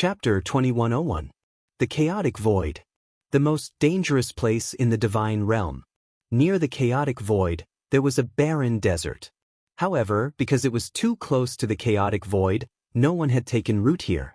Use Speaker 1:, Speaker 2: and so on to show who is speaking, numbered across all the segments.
Speaker 1: Chapter 2101. The Chaotic Void. The most dangerous place in the divine realm. Near the chaotic void, there was a barren desert. However, because it was too close to the chaotic void, no one had taken root here.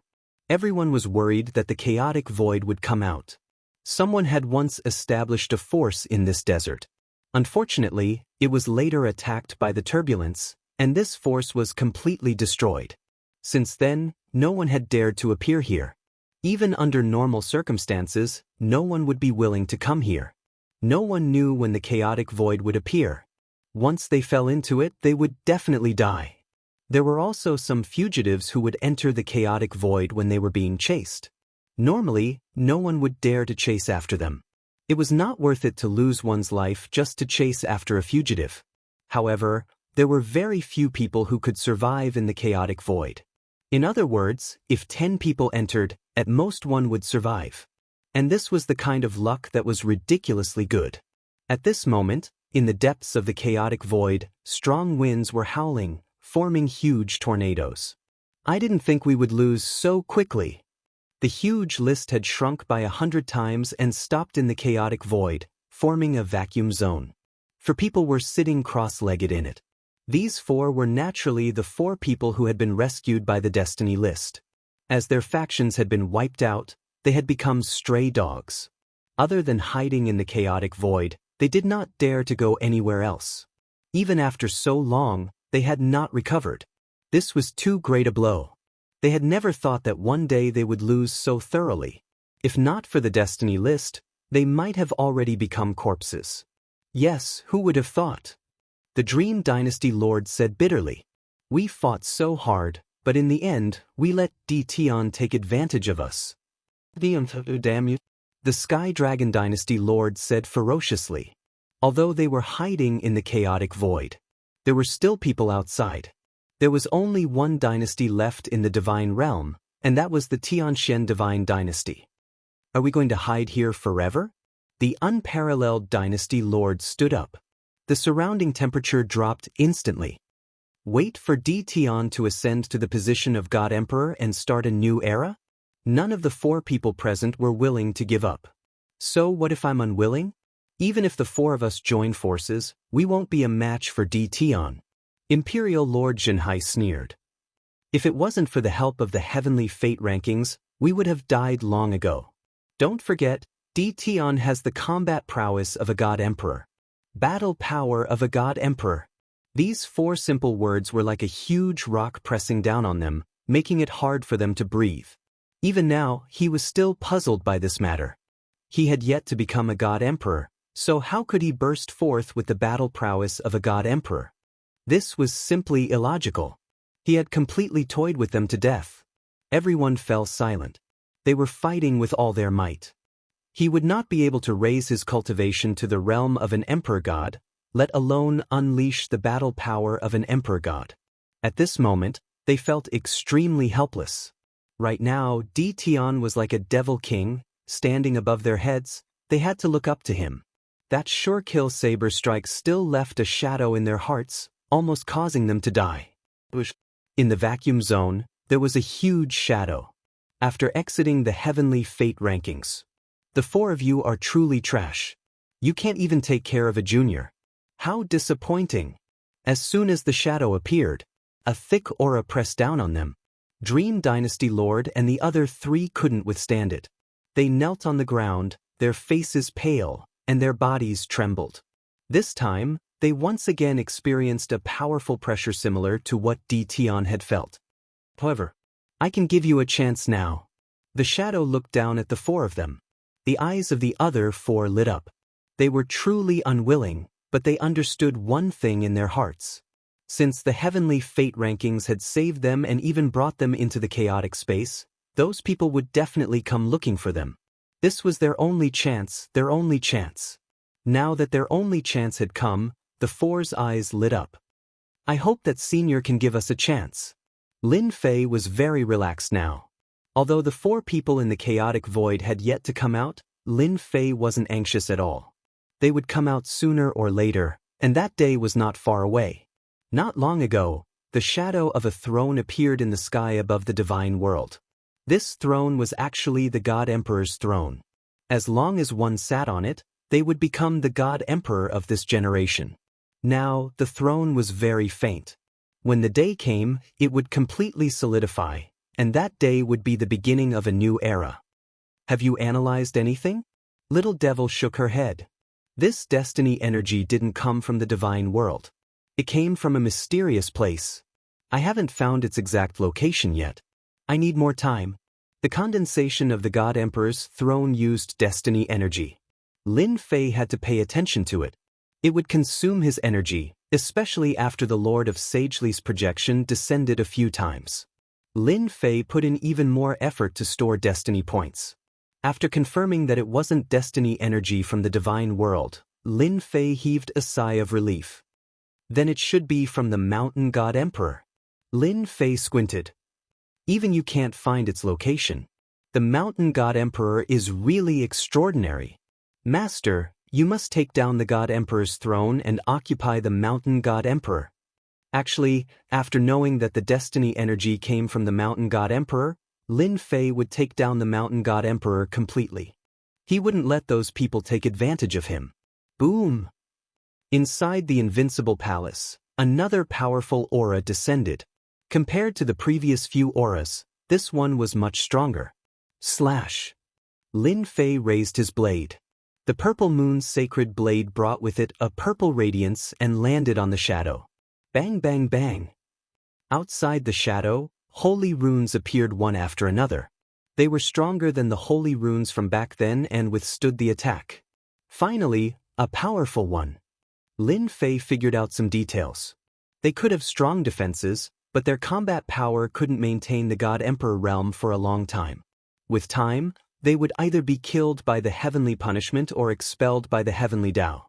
Speaker 1: Everyone was worried that the chaotic void would come out. Someone had once established a force in this desert. Unfortunately, it was later attacked by the turbulence, and this force was completely destroyed. Since then, no one had dared to appear here. Even under normal circumstances, no one would be willing to come here. No one knew when the chaotic void would appear. Once they fell into it, they would definitely die. There were also some fugitives who would enter the chaotic void when they were being chased. Normally, no one would dare to chase after them. It was not worth it to lose one's life just to chase after a fugitive. However, there were very few people who could survive in the chaotic void. In other words, if 10 people entered, at most one would survive. And this was the kind of luck that was ridiculously good. At this moment, in the depths of the chaotic void, strong winds were howling, forming huge tornadoes. I didn't think we would lose so quickly. The huge list had shrunk by 100 times and stopped in the chaotic void, forming a vacuum zone. 4 people were sitting cross-legged in it. These 4 were naturally the 4 people who had been rescued by the Destiny List. As their factions had been wiped out, they had become stray dogs. Other than hiding in the chaotic void, they did not dare to go anywhere else. Even after so long, they had not recovered. This was too great a blow. They had never thought that one day they would lose so thoroughly. If not for the Destiny List, they might have already become corpses. Yes, who would have thought? The Dream Dynasty Lord said bitterly. We fought so hard, but in the end, we let Tion take advantage of us. Damn you. The Sky Dragon Dynasty Lord said ferociously. Although they were hiding in the chaotic void, there were still people outside. There was only one dynasty left in the divine realm, and that was the Xianxia Divine Dynasty. Are we going to hide here forever? The Unparalleled Dynasty Lord stood up. The surrounding temperature dropped instantly. Wait for Tion to ascend to the position of God Emperor and start a new era? None of the 4 people present were willing to give up. So what if I'm unwilling? Even if the 4 of us join forces, we won't be a match for Tion. Imperial Lord Xianxia sneered. If it wasn't for the help of the heavenly fate rankings, we would have died long ago. Don't forget, Tion has the combat prowess of a God Emperor. Battle power of a God Emperor. These 4 simple words were like a huge rock pressing down on them, making it hard for them to breathe. Even now, he was still puzzled by this matter. He had yet to become a God Emperor, so how could he burst forth with the battle prowess of a God Emperor? This was simply illogical. He had completely toyed with them to death. Everyone fell silent. They were fighting with all their might. He would not be able to raise his cultivation to the realm of an emperor god, let alone unleash the battle power of an emperor god. At this moment, they felt extremely helpless. Right now, Tion was like a devil king, standing above their heads. They had to look up to him. That sure kill saber strike still left a shadow in their hearts, almost causing them to die. In the vacuum zone, there was a huge shadow. After exiting the heavenly fate rankings, the 4 of you are truly trash. You can't even take care of a junior. How disappointing. As soon as the shadow appeared, a thick aura pressed down on them. Dream Dynasty Lord and the other 3 couldn't withstand it. They knelt on the ground, their faces pale, and their bodies trembled. This time, they once again experienced a powerful pressure similar to what Tion had felt. However, I can give you a chance now. The shadow looked down at the 4 of them. The eyes of the other 4 lit up. They were truly unwilling, but they understood one thing in their hearts. Since the heavenly fate rankings had saved them and even brought them into the chaotic space, those people would definitely come looking for them. This was their only chance, their only chance. Now that their only chance had come, the 4's eyes lit up. I hope that Senior can give us a chance. Lin Fei was very relaxed now. Although the 4 people in the chaotic void had yet to come out, Lin Fei wasn't anxious at all. They would come out sooner or later, and that day was not far away. Not long ago, the shadow of a throne appeared in the sky above the divine world. This throne was actually the God Emperor's throne. As long as one sat on it, they would become the God Emperor of this generation. Now, the throne was very faint. When the day came, it would completely solidify, and that day would be the beginning of a new era. Have you analyzed anything? Little Devil shook her head. This destiny energy didn't come from the divine world. It came from a mysterious place. I haven't found its exact location yet. I need more time. The condensation of the God Emperor's throne used destiny energy. Lin Fei had to pay attention to it. It would consume his energy, especially after the Lord of Sagely's projection descended a few times. Lin Fei put in even more effort to store destiny points. After confirming that it wasn't destiny energy from the divine world, Lin Fei heaved a sigh of relief. Then it should be from the Mountain God Emperor. Lin Fei squinted. Even you can't find its location. The Mountain God Emperor is really extraordinary. Master, you must take down the God Emperor's throne and occupy the Mountain God Emperor. Actually, after knowing that the destiny energy came from the Mountain God Emperor, Lin Fei would take down the Mountain God Emperor completely. He wouldn't let those people take advantage of him. Boom! Inside the Invincible Palace, another powerful aura descended. Compared to the previous few auras, this one was much stronger. Slash! Lin Fei raised his blade. The purple moon's sacred blade brought with it a purple radiance and landed on the shadow. Bang bang bang! Outside the shadow, holy runes appeared one after another. They were stronger than the holy runes from back then and withstood the attack. Finally, a powerful one. Lin Fei figured out some details. They could have strong defenses, but their combat power couldn't maintain the God Emperor realm for a long time. With time, they would either be killed by the heavenly punishment or expelled by the heavenly Tao.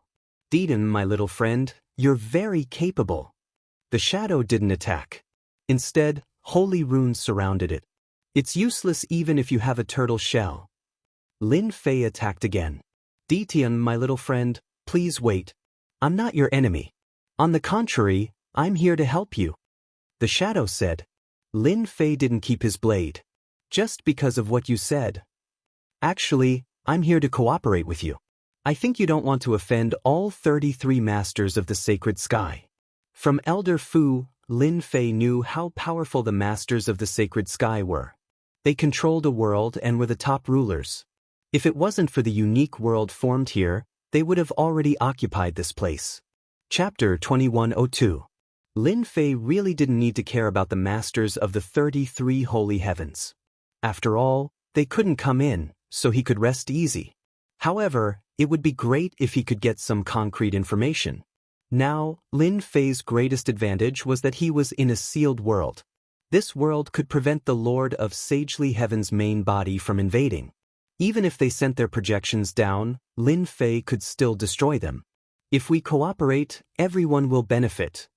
Speaker 1: Deedon, my little friend, you're very capable. The shadow didn't attack. Instead, holy runes surrounded it. It's useless even if you have a turtle shell. Lin Fei attacked again. Deetian, my little friend, please wait. I'm not your enemy. On the contrary, I'm here to help you. The shadow said. Lin Fei didn't keep his blade. Just because of what you said. Actually, I'm here to cooperate with you. I think you don't want to offend all 33 masters of the sacred sky. From Elder Fu, Lin Fei knew how powerful the masters of the sacred sky were. They controlled a world and were the top rulers. If it wasn't for the unique world formed here, they would have already occupied this place. Chapter 2102. Lin Fei really didn't need to care about the masters of the 33 holy heavens. After all, they couldn't come in, so he could rest easy. However, it would be great if he could get some concrete information. Now, Lin Fei's greatest advantage was that he was in a sealed world. This world could prevent the Lord of Sagely Heaven's main body from invading. Even if they sent their projections down, Lin Fei could still destroy them. If we cooperate, everyone will benefit.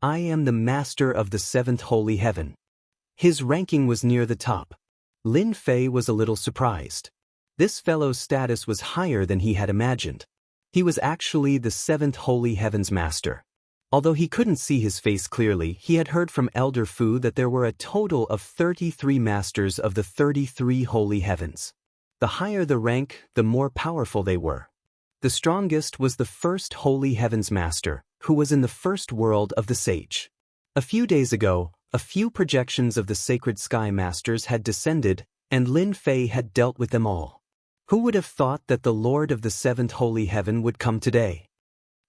Speaker 1: I am the master of the 7th holy heaven. His ranking was near the top. Lin Fei was a little surprised. This fellow's status was higher than he had imagined. He was actually the 7th holy heaven's master. Although he couldn't see his face clearly, he had heard from Elder Fu that there were a total of 33 masters of the 33 holy heavens. The higher the rank, the more powerful they were. The strongest was the 1st holy heavens master, who was in the first world of the sage. A few days ago, a few projections of the sacred sky masters had descended, and Lin Fei had dealt with them all. Who would have thought that the Lord of the 7th holy heaven would come today?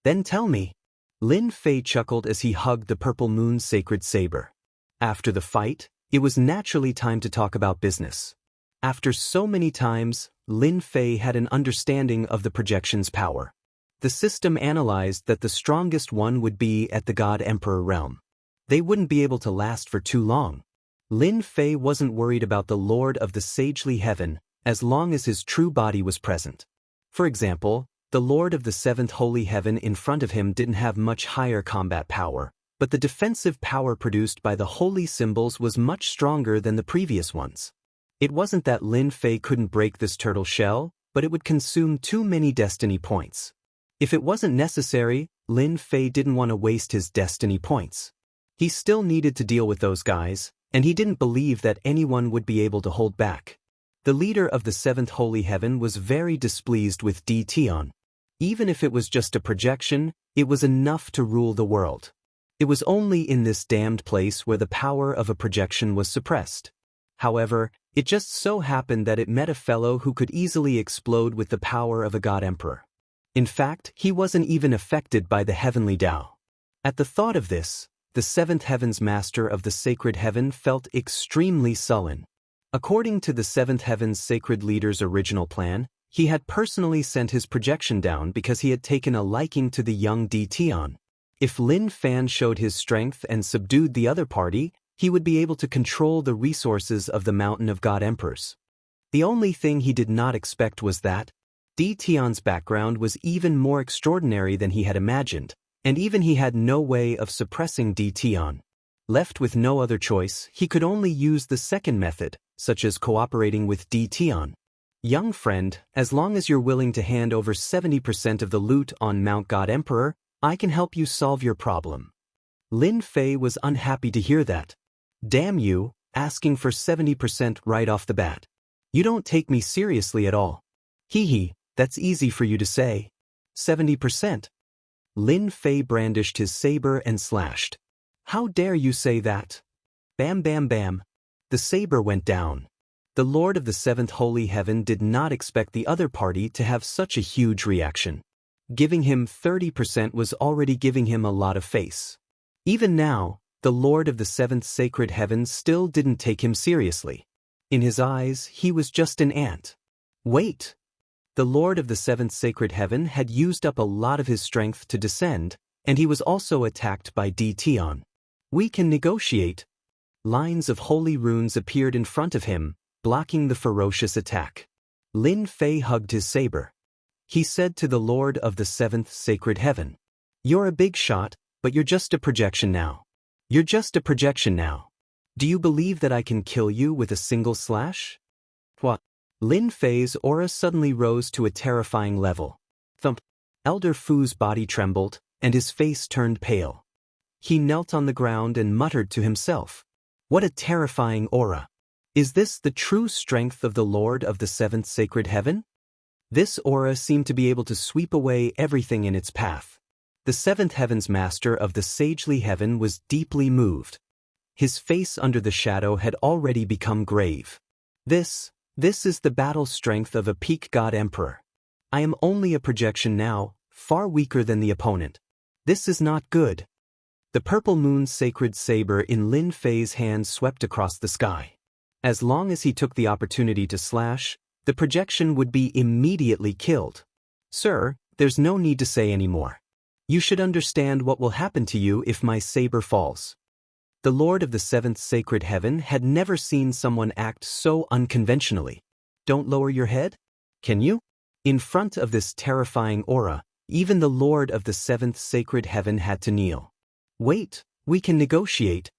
Speaker 1: Then tell me. Lin Fei chuckled as he hugged the purple moon's sacred saber. After the fight, it was naturally time to talk about business. After so many times, Lin Fei had an understanding of the projection's power. The system analyzed that the strongest one would be at the God Emperor realm. They wouldn't be able to last for too long. Lin Fei wasn't worried about the Lord of the Sagely Heaven, as long as his true body was present. For example, the Lord of the 7th holy heaven in front of him didn't have much higher combat power, but the defensive power produced by the holy symbols was much stronger than the previous ones. It wasn't that Lin Fei couldn't break this turtle shell, but it would consume too many destiny points. If it wasn't necessary, Lin Fei didn't want to waste his destiny points. He still needed to deal with those guys, and he didn't believe that anyone would be able to hold back. The leader of the seventh holy heaven was very displeased with Tion. Even if it was just a projection, it was enough to rule the world. It was only in this damned place where the power of a projection was suppressed. However, it just so happened that it met a fellow who could easily explode with the power of a god emperor. In fact, he wasn't even affected by the heavenly Tao. At the thought of this, the seventh heaven's master of the sacred heaven felt extremely sullen. According to the seventh heaven's sacred leader's original plan, he had personally sent his projection down because he had taken a liking to the young Tion. If Lin Fan showed his strength and subdued the other party, he would be able to control the resources of the Mountain of God Emperors. The only thing he did not expect was that Tion's background was even more extraordinary than he had imagined, and even he had no way of suppressing Tion. Left with no other choice, he could only use the second method, such as cooperating with Tion. Young friend, as long as you're willing to hand over 70% of the loot on Mount God Emperor, I can help you solve your problem. Lin Fei was unhappy to hear that. Damn you, asking for 70% right off the bat. You don't take me seriously at all. Hee, that's easy for you to say. 70%. Lin Fei brandished his saber and slashed. How dare you say that? Bam bam bam. The saber went down. The Lord of the Seventh Holy Heaven did not expect the other party to have such a huge reaction. Giving him 30% was already giving him a lot of face. Even now, the Lord of the Seventh Sacred Heaven still didn't take him seriously. In his eyes, he was just an ant. Wait! The Lord of the Seventh Sacred Heaven had used up a lot of his strength to descend, and he was also attacked by Tion. We can negotiate. Lines of holy runes appeared in front of him, blocking the ferocious attack. Lin Fei hugged his saber. He said to the Lord of the Seventh Sacred Heaven, "You're a big shot, but you're just a projection now. You're just a projection now. Do you believe that I can kill you with a single slash?" What? Lin Fei's aura suddenly rose to a terrifying level. Thump. Elder Fu's body trembled, and his face turned pale. He knelt on the ground and muttered to himself, "What a terrifying aura! Is this the true strength of the Lord of the Seventh Sacred Heaven?" This aura seemed to be able to sweep away everything in its path. The seventh heaven's master of the sagely heaven was deeply moved. His face under the shadow had already become grave. This is the battle strength of a peak god emperor. I am only a projection now, far weaker than the opponent. This is not good. The purple moon's sacred saber in Lin Fei's hand swept across the sky. As long as he took the opportunity to slash, the projection would be immediately killed. Sir, there's no need to say any more. You should understand what will happen to you if my saber falls. The Lord of the Seventh Sacred Heaven had never seen someone act so unconventionally. Don't lower your head? Can you? In front of this terrifying aura, even the Lord of the Seventh Sacred Heaven had to kneel. Wait, we can negotiate.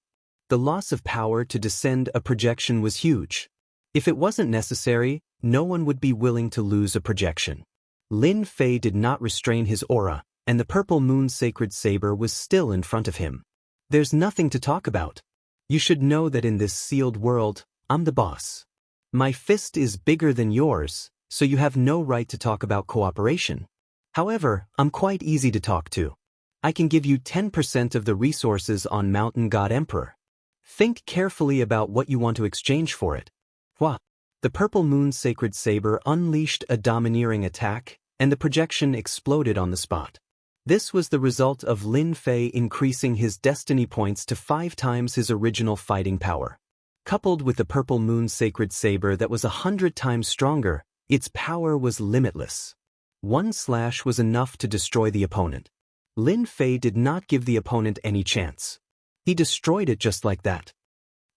Speaker 1: The loss of power to descend a projection was huge. If it wasn't necessary, no one would be willing to lose a projection. Lin Fei did not restrain his aura, and the purple moon's sacred saber was still in front of him. There's nothing to talk about. You should know that in this sealed world, I'm the boss. My fist is bigger than yours, so you have no right to talk about cooperation. However, I'm quite easy to talk to. I can give you 10% of the resources on Mountain God Emperor. Think carefully about what you want to exchange for it. What? The purple moon's sacred saber unleashed a domineering attack, and the projection exploded on the spot. This was the result of Lin Fei increasing his destiny points to 5 times his original fighting power. Coupled with the purple moon's sacred saber that was 100 times stronger, its power was limitless. One slash was enough to destroy the opponent. Lin Fei did not give the opponent any chance. He destroyed it just like that.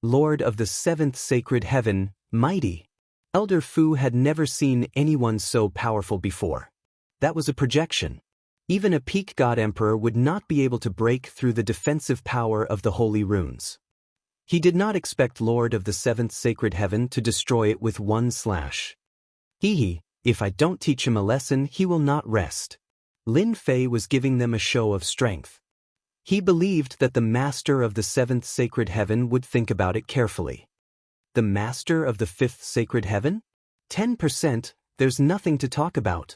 Speaker 1: Lord of the Seventh Sacred Heaven, mighty. Elder Fu had never seen anyone so powerful before. That was a projection. Even a peak god emperor would not be able to break through the defensive power of the holy runes. He did not expect Lord of the Seventh Sacred Heaven to destroy it with one slash. If I don't teach him a lesson, he will not rest. Lin Fei was giving them a show of strength. He believed that the master of the 7th sacred heaven would think about it carefully. The master of the 5th sacred heaven? 10%, there's nothing to talk about.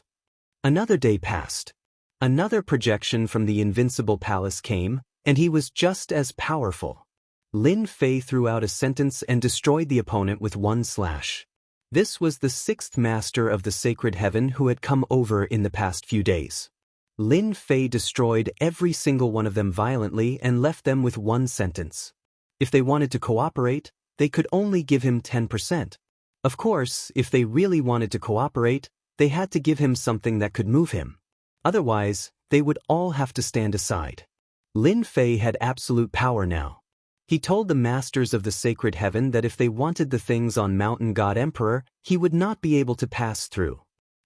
Speaker 1: Another day passed. Another projection from the invincible palace came, and he was just as powerful. Lin Fei threw out a sentence and destroyed the opponent with one slash. This was the 6th master of the sacred heaven who had come over in the past few days. Lin Fei destroyed every single one of them violently and left them with one sentence. If they wanted to cooperate, they could only give him 10%. Of course, if they really wanted to cooperate, they had to give him something that could move him. Otherwise, they would all have to stand aside. Lin Fei had absolute power now. He told the masters of the sacred heaven that if they wanted the things on Mountain God Emperor, he would not be able to pass through.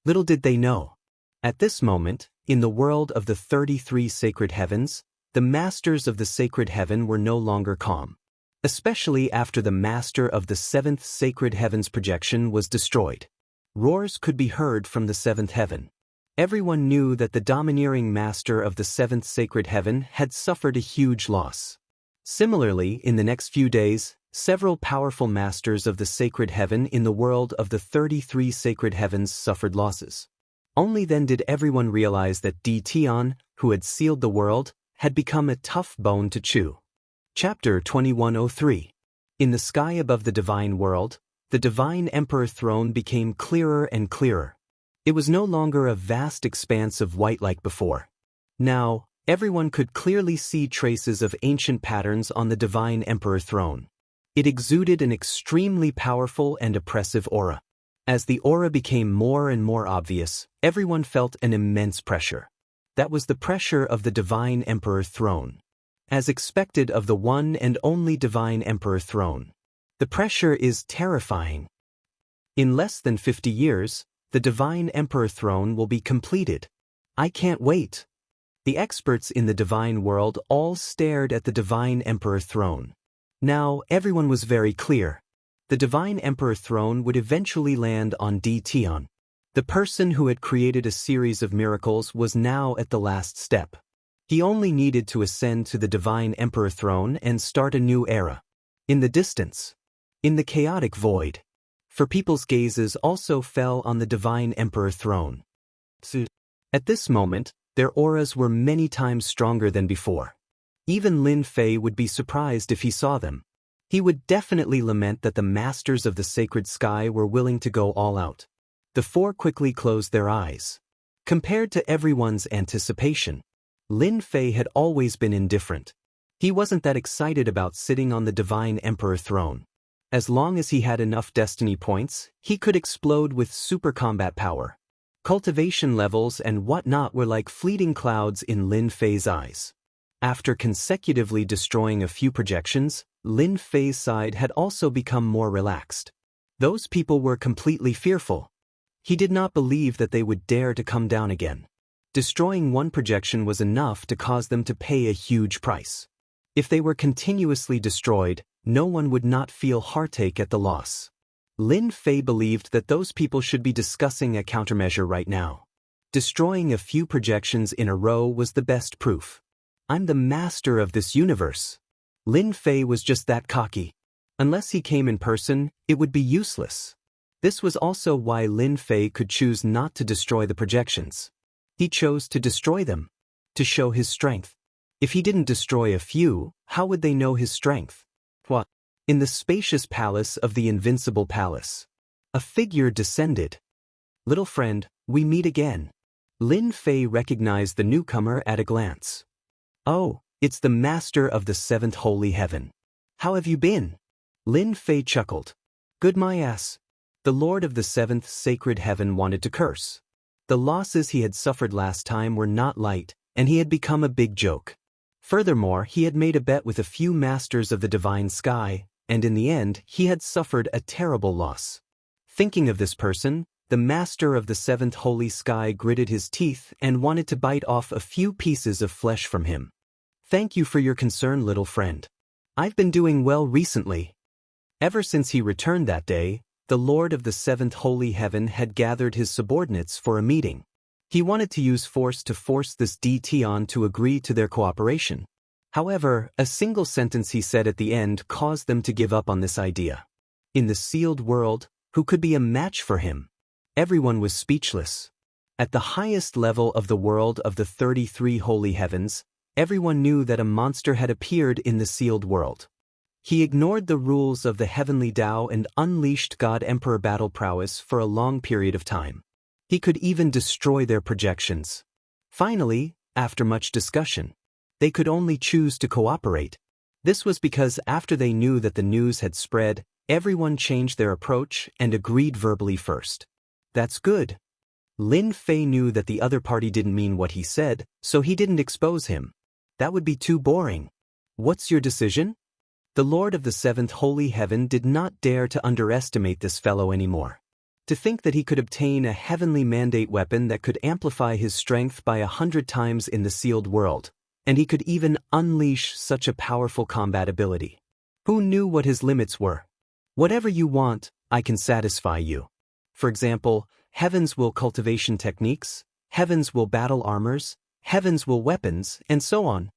Speaker 1: Little did they know. At this moment, in the world of the 33 sacred heavens, the masters of the sacred heaven were no longer calm. Especially after the master of the 7th sacred heaven's projection was destroyed. Roars could be heard from the 7th heaven. Everyone knew that the domineering master of the 7th sacred heaven had suffered a huge loss. Similarly, in the next few days, several powerful masters of the sacred heaven in the world of the 33 sacred heavens suffered losses. Only then did everyone realize that Di Tian, who had sealed the world, had become a tough bone to chew. Chapter 2103. In the sky above the divine world, the divine emperor throne became clearer and clearer. It was no longer a vast expanse of white like before. Now, everyone could clearly see traces of ancient patterns on the divine emperor throne. It exuded an extremely powerful and oppressive aura. As the aura became more and more obvious, everyone felt an immense pressure. That was the pressure of the divine emperor throne. As expected of the one and only divine emperor throne. The pressure is terrifying. In less than 50 years, the divine emperor throne will be completed. I can't wait. The experts in the divine world all stared at the divine emperor throne. Now, everyone was very clear. The divine emperor throne would eventually land on Di Tian. The person who had created a series of miracles was now at the last step. He only needed to ascend to the divine emperor throne and start a new era. In the distance. In the chaotic void. For people's gazes also fell on the divine emperor throne. At this moment, their auras were many times stronger than before. Even Lin Fei would be surprised if he saw them. He would definitely lament that the masters of the sacred sky were willing to go all out. The four quickly closed their eyes. Compared to everyone's anticipation, Lin Fei had always been indifferent. He wasn't that excited about sitting on the divine emperor throne. As long as he had enough destiny points, he could explode with super combat power. Cultivation levels and whatnot were like fleeting clouds in Lin Fei's eyes. After consecutively destroying a few projections, Lin Fei's side had also become more relaxed. Those people were completely fearful. He did not believe that they would dare to come down again. Destroying one projection was enough to cause them to pay a huge price. If they were continuously destroyed, no one would not feel heartache at the loss. Lin Fei believed that those people should be discussing a countermeasure right now. Destroying a few projections in a row was the best proof. I'm the master of this universe. Lin Fei was just that cocky. Unless he came in person, it would be useless. This was also why Lin Fei could choose not to destroy the projections. He chose to destroy them, to show his strength. If he didn't destroy a few, how would they know his strength? What? In the spacious palace of the invincible palace, a figure descended. Little friend, we meet again. Lin Fei recognized the newcomer at a glance. Oh, it's the master of the 7th holy heaven. How have you been? Lin Fei chuckled. Good my ass. The lord of the 7th sacred heaven wanted to curse. The losses he had suffered last time were not light, and he had become a big joke. Furthermore, he had made a bet with a few masters of the divine sky, and in the end, he had suffered a terrible loss. Thinking of this person, the master of the 7th holy sky gritted his teeth and wanted to bite off a few pieces of flesh from him. Thank you for your concern, little friend. I've been doing well recently. Ever since he returned that day, the Lord of the 7th holy heaven had gathered his subordinates for a meeting. He wanted to use force to force this Di Tian to agree to their cooperation. However, a single sentence he said at the end caused them to give up on this idea. In the sealed world, who could be a match for him? Everyone was speechless. At the highest level of the world of the 33 holy heavens, everyone knew that a monster had appeared in the sealed world. He ignored the rules of the heavenly Tao and unleashed God Emperor battle prowess for a long period of time. He could even destroy their projections. Finally, after much discussion, they could only choose to cooperate. This was because after they knew that the news had spread, everyone changed their approach and agreed verbally first. That's good. Lin Fei knew that the other party didn't mean what he said, so he didn't expose him. That would be too boring. What's your decision? The Lord of the Seventh Holy Heaven did not dare to underestimate this fellow anymore. To think that he could obtain a heavenly mandate weapon that could amplify his strength by 100 times in the sealed world, and he could even unleash such a powerful combat ability. Who knew what his limits were? Whatever you want, I can satisfy you. For example, heaven's will cultivation techniques, heaven's will battle armors, heaven's will weapons, and so on.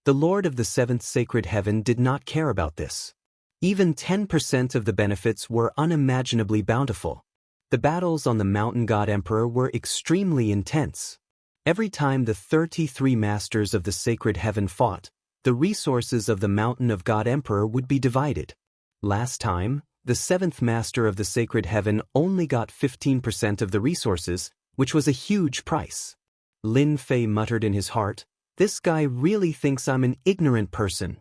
Speaker 1: The Lord of the Seventh Sacred Heaven did not care about this. Even 10% of the benefits were unimaginably bountiful. The battles on the Mountain God Emperor were extremely intense. Every time the 33 masters of the Sacred Heaven fought, the resources of the Mountain of God Emperor would be divided. Last time, the 7th Master of the Sacred Heaven only got 15% of the resources, which was a huge price. Lin Fei muttered in his heart, "This guy really thinks I'm an ignorant person."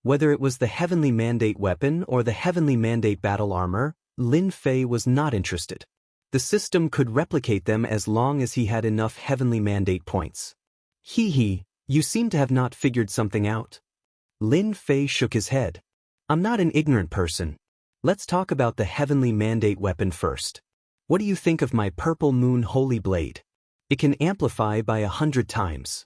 Speaker 1: Whether it was the Heavenly Mandate weapon or the Heavenly Mandate battle armor, Lin Fei was not interested. The system could replicate them as long as he had enough Heavenly Mandate points. Hee, you seem to have not figured something out. Lin Fei shook his head. I'm not an ignorant person. Let's talk about the Heavenly Mandate weapon first. What do you think of my Purple Moon Holy Blade? It can amplify by 100 times.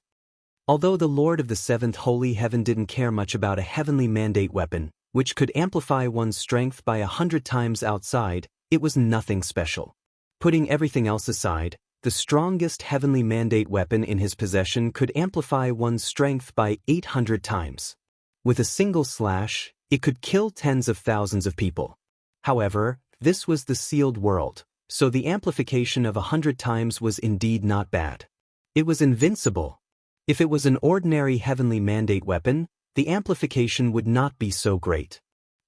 Speaker 1: Although the Lord of the Seventh Holy Heaven didn't care much about a Heavenly Mandate weapon, which could amplify one's strength by 100 times outside, it was nothing special. Putting everything else aside, the strongest Heavenly Mandate weapon in his possession could amplify one's strength by 800 times. With a single slash, it could kill tens of thousands of people. However, this was the sealed world, so the amplification of 100 times was indeed not bad. It was invincible. If it was an ordinary Heavenly Mandate weapon, the amplification would not be so great.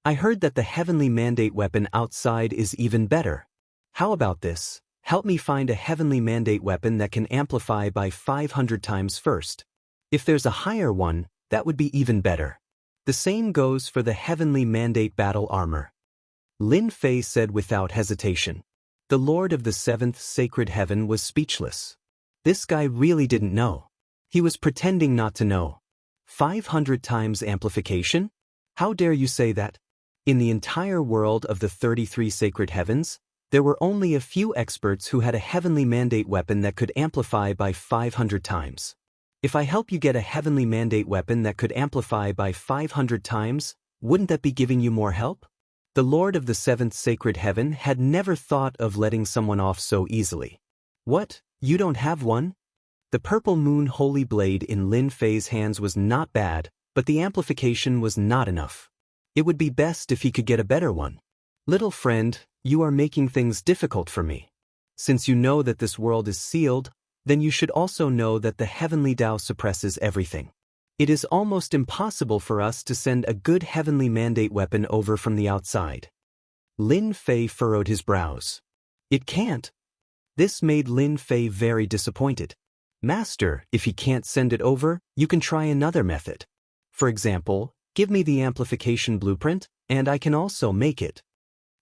Speaker 1: I heard that the Heavenly Mandate weapon outside is even better. How about this? Help me find a Heavenly Mandate weapon that can amplify by 500 times first. If there's a higher one, that would be even better. The same goes for the Heavenly Mandate battle armor. Lin Fei said without hesitation. The Lord of the Seventh Sacred Heaven was speechless. This guy really didn't know. He was pretending not to know. 500 times amplification? How dare you say that? In the entire world of the 33 sacred heavens, there were only a few experts who had a Heavenly Mandate weapon that could amplify by 500 times. If I help you get a Heavenly Mandate weapon that could amplify by 500 times, wouldn't that be giving you more help? The Lord of the Seventh Sacred Heaven had never thought of letting someone off so easily. What, you don't have one? The Purple Moon Holy Blade in Lin Fei's hands was not bad, but the amplification was not enough. It would be best if he could get a better one. Little friend, you are making things difficult for me. Since you know that this world is sealed, then you should also know that the Heavenly Tao suppresses everything. It is almost impossible for us to send a good Heavenly Mandate weapon over from the outside. Lin Fei furrowed his brows. It can't. This made Lin Fei very disappointed. Master, if he can't send it over, you can try another method. For example, give me the amplification blueprint, and I can also make it.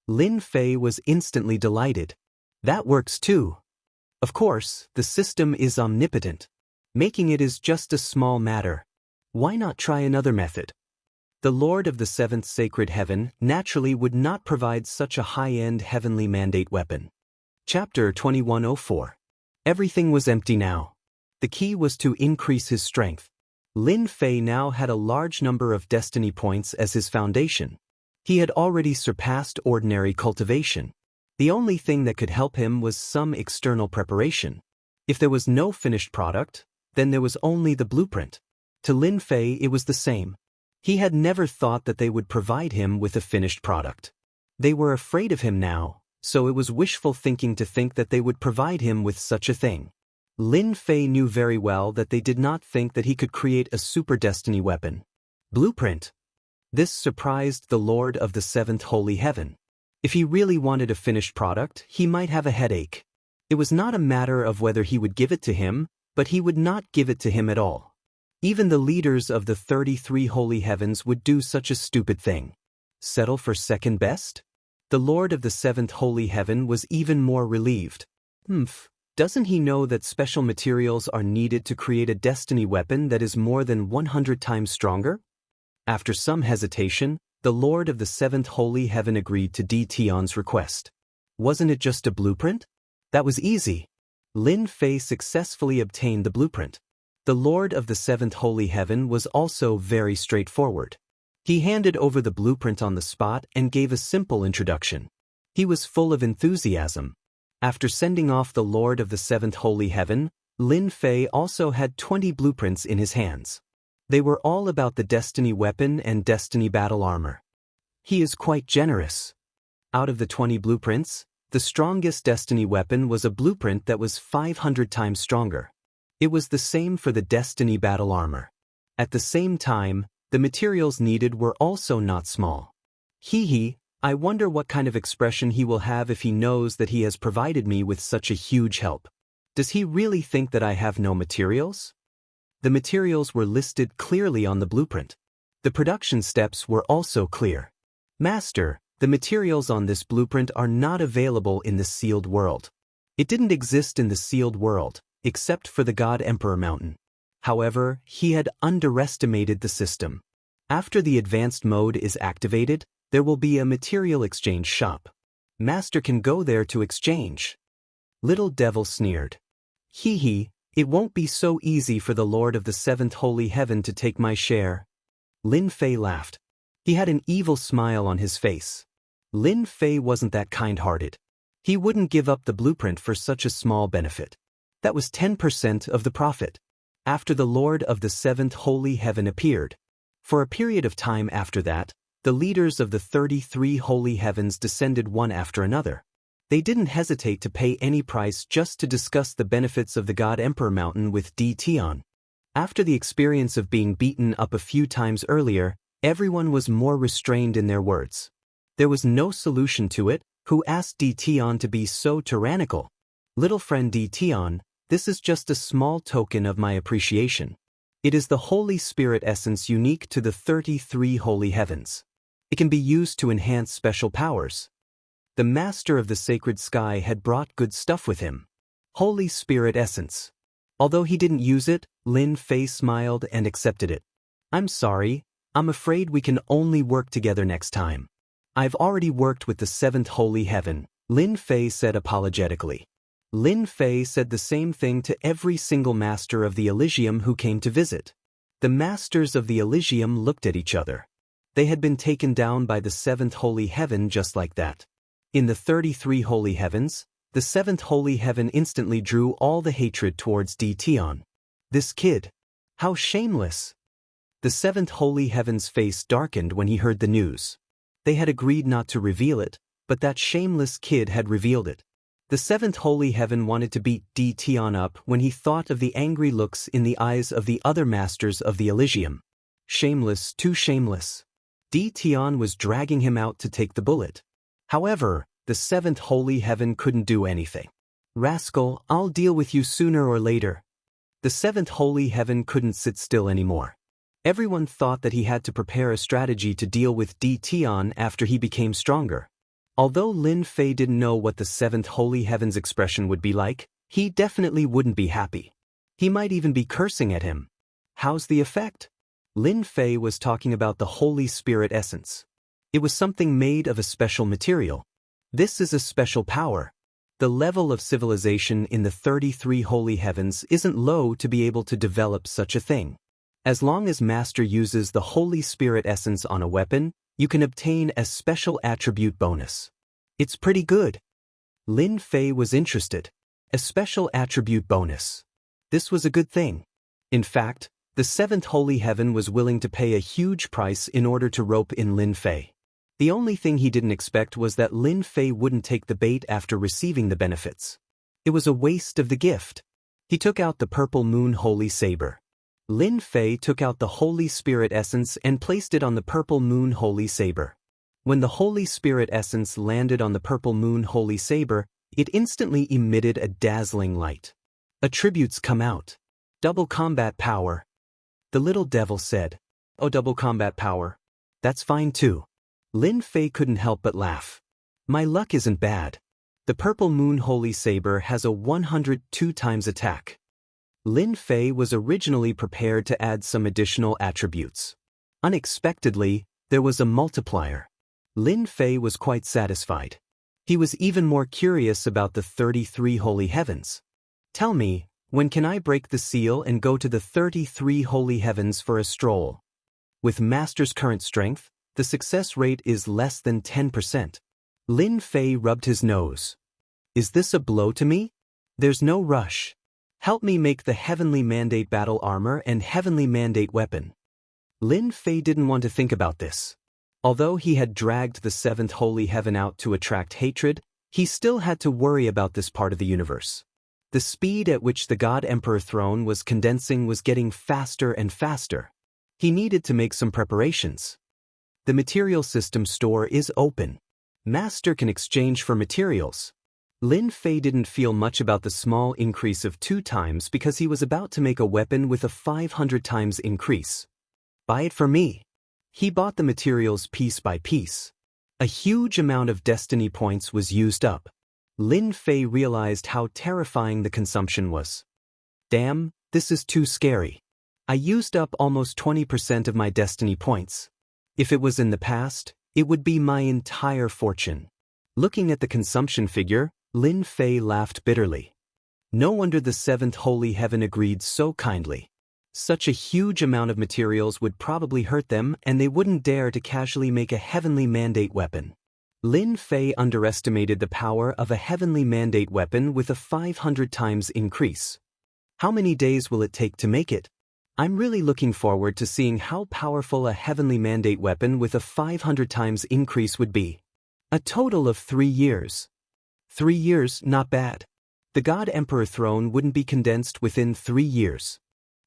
Speaker 1: Lin Fei was instantly delighted. That works too. Of course, the system is omnipotent. Making it is just a small matter. Why not try another method? The Lord of the Seventh Sacred Heaven naturally would not provide such a high-end Heavenly Mandate weapon. Chapter 2104. Everything was empty now. The key was to increase his strength. Lin Fei now had a large number of destiny points as his foundation. He had already surpassed ordinary cultivation. The only thing that could help him was some external preparation. If there was no finished product, then there was only the blueprint. To Lin Fei it was the same. He had never thought that they would provide him with a finished product. They were afraid of him now, so it was wishful thinking to think that they would provide him with such a thing. Lin Fei knew very well that they did not think that he could create a super destiny weapon. Blueprint. This surprised the Lord of the Seventh Holy Heaven. If he really wanted a finished product, he might have a headache. It was not a matter of whether he would give it to him, but he would not give it to him at all. Even the leaders of the 33 holy heavens would do such a stupid thing. Settle for second best? The Lord of the Seventh Holy Heaven was even more relieved. Doesn't he know that special materials are needed to create a destiny weapon that is more than 100 times stronger? After some hesitation, the Lord of the Seventh Holy Heaven agreed to Di Tian's request. Wasn't it just a blueprint? That was easy. Lin Fei successfully obtained the blueprint. The Lord of the Seventh Holy Heaven was also very straightforward. He handed over the blueprint on the spot and gave a simple introduction. He was full of enthusiasm. After sending off the Lord of the Seventh Holy Heaven, Lin Fei also had 20 blueprints in his hands. They were all about the destiny weapon and destiny battle armor. He is quite generous. Out of the 20 blueprints, the strongest destiny weapon was a blueprint that was 500 times stronger. It was the same for the destiny battle armor. At the same time, the materials needed were also not small. I wonder what kind of expression he will have if he knows that he has provided me with such a huge help. Does he really think that I have no materials? The materials were listed clearly on the blueprint. The production steps were also clear. Master, the materials on this blueprint are not available in the sealed world. It didn't exist in the sealed world, except for the God Emperor Mountain. However, he had underestimated the system. After the advanced mode is activated, there will be a material exchange shop. Master can go there to exchange. Little Devil sneered. It won't be so easy for the Lord of the Seventh Holy Heaven to take my share. Lin Fei laughed. He had an evil smile on his face. Lin Fei wasn't that kind-hearted. He wouldn't give up the blueprint for such a small benefit. That was 10% of the profit. After the Lord of the Seventh Holy Heaven appeared. For a period of time after that, the leaders of the 33 holy heavens descended one after another. They didn't hesitate to pay any price just to discuss the benefits of the God Emperor Mountain with Di Tian. After the experience of being beaten up a few times earlier, everyone was more restrained in their words. There was no solution to it. Who asked Di Tian to be so tyrannical? Little friend Di Tian, this is just a small token of my appreciation. It is the Holy Spirit essence unique to the 33 holy heavens. It can be used to enhance special powers. The Master of the Sacred Sky had brought good stuff with him. Holy Spirit essence. Although he didn't use it, Lin Fei smiled and accepted it. I'm sorry, I'm afraid we can only work together next time. I've already worked with the Seventh Holy Heaven, Lin Fei said apologetically. Lin Fei said the same thing to every single master of the Elysium who came to visit. The masters of the Elysium looked at each other. They had been taken down by the Seventh Holy Heaven just like that. In the 33 holy heavens, the Seventh Holy Heaven instantly drew all the hatred towards Di Tian. This kid. How shameless! The Seventh Holy Heaven's face darkened when he heard the news. They had agreed not to reveal it, but that shameless kid had revealed it. The Seventh Holy Heaven wanted to beat Di Tian up when he thought of the angry looks in the eyes of the other masters of the Elysium. Shameless, too shameless. Di Tian was dragging him out to take the bullet. However, the Seventh Holy Heaven couldn't do anything. Rascal, I'll deal with you sooner or later. The Seventh Holy Heaven couldn't sit still anymore. Everyone thought that he had to prepare a strategy to deal with Di Tian after he became stronger. Although Lin Fei didn't know what the Seventh Holy Heaven's expression would be like, he definitely wouldn't be happy. He might even be cursing at him. How's the effect? Lin Fei was talking about the Holy Spirit essence. It was something made of a special material. This is a special power. The level of civilization in the 33 holy heavens isn't low to be able to develop such a thing. As long as Master uses the Holy Spirit essence on a weapon, you can obtain a special attribute bonus. It's pretty good. Lin Fei was interested. A special attribute bonus. This was a good thing. In fact, The seventh holy heaven was willing to pay a huge price in order to rope in Lin Fei. The only thing he didn't expect was that Lin Fei wouldn't take the bait after receiving the benefits. It was a waste of the gift. He took out the purple moon holy saber. Lin Fei took out the Holy Spirit essence and placed it on the purple moon holy saber. When the Holy Spirit essence landed on the purple moon holy saber, it instantly emitted a dazzling light. Attributes come out. Double combat power. The little devil said, "Oh, double combat power. That's fine too." Lin Fei couldn't help but laugh. My luck isn't bad. The purple moon holy saber has a 102 times attack. Lin Fei was originally prepared to add some additional attributes. Unexpectedly, there was a multiplier. Lin Fei was quite satisfied. He was even more curious about the 33 holy heavens. Tell me, when can I break the seal and go to the 33 holy heavens for a stroll? With Master's current strength, the success rate is less than 10%. Lin Fei rubbed his nose. Is this a blow to me? There's no rush. Help me make the Heavenly Mandate battle armor and Heavenly Mandate weapon. Lin Fei didn't want to think about this. Although he had dragged the seventh holy heaven out to attract hatred, he still had to worry about this part of the universe. The speed at which the God Emperor throne was condensing was getting faster and faster. He needed to make some preparations. The material system store is open. Master can exchange for materials. Lin Fei didn't feel much about the small increase of 2 times because he was about to make a weapon with a 500 times increase. Buy it for me. He bought the materials piece by piece. A huge amount of destiny points was used up. Lin Fei realized how terrifying the consumption was. Damn, this is too scary. I used up almost 20% of my destiny points. If it was in the past, it would be my entire fortune. Looking at the consumption figure, Lin Fei laughed bitterly. No wonder the seventh holy heaven agreed so kindly. Such a huge amount of materials would probably hurt them and they wouldn't dare to casually make a heavenly mandate weapon. Lin Fei underestimated the power of a heavenly mandate weapon with a 500 times increase. How many days will it take to make it? I'm really looking forward to seeing how powerful a heavenly mandate weapon with a 500 times increase would be. A total of 3 years. 3 years, not bad. The God Emperor throne wouldn't be condensed within 3 years.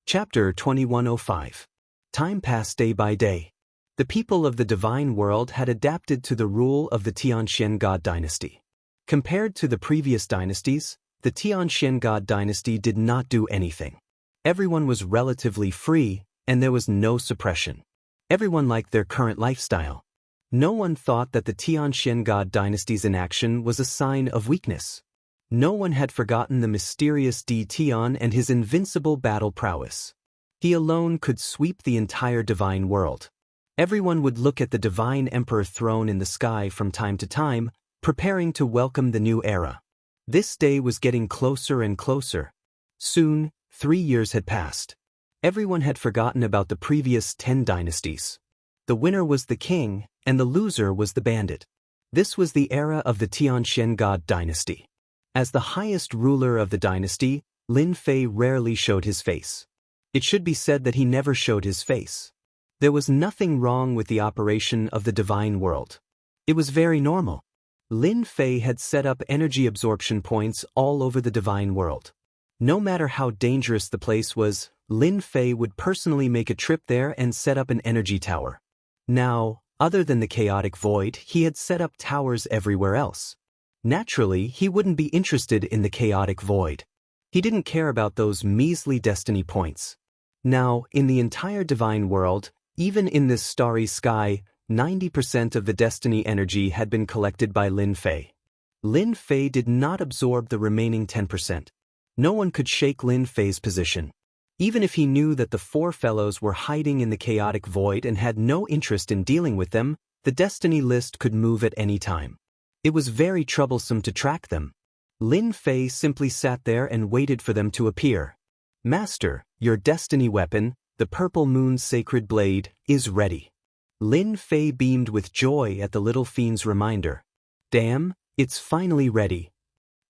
Speaker 1: Chapter 2105. Time passed day by day. The people of the divine world had adapted to the rule of the Xianxia God dynasty. Compared to the previous dynasties, the Xianxia God dynasty did not do anything. Everyone was relatively free, and there was no suppression. Everyone liked their current lifestyle. No one thought that the Xianxia God dynasty's inaction was a sign of weakness. No one had forgotten the mysterious Di Tian and his invincible battle prowess. He alone could sweep the entire divine world. Everyone would look at the divine emperor throne in the sky from time to time, preparing to welcome the new era. This day was getting closer and closer. Soon, 3 years had passed. Everyone had forgotten about the previous 10 dynasties. The winner was the king, and the loser was the bandit. This was the era of the Xianxia God dynasty. As the highest ruler of the dynasty, Lin Fei rarely showed his face. It should be said that he never showed his face. There was nothing wrong with the operation of the divine world. It was very normal. Lin Fei had set up energy absorption points all over the divine world. No matter how dangerous the place was, Lin Fei would personally make a trip there and set up an energy tower. Now, other than the chaotic void, he had set up towers everywhere else. Naturally, he wouldn't be interested in the chaotic void. He didn't care about those measly destiny points. Now, in the entire divine world, even in this starry sky, 90% of the destiny energy had been collected by Lin Fei. Lin Fei did not absorb the remaining 10%. No one could shake Lin Fei's position. Even if he knew that the 4 fellows were hiding in the chaotic void and had no interest in dealing with them, the destiny list could move at any time. It was very troublesome to track them. Lin Fei simply sat there and waited for them to appear. Master, your destiny weapon, the Purple Moon's sacred blade, is ready. Lin Fei beamed with joy at the little fiend's reminder. Damn, it's finally ready.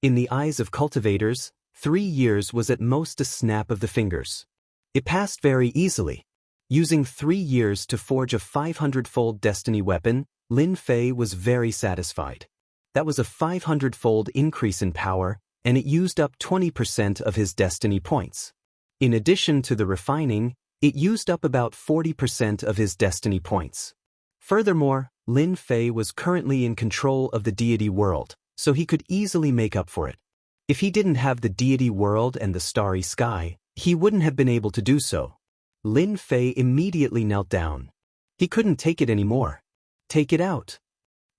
Speaker 1: In the eyes of cultivators, 3 years was at most a snap of the fingers. It passed very easily. Using 3 years to forge a 500-fold destiny weapon, Lin Fei was very satisfied. That was a 500-fold increase in power, and it used up 20% of his destiny points. In addition to the refining, it used up about 40% of his destiny points. Furthermore, Lin Fei was currently in control of the deity world, so he could easily make up for it. If he didn't have the deity world and the starry sky, he wouldn't have been able to do so. Lin Fei immediately knelt down. He couldn't take it anymore. Take it out.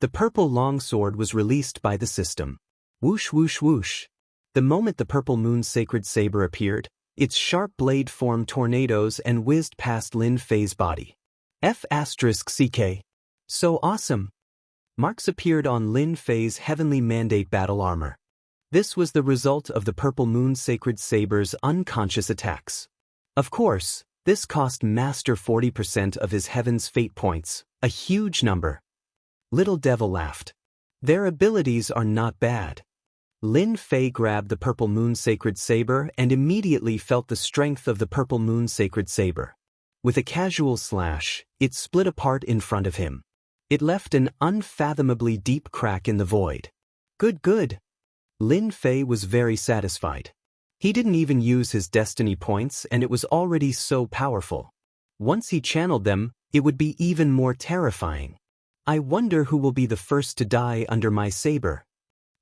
Speaker 1: The purple longsword was released by the system. Whoosh whoosh whoosh. The moment the purple moon's sacred saber appeared, its sharp blade formed tornadoes and whizzed past Lin Fei's body. F***CK. So awesome. Marks appeared on Lin Fei's heavenly mandate battle armor. This was the result of the purple moon's sacred saber's unconscious attacks. Of course, this cost Master 40% of his heaven's fate points, a huge number. Little Devil laughed. Their abilities are not bad. Lin Fei grabbed the purple moon sacred saber and immediately felt the strength of the purple moon sacred saber. With a casual slash, it split apart in front of him. It left an unfathomably deep crack in the void. Good. Lin Fei was very satisfied. He didn't even use his destiny points and it was already so powerful. Once he channeled them, it would be even more terrifying. I wonder who will be the first to die under my saber.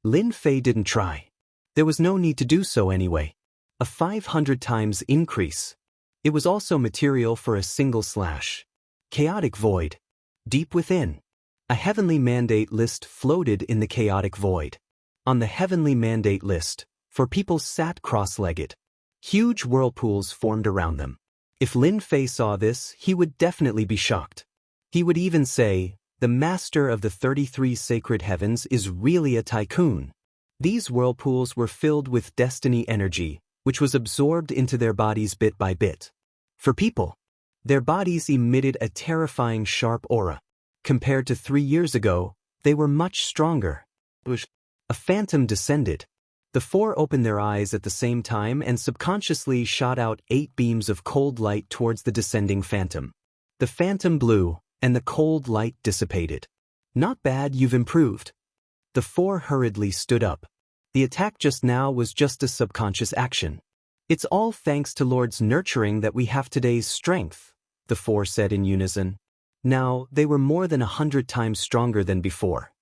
Speaker 1: Lin Fei didn't try. There was no need to do so anyway. A 500 times increase. It was also material for a single slash. Chaotic void. Deep within. A heavenly mandate list floated in the chaotic void. On the heavenly mandate list, for people sat cross-legged. Huge whirlpools formed around them. If Lin Fei saw this, he would definitely be shocked. He would even say, "The master of the 33 sacred heavens is really a tycoon." These whirlpools were filled with destiny energy, which was absorbed into their bodies bit by bit. For people, their bodies emitted a terrifying sharp aura. Compared to 3 years ago, they were much stronger. A phantom descended. The four opened their eyes at the same time and subconsciously shot out 8 beams of cold light towards the descending phantom. The phantom blew, and the cold light dissipated. Not bad, you've improved. The four hurriedly stood up. The attack just now was just a subconscious action. It's all thanks to Lord's nurturing that we have today's strength, the four said in unison. Now, they were more than 100 times stronger than before.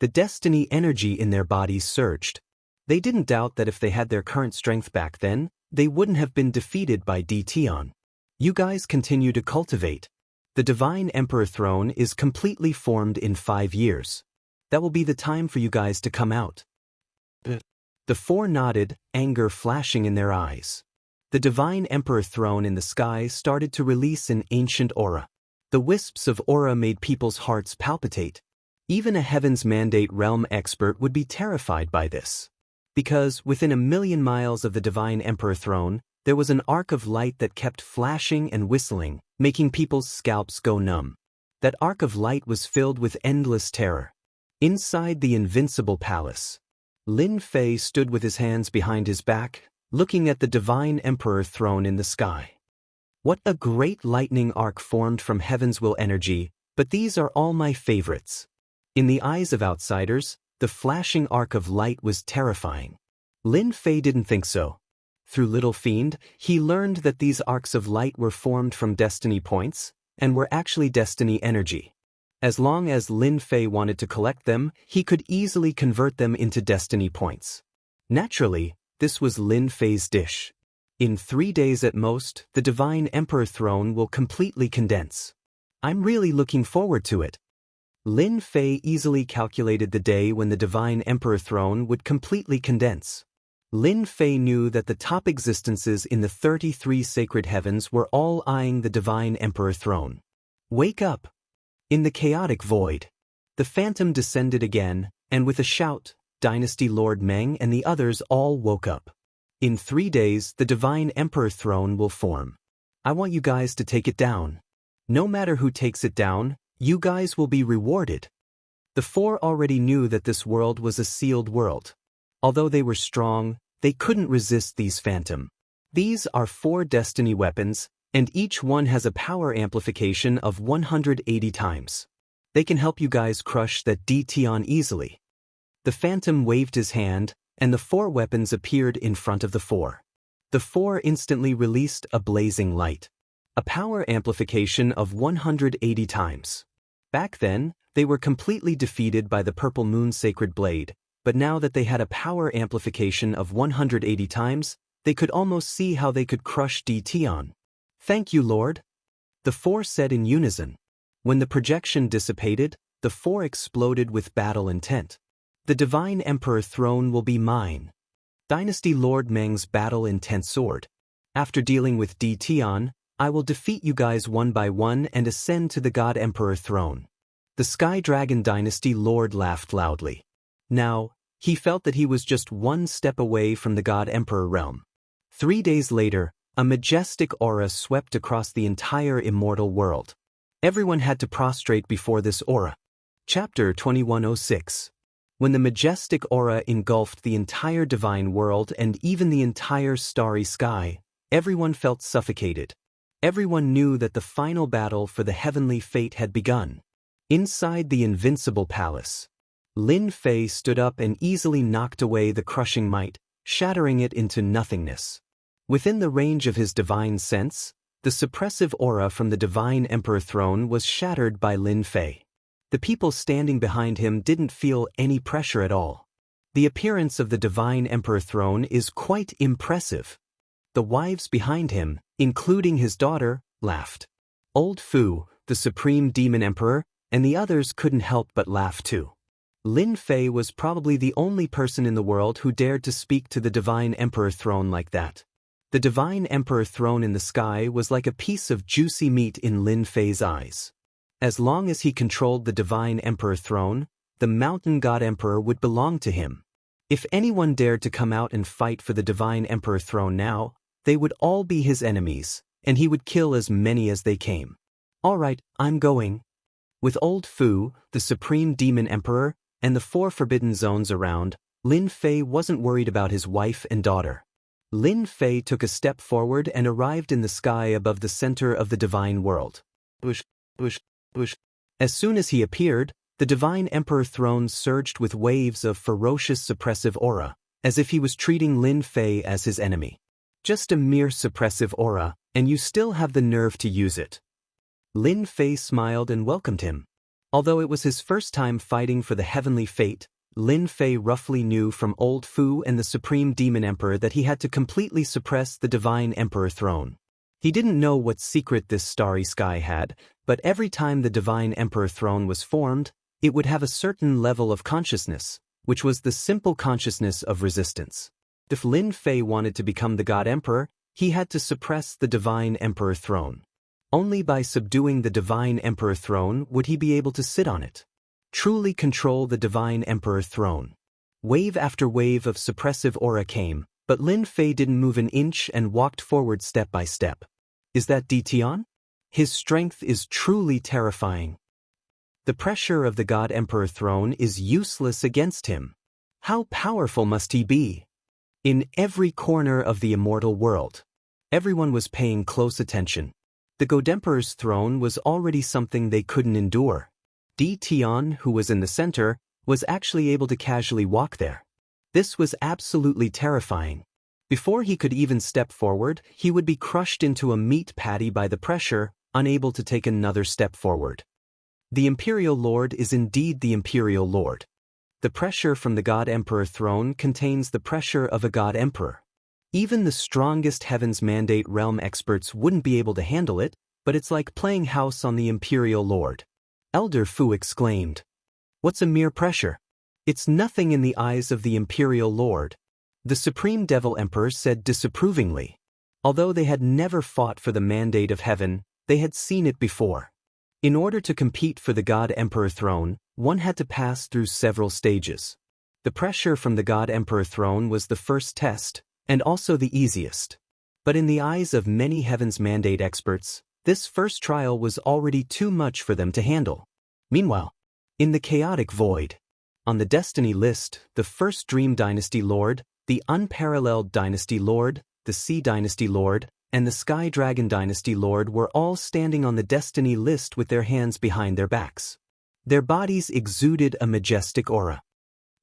Speaker 1: The destiny energy in their bodies surged. They didn't doubt that if they had their current strength back then, they wouldn't have been defeated by Tion. You guys continue to cultivate. The Divine Emperor throne is completely formed in 5 years. That will be the time for you guys to come out. The four nodded, anger flashing in their eyes. The Divine Emperor throne in the sky started to release an ancient aura. The wisps of aura made people's hearts palpitate. Even a Heaven's Mandate realm expert would be terrified by this. Because within 1,000,000 miles of the Divine Emperor throne, there was an arc of light that kept flashing and whistling, making people's scalps go numb. That arc of light was filled with endless terror. Inside the invincible palace, Lin Fei stood with his hands behind his back, looking at the Divine Emperor throne in the sky. What a great lightning arc formed from Heaven's will energy, but these are all my favorites. In the eyes of outsiders, the flashing arc of light was terrifying. Lin Fei didn't think so. Through Little Fiend, he learned that these arcs of light were formed from destiny points, and were actually destiny energy. As long as Lin Fei wanted to collect them, he could easily convert them into destiny points. Naturally, this was Lin Fei's dish. In 3 days at most, the Divine Emperor throne will completely condense. I'm really looking forward to it. Lin Fei easily calculated the day when the Divine Emperor throne would completely condense. Lin Fei knew that the top existences in the 33 sacred heavens were all eyeing the Divine Emperor throne. Wake up! In the chaotic void, the phantom descended again, and with a shout, Dynasty Lord Meng and the others all woke up. In 3 days, the Divine Emperor throne will form. I want you guys to take it down. No matter who takes it down, you guys will be rewarded. The four already knew that this world was a sealed world. Although they were strong, they couldn't resist these phantom. These are 4 destiny weapons, and each one has a power amplification of 180 times. They can help you guys crush that DT easily. The Phantom waved his hand, and the 4 weapons appeared in front of the 4. The 4 instantly released a blazing light. A power amplification of 180 times. Back then, they were completely defeated by the Purple Moon Sacred Blade, but now that they had a power amplification of 180 times, they could almost see how they could crush DT. Thank you, Lord. The 4 said in unison. When the projection dissipated, the 4 exploded with battle intent. The Divine Emperor throne will be mine. Dynasty Lord Meng's battle-intent sword. After dealing with DT, I will defeat you guys one by one and ascend to the God Emperor throne. The Sky Dragon Dynasty Lord laughed loudly. Now, he felt that he was just one step away from the God Emperor realm. 3 days later, a majestic aura swept across the entire immortal world. Everyone had to prostrate before this aura. Chapter 2106. When the majestic aura engulfed the entire divine world and even the entire starry sky, everyone felt suffocated. Everyone knew that the final battle for the heavenly fate had begun. Inside the invincible palace, Lin Fei stood up and easily knocked away the crushing might, shattering it into nothingness. Within the range of his divine sense, the suppressive aura from the Divine Emperor throne was shattered by Lin Fei. The people standing behind him didn't feel any pressure at all. The appearance of the Divine Emperor throne is quite impressive. The wives behind him, including his daughter, laughed. Old Fu, the Supreme Demon Emperor, and the others couldn't help but laugh too. Lin Fei was probably the only person in the world who dared to speak to the Divine Emperor throne like that. The Divine Emperor throne in the sky was like a piece of juicy meat in Lin Fei's eyes. As long as he controlled the Divine Emperor throne, the Mountain God Emperor would belong to him. If anyone dared to come out and fight for the Divine Emperor throne now, they would all be his enemies, and he would kill as many as they came. All right, I'm going. With Old Fu, the Supreme Demon Emperor, and the 4 forbidden zones around, Lin Fei wasn't worried about his wife and daughter. Lin Fei took a step forward and arrived in the sky above the center of the divine world. Bush, bush, bush. As soon as he appeared, the Divine Emperor throne surged with waves of ferocious suppressive aura, as if he was treating Lin Fei as his enemy. Just a mere suppressive aura, and you still have the nerve to use it. Lin Fei smiled and welcomed him. Although it was his first time fighting for the heavenly fate, Lin Fei roughly knew from Old Fu and the Supreme Demon Emperor that he had to completely suppress the Divine Emperor throne. He didn't know what secret this starry sky had, but every time the Divine Emperor throne was formed, it would have a certain level of consciousness, which was the simple consciousness of resistance. If Lin Fei wanted to become the God Emperor, he had to suppress the Divine Emperor throne. Only by subduing the Divine Emperor throne would he be able to sit on it. Truly control the Divine Emperor throne. Wave after wave of suppressive aura came, but Lin Fei didn't move an inch and walked forward step by step. Is that DT? His strength is truly terrifying. The pressure of the God Emperor throne is useless against him. How powerful must he be? In every corner of the immortal world, everyone was paying close attention. The God Emperor's throne was already something they couldn't endure. DT, who was in the center, was actually able to casually walk there. This was absolutely terrifying. Before he could even step forward, he would be crushed into a meat patty by the pressure, unable to take another step forward. The Imperial Lord is indeed the Imperial Lord. The pressure from the God Emperor throne contains the pressure of a God Emperor. Even the strongest Heaven's Mandate realm experts wouldn't be able to handle it, but it's like playing house on the Imperial Lord. Elder Fu exclaimed. What's a mere pressure? It's nothing in the eyes of the Imperial Lord. The Supreme Devil Emperor said disapprovingly. Although they had never fought for the mandate of heaven, they had seen it before. In order to compete for the God Emperor throne, one had to pass through several stages. The pressure from the God Emperor throne was the first test, and also the easiest. But in the eyes of many Heaven's Mandate experts, this first trial was already too much for them to handle. Meanwhile, in the chaotic void, on the destiny list, the first Dream Dynasty Lord, the unparalleled Dynasty Lord, the Sea Dynasty Lord, and the Sky Dragon Dynasty Lord were all standing on the destiny list with their hands behind their backs. Their bodies exuded a majestic aura.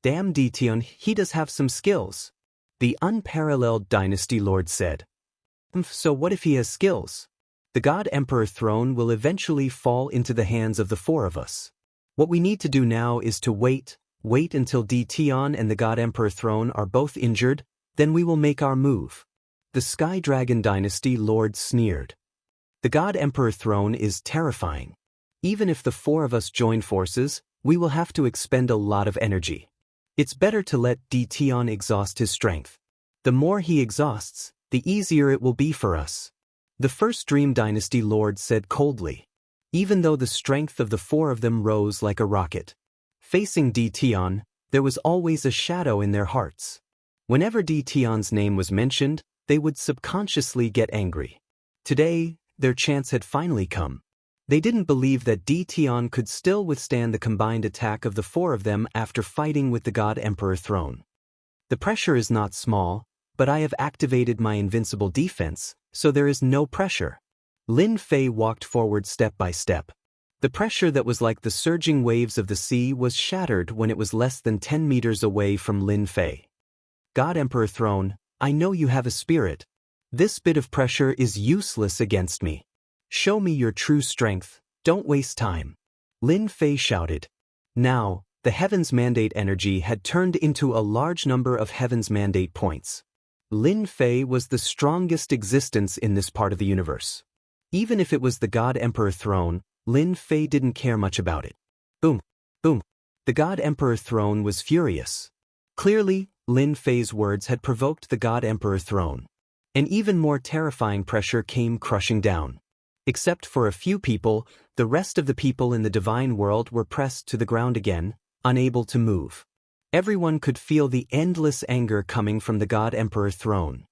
Speaker 1: Damn Dition, he does have some skills, the unparalleled Dynasty Lord said. So what if he has skills? The God Emperor throne will eventually fall into the hands of the four of us. What we need to do now is to wait until Dition and the God Emperor throne are both injured, then we will make our move. The Sky Dragon Dynasty Lord sneered. The God Emperor throne is terrifying. Even if the four of us join forces, we will have to expend a lot of energy. It's better to let Dition exhaust his strength. The more he exhausts, the easier it will be for us. The first Dream Dynasty Lord said coldly, even though the strength of the four of them rose like a rocket. Facing Dition, there was always a shadow in their hearts. Whenever Dition's name was mentioned, they would subconsciously get angry. Today, their chance had finally come. They didn't believe that Dition could still withstand the combined attack of the four of them after fighting with the God Emperor throne. The pressure is not small, but I have activated my invincible defense, so there is no pressure. Lin Fei walked forward step by step. The pressure that was like the surging waves of the sea was shattered when it was less than 10 meters away from Lin Fei. God Emperor throne, I know you have a spirit. This bit of pressure is useless against me. Show me your true strength, don't waste time. Lin Fei shouted. Now, the Heaven's Mandate energy had turned into a large number of Heaven's Mandate points. Lin Fei was the strongest existence in this part of the universe. Even if it was the God Emperor throne, Lin Fei didn't care much about it. Boom, boom. The God Emperor throne was furious. Clearly, Lin Fei's words had provoked the God Emperor throne. An even more terrifying pressure came crushing down. Except for a few people, the rest of the people in the divine world were pressed to the ground again, unable to move. Everyone could feel the endless anger coming from the God Emperor throne.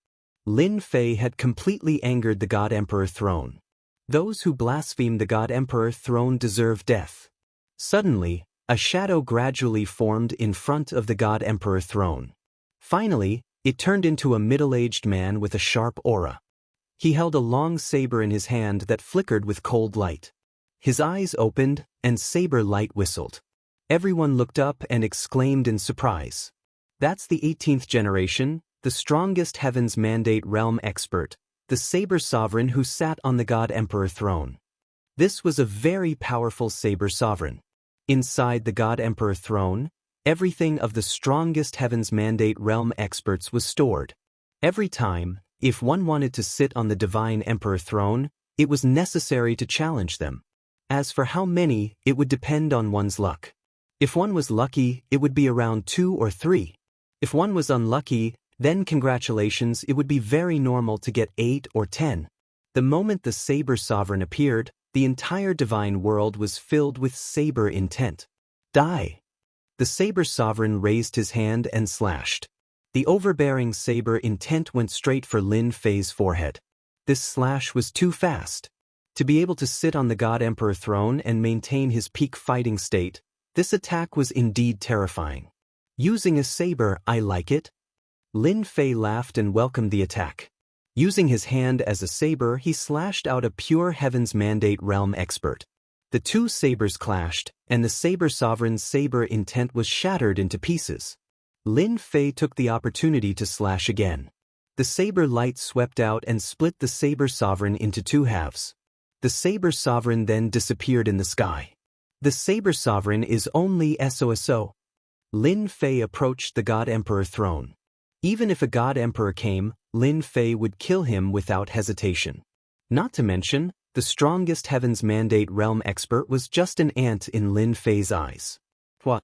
Speaker 1: Lin Fei had completely angered the God Emperor throne. Those who blaspheme the God Emperor throne deserve death. Suddenly, a shadow gradually formed in front of the God Emperor throne. Finally, it turned into a middle-aged man with a sharp aura. He held a long saber in his hand that flickered with cold light. His eyes opened, and saber light whistled. Everyone looked up and exclaimed in surprise. That's the 18th generation, the strongest Heaven's Mandate realm expert, the Saber Sovereign who sat on the God Emperor throne. This was a very powerful Saber Sovereign. Inside the God Emperor throne, everything of the strongest Heaven's Mandate realm experts was stored. Every time, if one wanted to sit on the Divine Emperor throne, it was necessary to challenge them. As for how many, it would depend on one's luck. If one was lucky, it would be around 2 or 3. If one was unlucky, then congratulations, it would be very normal to get 8 or 10. The moment the Saber Sovereign appeared, the entire divine world was filled with saber intent. Die! The Saber Sovereign raised his hand and slashed. The overbearing saber intent went straight for Lin Fei's forehead. This slash was too fast. To be able to sit on the God Emperor throne and maintain his peak fighting state, this attack was indeed terrifying. Using a saber, I like it. Lin Fei laughed and welcomed the attack. Using his hand as a saber, he slashed out a pure Heaven's Mandate realm expert. The two sabers clashed, and the Saber Sovereign's saber intent was shattered into pieces. Lin Fei took the opportunity to slash again. The saber light swept out and split the Saber Sovereign into 2 halves. The Saber Sovereign then disappeared in the sky. The Saber Sovereign is only SOSO. Lin Fei approached the God Emperor throne. Even if a God Emperor came, Lin Fei would kill him without hesitation. Not to mention, the strongest Heaven's Mandate realm expert was just an ant in Lin Fei's eyes. What?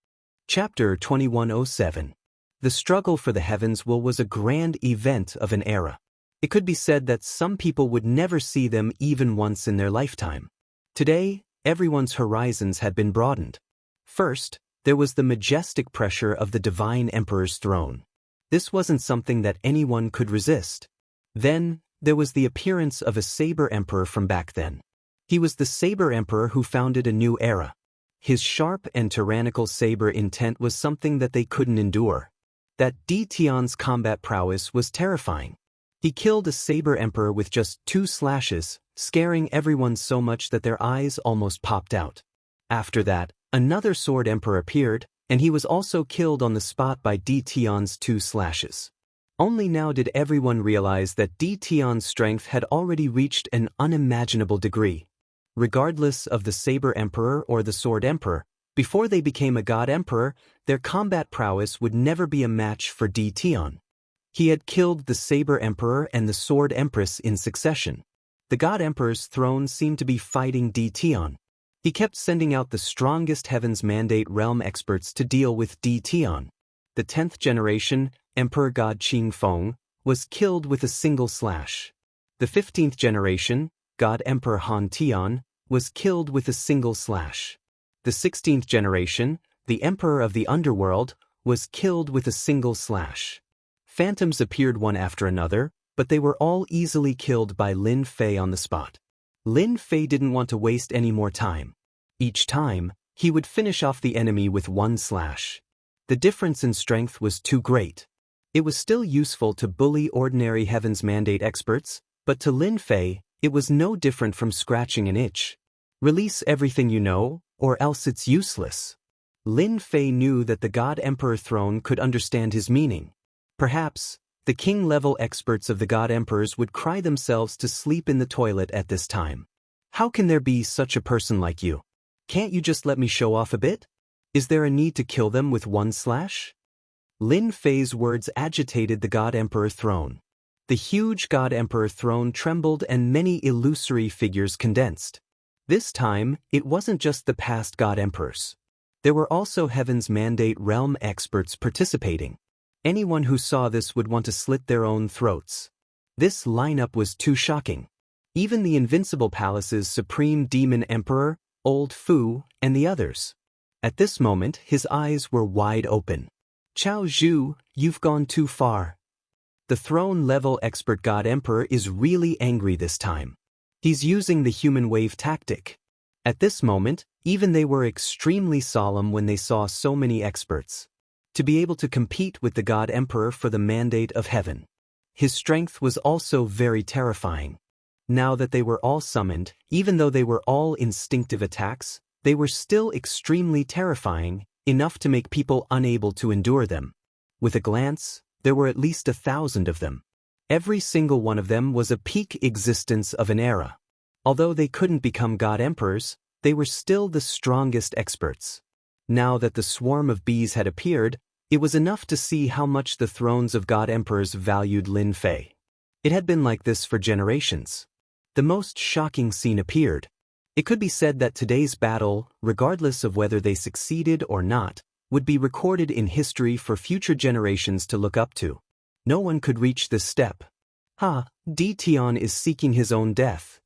Speaker 1: Chapter 2107. The struggle for the Heavens was a grand event of an era. It could be said that some people would never see them even once in their lifetime. Today, everyone's horizons had been broadened. First, there was the majestic pressure of the Divine Emperor's throne. This wasn't something that anyone could resist. Then, there was the appearance of a Saber Emperor from back then. He was the Saber Emperor who founded a new era. His sharp and tyrannical saber intent was something that they couldn't endure. That Dition's combat prowess was terrifying. He killed a saber emperor with just 2 slashes, scaring everyone so much that their eyes almost popped out. After that, another sword emperor appeared, and he was also killed on the spot by Di Tian's 2 slashes. Only now did everyone realize that Di Tian's strength had already reached an unimaginable degree. Regardless of the saber emperor or the sword emperor, before they became a god emperor, their combat prowess would never be a match for Di Tian. He had killed the saber emperor and the sword empress in succession. The god emperor's throne seemed to be fighting Di Tian. He kept sending out the strongest Heaven's Mandate realm experts to deal with Di Tian. The 10th generation, Emperor God Qing Feng, was killed with a single slash. The 15th generation, God Emperor Han Tian, was killed with a single slash. The 16th generation, the Emperor of the Underworld, was killed with a single slash. Phantoms appeared one after another, but they were all easily killed by Lin Fei on the spot. Lin Fei didn't want to waste any more time. Each time, he would finish off the enemy with 1 slash. The difference in strength was too great. It was still useful to bully ordinary Heaven's Mandate experts, but to Lin Fei, it was no different from scratching an itch. Release everything you know, or else it's useless. Lin Fei knew that the God Emperor throne could understand his meaning. Perhaps, the king-level experts of the God Emperors would cry themselves to sleep in the toilet at this time. How can there be such a person like you? Can't you just let me show off a bit? Is there a need to kill them with 1 slash? Lin Fei's words agitated the God Emperor throne. The huge God Emperor throne trembled and many illusory figures condensed. This time, it wasn't just the past God Emperors. There were also Heaven's Mandate realm experts participating. Anyone who saw this would want to slit their own throats. This lineup was too shocking. Even the Invincible Palace's Supreme Demon Emperor, Old Fu, and the others. At this moment, his eyes were wide open. Chao Zhu, you've gone too far. The throne-level expert God Emperor is really angry this time. He's using the human wave tactic. At this moment, even they were extremely solemn when they saw so many experts. To be able to compete with the God Emperor for the mandate of heaven. His strength was also very terrifying. Now that they were all summoned, even though they were all instinctive attacks, they were still extremely terrifying, enough to make people unable to endure them. With a glance, there were at least 1,000 of them. Every single one of them was a peak existence of an era. Although they couldn't become God Emperors, they were still the strongest experts. Now that the swarm of bees had appeared, it was enough to see how much the thrones of God Emperors valued Lin Fei. It had been like this for generations. The most shocking scene appeared. It could be said that today's battle, regardless of whether they succeeded or not, would be recorded in history for future generations to look up to. No one could reach this step. Di Tian is seeking his own death.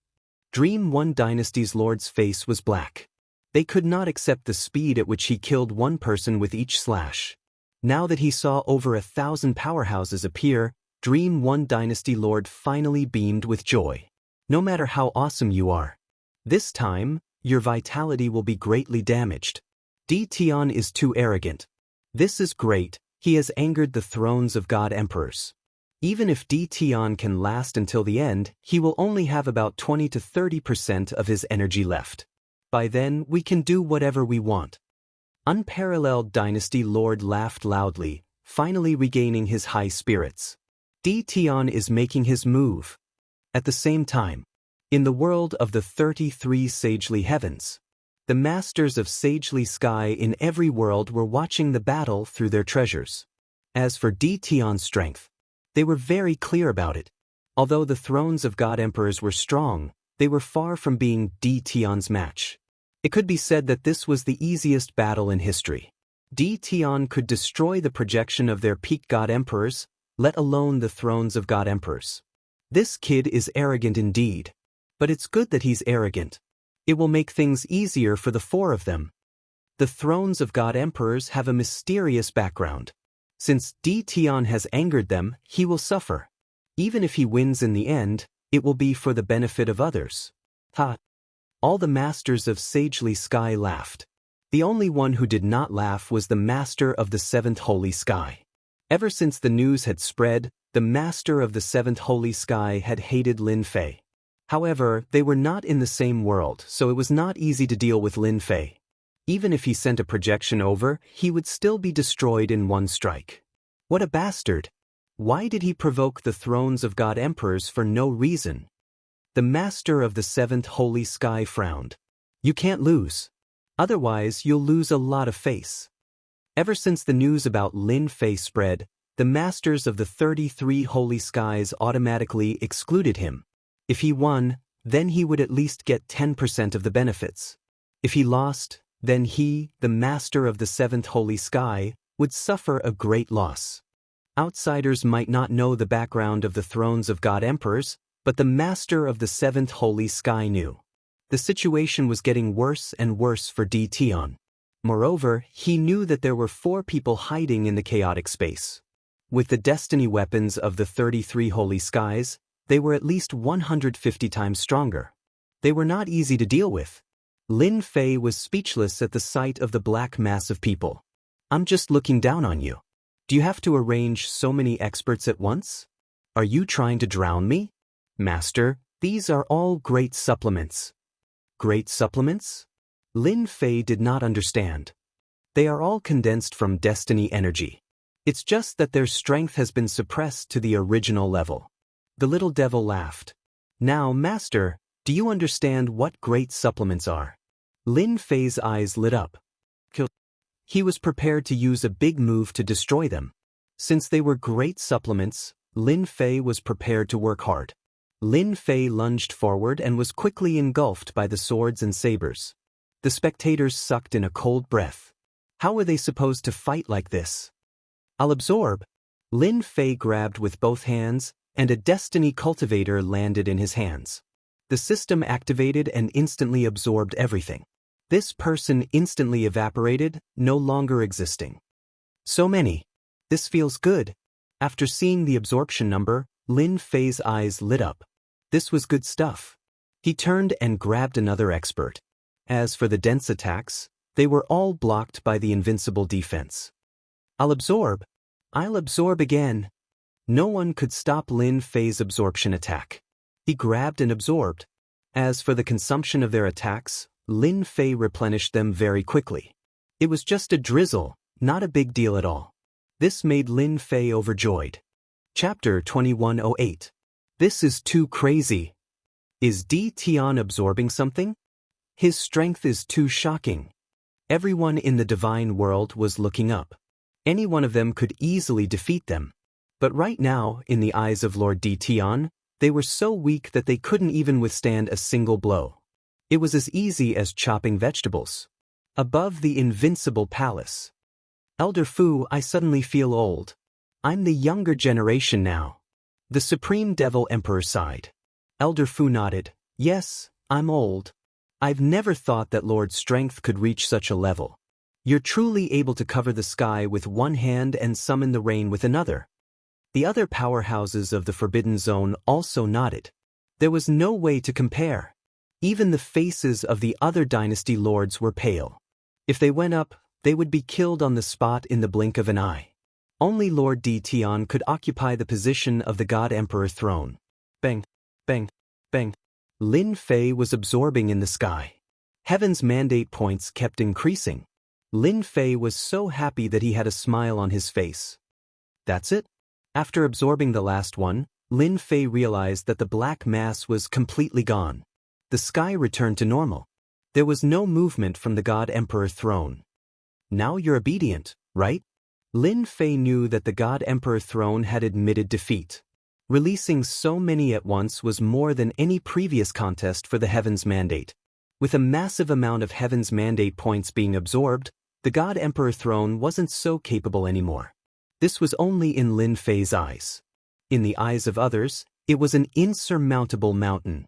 Speaker 1: Dream One Dynasty's lord's face was black. They could not accept the speed at which he killed one person with each slash. Now that he saw over 1,000 powerhouses appear, Dream One Dynasty Lord finally beamed with joy. No matter how awesome you are, this time, your vitality will be greatly damaged. Di Tian is too arrogant. This is great, he has angered the thrones of God Emperors. Even if Di Tian can last until the end, he will only have about 20 to 30% of his energy left. By then, we can do whatever we want. Unparalleled Dynasty Lord laughed loudly, finally regaining his high spirits. Di Tian is making his move. At the same time, in the world of the 33 Sagely Heavens, the masters of Sagely Sky in every world were watching the battle through their treasures. As for Di Tian's strength, they were very clear about it. Although the thrones of God Emperors were strong, they were far from being Di Tian's match. It could be said that this was the easiest battle in history. Di Tian could destroy the projection of their peak God Emperors, let alone the thrones of God Emperors. This kid is arrogant indeed. But it's good that he's arrogant. It will make things easier for the 4 of them. The thrones of God Emperors have a mysterious background. Since Di Tian has angered them, he will suffer. Even if he wins in the end, it will be for the benefit of others. All the masters of Sagely Sky laughed. The only one who did not laugh was the master of the 7th Holy Sky. Ever since the news had spread, the master of the seventh holy sky had hated Lin Fei. However, they were not in the same world, so it was not easy to deal with Lin Fei. Even if he sent a projection over, he would still be destroyed in one strike. What a bastard! Why did he provoke the thrones of god emperors for no reason? The master of the seventh holy sky frowned. You can't lose. Otherwise, you'll lose a lot of face. Ever since the news about Lin Fei spread, the masters of the 33 holy skies automatically excluded him. If he won, then he would at least get 10% of the benefits. If he lost, then he, the master of the seventh holy sky, would suffer a great loss. Outsiders might not know the background of the thrones of god emperors, but the master of the seventh holy sky knew. The situation was getting worse and worse for Di Tian. Moreover, he knew that there were 4 people hiding in the chaotic space. With the destiny weapons of the 33 holy skies, they were at least 150 times stronger. They were not easy to deal with. Lin Fei was speechless at the sight of the black mass of people. I'm just looking down on you. Do you have to arrange so many experts at once? Are you trying to drown me? Master, these are all great supplements. Great supplements? Lin Fei did not understand. They are all condensed from destiny energy. It's just that their strength has been suppressed to the original level. The little devil laughed. Now, Master, do you understand what great supplements are? Lin Fei's eyes lit up. He was prepared to use a big move to destroy them. Since they were great supplements, Lin Fei was prepared to work hard. Lin Fei lunged forward and was quickly engulfed by the swords and sabers. The spectators sucked in a cold breath. How were they supposed to fight like this? I'll absorb. Lin Fei grabbed with both hands, and a destiny cultivator landed in his hands. The system activated and instantly absorbed everything. This person instantly evaporated, no longer existing. So many. This feels good. After seeing the absorption number, Lin Fei's eyes lit up. This was good stuff. He turned and grabbed another expert. As for the dense attacks, they were all blocked by the invincible defense. I'll absorb again. No one could stop Lin Fei's absorption attack. He grabbed and absorbed. As for the consumption of their attacks, Lin Fei replenished them very quickly. It was just a drizzle, not a big deal at all. This made Lin Fei overjoyed. Chapter 2108. This is too crazy. Is Di Tian absorbing something? His strength is too shocking. Everyone in the divine world was looking up. Any one of them could easily defeat them. But right now, in the eyes of Lord Di Tian, they were so weak that they couldn't even withstand a single blow. It was as easy as chopping vegetables. Above the invincible palace. Elder Fu, I suddenly feel old. I'm the younger generation now. The Supreme Devil Emperor sighed. Elder Fu nodded. Yes, I'm old. I've never thought that Lord's strength could reach such a level. You're truly able to cover the sky with one hand and summon the rain with another. The other powerhouses of the Forbidden Zone also nodded. There was no way to compare. Even the faces of the other dynasty lords were pale. If they went up, they would be killed on the spot in the blink of an eye. Only Lord Di Tian could occupy the position of the God Emperor throne. Bang, bang, bang. Lin Fei was absorbing in the sky. Heaven's mandate points kept increasing. Lin Fei was so happy that he had a smile on his face. That's it? After absorbing the last one, Lin Fei realized that the black mass was completely gone. The sky returned to normal. There was no movement from the God Emperor throne. Now you're obedient, right? Lin Fei knew that the God Emperor throne had admitted defeat. Releasing so many at once was more than any previous contest for the Heaven's Mandate. With a massive amount of Heaven's Mandate points being absorbed, the God Emperor throne wasn't so capable anymore. This was only in Lin Fei's eyes. In the eyes of others, it was an insurmountable mountain.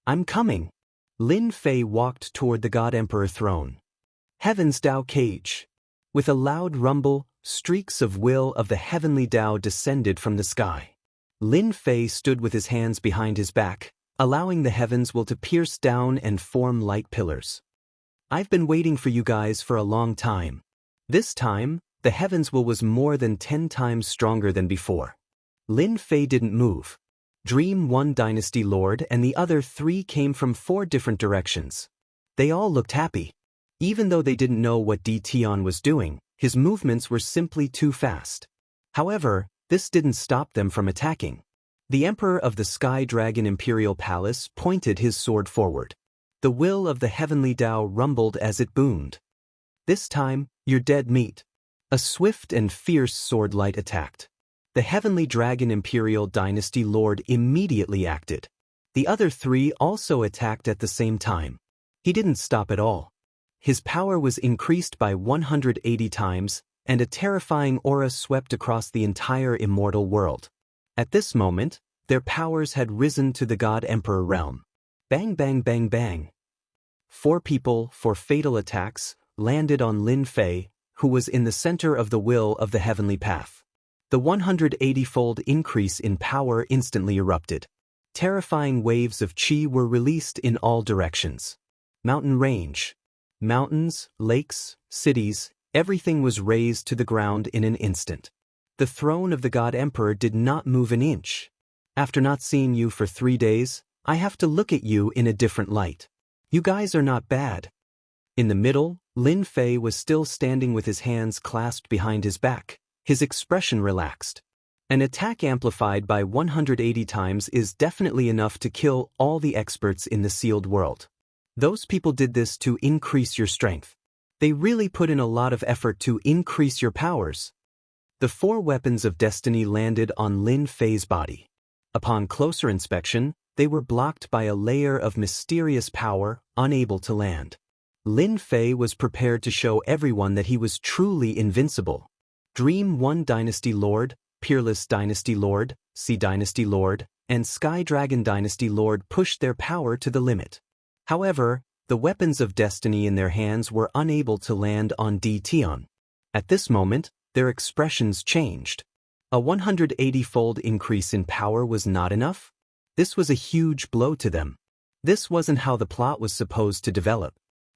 Speaker 1: I'm coming. Lin Fei walked toward the God Emperor throne. Heaven's Tao Cage. With a loud rumble, streaks of will of the heavenly Tao descended from the sky. Lin Fei stood with his hands behind his back, allowing the heavens will to pierce down and form light pillars. I've been waiting for you guys for a long time. This time, The heavens will was more than 10 times stronger than before. Lin Fei didn't move. Dream one dynasty lord and the other 3 came from 4 different directions. They all looked happy. Even though they didn't know what Di Tian was doing, his movements were simply too fast. However, this didn't stop them from attacking. The Emperor of the Sky Dragon Imperial Palace pointed his sword forward. The will of the heavenly Tao rumbled as it boomed. This time, you're dead meat. A swift and fierce sword light attacked. The Heavenly Dragon Imperial Dynasty Lord immediately acted. The other 3 also attacked at the same time. He didn't stop at all. His power was increased by 180 times, and a terrifying aura swept across the entire immortal world. At this moment, their powers had risen to the God Emperor realm. Bang bang bang bang. 4 people, 4 fatal attacks, landed on Lin Fei, who was in the center of the will of the heavenly path. The 180-fold increase in power instantly erupted. Terrifying waves of qi were released in all directions. Mountain range. Mountains, lakes, cities, everything was razed to the ground in an instant. The throne of the God Emperor did not move an inch. After not seeing you for 3 days, I have to look at you in a different light. You guys are not bad. In the middle, Lin Fei was still standing with his hands clasped behind his back, his expression relaxed. An attack amplified by 180 times is definitely enough to kill all the experts in the sealed world. Those people did this to increase your strength. They really put in a lot of effort to increase your powers. The 4 weapons of destiny landed on Lin Fei's body. Upon closer inspection, they were blocked by a layer of mysterious power, unable to land. Lin Fei was prepared to show everyone that he was truly invincible. Dream One Dynasty Lord, Peerless Dynasty Lord, Sea Dynasty Lord, and Sky Dragon Dynasty Lord pushed their power to the limit. However, the weapons of destiny in their hands were unable to land on Di Tian. At this moment, their expressions changed. A 180-fold increase in power was not enough? This was a huge blow to them. This wasn't how the plot was supposed to develop.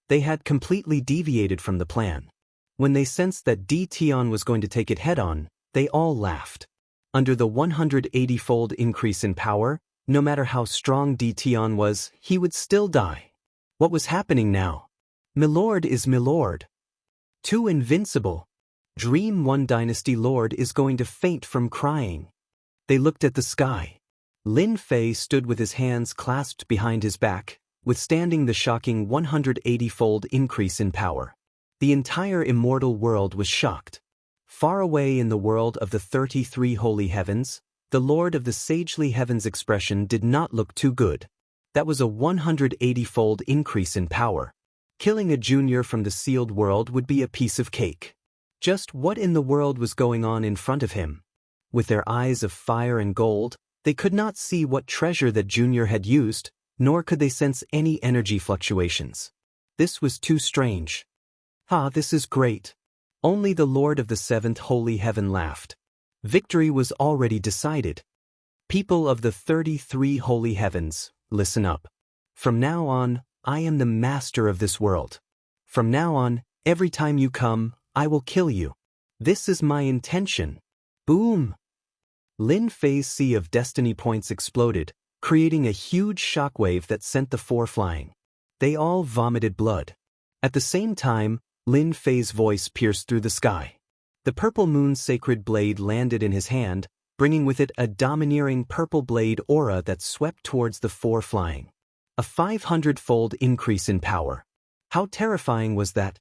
Speaker 1: They had completely deviated from the plan. When they sensed that Di Tian was going to take it head-on, they all laughed. Under the 180-fold increase in power, no matter how strong Di Tian was, he would still die. What was happening now? Milord is Milord. Too invincible. Dream One Dynasty Lord is going to faint from crying. They looked at the sky. Lin Fei stood with his hands clasped behind his back, withstanding the shocking 180-fold increase in power. The entire immortal world was shocked. Far away in the world of the 33 holy heavens, the Lord of the sagely heavens expression did not look too good. That was a 180-fold increase in power. Killing a junior from the sealed world would be a piece of cake. Just what in the world was going on in front of him? With their eyes of fire and gold, they could not see what treasure that junior had used, nor could they sense any energy fluctuations. This was too strange. This is great. Only the Lord of the 7th holy heaven laughed. Victory was already decided. People of the 33 holy heavens, listen up. From now on, I am the master of this world. From now on, every time you come, I will kill you. This is my intention. Boom! Lin Fei's sea of destiny points exploded, creating a huge shockwave that sent the 4 flying. They all vomited blood. At the same time, Lin Fei's voice pierced through the sky. The purple moon's sacred blade landed in his hand, bringing with it a domineering purple blade aura that swept towards the 4 flying. A 500-fold increase in power. How terrifying was that?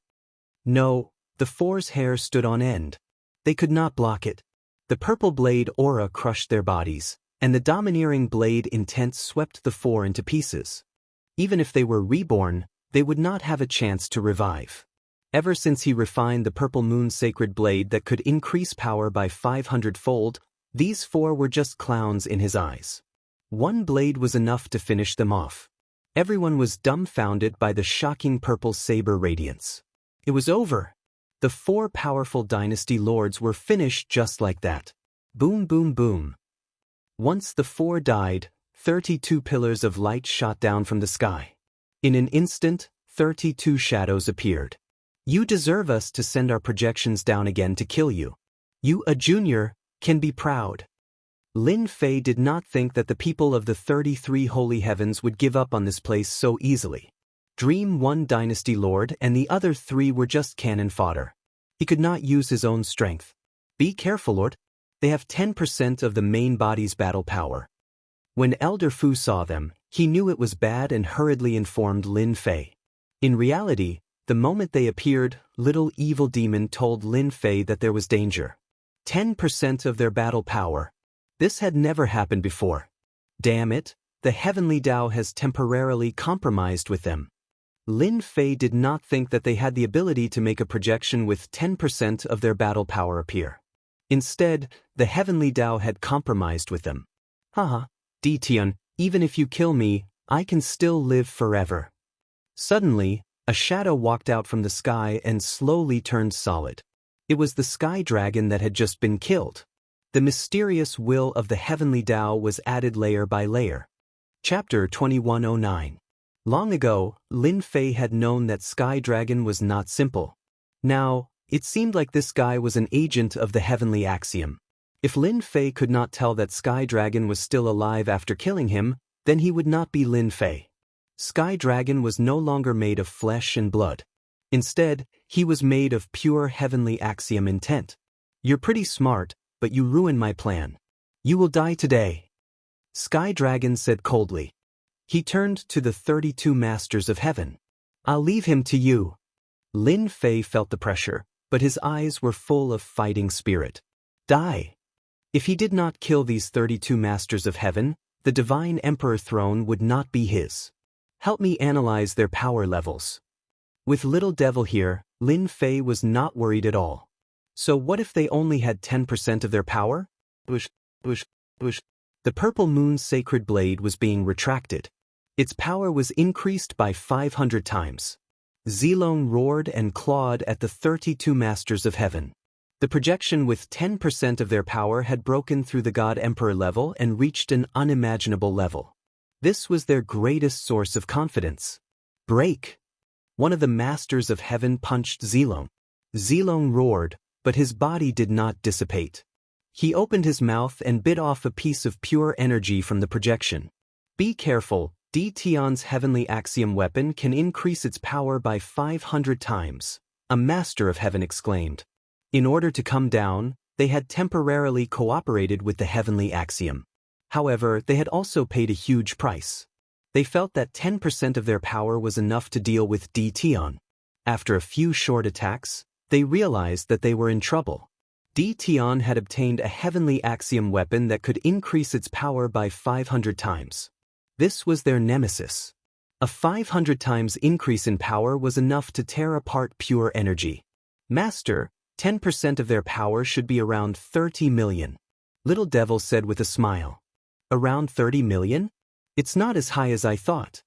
Speaker 1: No, the 4's hair stood on end. They could not block it. The purple blade aura crushed their bodies, and the domineering blade intent swept the 4 into pieces. Even if they were reborn, they would not have a chance to revive. Ever since he refined the purple moon's sacred blade that could increase power by 500-fold, these 4 were just clowns in his eyes. One blade was enough to finish them off. Everyone was dumbfounded by the shocking purple saber radiance. It was over. The 4 powerful dynasty lords were finished just like that. Boom boom boom. Once the 4 died, 32 pillars of light shot down from the sky. In an instant, 32 shadows appeared. You deserve us to send our projections down again to kill you. You, a junior, can be proud. Lin Fei did not think that the people of the 33 Holy Heavens would give up on this place so easily. Dream one dynasty lord and the other 3 were just cannon fodder. He could not use his own strength. Be careful, Lord. They have 10% of the main body's battle power. When Elder Fu saw them, he knew it was bad and hurriedly informed Lin Fei. In reality, the moment they appeared, little evil demon told Lin Fei that there was danger. 10% of their battle power. This had never happened before. Damn it, the heavenly Tao has temporarily compromised with them. Lin Fei did not think that they had the ability to make a projection with 10% of their battle power appear. Instead, the heavenly Tao had compromised with them. Haha, Ditian, even if you kill me, I can still live forever. Suddenly, a shadow walked out from the sky and slowly turned solid. It was the sky dragon that had just been killed. The mysterious will of the heavenly Tao was added layer by layer. Chapter 2109. Long ago, Lin Fei had known that Sky Dragon was not simple. Now, it seemed like this guy was an agent of the heavenly axiom. If Lin Fei could not tell that Sky Dragon was still alive after killing him, then he would not be Lin Fei. Sky Dragon was no longer made of flesh and blood. Instead, he was made of pure heavenly axiom intent. You're pretty smart, but you ruined my plan. You will die today. Sky Dragon said coldly. He turned to the 32 Masters of Heaven. I'll leave him to you. Lin Fei felt the pressure, but his eyes were full of fighting spirit. Die. If he did not kill these 32 Masters of Heaven, the Divine Emperor throne would not be his. Help me analyze their power levels. With Little Devil here, Lin Fei was not worried at all. So what if they only had 10% of their power? Bush, bush, bush. The Purple Moon's sacred blade was being retracted. Its power was increased by 500 times. Zilong roared and clawed at the 32 Masters of Heaven. The projection with 10% of their power had broken through the God Emperor level and reached an unimaginable level. This was their greatest source of confidence. Break! One of the Masters of Heaven punched Zilong. Zilong roared, but his body did not dissipate. He opened his mouth and bit off a piece of pure energy from the projection. Be careful. Di Tian's heavenly axiom weapon can increase its power by 500 times, a Master of Heaven exclaimed. In order to come down, they had temporarily cooperated with the heavenly axiom. However, they had also paid a huge price. They felt that 10% of their power was enough to deal with Di Tian. After a few short attacks, they realized that they were in trouble. Di Tian had obtained a heavenly axiom weapon that could increase its power by 500 times. This was their nemesis. A 500 times increase in power was enough to tear apart pure energy. Master, 10% of their power should be around 30 million. Little Devil said with a smile. Around 30 million? It's not as high as I thought.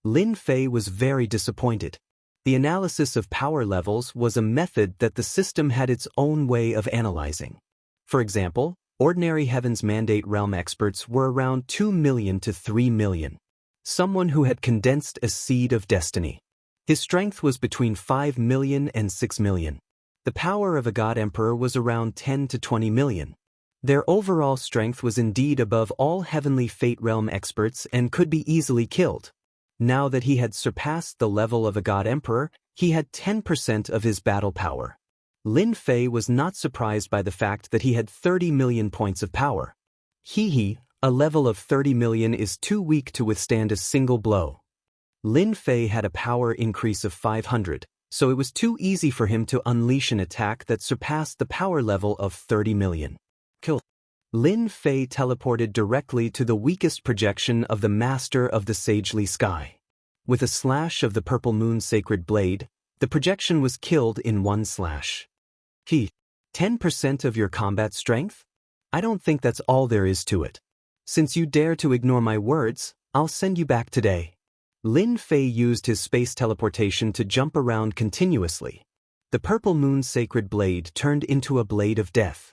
Speaker 1: Lin Fei was very disappointed. The analysis of power levels was a method that the system had its own way of analyzing. For example, ordinary Heaven's Mandate Realm experts were around 2 million to 3 million. Someone who had condensed a seed of destiny. His strength was between 5 million and 6 million. The power of a God Emperor was around 10 to 20 million. Their overall strength was indeed above all Heavenly Fate Realm experts and could be easily killed. Now that he had surpassed the level of a God Emperor, he had 10% of his battle power. Lin Fei was not surprised by the fact that he had 30 million points of power. A level of 30 million is too weak to withstand a single blow. Lin Fei had a power increase of 500, so it was too easy for him to unleash an attack that surpassed the power level of 30 million. Kill. Lin Fei teleported directly to the weakest projection of the Master of the Sagely Sky. With a slash of the Purple Moon's sacred blade, the projection was killed in one slash. 10% of your combat strength? I don't think that's all there is to it. Since you dare to ignore my words, I'll send you back today. Lin Fei used his space teleportation to jump around continuously. The Purple Moon's sacred blade turned into a blade of death.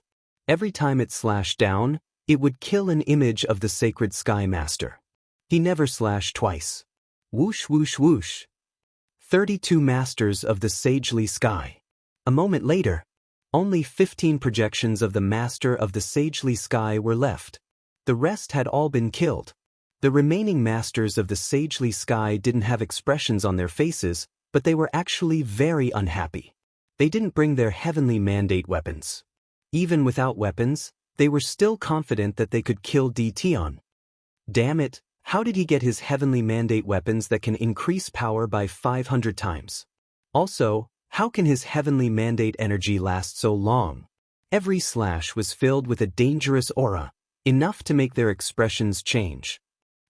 Speaker 1: Every time it slashed down, it would kill an image of the sacred Sky Master. He never slashed twice. Whoosh whoosh whoosh. 32 masters of the sagely sky. A moment later, only 15 projections of the master of the sagely sky were left. The rest had all been killed. The remaining masters of the sagely sky didn't have expressions on their faces, but they were actually very unhappy. They didn't bring their heavenly mandate weapons. Even without weapons, they were still confident that they could kill Tion. Damn it, how did he get his heavenly mandate weapons that can increase power by 500 times? Also, how can his heavenly mandate energy last so long? Every slash was filled with a dangerous aura, enough to make their expressions change.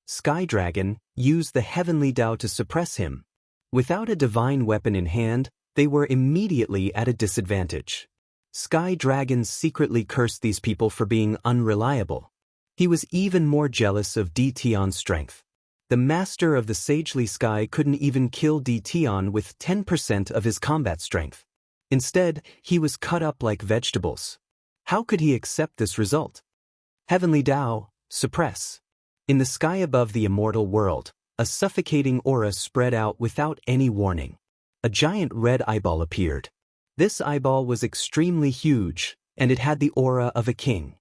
Speaker 1: Sky Dragon used the heavenly Tao to suppress him. Without a divine weapon in hand, they were immediately at a disadvantage. Sky Dragon secretly cursed these people for being unreliable. He was even more jealous of Tion's strength. The master of the sagely sky couldn't even kill Tion with 10% of his combat strength. Instead, he was cut up like vegetables. How could he accept this result? Heavenly Tao, suppress. In the sky above the immortal world, a suffocating aura spread out without any warning. A giant red eyeball appeared. This eyeball was extremely huge, and it had the aura of a king.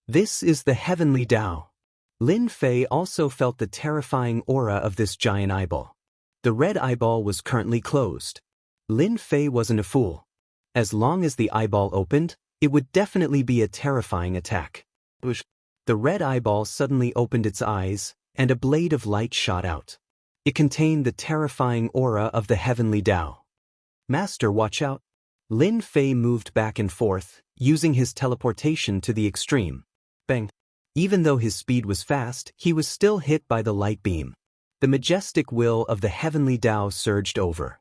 Speaker 1: This is the heavenly Tao. Lin Fei also felt the terrifying aura of this giant eyeball. The red eyeball was currently closed. Lin Fei wasn't a fool. As long as the eyeball opened, it would definitely be a terrifying attack. The red eyeball suddenly opened its eyes, and a blade of light shot out. It contained the terrifying aura of the heavenly Tao. Master, watch out. Lin Fei moved back and forth, using his teleportation to the extreme. Bang! Even though his speed was fast, he was still hit by the light beam. The majestic will of the heavenly Tao surged over.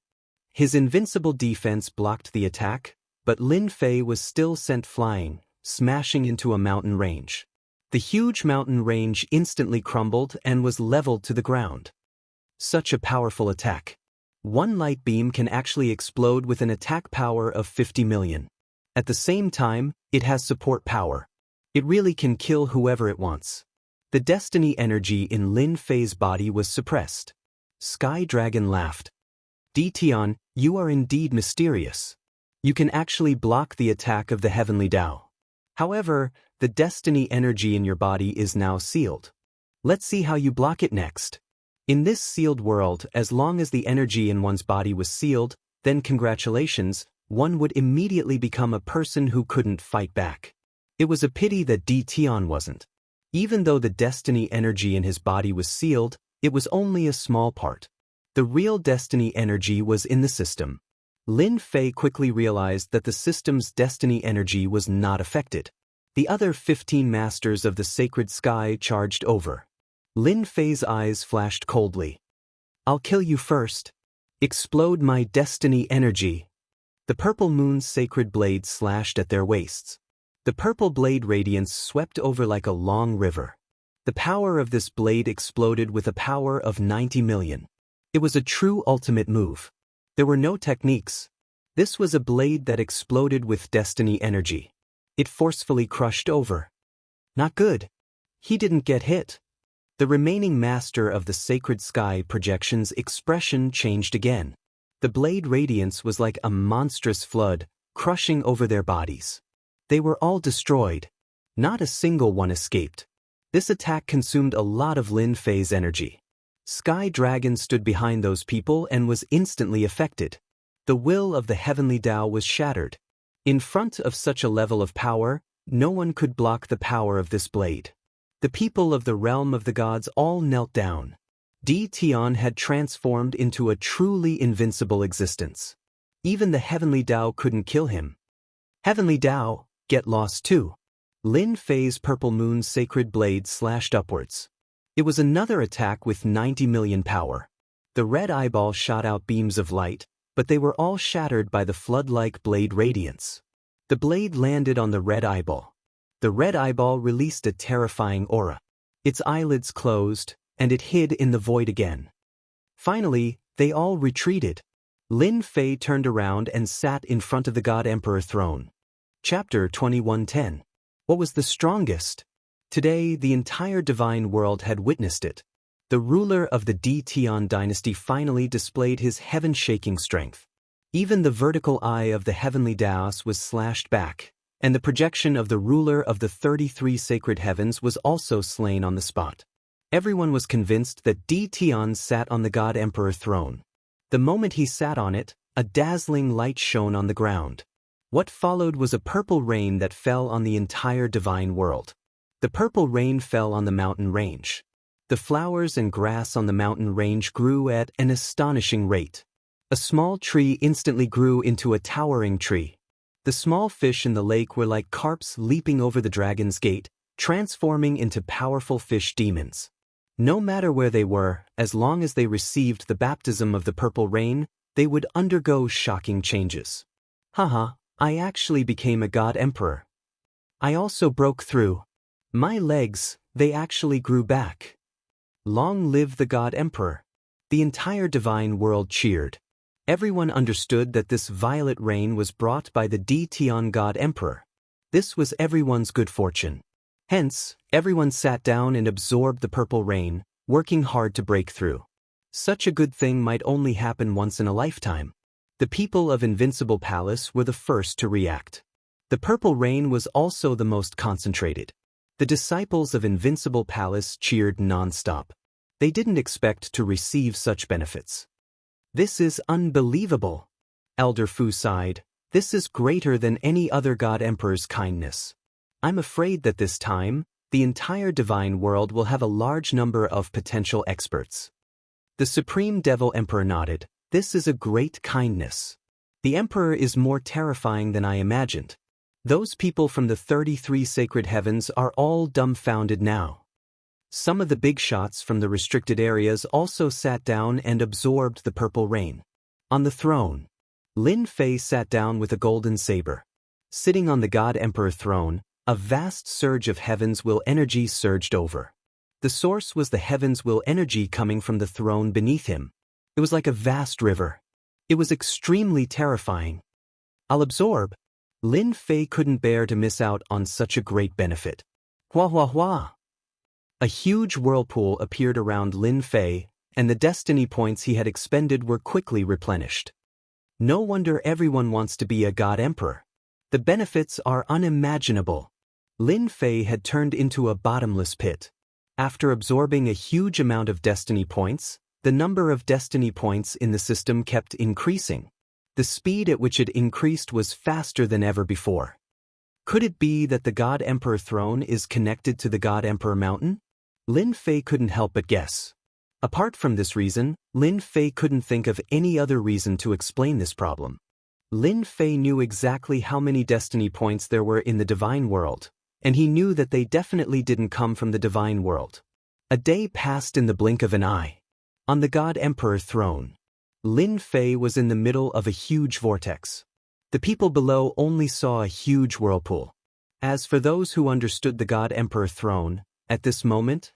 Speaker 1: His invincible defense blocked the attack, but Lin Fei was still sent flying, smashing into a mountain range. The huge mountain range instantly crumbled and was leveled to the ground. Such a powerful attack. One light beam can actually explode with an attack power of 50 million. At the same time, it has support power. It really can kill whoever it wants. The destiny energy in Lin Fei's body was suppressed. Sky Dragon laughed. Tion, you are indeed mysterious. You can actually block the attack of the heavenly Tao. However, the destiny energy in your body is now sealed. Let's see how you block it next. In this sealed world, as long as the energy in one's body was sealed, then congratulations, one would immediately become a person who couldn't fight back. It was a pity that Tion wasn't. Even though the destiny energy in his body was sealed, it was only a small part. The real destiny energy was in the system. Lin Fei quickly realized that the system's destiny energy was not affected. The other 15 masters of the sacred sky charged over. Lin Fei's eyes flashed coldly. I'll kill you first. Explode my destiny energy. The purple moon's sacred blade slashed at their waists. The purple blade radiance swept over like a long river. The power of this blade exploded with a power of 90 million. It was a true ultimate move. There were no techniques. This was a blade that exploded with destiny energy. It forcefully crushed over. Not good. He didn't get hit. The remaining master of the sacred sky projection's expression changed again. The blade radiance was like a monstrous flood, crushing over their bodies. They were all destroyed. Not a single one escaped. This attack consumed a lot of Lin Fei's energy. Sky Dragon stood behind those people and was instantly affected. The will of the heavenly Tao was shattered. In front of such a level of power, no one could block the power of this blade. The people of the realm of the gods all knelt down. Tion had transformed into a truly invincible existence. Even the heavenly Tao couldn't kill him. Heavenly Tao, get lost too. Lin Fei's purple moon's sacred blade slashed upwards. It was another attack with 90 million power. The red eyeball shot out beams of light, but they were all shattered by the flood-like blade radiance. The blade landed on the red eyeball. The red eyeball released a terrifying aura. Its eyelids closed, and it hid in the void again. Finally, they all retreated. Lin Fei turned around and sat in front of the God Emperor throne. Chapter 2110. What was the strongest? Today, the entire divine world had witnessed it. The ruler of the Di Tian dynasty finally displayed his heaven-shaking strength. Even the vertical eye of the heavenly Daos was slashed back, and the projection of the ruler of the 33 sacred heavens was also slain on the spot. Everyone was convinced that Di Tian sat on the God Emperor throne. The moment he sat on it, a dazzling light shone on the ground. What followed was a purple rain that fell on the entire divine world. The purple rain fell on the mountain range. The flowers and grass on the mountain range grew at an astonishing rate. A small tree instantly grew into a towering tree. The small fish in the lake were like carps leaping over the dragon's gate, transforming into powerful fish demons. No matter where they were, as long as they received the baptism of the purple rain, they would undergo shocking changes. Haha, I actually became a god emperor. I also broke through. My legs, they actually grew back. Long live the god emperor. The entire divine world cheered. Everyone understood that this violet rain was brought by the Di Tian god emperor. This was everyone's good fortune. Hence, everyone sat down and absorbed the purple rain, working hard to break through. Such a good thing might only happen once in a lifetime. The people of Invincible Palace were the first to react. The purple rain was also the most concentrated. The disciples of Invincible Palace cheered non-stop. They didn't expect to receive such benefits. This is unbelievable. Elder Fu sighed. This is greater than any other god emperor's kindness. I'm afraid that this time, the entire divine world will have a large number of potential experts. The Supreme Devil Emperor nodded. This is a great kindness. The Emperor is more terrifying than I imagined. Those people from the 33 sacred heavens are all dumbfounded now. Some of the big shots from the restricted areas also sat down and absorbed the purple rain. On the throne, Lin Fei sat down with a golden saber. Sitting on the God Emperor throne, a vast surge of heaven's will energy surged over. The source was the heaven's will energy coming from the throne beneath him. It was like a vast river. It was extremely terrifying. I'll absorb. Lin Fei couldn't bear to miss out on such a great benefit. Hua hua hua! A huge whirlpool appeared around Lin Fei, and the destiny points he had expended were quickly replenished. No wonder everyone wants to be a god emperor. The benefits are unimaginable. Lin Fei had turned into a bottomless pit. After absorbing a huge amount of destiny points, the number of destiny points in the system kept increasing. The speed at which it increased was faster than ever before. Could it be that the God Emperor throne is connected to the God Emperor mountain? Lin Fei couldn't help but guess. Apart from this reason, Lin Fei couldn't think of any other reason to explain this problem. Lin Fei knew exactly how many destiny points there were in the divine world, and he knew that they definitely didn't come from the divine world. A day passed in the blink of an eye. On the God Emperor throne, Lin Fei was in the middle of a huge vortex. The people below only saw a huge whirlpool. As for those who understood the God Emperor throne, at this moment,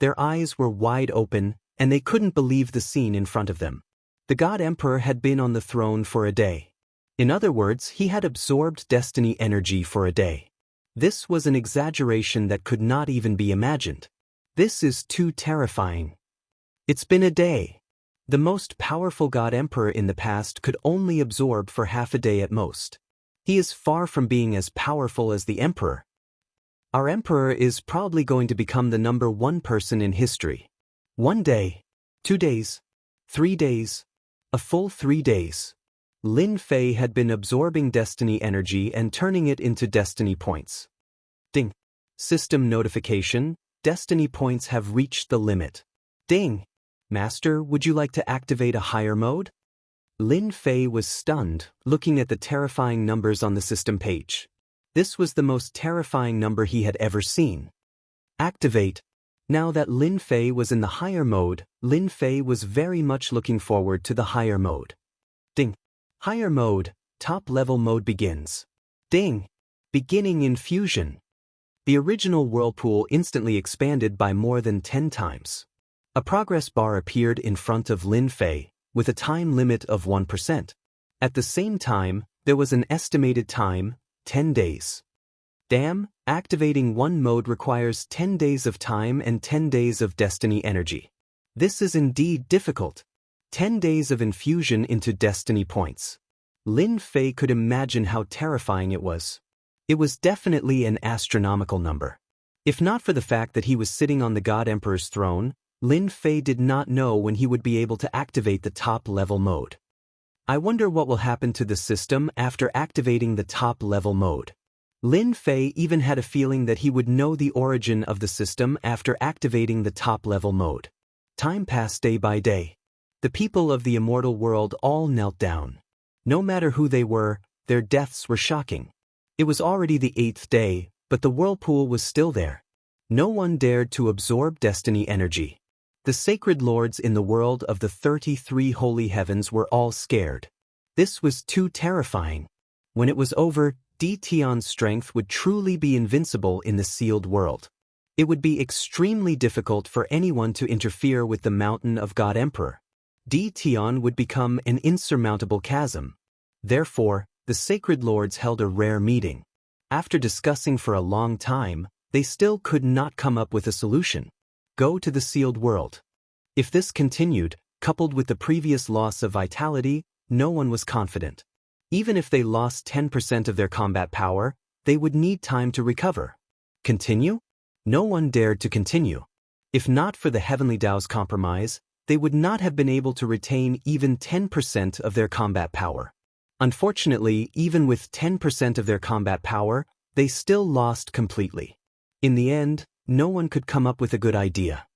Speaker 1: their eyes were wide open, and they couldn't believe the scene in front of them. The God Emperor had been on the throne for a day. In other words, he had absorbed destiny energy for a day. This was an exaggeration that could not even be imagined. This is too terrifying. It's been a day. The most powerful God Emperor in the past could only absorb for half a day at most. He is far from being as powerful as the Emperor. Our Emperor is probably going to become the #1 person in history. 1 day, 2 days, 3 days, a full 3 days. Lin Fei had been absorbing destiny energy and turning it into destiny points. Ding. System notification, destiny points have reached the limit. Ding. Master, would you like to activate a higher mode? Lin Fei was stunned, looking at the terrifying numbers on the system page. This was the most terrifying number he had ever seen. Activate. Now that Lin Fei was in the higher mode, Lin Fei was very much looking forward to the higher mode. Ding. Higher mode, top-level mode begins. Ding. Beginning infusion. The original whirlpool instantly expanded by more than 10 times. A progress bar appeared in front of Lin Fei, with a time limit of 1%. At the same time, there was an estimated time, 10 days. Damn, Activating one mode requires 10 days of time and 10 days of destiny energy. This is indeed difficult. 10 days of infusion into destiny points. Lin Fei could imagine how terrifying it was. It was definitely an astronomical number. If not for the fact that he was sitting on the God Emperor's throne, Lin Fei did not know when he would be able to activate the top-level mode. I wonder what will happen to the system after activating the top-level mode. Lin Fei even had a feeling that he would know the origin of the system after activating the top-level mode. Time passed day by day. The people of the immortal world all knelt down. No matter who they were, their deaths were shocking. It was already the 8th day, but the whirlpool was still there. No one dared to absorb destiny energy. The sacred lords in the world of the 33 holy heavens were all scared. This was too terrifying. When it was over, Di Tian's strength would truly be invincible in the sealed world. It would be extremely difficult for anyone to interfere with the mountain of God Emperor. Di Tian would become an insurmountable chasm. Therefore, the sacred lords held a rare meeting. After discussing for a long time, they still could not come up with a solution. Go to the sealed world. If this continued, coupled with the previous loss of vitality, no one was confident. Even if they lost 10% of their combat power, they would need time to recover. Continue? No one dared to continue. If not for the Heavenly Tao's compromise, they would not have been able to retain even 10% of their combat power. Unfortunately, even with 10% of their combat power, they still lost completely. In the end, no one could come up with a good idea.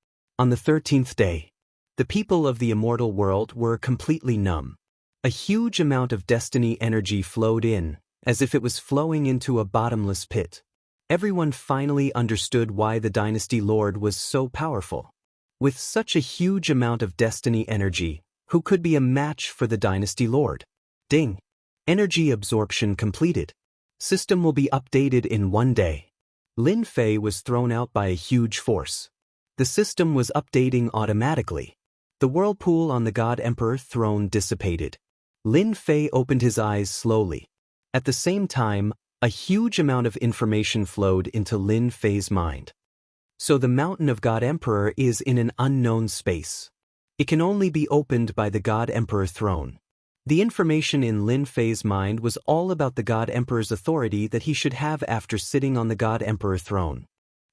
Speaker 1: On the 13th day, the people of the immortal world were completely numb. A huge amount of destiny energy flowed in, as if it was flowing into a bottomless pit. Everyone finally understood why the Dynasty Lord was so powerful. With such a huge amount of destiny energy, who could be a match for the Dynasty Lord? Ding! Energy absorption completed. System will be updated in 1 day. Lin Fei was thrown out by a huge force. The system was updating automatically. The whirlpool on the God Emperor throne dissipated. Lin Fei opened his eyes slowly. At the same time, a huge amount of information flowed into Lin Fei's mind. So the mountain of God Emperor is in an unknown space. It can only be opened by the God Emperor throne. The information in Lin Fei's mind was all about the God Emperor's authority that he should have after sitting on the God Emperor throne.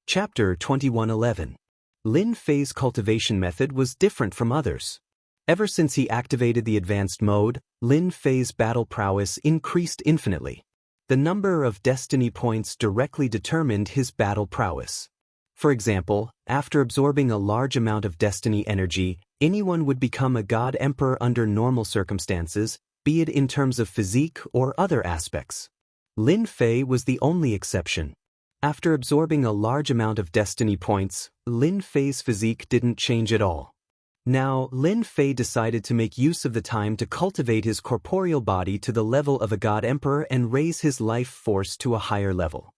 Speaker 1: Chapter 21:11. Lin Fei's cultivation method was different from others. Ever since he activated the advanced mode, Lin Fei's battle prowess increased infinitely. The number of destiny points directly determined his battle prowess. For example, after absorbing a large amount of destiny energy, anyone would become a God Emperor under normal circumstances, be it in terms of physique or other aspects. Lin Fei was the only exception. After absorbing a large amount of destiny points, Lin Fei's physique didn't change at all. Now, Lin Fei decided to make use of the time to cultivate his corporeal body to the level of a God Emperor and raise his life force to a higher level.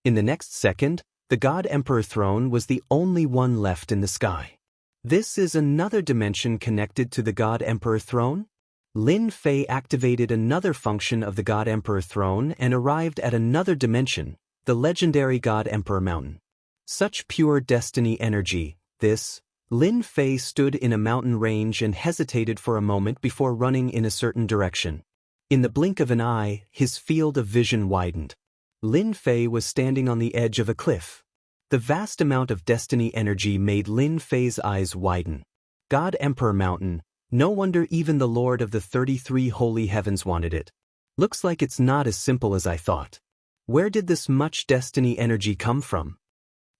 Speaker 1: In the next second, the God Emperor throne was the only one left in the sky. This is another dimension connected to the God Emperor throne? Lin Fei activated another function of the God Emperor throne and arrived at another dimension, the legendary God Emperor mountain. Such pure destiny energy, this. Lin Fei stood in a mountain range and hesitated for a moment before running in a certain direction. In the blink of an eye, his field of vision widened. Lin Fei was standing on the edge of a cliff. The vast amount of destiny energy made Lin Fei's eyes widen. God Emperor Mountain, no wonder even the Lord of the 33 holy heavens wanted it. Looks like it's not as simple as I thought. Where did this much destiny energy come from?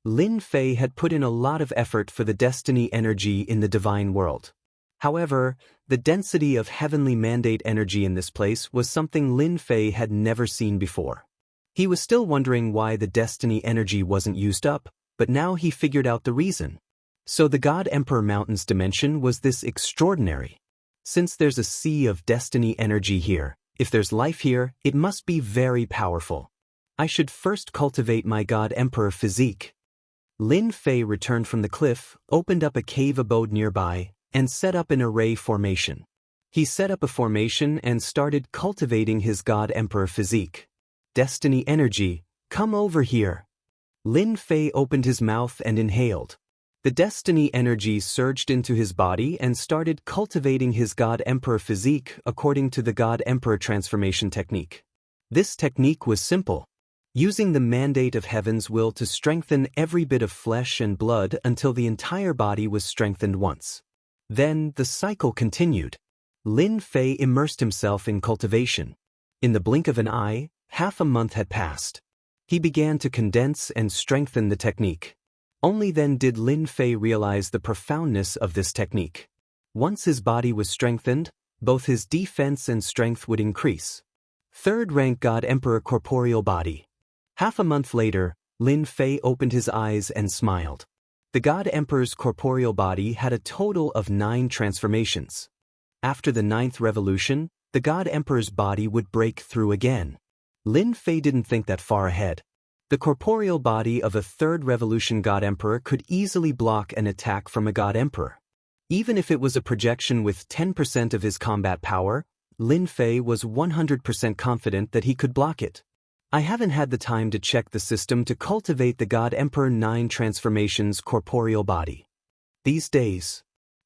Speaker 1: Lin Fei had put in a lot of effort for the destiny energy in the divine world. However, the density of heavenly mandate energy in this place was something Lin Fei had never seen before. He was still wondering why the destiny energy wasn't used up, but now he figured out the reason. So the God Emperor Mountain's dimension was this extraordinary. Since there's a sea of destiny energy here, if there's life here, it must be very powerful. I should first cultivate my God Emperor physique. Lin Fei returned from the cliff, opened up a cave abode nearby, and set up an array formation. He set up a formation and started cultivating his God Emperor physique. Destiny energy, Come over here. Lin Fei opened his mouth and inhaled. The destiny energy surged into his body and started cultivating his God Emperor physique according to the God Emperor transformation technique. This technique was simple, using the mandate of heaven's will to strengthen every bit of flesh and blood until the entire body was strengthened once. Then the cycle continued. Lin Fei immersed himself in cultivation. In the blink of an eye, half a month had passed. He began to condense and strengthen the technique. Only then did Lin Fei realize the profoundness of this technique. Once his body was strengthened, both his defense and strength would increase. Third rank God Emperor corporeal body. Half a month later, Lin Fei opened his eyes and smiled. The God Emperor's corporeal body had a total of 9 transformations. After the 9th revolution, the God Emperor's body would break through again. Lin Fei didn't think that far ahead. The corporeal body of a 3rd revolution God Emperor could easily block an attack from a God Emperor. Even if it was a projection with 10% of his combat power, Lin Fei was 100% confident that he could block it. I haven't had the time to check the system to cultivate the God Emperor 9 transformations corporeal body. These days,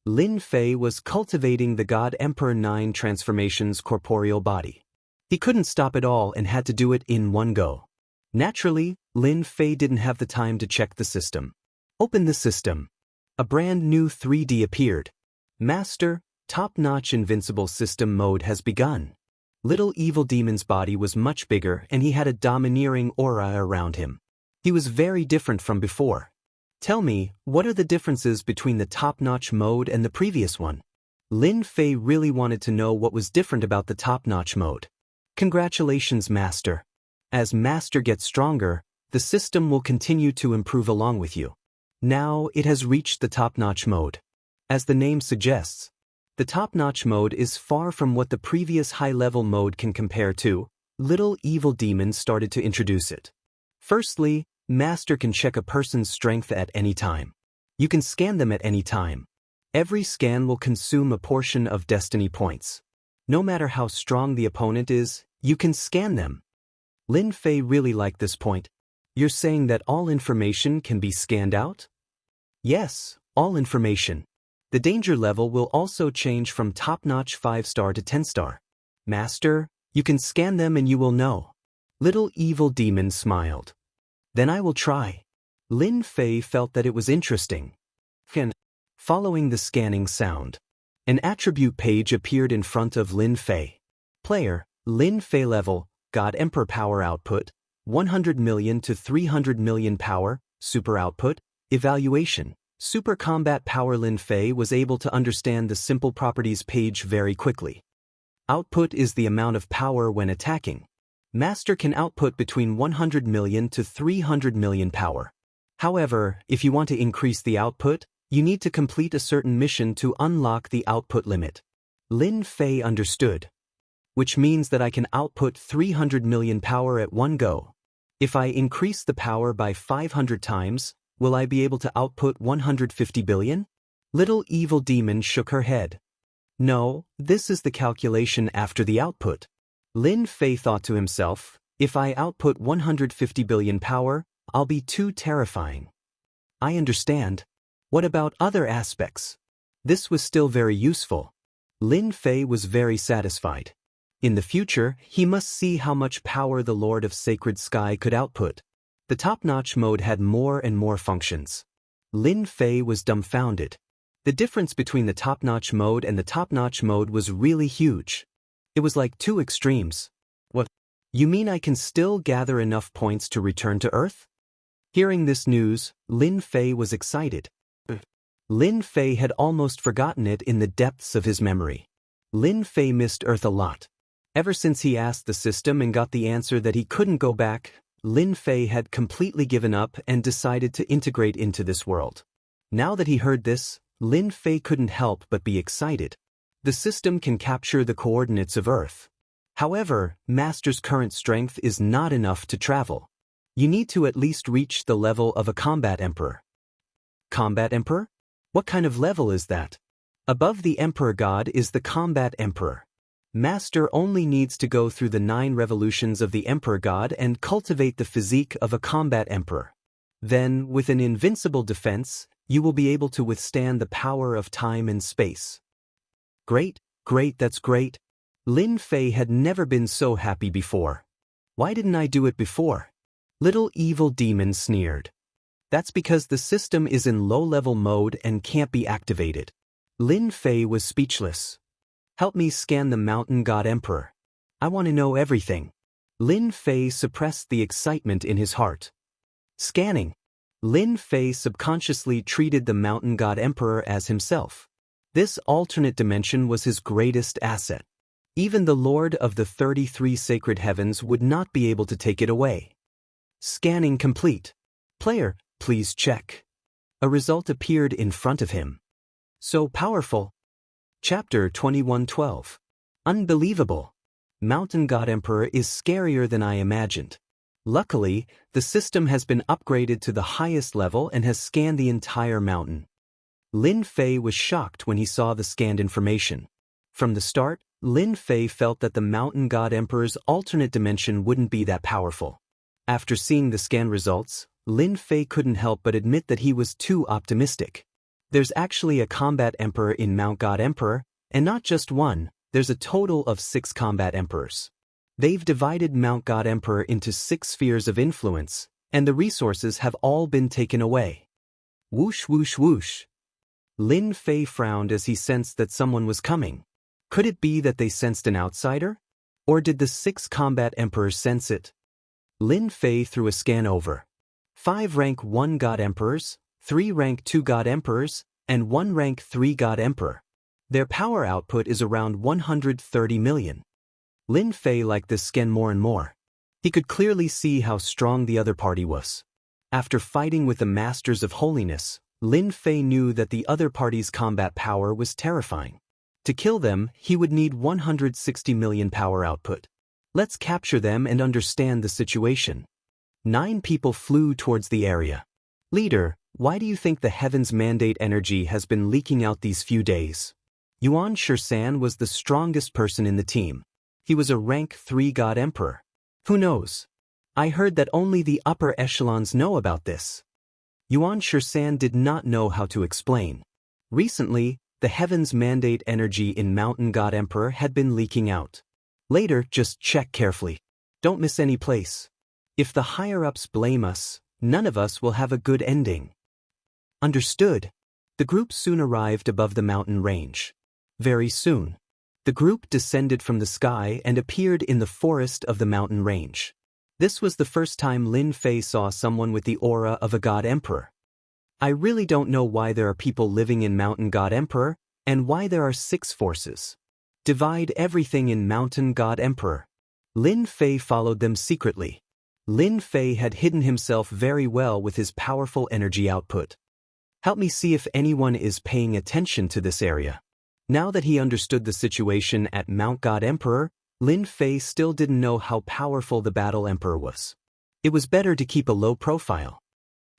Speaker 1: Lin Fei was cultivating the God Emperor 9 transformations corporeal body. He couldn't stop it all and had to do it in one go. Naturally, Lin Fei didn't have the time to check the system. Open the system. A brand new 3D appeared. Master, top-notch invincible system mode has begun. Little evil demon's body was much bigger and he had a domineering aura around him. He was very different from before. Tell me, what are the differences between the top-notch mode and the previous one? Lin Fei really wanted to know what was different about the top-notch mode. Congratulations, Master. As Master gets stronger, the system will continue to improve along with you. Now it has reached the top-notch mode. As the name suggests, the top-notch mode is far from what the previous high-level mode can compare to. Little evil demons started to introduce it. Firstly, Master can check a person's strength at any time. You can scan them at any time. Every scan will consume a portion of destiny points. No matter how strong the opponent is, you can scan them. Lin Fei really liked this point. You're saying that all information can be scanned out? Yes, all information. The danger level will also change from top-notch 5-star to 10-star. Master, you can scan them and you will know. Little evil demon smiled. Then I will try. Lin Fei felt that it was interesting. Following the scanning sound, an attribute page appeared in front of Lin Fei. Player, Lin Fei level, God Emperor power output, 100 million to 300 million power, super output, evaluation, super combat power. Lin Fei was able to understand the simple properties page very quickly. Output is the amount of power when attacking. Master can output between 100 million to 300 million power. However, if you want to increase the output, you need to complete a certain mission to unlock the output limit. Lin Fei understood. Which means that I can output 300 million power at one go. If I increase the power by 500 times, will I be able to output 150 billion? Little evil demon shook her head. No, this is the calculation after the output. Lin Fei thought to himself, if I output 150 billion power, I'll be too terrifying. I understand. What about other aspects? This was still very useful. Lin Fei was very satisfied. In the future, he must see how much power the Lord of Sacred Sky could output. The top-notch mode had more and more functions. Lin Fei was dumbfounded. The difference between the top-notch mode and the top-notch mode was really huge. It was like two extremes. What? You mean I can still gather enough points to return to Earth? Hearing this news, Lin Fei was excited. Lin Fei had almost forgotten it in the depths of his memory. Lin Fei missed Earth a lot. Ever since he asked the system and got the answer that he couldn't go back, Lin Fei had completely given up and decided to integrate into this world. Now that he heard this, Lin Fei couldn't help but be excited. The system can capture the coordinates of Earth. However, Master's current strength is not enough to travel. You need to at least reach the level of a combat emperor. Combat emperor? What kind of level is that? Above the emperor god is the combat emperor. Master only needs to go through the 9 revolutions of the Emperor God and cultivate the physique of a combat emperor. Then, with an invincible defense, you will be able to withstand the power of time and space. Great, that's great. Lin Fei had never been so happy before. Why didn't I do it before? Little evil demon sneered. That's because the system is in low-level mode and can't be activated. Lin Fei was speechless. Help me scan the Mountain God Emperor. I want to know everything. Lin Fei suppressed the excitement in his heart. Scanning. Lin Fei subconsciously treated the Mountain God Emperor as himself. This alternate dimension was his greatest asset. Even the Lord of the 33 Sacred Heavens would not be able to take it away. Scanning complete. Player, please check. A result appeared in front of him. So powerful. Chapter 21:12. Unbelievable. Mountain God Emperor is scarier than I imagined. Luckily, the system has been upgraded to the highest level and has scanned the entire mountain. Lin Fei was shocked when he saw the scanned information. From the start, Lin Fei felt that the Mountain God Emperor's alternate dimension wouldn't be that powerful. After seeing the scan results, Lin Fei couldn't help but admit that he was too optimistic. There's actually a combat emperor in Mount God Emperor, and not just one, there's a total of 6 combat emperors. They've divided Mount God Emperor into 6 spheres of influence, and the resources have all been taken away. Whoosh whoosh whoosh. Lin Fei frowned as he sensed that someone was coming. Could it be that they sensed an outsider? Or did the 6 combat emperors sense it? Lin Fei threw a scan over. 5 rank 1 God Emperors, 3 rank 2 God Emperors, and 1 rank 3 God Emperor. Their power output is around 130 million. Lin Fei liked this scan more and more. He could clearly see how strong the other party was. After fighting with the Masters of Holiness, Lin Fei knew that the other party's combat power was terrifying. To kill them, he would need 160 million power output. Let's capture them and understand the situation. 9 people flew towards the area. Leader, why do you think the Heaven's Mandate energy has been leaking out these few days? Yuan Shisan was the strongest person in the team. He was a rank 3 God Emperor. Who knows? I heard that only the upper echelons know about this. Yuan Shisan did not know how to explain. Recently, the Heaven's Mandate energy in Mountain God Emperor had been leaking out. Later, just check carefully. Don't miss any place. If the higher-ups blame us, none of us will have a good ending. Understood. The group soon arrived above the mountain range. Very soon. The group descended from the sky and appeared in the forest of the mountain range. This was the first time Lin Fei saw someone with the aura of a God Emperor. I really don't know why there are people living in Mountain God Emperor, and why there are 6 forces. Divide everything in Mountain God Emperor. Lin Fei followed them secretly. Lin Fei had hidden himself very well with his powerful energy output. Help me see if anyone is paying attention to this area. Now that he understood the situation at Mount God Emperor, Lin Fei still didn't know how powerful the Battle Emperor was. It was better to keep a low profile.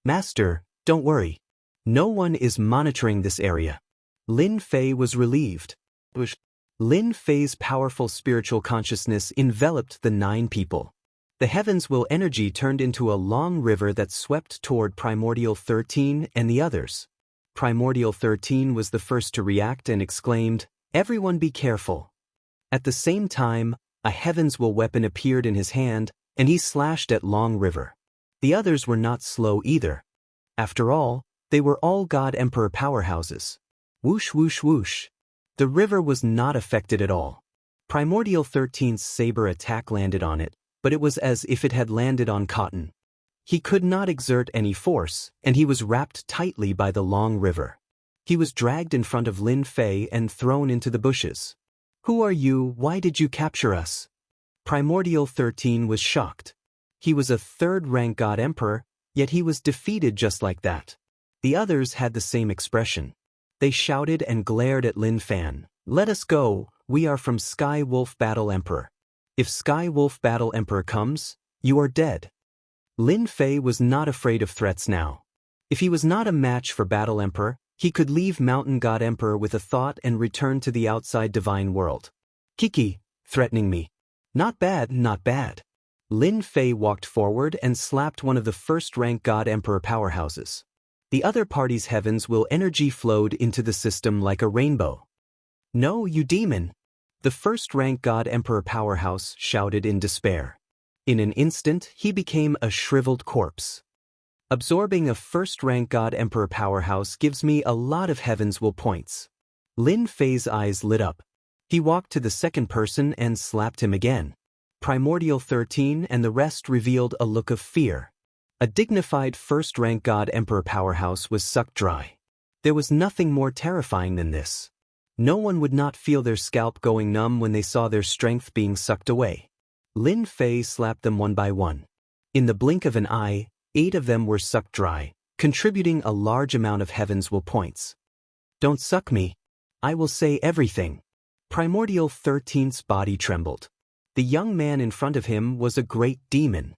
Speaker 1: Master, don't worry. No one is monitoring this area. Lin Fei was relieved. Lin Fei's powerful spiritual consciousness enveloped the 9 people. The Heaven's Will energy turned into a long river that swept toward Primordial 13 and the others. Primordial 13 was the first to react and exclaimed, "Everyone be careful." At the same time, a Heaven's Will weapon appeared in his hand, and he slashed at Long River. The others were not slow either. After all, they were all God Emperor powerhouses. Whoosh whoosh whoosh. The river was not affected at all. Primordial 13's saber attack landed on it, but it was as if it had landed on cotton. He could not exert any force, and he was wrapped tightly by the Long River. He was dragged in front of Lin Fei and thrown into the bushes. Who are you? Why did you capture us? Primordial 13 was shocked. He was a 3rd-rank God Emperor, yet he was defeated just like that. The others had the same expression. They shouted and glared at Lin Fan. Let us go, we are from Sky Wolf Battle Emperor. If Sky Wolf Battle Emperor comes, you are dead. Lin Fei was not afraid of threats now. If he was not a match for Battle Emperor, he could leave Mountain God Emperor with a thought and return to the outside divine world. Kiki, threatening me. Not bad, not bad. Lin Fei walked forward and slapped one of the first-rank God Emperor powerhouses. The other party's heavens will energy flowed into the system like a rainbow. No, you demon! The first-rank God Emperor powerhouse shouted in despair. In an instant, he became a shriveled corpse. Absorbing a first-rank God Emperor powerhouse gives me a lot of heavens will points. Lin Fei's eyes lit up. He walked to the second person and slapped him again. Primordial 13 and the rest revealed a look of fear. A dignified first-rank God Emperor powerhouse was sucked dry. There was nothing more terrifying than this. No one would not feel their scalp going numb when they saw their strength being sucked away. Lin Fei slapped them one by one. In the blink of an eye, 8 of them were sucked dry, contributing a large amount of heavens will points. Don't suck me. I will say everything. Primordial 13's body trembled. The young man in front of him was a great demon.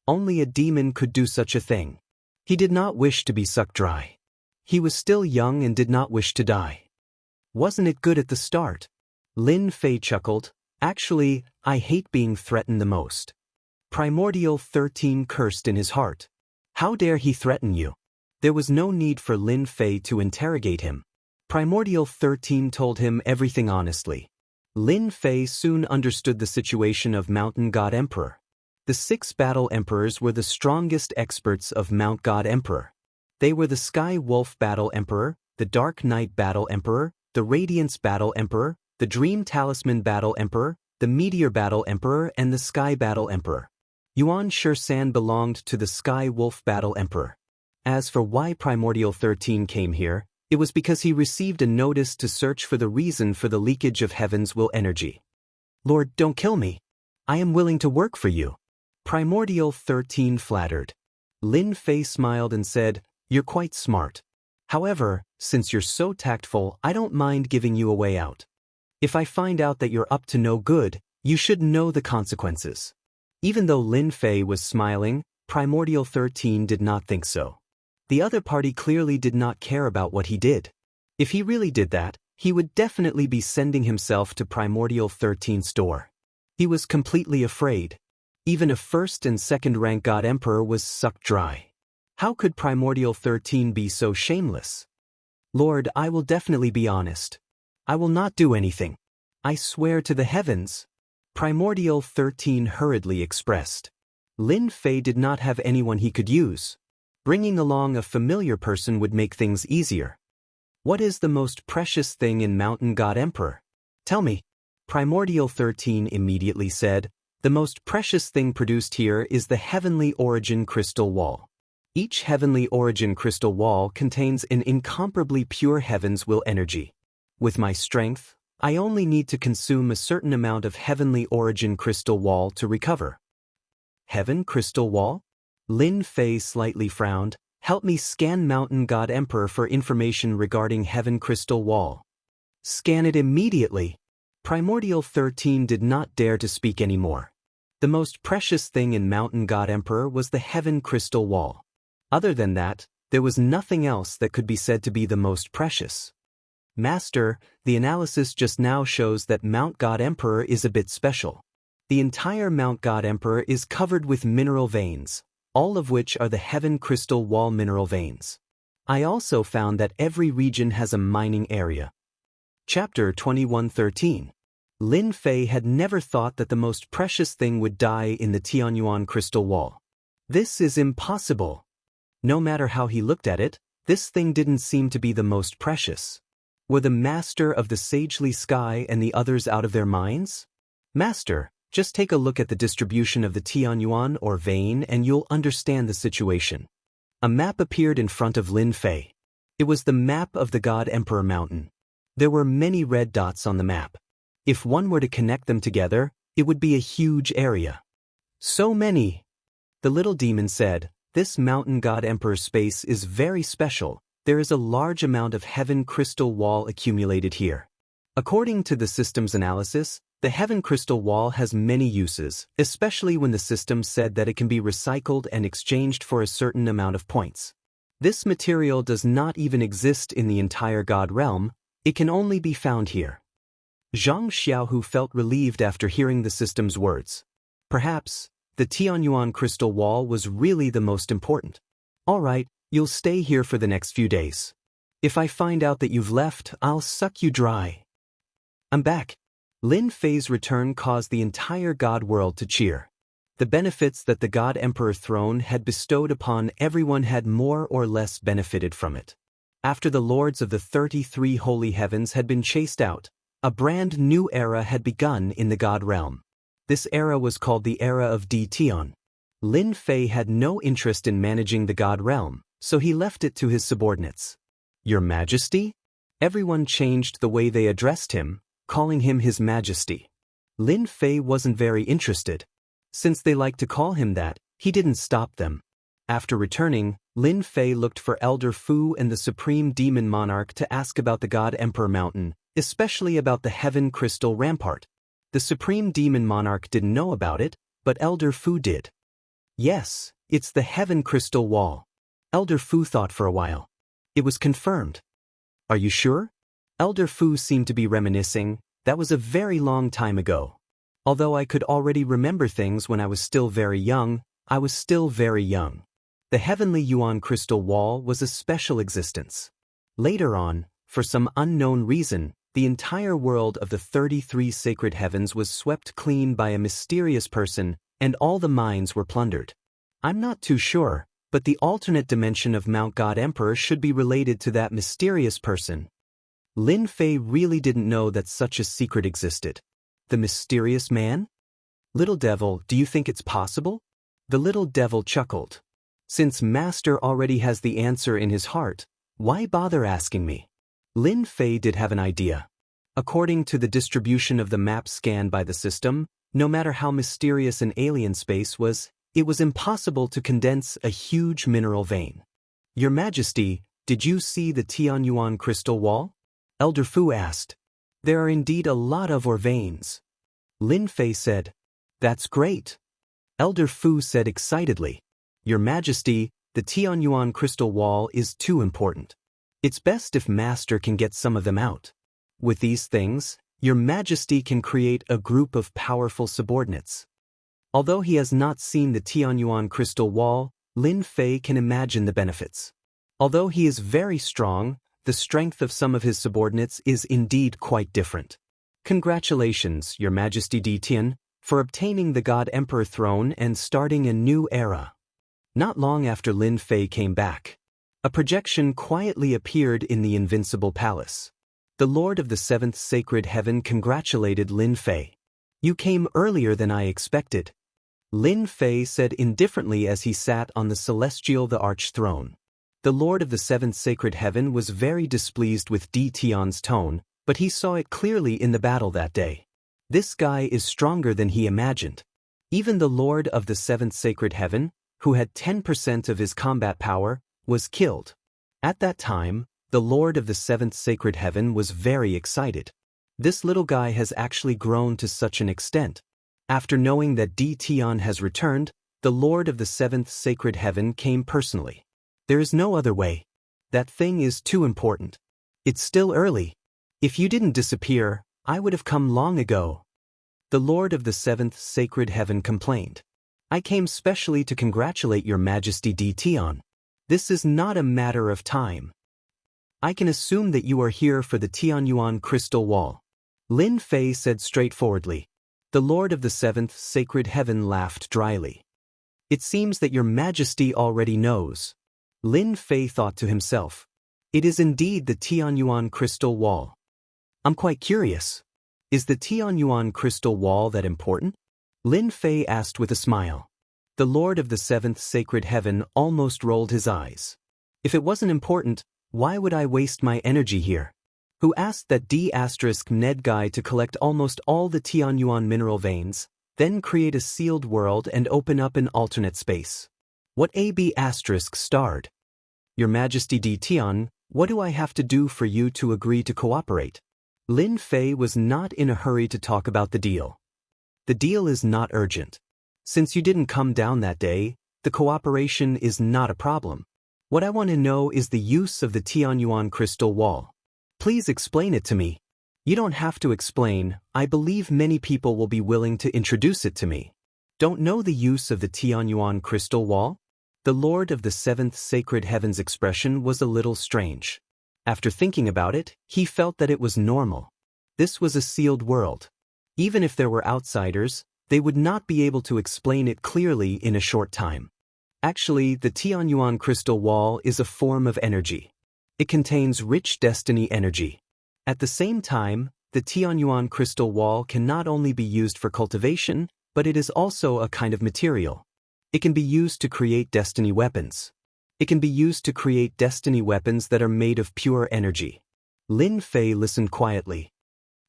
Speaker 1: Only a demon could do such a thing. He did not wish to be sucked dry. He was still young and did not wish to die. Wasn't it good at the start? Lin Fei chuckled. Actually, I hate being threatened the most. Primordial 13 cursed in his heart. How dare he threaten you? There was no need for Lin Fei to interrogate him. Primordial 13 told him everything honestly. Lin Fei soon understood the situation of Mountain God Emperor. The 6 Battle Emperors were the strongest experts of Mount God Emperor. They were the Sky Wolf Battle Emperor, the Dark Knight Battle Emperor, the Radiance Battle Emperor, the Dream Talisman Battle Emperor, the Meteor Battle Emperor and the Sky Battle Emperor. Yuan Shan belonged to the Sky Wolf Battle Emperor. As for why Primordial 13 came here, it was because he received a notice to search for the reason for the leakage of Heaven's will energy. Lord, don't kill me. I am willing to work for you. Primordial 13 flattered. Lin Fei smiled and said, You're quite smart. However, since you're so tactful, I don't mind giving you a way out. If I find out that you're up to no good, you should know the consequences. Even though Lin Fei was smiling, Primordial 13 did not think so. The other party clearly did not care about what he did. If he really did that, he would definitely be sending himself to Primordial 13's door. He was completely afraid. Even a first and second rank God Emperor was sucked dry. How could Primordial 13 be so shameless? Lord, I will definitely be honest. I will not do anything. I swear to the heavens. Primordial 13 hurriedly expressed. Lin Fei did not have anyone he could use. Bringing along a familiar person would make things easier. What is the most precious thing in Mountain God Emperor? Tell me. Primordial 13 immediately said, The most precious thing produced here is the Heavenly Origin Crystal Wall. Each Heavenly Origin Crystal Wall contains an incomparably pure Heaven's will energy. With my strength, I only need to consume a certain amount of Heavenly Origin Crystal Wall to recover. Heaven Crystal Wall? Lin Fei slightly frowned. Help me scan Mountain God Emperor for information regarding Heaven Crystal Wall. Scan it immediately. Primordial 13 did not dare to speak anymore. The most precious thing in Mountain God Emperor was the Heaven Crystal Wall. Other than that, there was nothing else that could be said to be the most precious. Master, the analysis just now shows that Mount God Emperor is a bit special. The entire Mount God Emperor is covered with mineral veins, all of which are the Heaven Crystal Wall mineral veins. I also found that every region has a mining area. Chapter 21:13. Lin Fei had never thought that the most precious thing would die in the Tianyuan Crystal Wall. This is impossible. No matter how he looked at it, this thing didn't seem to be the most precious. Were the Master of the Sagely Sky and the others out of their minds? Master, just take a look at the distribution of the Tianyuan or vein and you'll understand the situation. A map appeared in front of Lin Fei. It was the map of the God Emperor Mountain. There were many red dots on the map. If one were to connect them together, it would be a huge area. So many! The little demon said, This Mountain God Emperor space is very special. There is a large amount of Heaven Crystal Wall accumulated here. According to the system's analysis, the Heaven Crystal Wall has many uses, especially when the system said that it can be recycled and exchanged for a certain amount of points. This material does not even exist in the entire God realm, it can only be found here. Xianxia, who felt relieved after hearing the system's words. Perhaps, the Tianyuan crystal wall was really the most important. All right, you'll stay here for the next few days. If I find out that you've left, I'll suck you dry. I'm back. Lin Fei's return caused the entire god world to cheer. The benefits that the God Emperor throne had bestowed upon everyone had more or less benefited from it. After the lords of the 33 holy heavens had been chased out, a brand new era had begun in the god realm. This era was called the Era of Di Tian. Lin Fei had no interest in managing the god realm, so he left it to his subordinates. Your Majesty? Everyone changed the way they addressed him, calling him His Majesty. Lin Fei wasn't very interested. Since they liked to call him that, he didn't stop them. After returning, Lin Fei looked for Elder Fu and the Supreme Demon Monarch to ask about the God Emperor Mountain, especially about the Heaven Crystal Rampart. The Supreme Demon Monarch didn't know about it, but Elder Fu did. Yes, it's the Heaven Crystal Wall. Elder Fu thought for a while. It was confirmed. Are you sure? Elder Fu seemed to be reminiscing. That was a very long time ago. Although I could already remember things when I was still very young, I was still very young. The Heavenly Yuan Crystal Wall was a special existence. Later on, for some unknown reason, the entire world of the 33 sacred heavens was swept clean by a mysterious person, and all the mines were plundered. I'm not too sure, but the alternate dimension of Mount God Emperor should be related to that mysterious person. Lin Fei really didn't know that such a secret existed. The mysterious man? Little devil, do you think it's possible? The little devil chuckled. Since Master already has the answer in his heart, why bother asking me? Lin Fei did have an idea. According to the distribution of the map scanned by the system, no matter how mysterious an alien space was, it was impossible to condense a huge mineral vein. Your Majesty, did you see the Tianyuan crystal wall? Elder Fu asked. There are indeed a lot of ore veins. Lin Fei said. That's great. Elder Fu said excitedly. Your Majesty, the Tianyuan crystal wall is too important. It's best if Master can get some of them out. With these things, Your Majesty can create a group of powerful subordinates. Although he has not seen the Tianyuan crystal wall, Lin Fei can imagine the benefits. Although he is very strong, the strength of some of his subordinates is indeed quite different. Congratulations, Your Majesty Di Tian, for obtaining the God Emperor throne and starting a new era. Not long after Lin Fei came back, a projection quietly appeared in the Invincible Palace. The Lord of the Seventh Sacred Heaven congratulated Lin Fei. You came earlier than I expected. Lin Fei said indifferently as he sat on the celestial the arch throne. The Lord of the Seventh Sacred Heaven was very displeased with Di Tian's tone, but he saw it clearly in the battle that day. This guy is stronger than he imagined. Even the Lord of the Seventh Sacred Heaven, who had 10% of his combat power, was killed. At that time, the Lord of the Seventh Sacred Heaven was very excited. This little guy has actually grown to such an extent. After knowing that Di Tian has returned, the Lord of the Seventh Sacred Heaven came personally. There is no other way. That thing is too important. It's still early. If you didn't disappear, I would have come long ago. The Lord of the Seventh Sacred Heaven complained. I came specially to congratulate Your Majesty Di Tian. This is not a matter of time. I can assume that you are here for the Tianyuan crystal wall. Lin Fei said straightforwardly. The Lord of the Seventh Sacred Heaven laughed dryly. It seems that Your Majesty already knows. Lin Fei thought to himself. It is indeed the Tianyuan crystal wall. I'm quite curious. Is the Tianyuan crystal wall that important? Lin Fei asked with a smile. The Lord of the Seventh Sacred Heaven almost rolled his eyes. If it wasn't important, why would I waste my energy here? Who asked that D*Ned guy to collect almost all the Tianyuan mineral veins, then create a sealed world and open up an alternate space? What AB** starred? Your Majesty Di Tian, what do I have to do for you to agree to cooperate? Lin Fei was not in a hurry to talk about the deal. The deal is not urgent. Since you didn't come down that day, the cooperation is not a problem. What I want to know is the use of the Tianyuan crystal wall. Please explain it to me. You don't have to explain, I believe many people will be willing to introduce it to me. Don't know the use of the Tianyuan crystal wall? The Lord of the Seventh Sacred Heavens expression was a little strange. After thinking about it, he felt that it was normal. This was a sealed world. Even if there were outsiders, they would not be able to explain it clearly in a short time. Actually, the Tianyuan crystal wall is a form of energy. It contains rich destiny energy. At the same time, the Tianyuan crystal wall can not only be used for cultivation, but it is also a kind of material. It can be used to create destiny weapons. It can be used to create destiny weapons that are made of pure energy. Lin Fei listened quietly.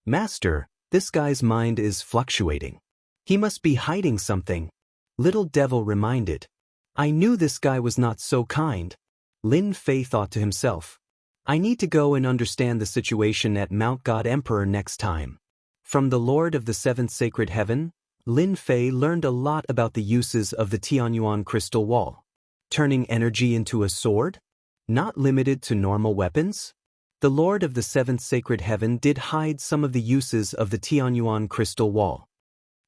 Speaker 1: Master, this guy's mind is fluctuating. He must be hiding something. Little Devil reminded. I knew this guy was not so kind. Lin Fei thought to himself. I need to go and understand the situation at Mount God Emperor next time. From the Lord of the Seventh Sacred Heaven, Lin Fei learned a lot about the uses of the Tianyuan crystal wall. Turning energy into a sword? Not limited to normal weapons? The Lord of the Seventh Sacred Heaven did hide some of the uses of the Tianyuan crystal wall.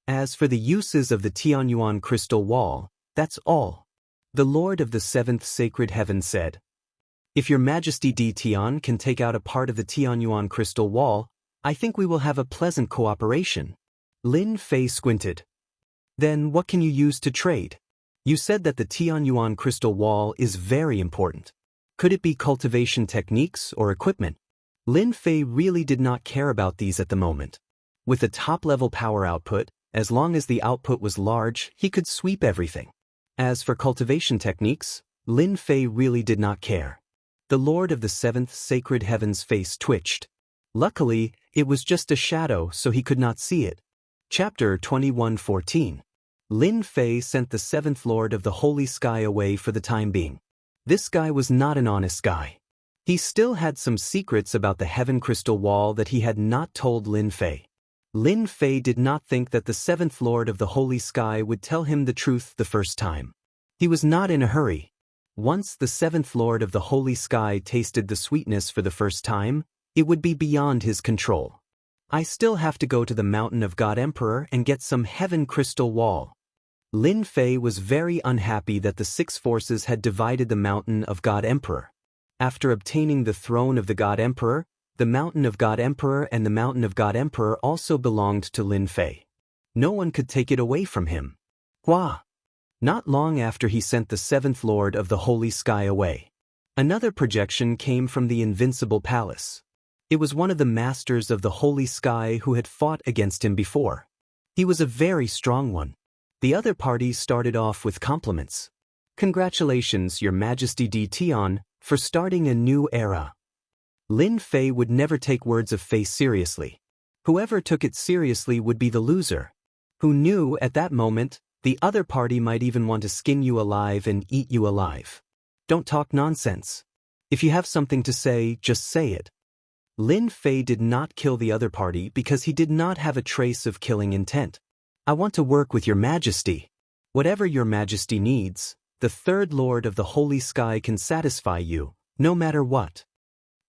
Speaker 1: As for the uses of the Tianyuan crystal wall, that's all. The Lord of the Seventh Sacred Heaven said, If Your Majesty D. Tian can take out a part of the Tianyuan crystal wall, I think we will have a pleasant cooperation. Lin Fei squinted. Then what can you use to trade? You said that the Tianyuan crystal wall is very important. Could it be cultivation techniques or equipment? Lin Fei really did not care about these at the moment. With a top-level power output, as long as the output was large, he could sweep everything. As for cultivation techniques, Lin Fei really did not care. The Lord of the Seventh Sacred Heaven's face twitched. Luckily, it was just a shadow, so he could not see it. Chapter 21:14. Lin Fei sent the Seventh Lord of the Holy Sky away for the time being. This guy was not an honest guy. He still had some secrets about the Heaven Crystal Wall that he had not told Lin Fei. Lin Fei did not think that the Seventh Lord of the Holy Sky would tell him the truth the first time. He was not in a hurry. Once the Seventh Lord of the Holy Sky tasted the sweetness for the first time, it would be beyond his control. I still have to go to the Mountain of God Emperor and get some Heaven Crystal Wall. Lin Fei was very unhappy that the six forces had divided the Mountain of God Emperor. After obtaining the throne of the God Emperor, the Mountain of God Emperor and the Mountain of God Emperor also belonged to Lin Fei. No one could take it away from him. Hua! Not long after he sent the Seventh Lord of the Holy Sky away, another projection came from the Invincible Palace. It was one of the masters of the Holy Sky who had fought against him before. He was a very strong one. The other party started off with compliments. Congratulations, Your Majesty D. Tian, for starting a new era. Lin Fei would never take words of Fei seriously. Whoever took it seriously would be the loser. Who knew at that moment, the other party might even want to skin you alive and eat you alive. Don't talk nonsense. If you have something to say, just say it. Lin Fei did not kill the other party because he did not have a trace of killing intent. I want to work with Your Majesty. Whatever Your Majesty needs, the Third Lord of the Holy Sky can satisfy you, no matter what.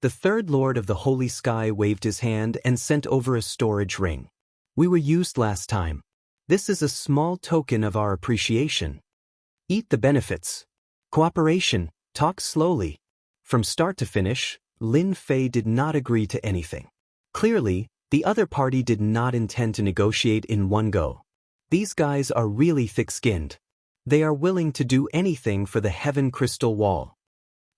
Speaker 1: The Third Lord of the Holy Sky waved his hand and sent over a storage ring. We were used last time. This is a small token of our appreciation. Eat the benefits. Cooperation, talk slowly. From start to finish, Lin Fei did not agree to anything. Clearly, the other party did not intend to negotiate in one go. These guys are really thick-skinned. They are willing to do anything for the Heaven Crystal Wall.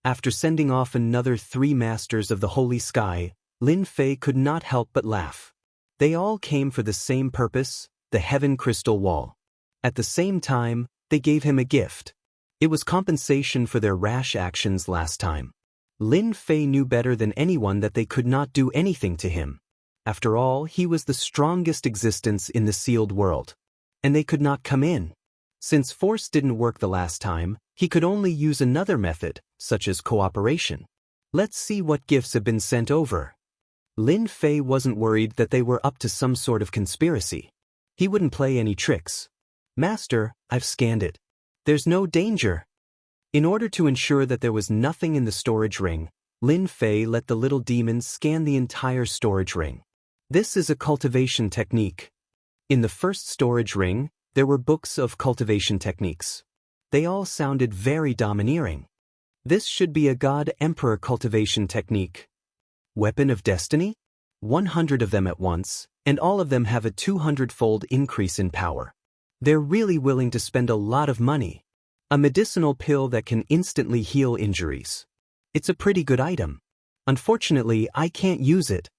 Speaker 1: After sending off another 3 masters of the Holy Sky, Lin Fei could not help but laugh. They all came for the same purpose, the Heaven Crystal Wall. At the same time, they gave him a gift. It was compensation for their rash actions last time. Lin Fei knew better than anyone that they could not do anything to him. After all, he was the strongest existence in the sealed world. And they could not come in. Since force didn't work the last time, he could only use another method, such as cooperation. Let's see what gifts have been sent over. Lin Fei wasn't worried that they were up to some sort of conspiracy. He wouldn't play any tricks. Master, I've scanned it. There's no danger. In order to ensure that there was nothing in the storage ring, Lin Fei let the little demons scan the entire storage ring. This is a cultivation technique. In the first storage ring, there were books of cultivation techniques. They all sounded very domineering. This should be a God-Emperor cultivation technique. Weapon of Destiny? 100 of them at once, and all of them have a 200-fold increase in power. They're really willing to spend a lot of money. A medicinal pill that can instantly heal injuries. It's a pretty good item. Unfortunately, I can't use it.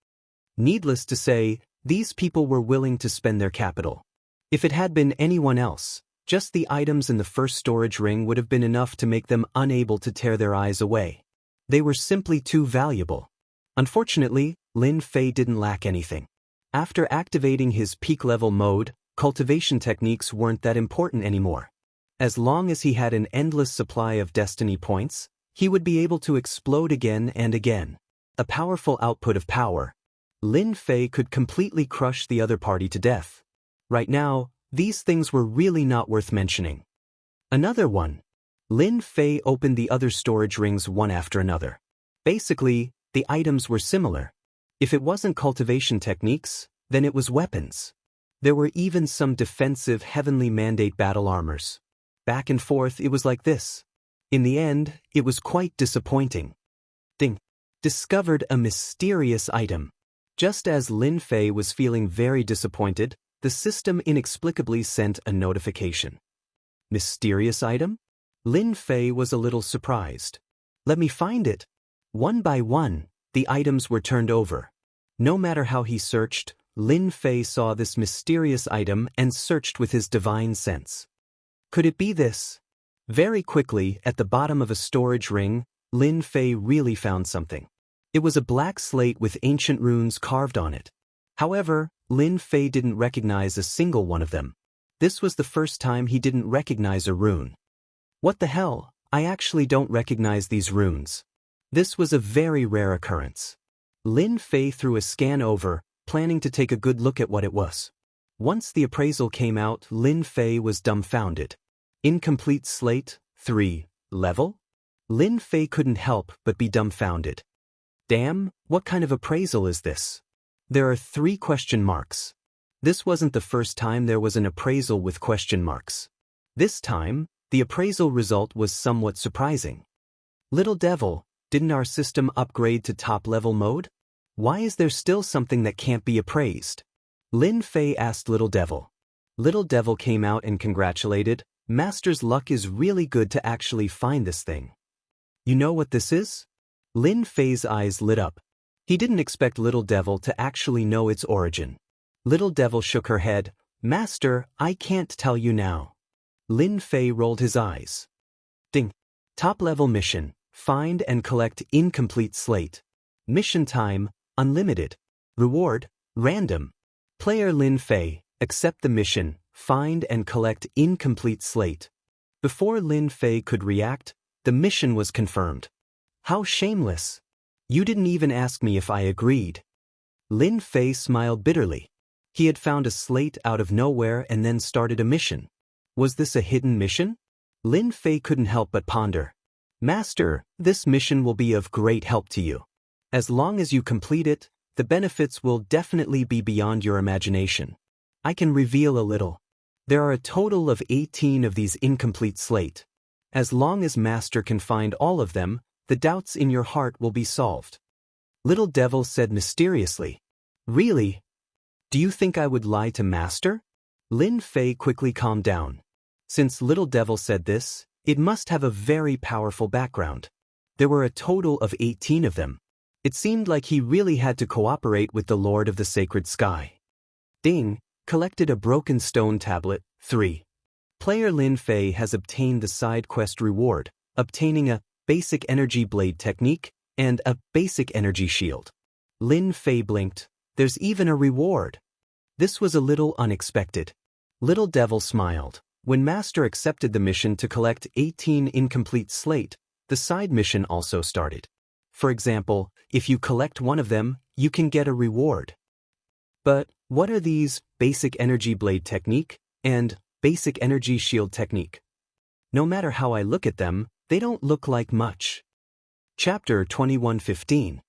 Speaker 1: Needless to say, these people were willing to spend their capital. If it had been anyone else, just the items in the first storage ring would have been enough to make them unable to tear their eyes away. They were simply too valuable. Unfortunately, Lin Fei didn't lack anything. After activating his peak level mode, cultivation techniques weren't that important anymore. As long as he had an endless supply of destiny points, he would be able to explode again and again. A powerful output of power. Lin Fei could completely crush the other party to death. Right now, these things were really not worth mentioning. Another one. Lin Fei opened the other storage rings one after another. Basically, the items were similar. If it wasn't cultivation techniques, then it was weapons. There were even some defensive heavenly mandate battle armors. Back and forth it was like this. In the end, it was quite disappointing. Ding. Discovered a mysterious item. Just as Lin Fei was feeling very disappointed, the system inexplicably sent a notification. Mysterious item? Lin Fei was a little surprised. Let me find it. One by one, the items were turned over. No matter how he searched, Lin Fei saw this mysterious item and searched with his divine sense. Could it be this? Very quickly, at the bottom of a storage ring, Lin Fei really found something. It was a black slate with ancient runes carved on it. However, Lin Fei didn't recognize a single one of them. This was the first time he didn't recognize a rune. What the hell? I actually don't recognize these runes. This was a very rare occurrence. Lin Fei threw a scan over, planning to take a good look at what it was. Once the appraisal came out, Lin Fei was dumbfounded. Incomplete slate, 3, level? Lin Fei couldn't help but be dumbfounded. Damn, what kind of appraisal is this? There are 3 question marks. This wasn't the first time there was an appraisal with question marks. This time, the appraisal result was somewhat surprising. Little devil, didn't our system upgrade to top-level mode? Why is there still something that can't be appraised? Lin Fei asked Little Devil. Little Devil came out and congratulated, Master's luck is really good to actually find this thing. You know what this is? Lin Fei's eyes lit up. He didn't expect Little Devil to actually know its origin. Little Devil shook her head. Master, I can't tell you now. Lin Fei rolled his eyes. Ding. Top-level mission. Find and collect incomplete slate. Mission time, unlimited. Reward, random. Player Lin Fei, accept the mission, find and collect incomplete slate. Before Lin Fei could react, the mission was confirmed. How shameless. You didn't even ask me if I agreed. Lin Fei smiled bitterly. He had found a slate out of nowhere and then started a mission. Was this a hidden mission? Lin Fei couldn't help but ponder. Master, this mission will be of great help to you. As long as you complete it, the benefits will definitely be beyond your imagination. I can reveal a little. There are a total of 18 of these incomplete slate. As long as Master can find all of them, the doubts in your heart will be solved. Little Devil said mysteriously. Really? Do you think I would lie to Master? Lin Fei quickly calmed down. Since Little Devil said this, it must have a very powerful background. There were a total of 18 of them. It seemed like he really had to cooperate with the Lord of the Sacred Sky. Ding, collected a broken stone tablet, 3. Player Lin Fei has obtained the side quest reward, obtaining a basic energy blade technique and a basic energy shield. Lin Fei blinked. There's even a reward. This was a little unexpected. Little Devil smiled. When Master accepted the mission to collect 18 incomplete slate, the side mission also started. For example, if you collect one of them, you can get a reward. But what are these basic energy blade technique and basic energy shield technique? No matter how I look at them, they don't look like much. Chapter 21:15.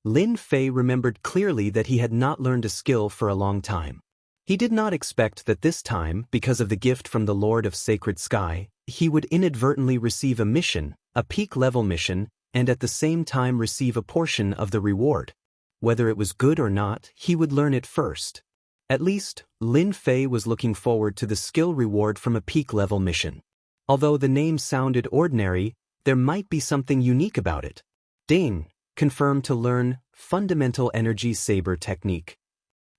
Speaker 1: Lin Fei remembered clearly that he had not learned a skill for a long time. He did not expect that this time, because of the gift from the Lord of Sacred Sky, he would inadvertently receive a mission, a peak-level mission, and at the same time receive a portion of the reward. Whether it was good or not, he would learn it first. At least, Lin Fei was looking forward to the skill reward from a peak-level mission. Although the name sounded ordinary, there might be something unique about it. Ding! Confirm to learn Fundamental Energy Saber Technique.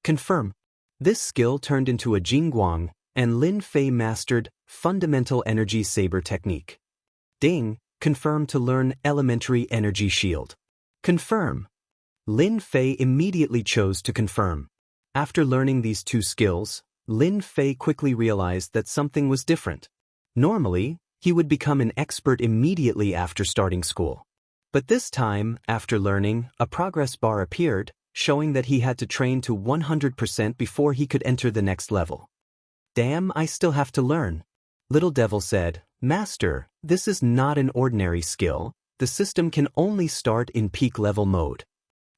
Speaker 1: Confirm. This skill turned into a Jingguang, and Lin Fei mastered Fundamental Energy Saber Technique. Ding! Confirm to learn Elementary Energy Shield. Confirm. Lin Fei immediately chose to confirm. After learning these two skills, Lin Fei quickly realized that something was different. Normally, he would become an expert immediately after starting school. But this time, after learning, a progress bar appeared, showing that he had to train to 100% before he could enter the next level. Damn, I still have to learn. Little Devil said, Master, this is not an ordinary skill. The system can only start in peak level mode.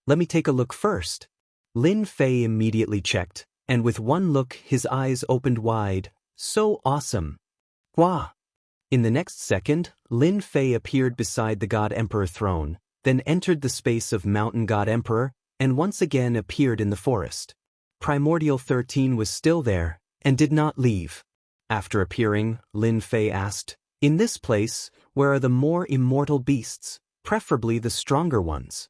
Speaker 1: Let me take a look first. Lin Fei immediately checked, and with one look his eyes opened wide. So awesome. Wah! In the next second, Lin Fei appeared beside the God Emperor throne, then entered the space of Mountain God Emperor, and once again appeared in the forest. Primordial 13 was still there, and did not leave. After appearing, Lin Fei asked, In this place, where are the more immortal beasts, preferably the stronger ones?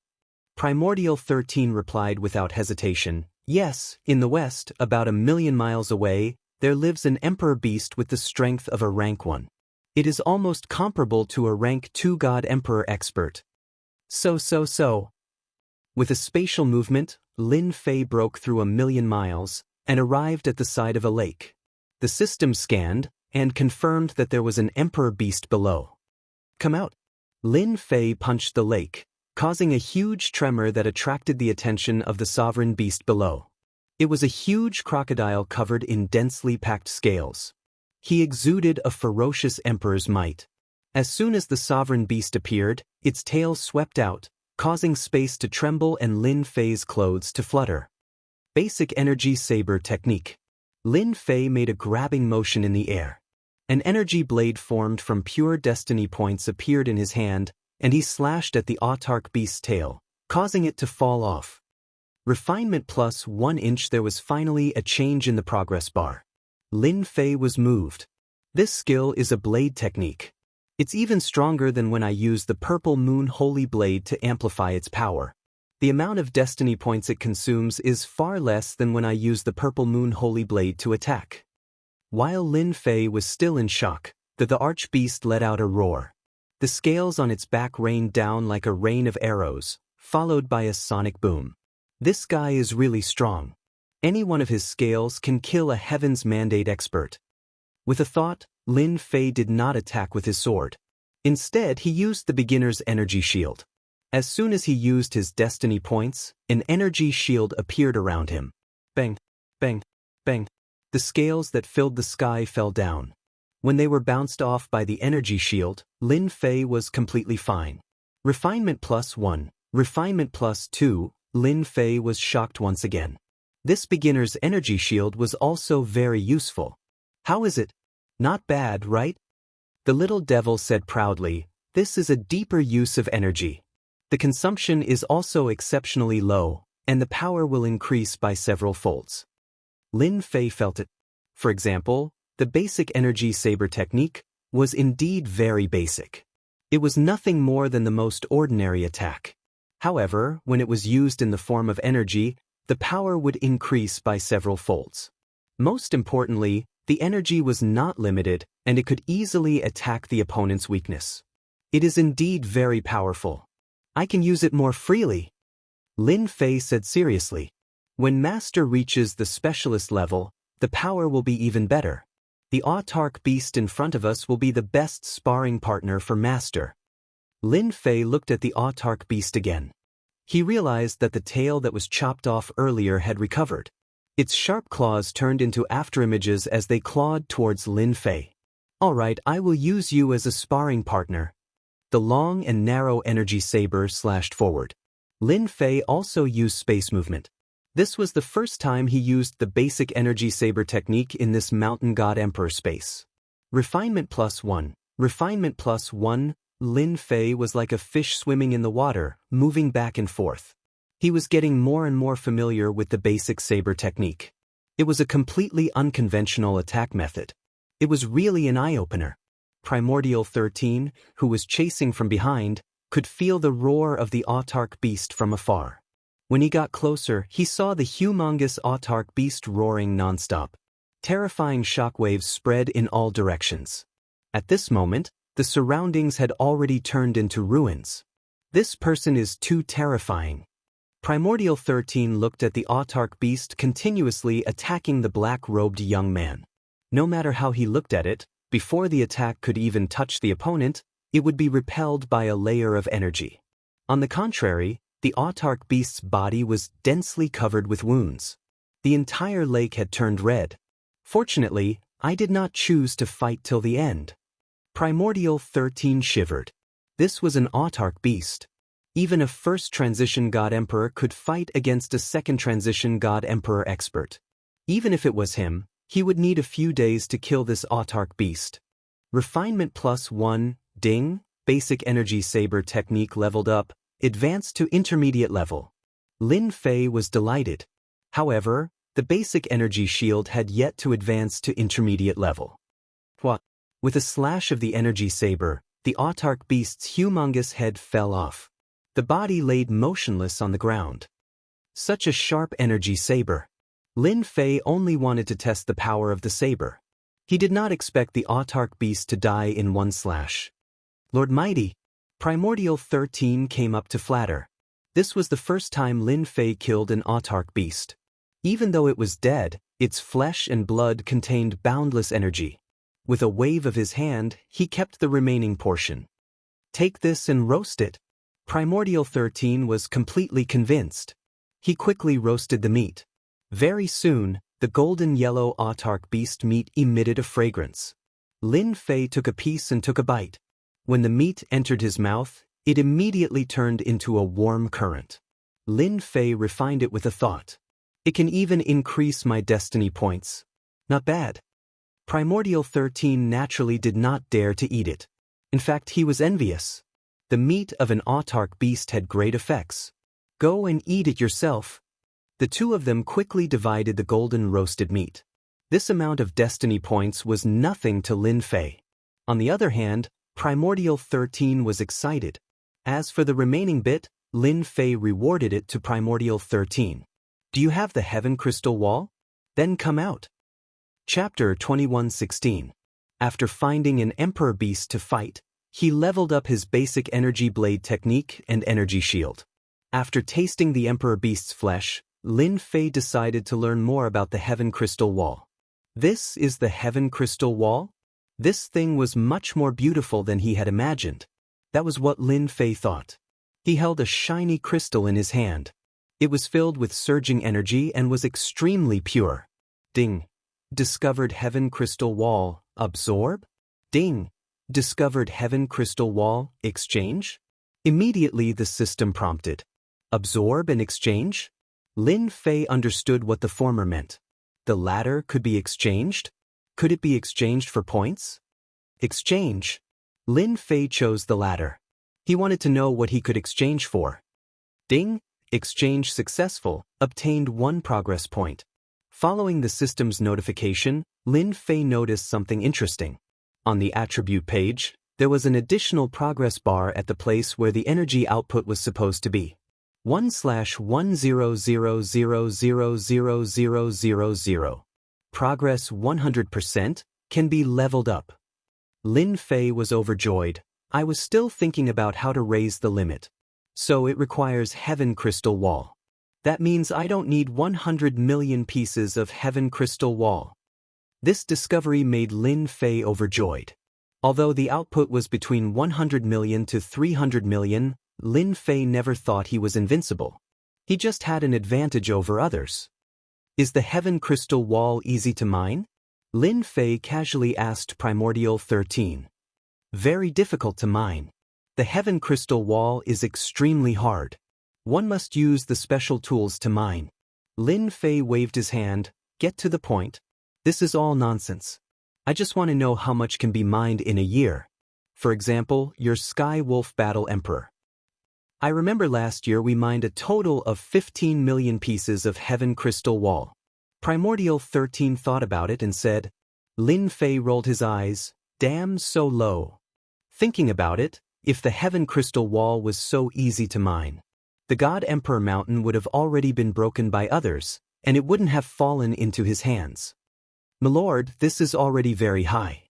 Speaker 1: Primordial 13 replied without hesitation, Yes, in the west, about 1,000,000 miles away, there lives an Emperor beast with the strength of a rank 1. It is almost comparable to a rank 2 God Emperor expert. So. With a spatial movement, Lin Fei broke through 1,000,000 miles, and arrived at the side of a lake. The system scanned, and confirmed that there was an Emperor beast below. Come out. Lin Fei punched the lake, causing a huge tremor that attracted the attention of the sovereign beast below. It was a huge crocodile covered in densely packed scales. He exuded a ferocious emperor's might. As soon as the sovereign beast appeared, its tail swept out, causing space to tremble and Lin Fei's clothes to flutter. Basic Energy Saber Technique. Lin Fei made a grabbing motion in the air. An energy blade formed from pure destiny points appeared in his hand, and he slashed at the autarch beast's tail, causing it to fall off. Refinement plus 1 inch. There was finally a change in the progress bar. Lin Fei was moved. This skill is a blade technique. It's even stronger than when I used the Purple Moon Holy Blade to amplify its power. The amount of destiny points it consumes is far less than when I used the Purple Moon Holy Blade to attack. While Lin Fei was still in shock, the archbeast let out a roar. The scales on its back rained down like a rain of arrows, followed by a sonic boom. This guy is really strong. Any one of his scales can kill a Heaven's Mandate expert. With a thought, Lin Fei did not attack with his sword. Instead, he used the beginner's energy shield. As soon as he used his destiny points, an energy shield appeared around him. Bang, bang, bang. The scales that filled the sky fell down. When they were bounced off by the energy shield, Lin Fei was completely fine. Refinement plus 1, refinement plus 2, Lin Fei was shocked once again. This beginner's energy shield was also very useful. How is it? Not bad, right? The little devil said proudly, This is a deeper use of energy. The consumption is also exceptionally low, and the power will increase by several folds. Lin Fei felt it. For example, the basic energy saber technique was indeed very basic. It was nothing more than the most ordinary attack. However, when it was used in the form of energy, the power would increase by several folds. Most importantly, the energy was not limited, and it could easily attack the opponent's weakness. It is indeed very powerful. I can use it more freely. Lin Fei said seriously. When Master reaches the specialist level, the power will be even better. The autarch beast in front of us will be the best sparring partner for Master. Lin Fei looked at the autarch beast again. He realized that the tail that was chopped off earlier had recovered. Its sharp claws turned into afterimages as they clawed towards Lin Fei. All right, I will use you as a sparring partner. The long and narrow energy saber slashed forward. Lin Fei also used space movement. This was the first time he used the basic energy saber technique in this mountain god emperor space. Refinement +1. Refinement +1. Lin Fei was like a fish swimming in the water, moving back and forth. He was getting more and more familiar with the basic saber technique. It was a completely unconventional attack method. It was really an eye-opener. Primordial 13, who was chasing from behind, could feel the roar of the autarch beast from afar. When he got closer, he saw the humongous autarch beast roaring nonstop. Terrifying shockwaves spread in all directions. At this moment, the surroundings had already turned into ruins. This person is too terrifying. Primordial 13 looked at the autarch beast continuously attacking the black-robed young man. No matter how he looked at it, before the attack could even touch the opponent, it would be repelled by a layer of energy. On the contrary, the autarch beast's body was densely covered with wounds. The entire lake had turned red. Fortunately, I did not choose to fight till the end. Primordial 13 shivered. This was an autarch beast. Even a first transition god emperor could fight against a second transition god emperor expert. Even if it was him, he would need a few days to kill this autarch beast. Refinement +1, ding, basic energy saber technique leveled up, advanced to intermediate level. Lin Fei was delighted. However, the basic energy shield had yet to advance to intermediate level. What? With a slash of the energy saber, the autarch beast's humongous head fell off. The body laid motionless on the ground. Such a sharp energy saber. Lin Fei only wanted to test the power of the saber. He did not expect the autarch beast to die in one slash. Lord Mighty, Primordial 13 came up to flatter. This was the first time Lin Fei killed an autarch beast. Even though it was dead, its flesh and blood contained boundless energy. With a wave of his hand, he kept the remaining portion. Take this and roast it. Primordial 13 was completely convinced. He quickly roasted the meat. Very soon, the golden yellow autarch beast meat emitted a fragrance. Lin Fei took a piece and took a bite. When the meat entered his mouth, it immediately turned into a warm current. Lin Fei refined it with a thought. It can even increase my destiny points. Not bad. Primordial 13 naturally did not dare to eat it. In fact, he was envious. The meat of an autarch beast had great effects. Go and eat it yourself. The two of them quickly divided the golden roasted meat. This amount of destiny points was nothing to Lin Fei. On the other hand, Primordial 13 was excited. As for the remaining bit, Lin Fei rewarded it to Primordial 13. Do you have the Heaven Crystal Wall? Then come out. Chapter 21:16. After finding an Emperor Beast to fight, he leveled up his basic energy blade technique and energy shield. After tasting the Emperor Beast's flesh, Lin Fei decided to learn more about the Heaven Crystal Wall. This is the Heaven Crystal Wall? This thing was much more beautiful than he had imagined. That was what Lin Fei thought. He held a shiny crystal in his hand. It was filled with surging energy and was extremely pure. Ding. Discovered Heaven Crystal Wall. Absorb? Ding. Discovered Heaven Crystal Wall. Exchange? Immediately the system prompted. Absorb and exchange? Lin Fei understood what the former meant. The latter could be exchanged? Could it be exchanged for points? Exchange. Lin Fei chose the latter. He wanted to know what he could exchange for. Ding. Exchange successful. Obtained 1 progress point. Following the system's notification, Lin Fei noticed something interesting. On the attribute page, there was an additional progress bar at the place where the energy output was supposed to be. 1/100000000. Progress 100% can be leveled up. Lin Fei was overjoyed. I was still thinking about how to raise the limit. So it requires Heaven Crystal Wall. That means I don't need 100 million pieces of Heaven Crystal Wall. This discovery made Lin Fei overjoyed. Although the output was between 100 million to 300 million, Lin Fei never thought he was invincible. He just had an advantage over others. Is the Heaven Crystal Wall easy to mine? Lin Fei casually asked Primordial 13. Very difficult to mine. The Heaven Crystal Wall is extremely hard. One must use the special tools to mine. Lin Fei waved his hand. Get to the point. This is all nonsense. I just want to know how much can be mined in a year. For example, your Sky Wolf Battle Emperor. I remember last year we mined a total of 15 million pieces of Heaven Crystal Wall. Primordial 13 thought about it and said. Lin Fei rolled his eyes. Damn, so low. Thinking about it, if the Heaven Crystal Wall was so easy to mine, the God Emperor Mountain would have already been broken by others, and it wouldn't have fallen into his hands. Milord, this is already very high.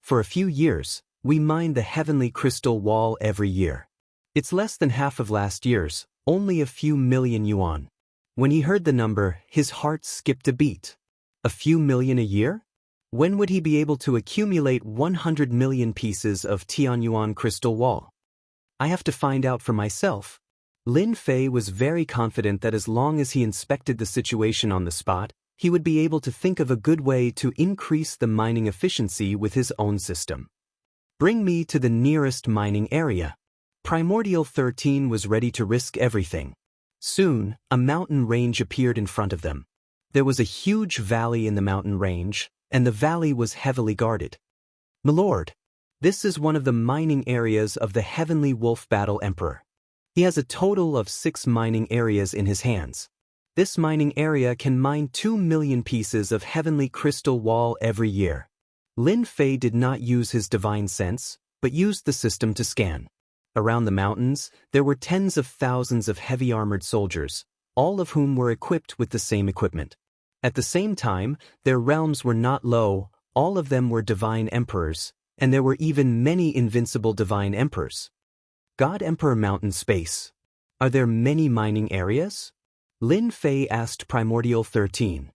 Speaker 1: For a few years, we mined the Heavenly Crystal Wall every year. It's less than half of last year's, only a few million yuan. When he heard the number, his heart skipped a beat. A few million a year? When would he be able to accumulate 100 million pieces of Tianyuan crystal wall? I have to find out for myself. Lin Fei was very confident that as long as he inspected the situation on the spot, he would be able to think of a good way to increase the mining efficiency with his own system. Bring me to the nearest mining area. Primordial 13 was ready to risk everything. Soon, a mountain range appeared in front of them. There was a huge valley in the mountain range, and the valley was heavily guarded. Milord, this is one of the mining areas of the Heavenly Wolf Battle Emperor. He has a total of 6 mining areas in his hands. This mining area can mine 2 million pieces of Heavenly Crystal Wall every year. Lin Fei did not use his divine sense, but used the system to scan. Around the mountains, there were tens of thousands of heavy armored soldiers, all of whom were equipped with the same equipment. At the same time, their realms were not low, all of them were divine emperors, and there were even many invincible divine emperors. God Emperor Mountain Space. Are there many mining areas? Lin Fei asked Primordial 13.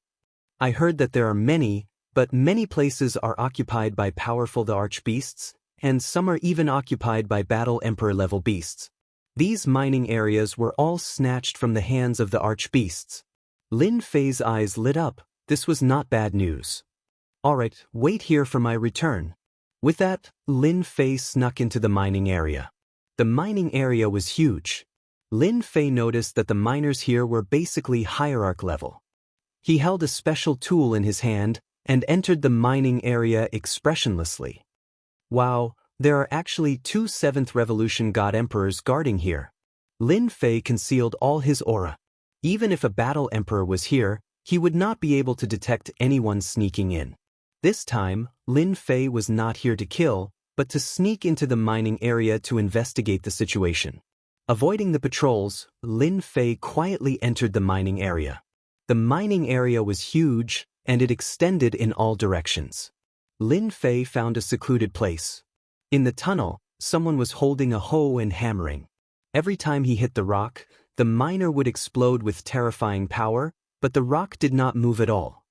Speaker 1: I heard that there are many, but many places are occupied by powerful archbeasts, and some are even occupied by Battle Emperor level beasts. These mining areas were all snatched from the hands of the archbeasts. Lin Fei's eyes lit up. This was not bad news. Alright, wait here for my return. With that, Lin Fei snuck into the mining area. The mining area was huge. Lin Fei noticed that the miners here were basically hierarch level. He held a special tool in his hand and entered the mining area expressionlessly. Wow, there are actually 2 7th Revolution God Emperors guarding here. Lin Fei concealed all his aura. Even if a Battle Emperor was here, he would not be able to detect anyone sneaking in. This time, Lin Fei was not here to kill, but to sneak into the mining area to investigate the situation. Avoiding the patrols, Lin Fei quietly entered the mining area. The mining area was huge, and it extended in all directions. Lin Fei found a secluded place. In the tunnel, someone was holding a hoe and hammering. Every time he hit the rock, the miner would explode with terrifying power, but the rock did not move at all.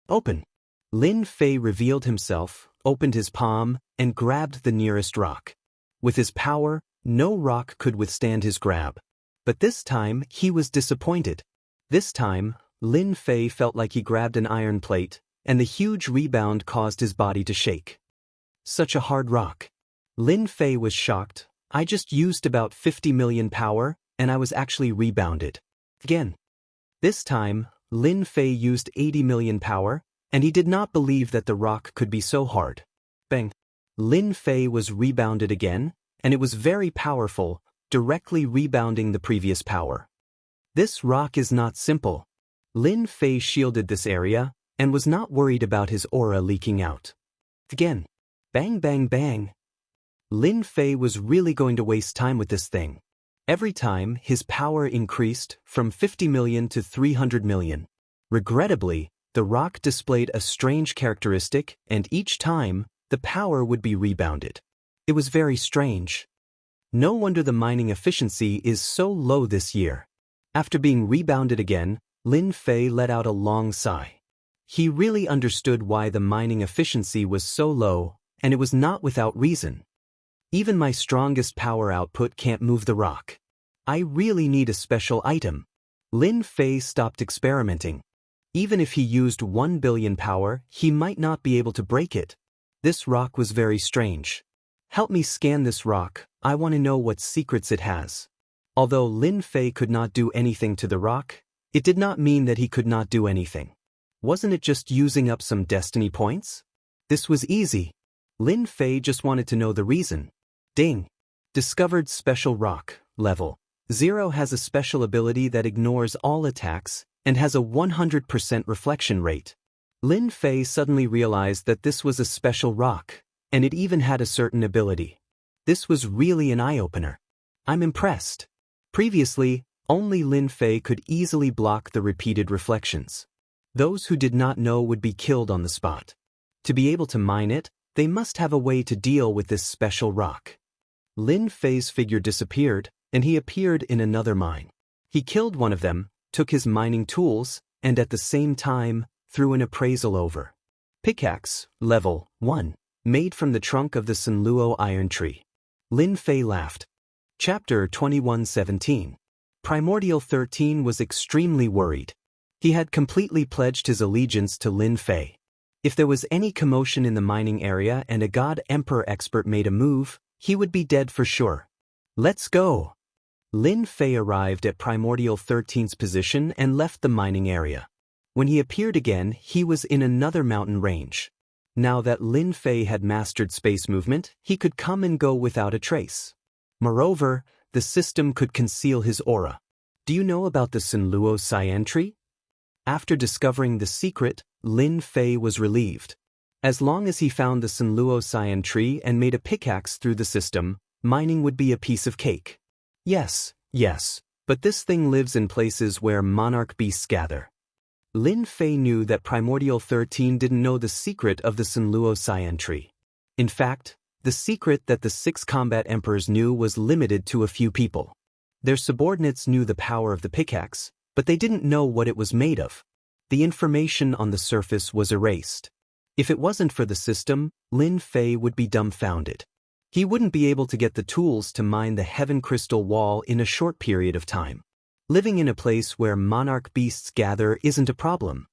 Speaker 1: Open. Lin Fei revealed himself, opened his palm, and grabbed the nearest rock. With his power, no rock could withstand his grab. But this time, he was disappointed. This time, Lin Fei felt like he grabbed an iron plate, and the huge rebound caused his body to shake. Such a hard rock. Lin Fei was shocked. I just used about 50 million power, and I was actually rebounded. Again. This time, Lin Fei used 80 million power, and he did not believe that the rock could be so hard. Bang. Lin Fei was rebounded again, and it was very powerful, directly rebounding the previous power. This rock is not simple. Lin Fei shielded this area, and was not worried about his aura leaking out. Again. Bang bang bang. Lin Fei was really going to waste time with this thing. Every time, his power increased from 50 million to 300 million. Regrettably, the rock displayed a strange characteristic, and each time, the power would be rebounded. It was very strange. No wonder the mining efficiency is so low this year. After being rebounded again, Lin Fei let out a long sigh. He really understood why the mining efficiency was so low, and it was not without reason. Even my strongest power output can't move the rock. I really need a special item. Lin Fei stopped experimenting. Even if he used 1 billion power, he might not be able to break it. This rock was very strange. Help me scan this rock, I want to know what secrets it has. Although Lin Fei could not do anything to the rock, it did not mean that he could not do anything. Wasn't it just using up some destiny points? This was easy. Lin Fei just wanted to know the reason. Ding! Discovered special rock. Level 0 has a special ability that ignores all attacks and has a 100% reflection rate. Lin Fei suddenly realized that this was a special rock, and it even had a certain ability. This was really an eye-opener. I'm impressed. Previously, only Lin Fei could easily block the repeated reflections. Those who did not know would be killed on the spot. To be able to mine it, they must have a way to deal with this special rock. Lin Fei's figure disappeared, and he appeared in another mine. He killed one of them, took his mining tools, and at the same time, threw an appraisal over. Pickaxe, level 1, made from the trunk of the Sanluo iron tree. Lin Fei laughed. Chapter 21:17. Primordial 13 was extremely worried. He had completely pledged his allegiance to Lin Fei. If there was any commotion in the mining area and a God Emperor expert made a move, he would be dead for sure. Let's go! Lin Fei arrived at Primordial 13's position and left the mining area. When he appeared again, he was in another mountain range. Now that Lin Fei had mastered space movement, he could come and go without a trace. Moreover, the system could conceal his aura. Do you know about the Sanluo Cyan tree? After discovering the secret, Lin Fei was relieved. As long as he found the Sanluo Cyan tree and made a pickaxe through the system, mining would be a piece of cake. Yes, but this thing lives in places where monarch beasts gather. Lin Fei knew that Primordial 13 didn't know the secret of the Sanluo Cyan tree. In fact, the secret that the 6 combat emperors knew was limited to a few people. Their subordinates knew the power of the pickaxe, but they didn't know what it was made of. The information on the surface was erased. If it wasn't for the system, Lin Fei would be dumbfounded. He wouldn't be able to get the tools to mine the Heaven Crystal Wall in a short period of time. Living in a place where monarch beasts gather isn't a problem.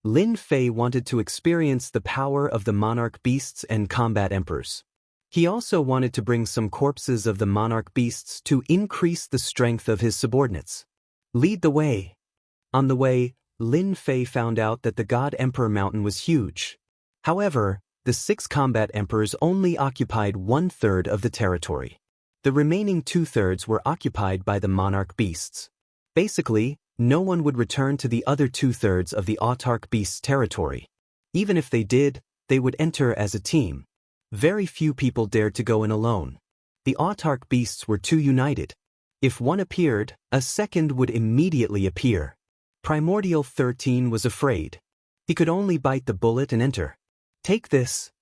Speaker 1: Lin Fei wanted to experience the power of the monarch beasts and combat emperors. He also wanted to bring some corpses of the monarch beasts to increase the strength of his subordinates. Lead the way. On the way, Lin Fei found out that the God Emperor Mountain was huge. However, the 6 combat emperors only occupied 1/3 of the territory. The remaining 2/3 were occupied by the monarch beasts. Basically, no one would return to the other 2/3 of the autarch beasts' territory. Even if they did, they would enter as a team. Very few people dared to go in alone. The autarch beasts were too united. If one appeared, a second would immediately appear. Primordial 13 was afraid. He could only bite the bullet and enter. Take this.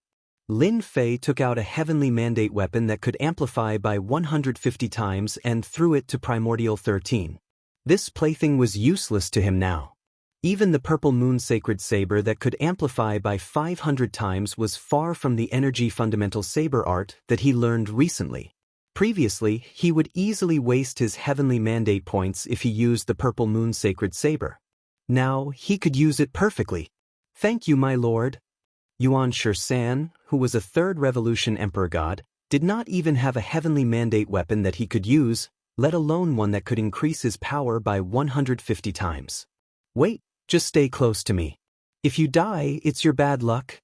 Speaker 1: Lin Fei took out a heavenly mandate weapon that could amplify by 150 times and threw it to Primordial 13. This plaything was useless to him now. Even the purple moon sacred saber that could amplify by 500 times was far from the energy fundamental saber art that he learned recently. Previously, he would easily waste his heavenly mandate points if he used the purple moon sacred saber. Now, he could use it perfectly. Thank you, my lord. Yuan Shisan, who was a 3rd Revolution Emperor God, did not even have a heavenly mandate weapon that he could use, let alone one that could increase his power by 150 times. Wait, just stay close to me. If you die, it's your bad luck.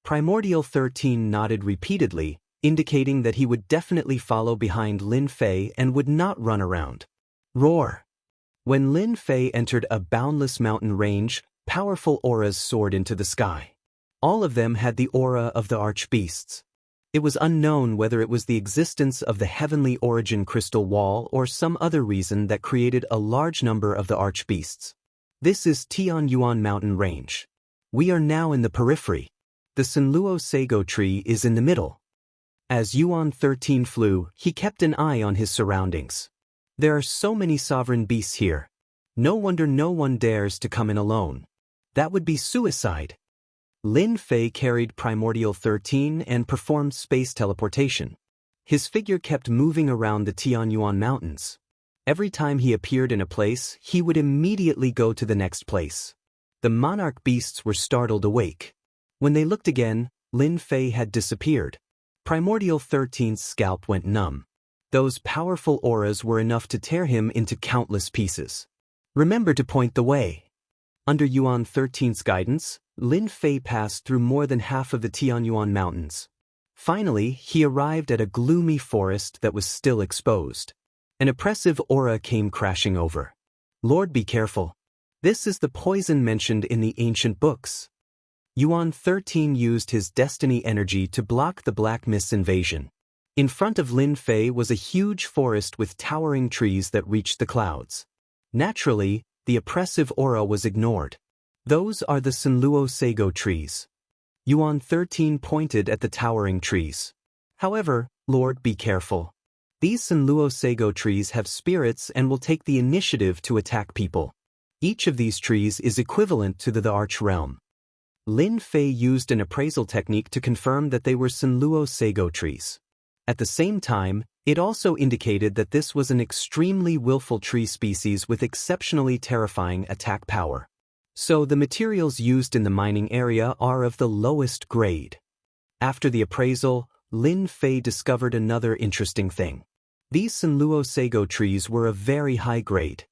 Speaker 1: Primordial 13 nodded repeatedly, indicating that he would definitely follow behind Lin Fei and would not run around. Roar! When Lin Fei entered a boundless mountain range, powerful auras soared into the sky. All of them had the aura of the archbeasts. It was unknown whether it was the existence of the heavenly origin crystal wall or some other reason that created a large number of the archbeasts. This is Tianyuan Mountain Range. We are now in the periphery. The Sanluo Sago tree is in the middle. As Yuan 13 flew, he kept an eye on his surroundings. There are so many sovereign beasts here. No wonder no one dares to come in alone. That would be suicide. Lin Fei carried Primordial 13 and performed space teleportation. His figure kept moving around the Tianyuan Mountains. Every time he appeared in a place, he would immediately go to the next place. The monarch beasts were startled awake. When they looked again, Lin Fei had disappeared. Primordial 13's scalp went numb. Those powerful auras were enough to tear him into countless pieces. Remember to point the way. Under Yuan 13's guidance, Lin Fei passed through more than half of the Tianyuan Mountains. Finally, he arrived at a gloomy forest that was still exposed. An oppressive aura came crashing over. Lord, be careful. This is the poison mentioned in the ancient books. Yuan 13 used his destiny energy to block the Black Mist's invasion. In front of Lin Fei was a huge forest with towering trees that reached the clouds. Naturally, the oppressive aura was ignored. Those are the Senluo Seigo trees. Yuan 13 pointed at the towering trees. However, Lord, be careful. These Senluo Seigo trees have spirits and will take the initiative to attack people. Each of these trees is equivalent to the Arch Realm. Lin Fei used an appraisal technique to confirm that they were Senluo Seigo trees. At the same time, it also indicated that this was an extremely willful tree species with exceptionally terrifying attack power. So the materials used in the mining area are of the lowest grade. After the appraisal, Lin Fei discovered another interesting thing. These Senluo Seigo trees were of very high grade.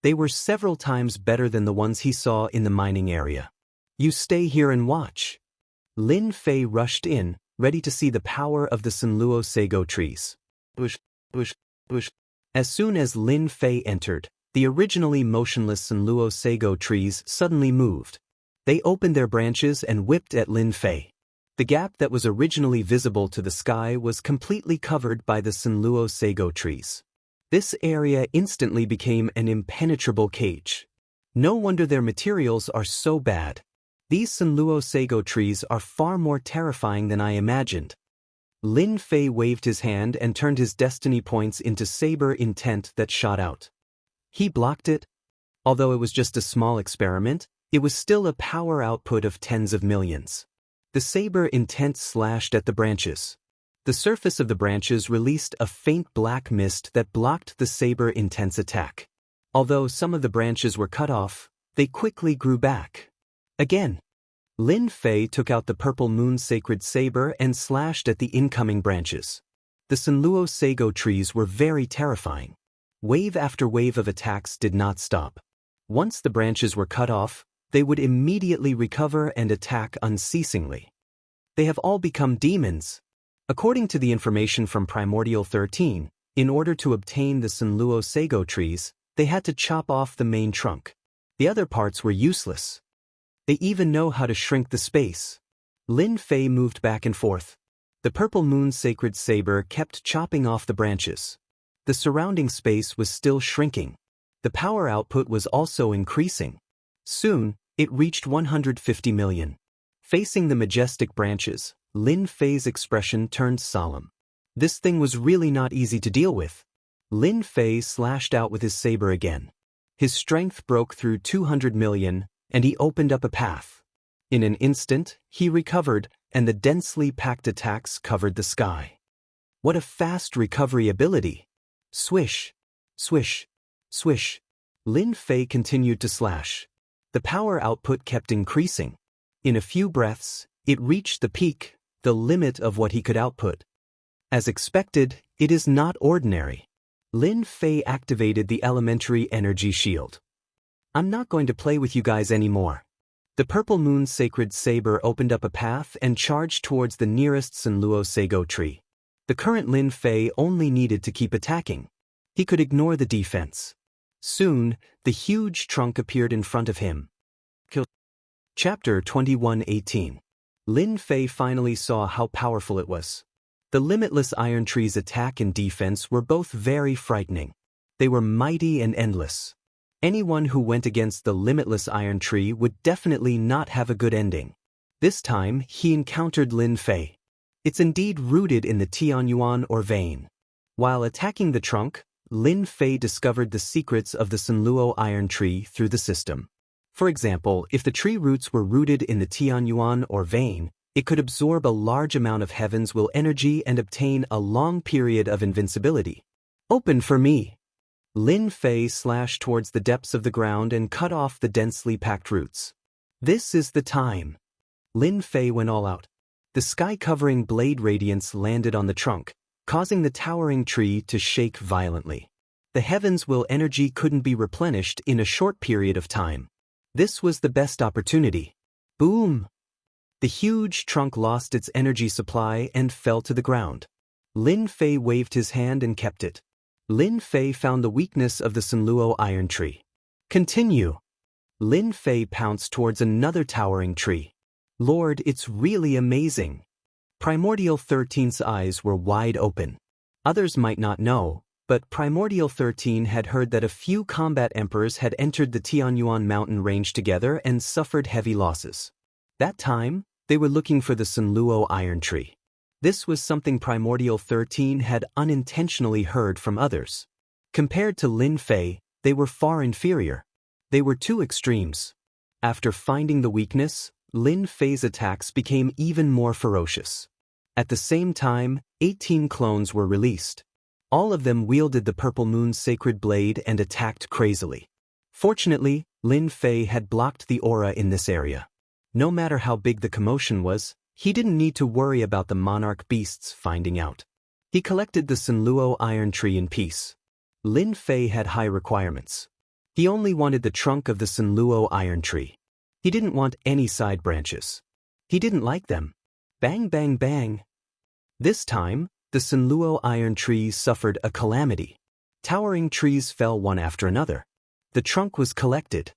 Speaker 1: They were several times better than the ones he saw in the mining area. You stay here and watch. Lin Fei rushed in, ready to see the power of the Senluo Seigo trees. Bush, bush, bush. As soon as Lin Fei entered, the originally motionless Senluo Seigo trees suddenly moved. They opened their branches and whipped at Lin Fei. The gap that was originally visible to the sky was completely covered by the Senluo Seigo trees. This area instantly became an impenetrable cage. No wonder their materials are so bad. These Senluo Seigo trees are far more terrifying than I imagined. Lin Fei waved his hand and turned his destiny points into saber intent that shot out. He blocked it. Although it was just a small experiment, it was still a power output of tens of millions. The saber intent slashed at the branches. The surface of the branches released a faint black mist that blocked the saber intent's attack. Although some of the branches were cut off, they quickly grew back. Again, Lin Fei took out the purple moon sacred saber and slashed at the incoming branches. The Senluo Seigo trees were very terrifying. Wave after wave of attacks did not stop. Once the branches were cut off, they would immediately recover and attack unceasingly. They have all become demons. According to the information from Primordial 13, in order to obtain the Senluo Seigo trees, they had to chop off the main trunk. The other parts were useless. They even know how to shrink the space. Lin Fei moved back and forth. The purple moon sacred saber kept chopping off the branches. The surrounding space was still shrinking. The power output was also increasing. Soon, it reached 150 million. Facing the majestic branches, Lin Fei's expression turned solemn. This thing was really not easy to deal with. Lin Fei slashed out with his saber again. His strength broke through 200 million, and he opened up a path. In an instant, he recovered, and the densely packed attacks covered the sky. What a fast recovery ability! Swish, swish, swish. Lin Fei continued to slash. The power output kept increasing. In a few breaths, it reached the peak, the limit of what he could output. As expected, it is not ordinary. Lin Fei activated the elementary energy shield. I'm not going to play with you guys anymore. The purple moon sacred saber opened up a path and charged towards the nearest Senluo Seigo tree. The current Lin Fei only needed to keep attacking. He could ignore the defense. Soon, the huge trunk appeared in front of him. Chapter 21:18. Lin Fei finally saw how powerful it was. The limitless iron tree's attack and defense were both very frightening. They were mighty and endless. Anyone who went against the limitless iron tree would definitely not have a good ending. This time, he encountered Lin Fei. It's indeed rooted in the Tianyuan or vein. While attacking the trunk, Lin Fei discovered the secrets of the Senluo iron tree through the system. For example, if the tree roots were rooted in the Tianyuan or vein, it could absorb a large amount of heaven's will energy and obtain a long period of invincibility. Open for me! Lin Fei slashed towards the depths of the ground and cut off the densely packed roots. This is the time. Lin Fei went all out. The sky-covering blade radiance landed on the trunk. causing the towering tree to shake violently. The heavens' will energy couldn't be replenished in a short period of time. This was the best opportunity. Boom! The huge trunk lost its energy supply and fell to the ground. Lin Fei waved his hand and kept it. Lin Fei found the weakness of the Sunluo iron tree. Continue! Lin Fei pounced towards another towering tree. Lord, it's really amazing. Primordial 13's eyes were wide open. Others might not know, but Primordial 13 had heard that a few combat emperors had entered the Tianyuan mountain range together and suffered heavy losses. That time, they were looking for the Sunluo iron tree. This was something Primordial 13 had unintentionally heard from others. Compared to Lin Fei, they were far inferior. They were two extremes. After finding the weakness, Lin Fei's attacks became even more ferocious. At the same time, 18 clones were released. All of them wielded the Purple Moon's sacred blade and attacked crazily. Fortunately, Lin Fei had blocked the aura in this area. No matter how big the commotion was, he didn't need to worry about the monarch beasts finding out. He collected the Sunluo iron tree in peace. Lin Fei had high requirements. He only wanted the trunk of the Sunluo iron tree. He didn't want any side branches. He didn't like them. Bang bang bang. This time, the Sunluo iron tree suffered a calamity. Towering trees fell one after another. The trunk was collected.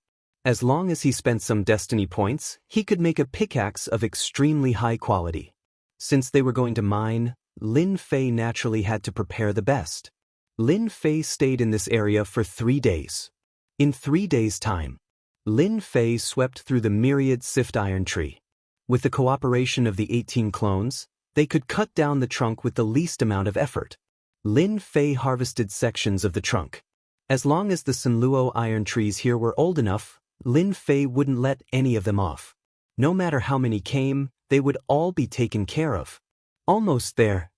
Speaker 1: As long as he spent some destiny points, he could make a pickaxe of extremely high quality. Since they were going to mine, Lin Fei naturally had to prepare the best. Lin Fei stayed in this area for 3 days. In 3 days' time, Lin Fei swept through the myriad sift iron tree. With the cooperation of the 18 clones, they could cut down the trunk with the least amount of effort. Lin Fei harvested sections of the trunk. As long as the Sunluo iron trees here were old enough, Lin Fei wouldn't let any of them off. No matter how many came, they would all be taken care of. Almost there.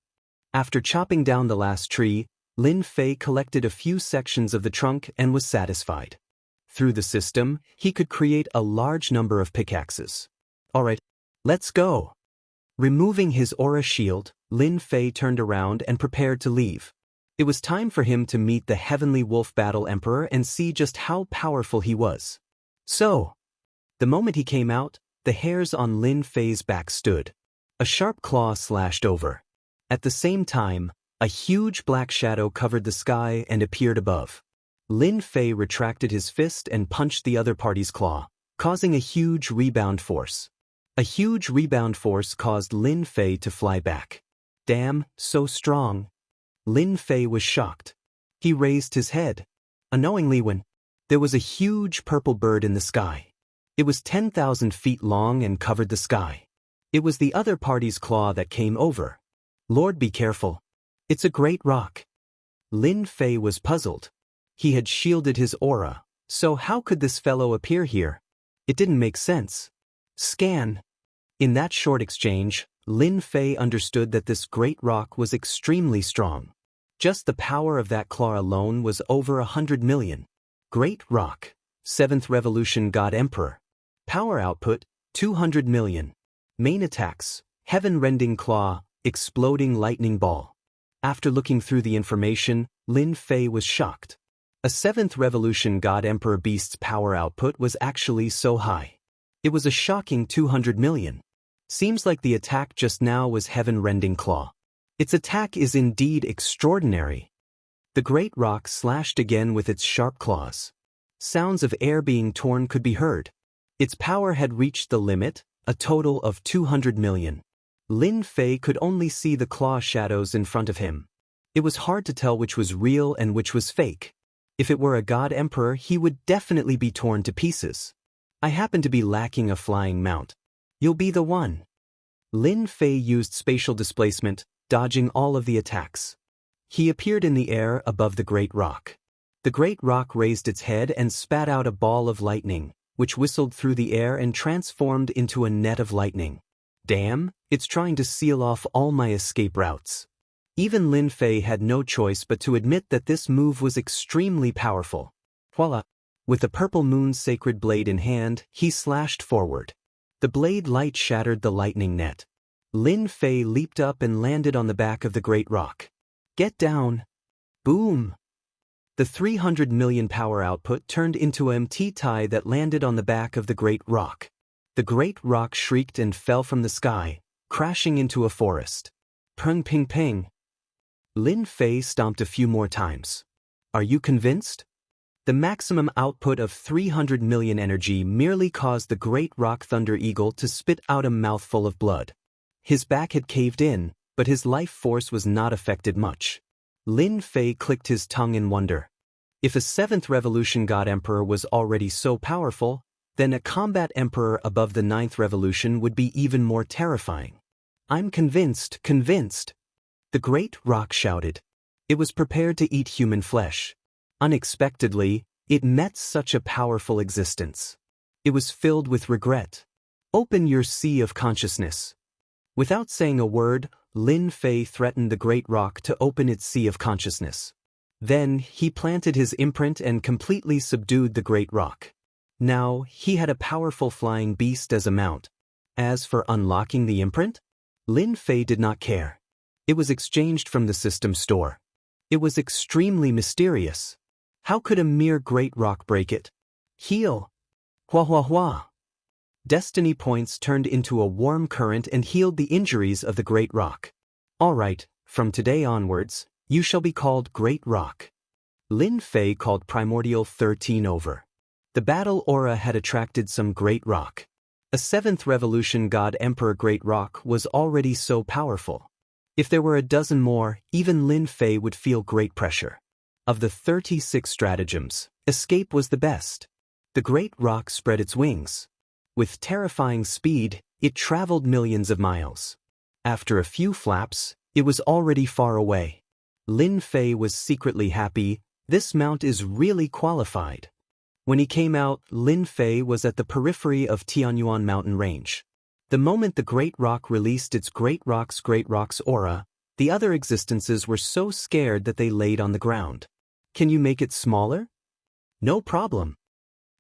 Speaker 1: After chopping down the last tree, Lin Fei collected a few sections of the trunk and was satisfied. Through the system, he could create a large number of pickaxes. Alright, let's go. Removing his aura shield, Lin Fei turned around and prepared to leave. It was time for him to meet the Heavenly Wolf Battle Emperor and see just how powerful he was. So, the moment he came out, the hairs on Lin Fei's back stood. A sharp claw slashed over. At the same time, a huge black shadow covered the sky and appeared above. Lin Fei retracted his fist and punched the other party's claw, causing a huge rebound force. A huge rebound force caused Lin Fei to fly back. Damn, so strong. Lin Fei was shocked. He raised his head. Unknowingly when there was a huge purple bird in the sky. It was 10,000 feet long and covered the sky. It was the other party's claw that came over. Lord, be careful. It's a great rock. Lin Fei was puzzled. He had shielded his aura, so how could this fellow appear here? It didn't make sense. Scan. In that short exchange, Lin Fei understood that this great rock was extremely strong. Just the power of that claw alone was over 100 million. Great rock. 7th Revolution God Emperor. Power output, 200 million. Main attacks, Heaven-Rending Claw, Exploding Lightning Ball. After looking through the information, Lin Fei was shocked. A 7th Revolution God Emperor beast's power output was actually so high. It was a shocking 200 million. Seems like the attack just now was Heaven-Rending Claw. Its attack is indeed extraordinary. The great rock slashed again with its sharp claws. Sounds of air being torn could be heard. Its power had reached the limit, a total of 200 million. Lin Fei could only see the claw shadows in front of him. It was hard to tell which was real and which was fake. If it were a God Emperor, he would definitely be torn to pieces. I happen to be lacking a flying mount. You'll be the one. Lin Fei used spatial displacement, dodging all of the attacks. He appeared in the air above the great rock. The great rock raised its head and spat out a ball of lightning, which whistled through the air and transformed into a net of lightning. Damn, it's trying to seal off all my escape routes. Even Lin Fei had no choice but to admit that this move was extremely powerful. Voila! With the Purple Moon's sacred blade in hand, he slashed forward. The blade light shattered the lightning net. Lin Fei leaped up and landed on the back of the great rock. Get down. Boom. The 300 million power output turned into a MT tie that landed on the back of the great rock. The great rock shrieked and fell from the sky, crashing into a forest. Peng ping ping. Lin Fei stomped a few more times. Are you convinced? The maximum output of 300 million energy merely caused the great rock Thunder Eagle to spit out a mouthful of blood. His back had caved in, but his life force was not affected much. Lin Fei clicked his tongue in wonder. If a 7th Revolution God Emperor was already so powerful, then a combat emperor above the 9th Revolution would be even more terrifying. I'm convinced. The great rock shouted. It was prepared to eat human flesh. Unexpectedly, it met such a powerful existence. It was filled with regret. Open your sea of consciousness. Without saying a word, Lin Fei threatened the great rock to open its sea of consciousness. Then, he planted his imprint and completely subdued the great rock. Now, he had a powerful flying beast as a mount. As for unlocking the imprint, Lin Fei did not care. It was exchanged from the system store. It was extremely mysterious. How could a mere great rock break it? Heal. Hua hua hua. Destiny points turned into a warm current and healed the injuries of the great rock. All right, from today onwards, you shall be called Great Rock. Lin Fei called Primordial 13 over. The battle aura had attracted some great rock. A 7th Revolution God Emperor Great Rock was already so powerful. If there were a dozen more, even Lin Fei would feel great pressure. Of the 36 stratagems, escape was the best. The great rock spread its wings. With terrifying speed, it traveled millions of miles. After a few flaps, it was already far away. Lin Fei was secretly happy. This mount is really qualified. When he came out, Lin Fei was at the periphery of Tianyuan mountain range. The moment the great rock released its great rock's aura, the other existences were so scared that they laid on the ground. Can you make it smaller? No problem.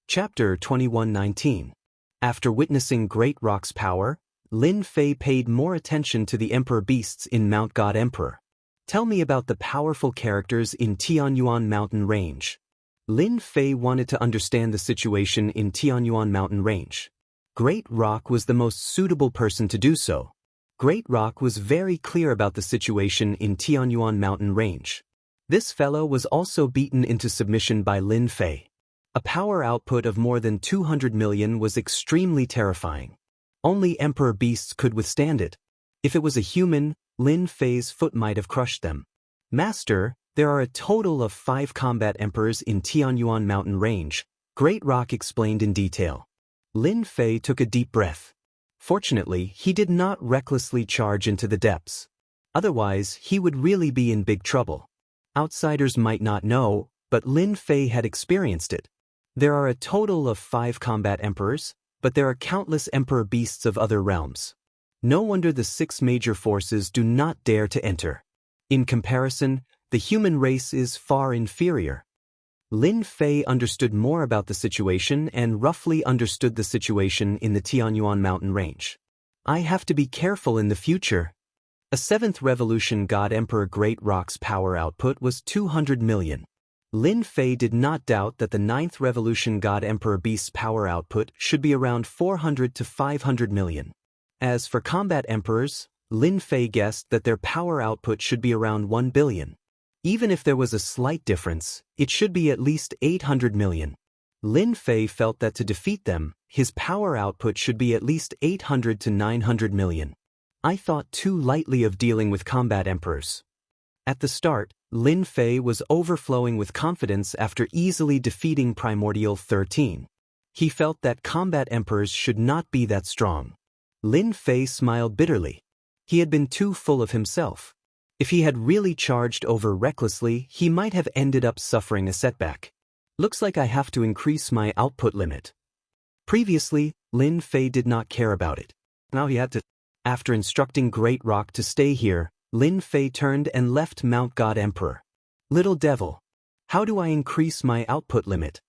Speaker 1: Chapter 21:19. After witnessing Great Rock's power, Lin Fei paid more attention to the Emperor beasts in Mount God Emperor. Tell me about the powerful characters in Tianyuan mountain range. Lin Fei wanted to understand the situation in Tianyuan mountain range. Great Rock was the most suitable person to do so. Great Rock was very clear about the situation in Tianyuan mountain range. This fellow was also beaten into submission by Lin Fei. A power output of more than 200 million was extremely terrifying. Only Emperor beasts could withstand it. If it was a human, Lin Fei's foot might have crushed them. Master, there are a total of 5 combat emperors in Tianyuan mountain range, Great Rock explained in detail. Lin Fei took a deep breath. Fortunately, he did not recklessly charge into the depths. Otherwise, he would really be in big trouble. Outsiders might not know, but Lin Fei had experienced it. There are a total of 5 combat emperors, but there are countless emperor beasts of other realms. No wonder the 6 major forces do not dare to enter. In comparison, the human race is far inferior. Lin Fei understood more about the situation and roughly understood the situation in the Tianyuan mountain range. I have to be careful in the future. A 7th Revolution God Emperor Great Rock's power output was 200 million. Lin Fei did not doubt that the 9th Revolution God Emperor Beast's power output should be around 400 to 500 million. As for combat emperors, Lin Fei guessed that their power output should be around 1 billion. Even if there was a slight difference, it should be at least 800 million. Lin Fei felt that to defeat them, his power output should be at least 800 to 900 million. I thought too lightly of dealing with combat emperors. At the start, Lin Fei was overflowing with confidence after easily defeating Primordial 13. He felt that combat emperors should not be that strong. Lin Fei smiled bitterly. He had been too full of himself. If he had really charged over recklessly, he might have ended up suffering a setback. Looks like I have to increase my output limit. Previously, Lin Fei did not care about it. Now he had to. After instructing Great Rock to stay here, Lin Fei turned and left Mount God Emperor. Little Devil, how do I increase my output limit?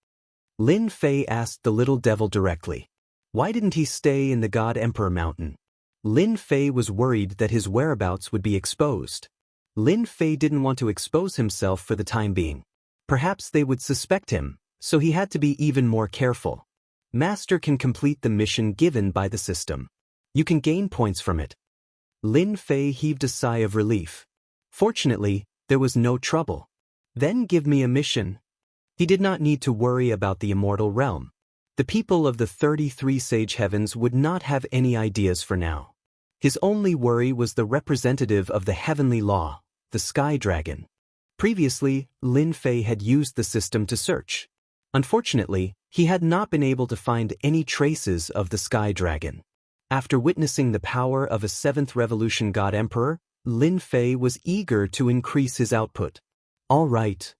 Speaker 1: Lin Fei asked the Little Devil directly. Why didn't he stay in the God Emperor Mountain? Lin Fei was worried that his whereabouts would be exposed. Lin Fei didn't want to expose himself for the time being. Perhaps they would suspect him, so he had to be even more careful. Master can complete the mission given by the system. You can gain points from it. Lin Fei heaved a sigh of relief. Fortunately, there was no trouble. Then give me a mission. He did not need to worry about the immortal realm. The people of the 33 Sage Heavens would not have any ideas for now. His only worry was the representative of the heavenly law, the Sky Dragon. Previously, Lin Fei had used the system to search. Unfortunately, he had not been able to find any traces of the Sky Dragon. After witnessing the power of a 7th Revolution God Emperor, Lin Fei was eager to increase his output. All right.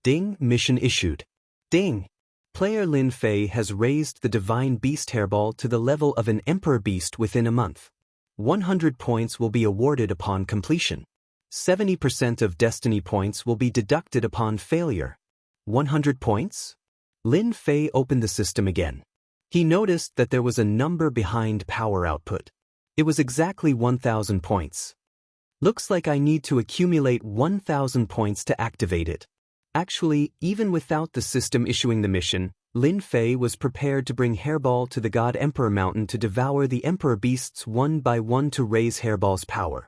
Speaker 1: Ding, mission issued. Ding. Player Lin Fei has raised the Divine Beast Hairball to the level of an Emperor Beast within a month. 100 points will be awarded upon completion. 70% of Destiny points will be deducted upon failure. 100 points? Lin Fei opened the system again. He noticed that there was a number behind power output. It was exactly 1,000 points. Looks like I need to accumulate 1,000 points to activate it. Actually, even without the system issuing the mission, Lin Fei was prepared to bring Hairball to the God Emperor Mountain to devour the Emperor Beasts one by one to raise Hairball's power.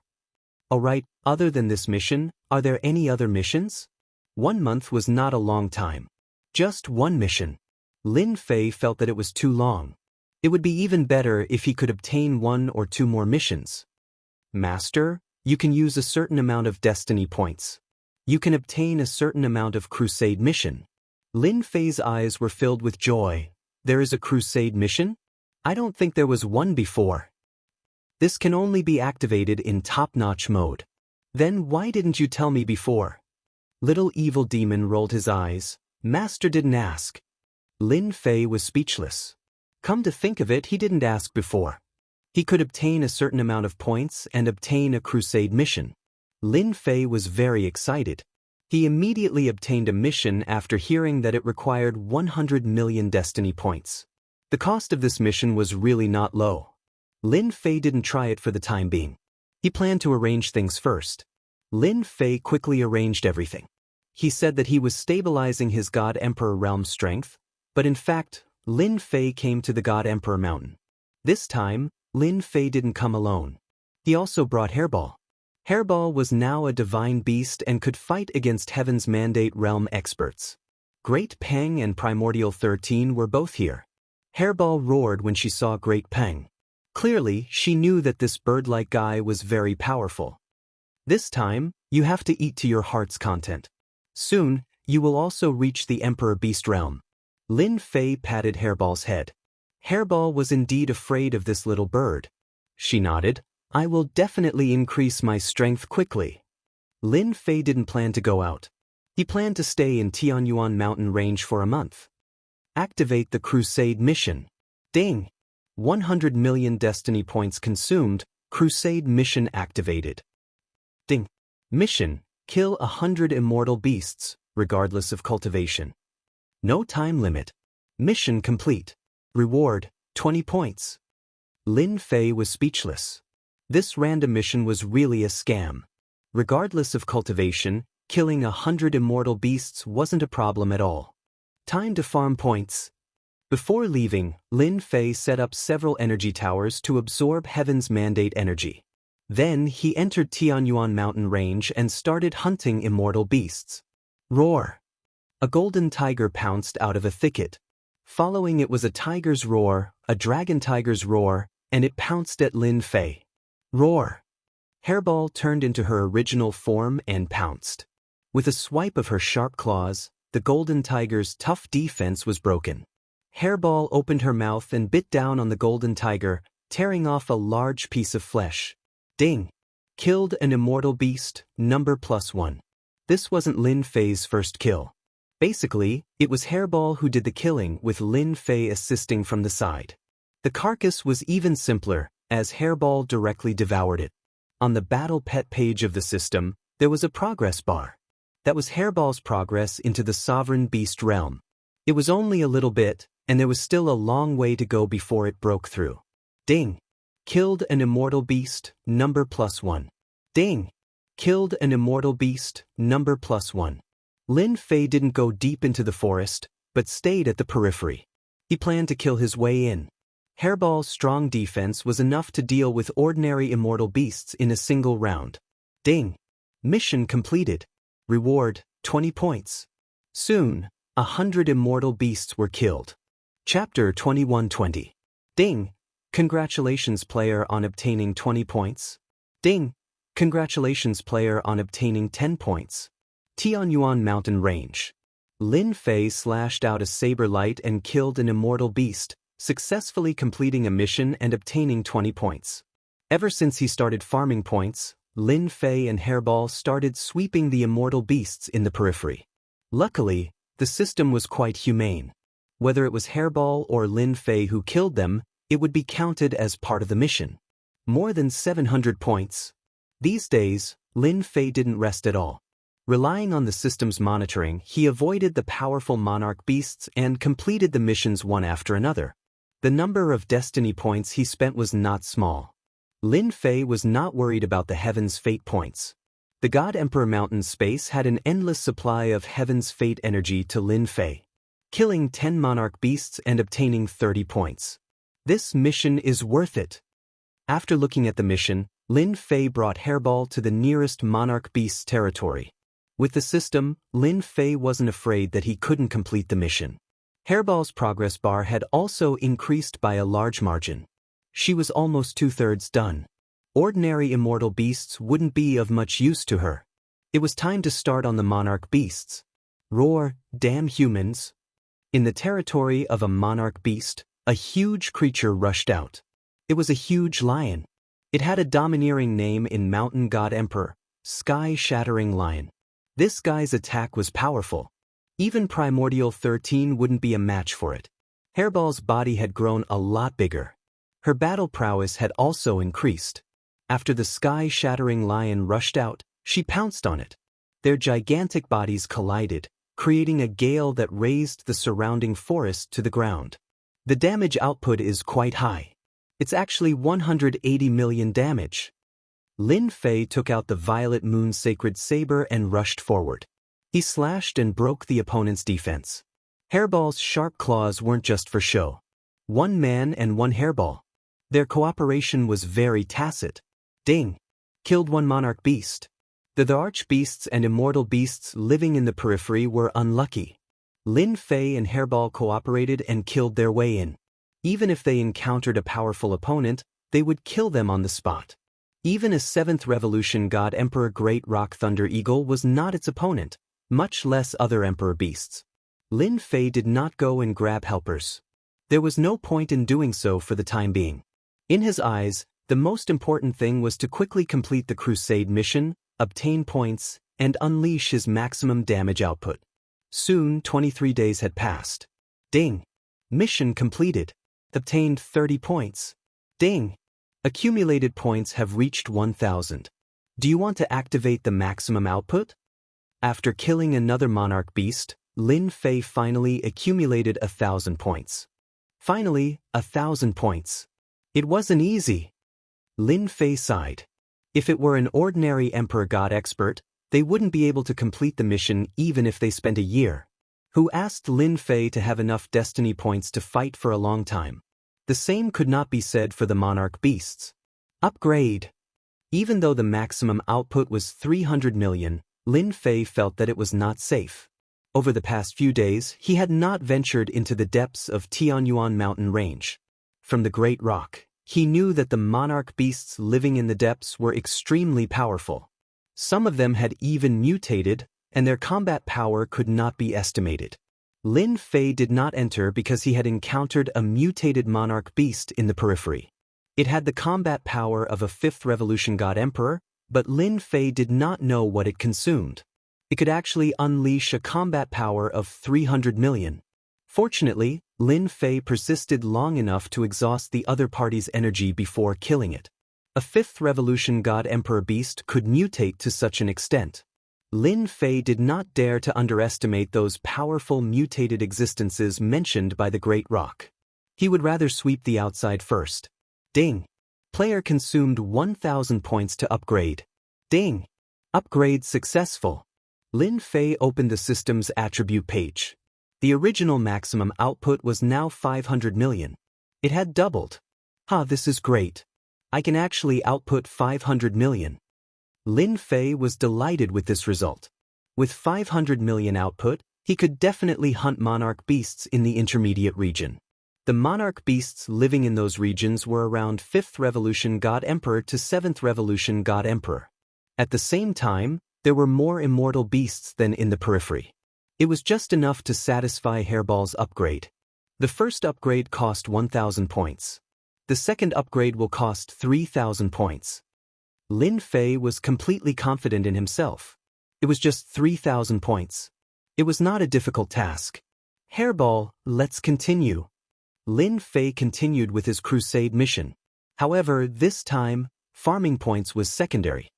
Speaker 1: Alright, other than this mission, are there any other missions? 1 month was not a long time. Just one mission. Lin Fei felt that it was too long. It would be even better if he could obtain 1 or 2 more missions. Master, you can use a certain amount of Destiny points. You can obtain a certain amount of Crusade mission. Lin Fei's eyes were filled with joy. There is a Crusade mission? I don't think there was one before. This can only be activated in top-notch mode. Then why didn't you tell me before? Little evil demon rolled his eyes. Master didn't ask. Lin Fei was speechless. Come to think of it, he didn't ask before. He could obtain a certain amount of points and obtain a Crusade mission. Lin Fei was very excited. He immediately obtained a mission after hearing that it required 100 million Destiny points. The cost of this mission was really not low. Lin Fei didn't try it for the time being. He planned to arrange things first. Lin Fei quickly arranged everything. He said that he was stabilizing his God Emperor realm strength, but in fact, Lin Fei came to the God Emperor Mountain. This time, Lin Fei didn't come alone. He also brought Hairball. Hairball was now a divine beast and could fight against Heaven's Mandate realm experts. Great Peng and Primordial 13 were both here. Hairball roared when she saw Great Peng. Clearly, she knew that this bird-like guy was very powerful. This time, you have to eat to your heart's content. Soon, you will also reach the Emperor Beast realm. Lin Fei patted Hairball's head. Hairball was indeed afraid of this little bird. She nodded. I will definitely increase my strength quickly. Lin Fei didn't plan to go out. He planned to stay in Tianyuan Mountain Range for a month. Activate the Crusade mission. Ding! 100 million Destiny points consumed, Crusade mission activated. Ding! Mission, kill 100 immortal beasts, regardless of cultivation. No time limit. Mission complete. Reward, 20 points. Lin Fei was speechless. This random mission was really a scam. Regardless of cultivation, killing 100 immortal beasts wasn't a problem at all. Time to farm points. Before leaving, Lin Fei set up several energy towers to absorb Heaven's Mandate energy. Then he entered Tianyuan Mountain Range and started hunting immortal beasts. Roar! A golden tiger pounced out of a thicket. Following it was a tiger's roar, a dragon tiger's roar, and it pounced at Lin Fei. Roar! Hairball turned into her original form and pounced. With a swipe of her sharp claws, the golden tiger's tough defense was broken. Hairball opened her mouth and bit down on the golden tiger, tearing off a large piece of flesh. Ding! Killed an immortal beast, number +1. This wasn't Lin Fei's first kill. Basically, it was Hairball who did the killing, with Lin Fei assisting from the side. The carcass was even simpler, as Hairball directly devoured it. On the Battle Pet page of the system, there was a progress bar. That was Hairball's progress into the Sovereign Beast realm. It was only a little bit, and there was still a long way to go before it broke through. Ding! Killed an immortal beast, number +1. Ding! Killed an immortal beast, number +1. Lin Fei didn't go deep into the forest, but stayed at the periphery. He planned to kill his way in. Hairball's strong defense was enough to deal with ordinary immortal beasts in a single round. Ding! Mission completed. Reward, 20 points. Soon, 100 immortal beasts were killed. Chapter 2120. Ding! Congratulations player on obtaining 20 points. Ding! Congratulations player on obtaining 10 points. Tianyuan Mountain Range. Lin Fei slashed out a saber light and killed an immortal beast, successfully completing a mission and obtaining 20 points. Ever since he started farming points, Lin Fei and Hairball started sweeping the immortal beasts in the periphery. Luckily, the system was quite humane. Whether it was Hairball or Lin Fei who killed them, it would be counted as part of the mission. More than 700 points. These days, Lin Fei didn't rest at all. Relying on the system's monitoring, he avoided the powerful monarch beasts and completed the missions one after another. The number of destiny points he spent was not small. Lin Fei was not worried about the Heaven's Fate points. The God Emperor Mountain space had an endless supply of Heaven's Fate energy to Lin Fei, killing 10 monarch beasts and obtaining 30 points. This mission is worth it. After looking at the mission, Lin Fei brought Hairball to the nearest monarch beast's territory. With the system, Lin Fei wasn't afraid that he couldn't complete the mission. Hairball's progress bar had also increased by a large margin. She was almost 2/3 done. Ordinary immortal beasts wouldn't be of much use to her. It was time to start on the monarch beasts. Roar, damn humans! In the territory of a monarch beast, a huge creature rushed out. It was a huge lion. It had a domineering name in Mountain God Emperor, Sky-Shattering Lion. This guy's attack was powerful. Even Primordial 13 wouldn't be a match for it. Hairball's body had grown a lot bigger. Her battle prowess had also increased. After the Sky-Shattering Lion rushed out, she pounced on it. Their gigantic bodies collided, creating a gale that raised the surrounding forest to the ground. The damage output is quite high. It's actually 180 million damage. Lin Fei took out the Violet Moon Sacred Saber and rushed forward. He slashed and broke the opponent's defense. Hairball's sharp claws weren't just for show. One man and one hairball. Their cooperation was very tacit. Ding! Killed one monarch beast. The arch beasts and immortal beasts living in the periphery were unlucky. Lin Fei and Hairball cooperated and killed their way in. Even if they encountered a powerful opponent, they would kill them on the spot. Even a 7th Revolution God Emperor Great Rock Thunder Eagle was not its opponent, much less other Emperor beasts. Lin Fei did not go and grab helpers. There was no point in doing so for the time being. In his eyes, the most important thing was to quickly complete the Crusade mission, obtain points, and unleash his maximum damage output. Soon, 23 days had passed. Ding! Mission completed. Obtained 30 points. Ding! Accumulated points have reached 1,000. Do you want to activate the maximum output? After killing another monarch beast, Lin Fei finally accumulated 1,000 points. Finally, 1,000 points. It wasn't easy. Lin Fei sighed. If it were an ordinary Emperor God expert, they wouldn't be able to complete the mission even if they spent a year. Who asked Lin Fei to have enough destiny points to fight for a long time. The same could not be said for the monarch beasts. Upgrade. Even though the maximum output was 300 million, Lin Fei felt that it was not safe. Over the past few days, he had not ventured into the depths of Tianyuan Mountain Range. From the Great Rock, he knew that the monarch beasts living in the depths were extremely powerful. Some of them had even mutated, and their combat power could not be estimated. Lin Fei did not enter because he had encountered a mutated monarch beast in the periphery. It had the combat power of a 5th Revolution God Emperor, but Lin Fei did not know what it consumed. It could actually unleash a combat power of 300 million. Fortunately, Lin Fei persisted long enough to exhaust the other party's energy before killing it. A 5th Revolution God Emperor beast could mutate to such an extent. Lin Fei did not dare to underestimate those powerful mutated existences mentioned by the Great Rock. He would rather sweep the outside first. Ding! Player consumed 1,000 points to upgrade. Ding! Upgrade successful. Lin Fei opened the system's attribute page. The original maximum output was now 500 million. It had doubled. This is great. I can actually output 500 million. Lin Fei was delighted with this result. With 500 million output, he could definitely hunt monarch beasts in the intermediate region. The monarch beasts living in those regions were around 5th Revolution God Emperor to 7th Revolution God Emperor. At the same time, there were more immortal beasts than in the periphery. It was just enough to satisfy Hairball's upgrade. The first upgrade cost 1,000 points. The second upgrade will cost 3,000 points. Lin Fei was completely confident in himself. It was just 3,000 points. It was not a difficult task. Hairball, let's continue. Lin Fei continued with his crusade mission. However, this time, farming points was secondary.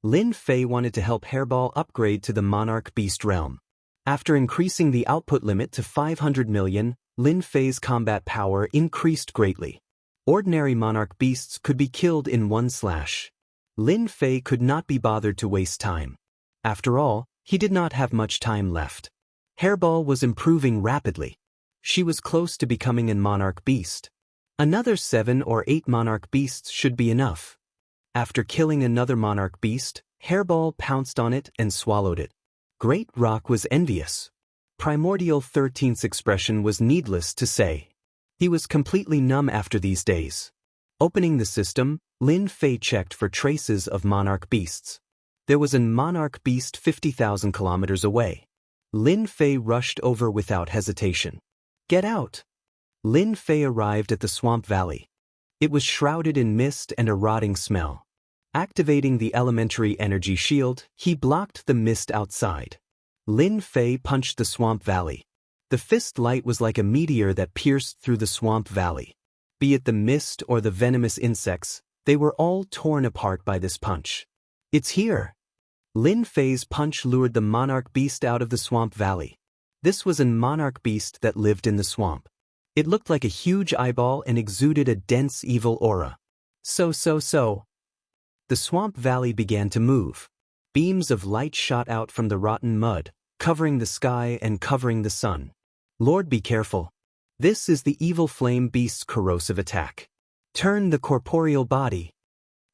Speaker 1: Lin Fei wanted to help Hairball upgrade to the Monarch Beast realm. After increasing the output limit to 500 million, Lin Fei's combat power increased greatly. Ordinary Monarch Beasts could be killed in one slash. Lin Fei could not be bothered to waste time. After all, he did not have much time left. Hairball was improving rapidly. She was close to becoming a Monarch Beast. Another 7 or 8 Monarch Beasts should be enough. After killing another Monarch Beast, Hairball pounced on it and swallowed it. Great Rock was envious. Primordial 13's expression was needless to say. He was completely numb after these days. Opening the system, Lin Fei checked for traces of Monarch Beasts. There was a Monarch Beast 50,000 kilometers away. Lin Fei rushed over without hesitation. Get out! Lin Fei arrived at the swamp valley. It was shrouded in mist and a rotting smell. Activating the elementary energy shield, he blocked the mist outside. Lin Fei punched the swamp valley. The fist light was like a meteor that pierced through the swamp valley. Be it the mist or the venomous insects, they were all torn apart by this punch. It's here! Lin Fei's punch lured the Monarch Beast out of the swamp valley. This was a Monarch Beast that lived in the swamp. It looked like a huge eyeball and exuded a dense evil aura. So. The swamp valley began to move. Beams of light shot out from the rotten mud, covering the sky and covering the sun. Lord, be careful. This is the evil flame beast's corrosive attack. Turn the corporeal body.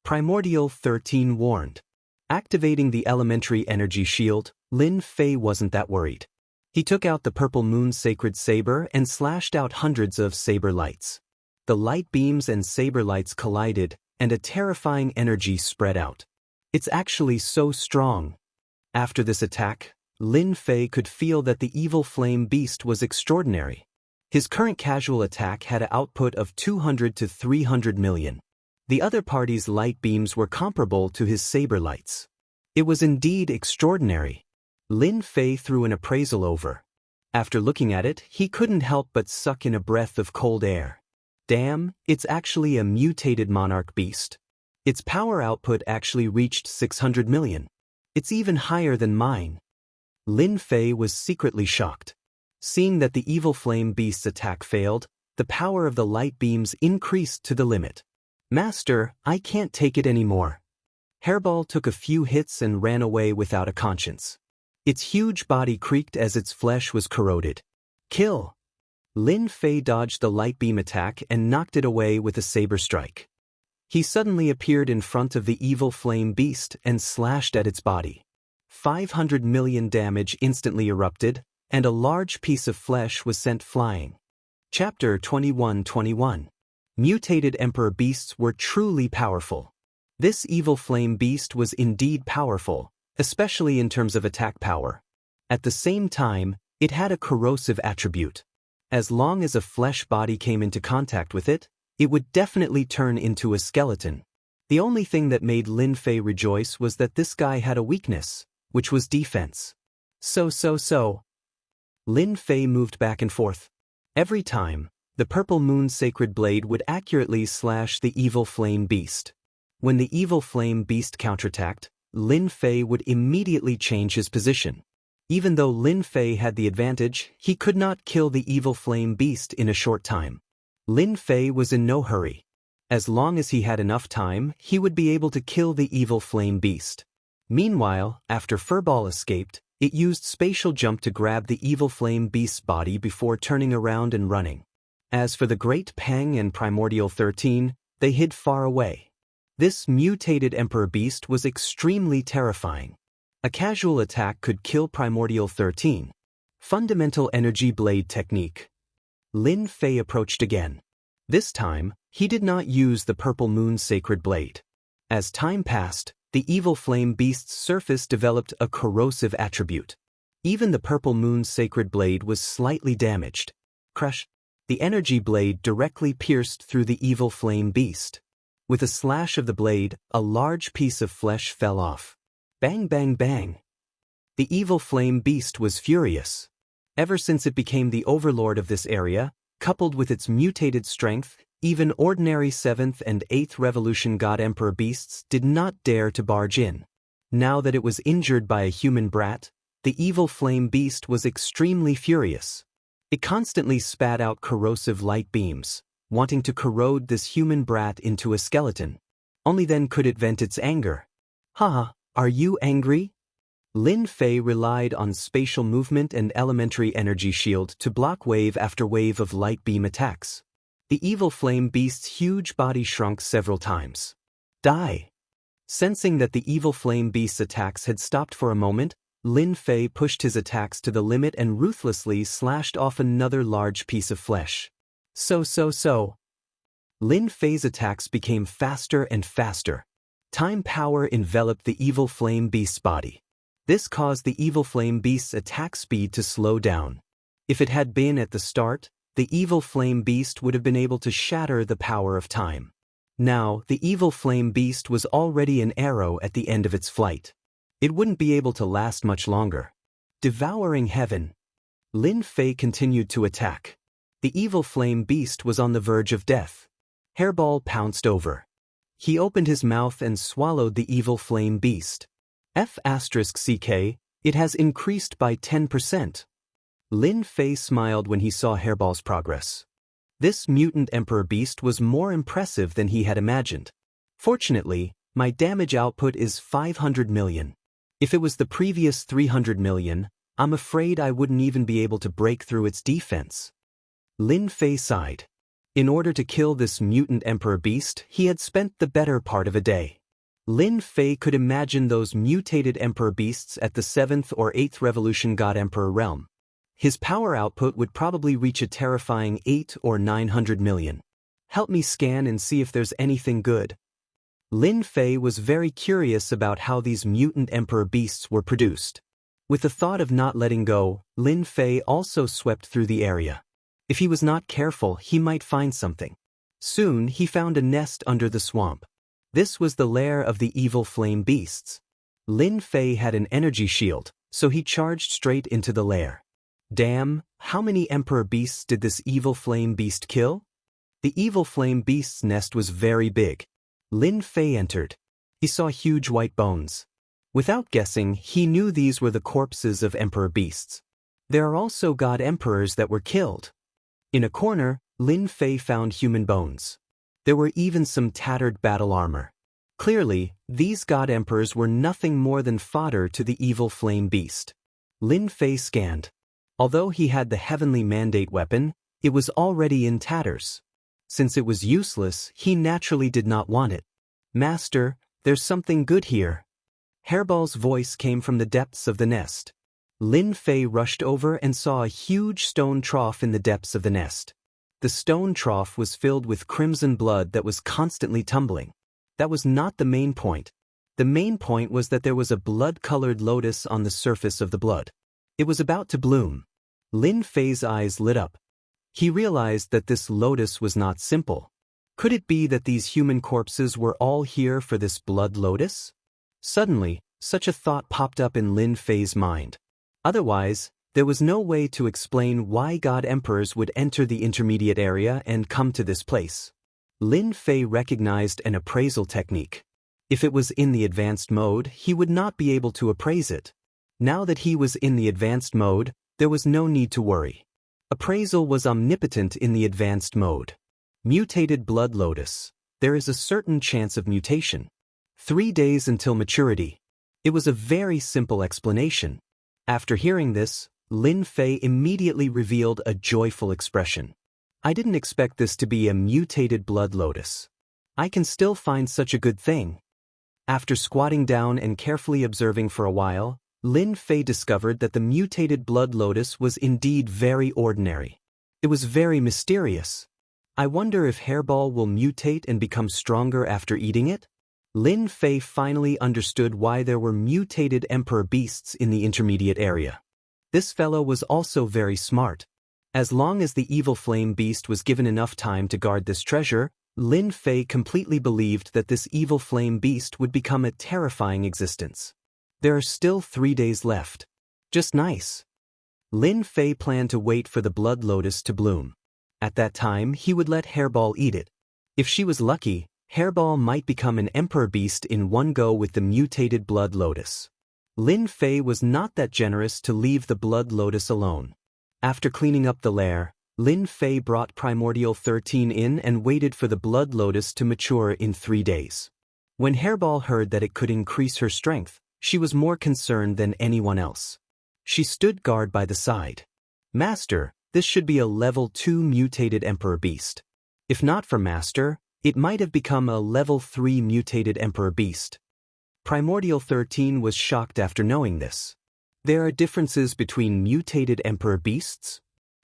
Speaker 1: Primordial 13 warned. Activating the elementary energy shield, Lin Fei wasn't that worried. He took out the purple moon sacred saber and slashed out hundreds of saber lights. The light beams and saber lights collided, and a terrifying energy spread out. It's actually so strong. After this attack, Lin Fei could feel that the evil flame beast was extraordinary. His current casual attack had an output of 200 to 300 million. The other party's light beams were comparable to his saber lights. It was indeed extraordinary. Lin Fei threw an appraisal over. After looking at it, he couldn't help but suck in a breath of cold air. Damn, it's actually a mutated monarch beast. Its power output actually reached 600 million. It's even higher than mine. Lin Fei was secretly shocked. Seeing that the evil flame beast's attack failed, the power of the light beams increased to the limit. Master, I can't take it anymore. Hairball took a few hits and ran away without a conscience. Its huge body creaked as its flesh was corroded. Kill! Lin Fei dodged the light beam attack and knocked it away with a saber strike. He suddenly appeared in front of the evil flame beast and slashed at its body. 500 million damage instantly erupted, and a large piece of flesh was sent flying. Chapter 21-21. Mutated Emperor Beasts were truly powerful. This evil flame beast was indeed powerful, especially in terms of attack power. At the same time, it had a corrosive attribute. As long as a flesh body came into contact with it, it would definitely turn into a skeleton. The only thing that made Lin Fei rejoice was that this guy had a weakness, which was defense. So. Lin Fei moved back and forth. Every time, the purple moon sacred blade would accurately slash the evil flame beast. When the evil flame beast counterattacked, Lin Fei would immediately change his position. Even though Lin Fei had the advantage, he could not kill the evil flame beast in a short time. Lin Fei was in no hurry. As long as he had enough time, he would be able to kill the evil flame beast. Meanwhile, after Furball escaped, it used spatial jump to grab the evil flame beast's body before turning around and running. As for the Great Pang and Primordial 13, they hid far away. This mutated Emperor Beast was extremely terrifying. A casual attack could kill Primordial 13. Fundamental Energy Blade Technique. Lin Fei approached again. This time, he did not use the Purple Moon's Sacred Blade. As time passed, the evil flame beast's surface developed a corrosive attribute. Even the Purple Moon's Sacred Blade was slightly damaged. Crush. The energy blade directly pierced through the evil flame beast. With a slash of the blade, a large piece of flesh fell off. Bang bang bang. The evil flame beast was furious. Ever since it became the overlord of this area, coupled with its mutated strength, even ordinary 7th and 8th Revolution God Emperor beasts did not dare to barge in. Now that it was injured by a human brat, the evil flame beast was extremely furious. It constantly spat out corrosive light beams, wanting to corrode this human brat into a skeleton. Only then could it vent its anger. Haha, are you angry? Lin Fei relied on spatial movement and elementary energy shield to block wave after wave of light beam attacks. The evil flame beast's huge body shrunk several times. Die! Sensing that the evil flame beast's attacks had stopped for a moment, Lin Fei pushed his attacks to the limit and ruthlessly slashed off another large piece of flesh. So. Lin Fei's attacks became faster and faster. Time power enveloped the evil flame beast's body. This caused the evil flame beast's attack speed to slow down. If it had been at the start, the evil flame beast would have been able to shatter the power of time. Now, the evil flame beast was already an arrow at the end of its flight. It wouldn't be able to last much longer. Devouring heaven. Lin Fei continued to attack. The evil flame beast was on the verge of death. Hairball pounced over. He opened his mouth and swallowed the evil flame beast. F***CK, it has increased by 10%. Lin Fei smiled when he saw Hairball's progress. This mutant emperor beast was more impressive than he had imagined. Fortunately, my damage output is 500 million. If it was the previous 300 million, I'm afraid I wouldn't even be able to break through its defense. Lin Fei sighed. In order to kill this mutant emperor beast, he had spent the better part of a day. Lin Fei could imagine those mutated emperor beasts at the 7th or 8th Revolution God Emperor realm. His power output would probably reach a terrifying 8 or 900 million. Help me scan and see if there's anything good. Lin Fei was very curious about how these mutant emperor beasts were produced. With the thought of not letting go, Lin Fei also swept through the area. If he was not careful, he might find something. Soon he found a nest under the swamp. This was the lair of the evil flame beasts. Lin Fei had an energy shield, so he charged straight into the lair. Damn, how many emperor beasts did this evil flame beast kill? The evil flame beast's nest was very big. Lin Fei entered. He saw huge white bones. Without guessing, he knew these were the corpses of emperor beasts. There are also god emperors that were killed. In a corner, Lin Fei found human bones. There were even some tattered battle armor. Clearly, these god emperors were nothing more than fodder to the evil flame beast. Lin Fei scanned. Although he had the heavenly mandate weapon, it was already in tatters. Since it was useless, he naturally did not want it. Master, there's something good here. Hairball's voice came from the depths of the nest. Lin Fei rushed over and saw a huge stone trough in the depths of the nest. The stone trough was filled with crimson blood that was constantly tumbling. That was not the main point. The main point was that there was a blood-colored lotus on the surface of the blood. It was about to bloom. Lin Fei's eyes lit up. He realized that this lotus was not simple. Could it be that these human corpses were all here for this blood lotus? Suddenly, such a thought popped up in Lin Fei's mind. Otherwise, there was no way to explain why god emperors would enter the intermediate area and come to this place. Lin Fei recognized an appraisal technique. If it was in the advanced mode, he would not be able to appraise it. Now that he was in the advanced mode, there was no need to worry. Appraisal was omnipotent in the advanced mode. Mutated blood lotus. There is a certain chance of mutation. 3 days until maturity. It was a very simple explanation. After hearing this, Lin Fei immediately revealed a joyful expression. I didn't expect this to be a mutated blood lotus. I can still find such a good thing. After squatting down and carefully observing for a while, Lin Fei discovered that the mutated blood lotus was indeed very ordinary. It was very mysterious. I wonder if Hairball will mutate and become stronger after eating it? Lin Fei finally understood why there were mutated emperor beasts in the intermediate area. This fellow was also very smart. As long as the evil flame beast was given enough time to guard this treasure, Lin Fei completely believed that this evil flame beast would become a terrifying existence. There are still 3 days left. Just nice. Lin Fei planned to wait for the blood lotus to bloom. At that time, he would let Hairball eat it. If she was lucky, Hairball might become an emperor beast in one go with the mutated blood lotus. Lin Fei was not that generous to leave the blood lotus alone. After cleaning up the lair, Lin Fei brought Primordial 13 in and waited for the blood lotus to mature in 3 days. When Hairball heard that it could increase her strength, she was more concerned than anyone else. She stood guard by the side. Master, this should be a level 2 mutated emperor beast. If not for Master, it might have become a level 3 mutated emperor beast. Primordial 13 was shocked after knowing this. There are differences between mutated emperor beasts?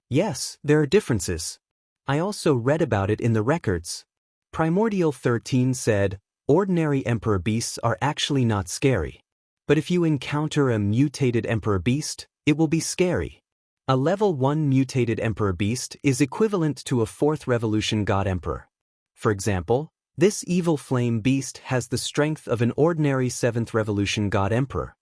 Speaker 1: Yes, there are differences. I also read about it in the records. Primordial 13 said, ordinary emperor beasts are actually not scary. But if you encounter a mutated emperor beast, it will be scary. A level 1 mutated emperor beast is equivalent to a 4th revolution god emperor. For example, this evil flame beast has the strength of an ordinary 7th revolution god emperor.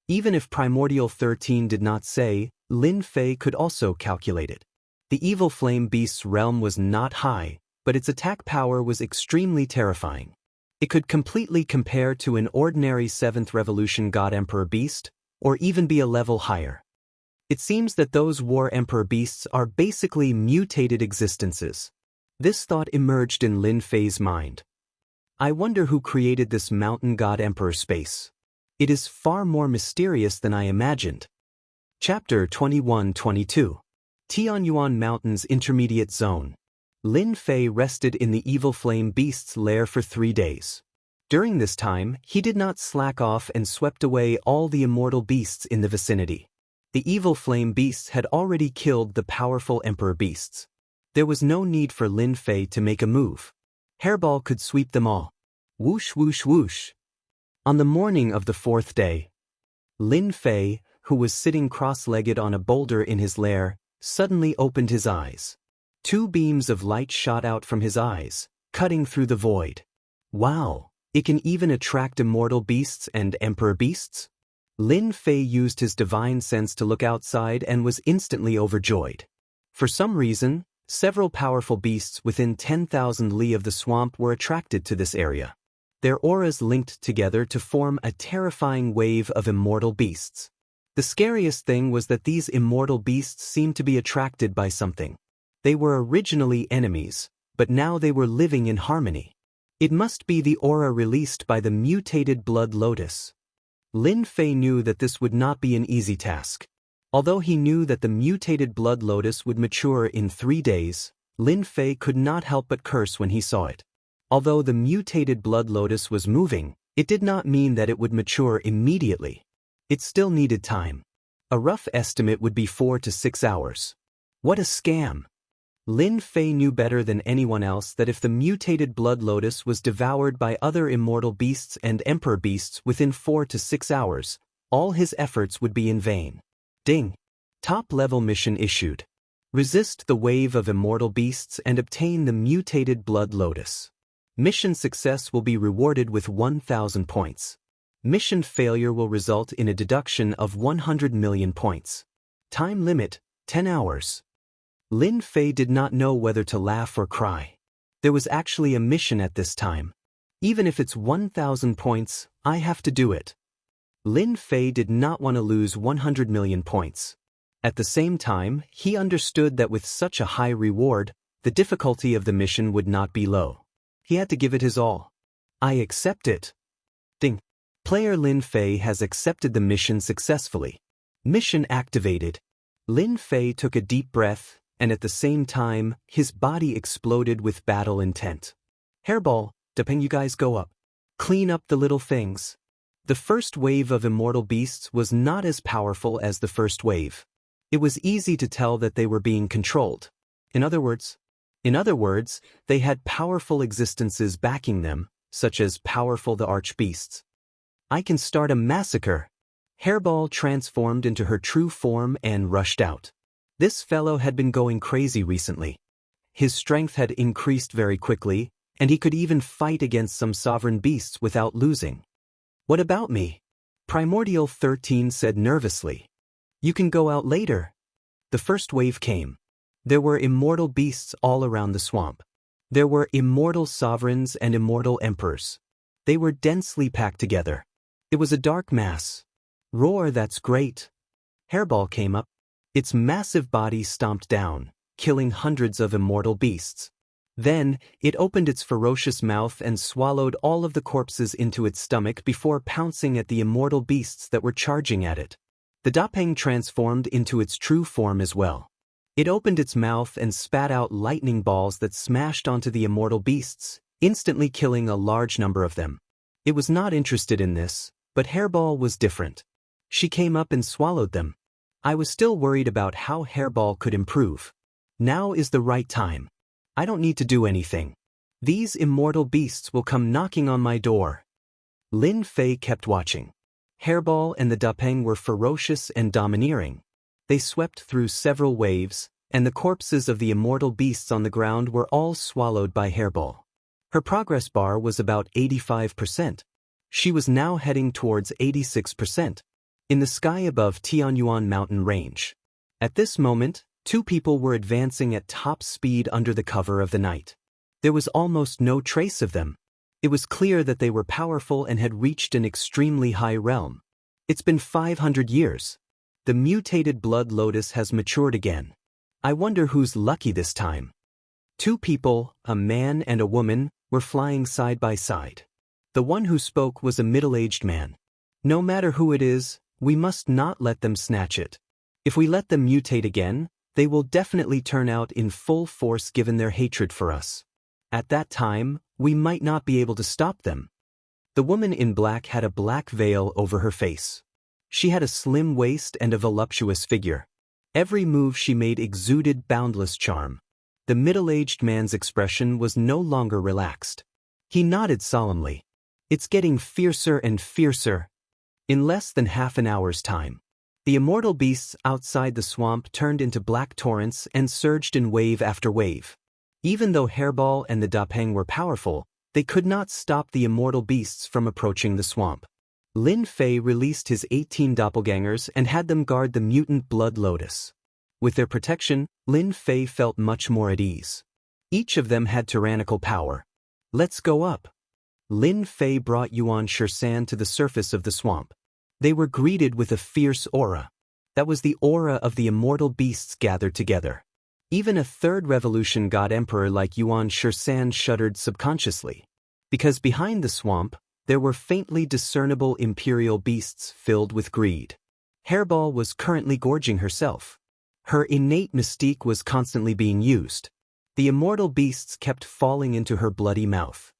Speaker 1: Even if Primordial 13 did not say, Lin Fei could also calculate it. The evil flame beast's realm was not high, but its attack power was extremely terrifying. It could completely compare to an ordinary 7th revolution god emperor beast, or even be a level higher. It seems that those war emperor beasts are basically mutated existences. This thought emerged in Lin Fei's mind. I wonder who created this mountain god emperor space. It is far more mysterious than I imagined. Chapter 21-22. Tianyuan Mountains Intermediate Zone. Lin Fei rested in the evil flame beast's lair for 3 days. During this time, he did not slack off and swept away all the immortal beasts in the vicinity. The evil flame beasts had already killed the powerful emperor beasts. There was no need for Lin Fei to make a move. Hairball could sweep them all. Whoosh whoosh whoosh. On the morning of the 4th day, Lin Fei, who was sitting cross-legged on a boulder in his lair, suddenly opened his eyes. 2 beams of light shot out from his eyes, cutting through the void. Wow, it can even attract immortal beasts and emperor beasts? Lin Fei used his divine sense to look outside and was instantly overjoyed. For some reason, several powerful beasts within 10,000 li of the swamp were attracted to this area. Their auras linked together to form a terrifying wave of immortal beasts. The scariest thing was that these immortal beasts seemed to be attracted by something. They were originally enemies, but now they were living in harmony. It must be the aura released by the mutated blood lotus. Lin Fei knew that this would not be an easy task. Although he knew that the mutated blood lotus would mature in 3 days, Lin Fei could not help but curse when he saw it. Although the mutated blood lotus was moving, it did not mean that it would mature immediately. It still needed time. A rough estimate would be 4 to 6 hours. What a scam! Lin Fei knew better than anyone else that if the mutated blood lotus was devoured by other immortal beasts and emperor beasts within 4 to 6 hours, all his efforts would be in vain. Ding! Top-level mission issued. Resist the wave of immortal beasts and obtain the mutated blood lotus. Mission success will be rewarded with 1,000 points. Mission failure will result in a deduction of 100 million points. Time limit, 10 hours. Lin Fei did not know whether to laugh or cry. There was actually a mission at this time. Even if it's 1,000 points, I have to do it. Lin Fei did not want to lose 100 million points. At the same time, he understood that with such a high reward, the difficulty of the mission would not be low. He had to give it his all. I accept it. Ding. Player Lin Fei has accepted the mission successfully. Mission activated. Lin Fei took a deep breath, and at the same time, his body exploded with battle intent. Hairball, Depeng, you guys go up. Clean up the little things. The first wave of immortal beasts was not as powerful as the first wave. It was easy to tell that they were being controlled. In other words, they had powerful existences backing them, such as powerful the archbeasts. I can start a massacre. Hairball transformed into her true form and rushed out. This fellow had been going crazy recently. His strength had increased very quickly, and he could even fight against some sovereign beasts without losing. What about me? Primordial 13 said nervously. You can go out later. The first wave came. There were immortal beasts all around the swamp. There were immortal sovereigns and immortal emperors. They were densely packed together. It was a dark mass. Roar, that's great. Hairball came up. Its massive body stomped down, killing hundreds of immortal beasts. Then, it opened its ferocious mouth and swallowed all of the corpses into its stomach before pouncing at the immortal beasts that were charging at it. The Dapeng transformed into its true form as well. It opened its mouth and spat out lightning balls that smashed onto the immortal beasts, instantly killing a large number of them. It was not interested in this, but Hairball was different. She came up and swallowed them. I was still worried about how Hairball could improve. Now is the right time. I don't need to do anything. These immortal beasts will come knocking on my door. Lin Fei kept watching. Hairball and the Dapeng were ferocious and domineering. They swept through several waves, and the corpses of the immortal beasts on the ground were all swallowed by Hairball. Her progress bar was about 85%. She was now heading towards 86%. In the sky above Tianyuan mountain range. At this moment, two people were advancing at top speed under the cover of the night. There was almost no trace of them. It was clear that they were powerful and had reached an extremely high realm. It's been 500 years. The mutated blood lotus has matured again. I wonder who's lucky this time. Two people, a man and a woman, were flying side by side. The one who spoke was a middle-aged man. No matter who it is, we must not let them snatch it. If we let them mutate again, they will definitely turn out in full force given their hatred for us. At that time, we might not be able to stop them. The woman in black had a black veil over her face. She had a slim waist and a voluptuous figure. Every move she made exuded boundless charm. The middle-aged man's expression was no longer relaxed. He nodded solemnly. It's getting fiercer and fiercer. In less than half an hour's time, the immortal beasts outside the swamp turned into black torrents and surged in wave after wave. Even though Hairball and the Dapeng were powerful, they could not stop the immortal beasts from approaching the swamp. Lin Fei released his 18 doppelgangers and had them guard the mutant blood lotus. With their protection, Lin Fei felt much more at ease. Each of them had tyrannical power. Let's go up. Lin Fei brought Yuan Shisan to the surface of the swamp. They were greeted with a fierce aura. That was the aura of the immortal beasts gathered together. Even a third revolution god emperor like Yuan Shisan shuddered subconsciously. Because behind the swamp, there were faintly discernible imperial beasts filled with greed. Hairball was currently gorging herself. Her innate mystique was constantly being used. The immortal beasts kept falling into her bloody mouth.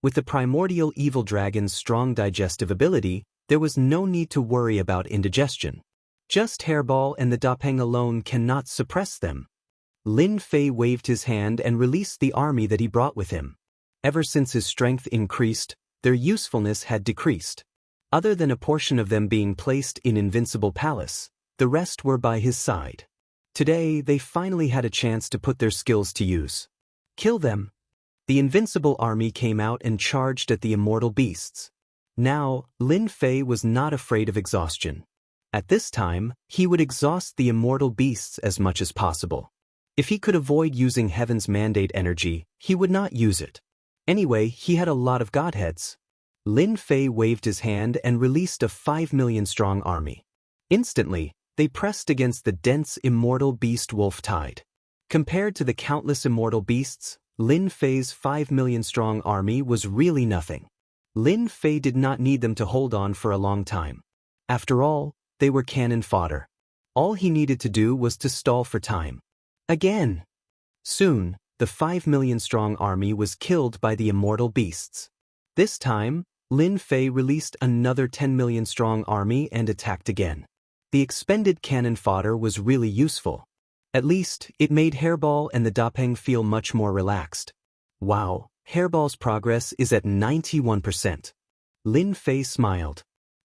Speaker 1: With the primordial evil dragon's strong digestive ability, there was no need to worry about indigestion. Just Hairball and the Dapeng alone cannot suppress them. Lin Fei waved his hand and released the army that he brought with him. Ever since his strength increased, their usefulness had decreased. Other than a portion of them being placed in Invincible Palace, the rest were by his side. Today, they finally had a chance to put their skills to use. Kill them. The Invincible Army came out and charged at the immortal beasts. Now, Lin Fei was not afraid of exhaustion. At this time, he would exhaust the immortal beasts as much as possible. If he could avoid using Heaven's Mandate energy, he would not use it. Anyway, he had a lot of godheads. Lin Fei waved his hand and released a 5 million strong army. Instantly, they pressed against the dense immortal beast wolf tide. Compared to the countless immortal beasts, Lin Fei's 5 million strong army was really nothing. Lin Fei did not need them to hold on for a long time. After all, they were cannon fodder. All he needed to do was to stall for time. Again. Soon, the 5 million-strong army was killed by the immortal beasts. This time, Lin Fei released another 10 million-strong army and attacked again. The expended cannon fodder was really useful. At least, it made Hairball and the Dapeng feel much more relaxed. Wow, Hairball's progress is at 91%. Lin Fei smiled.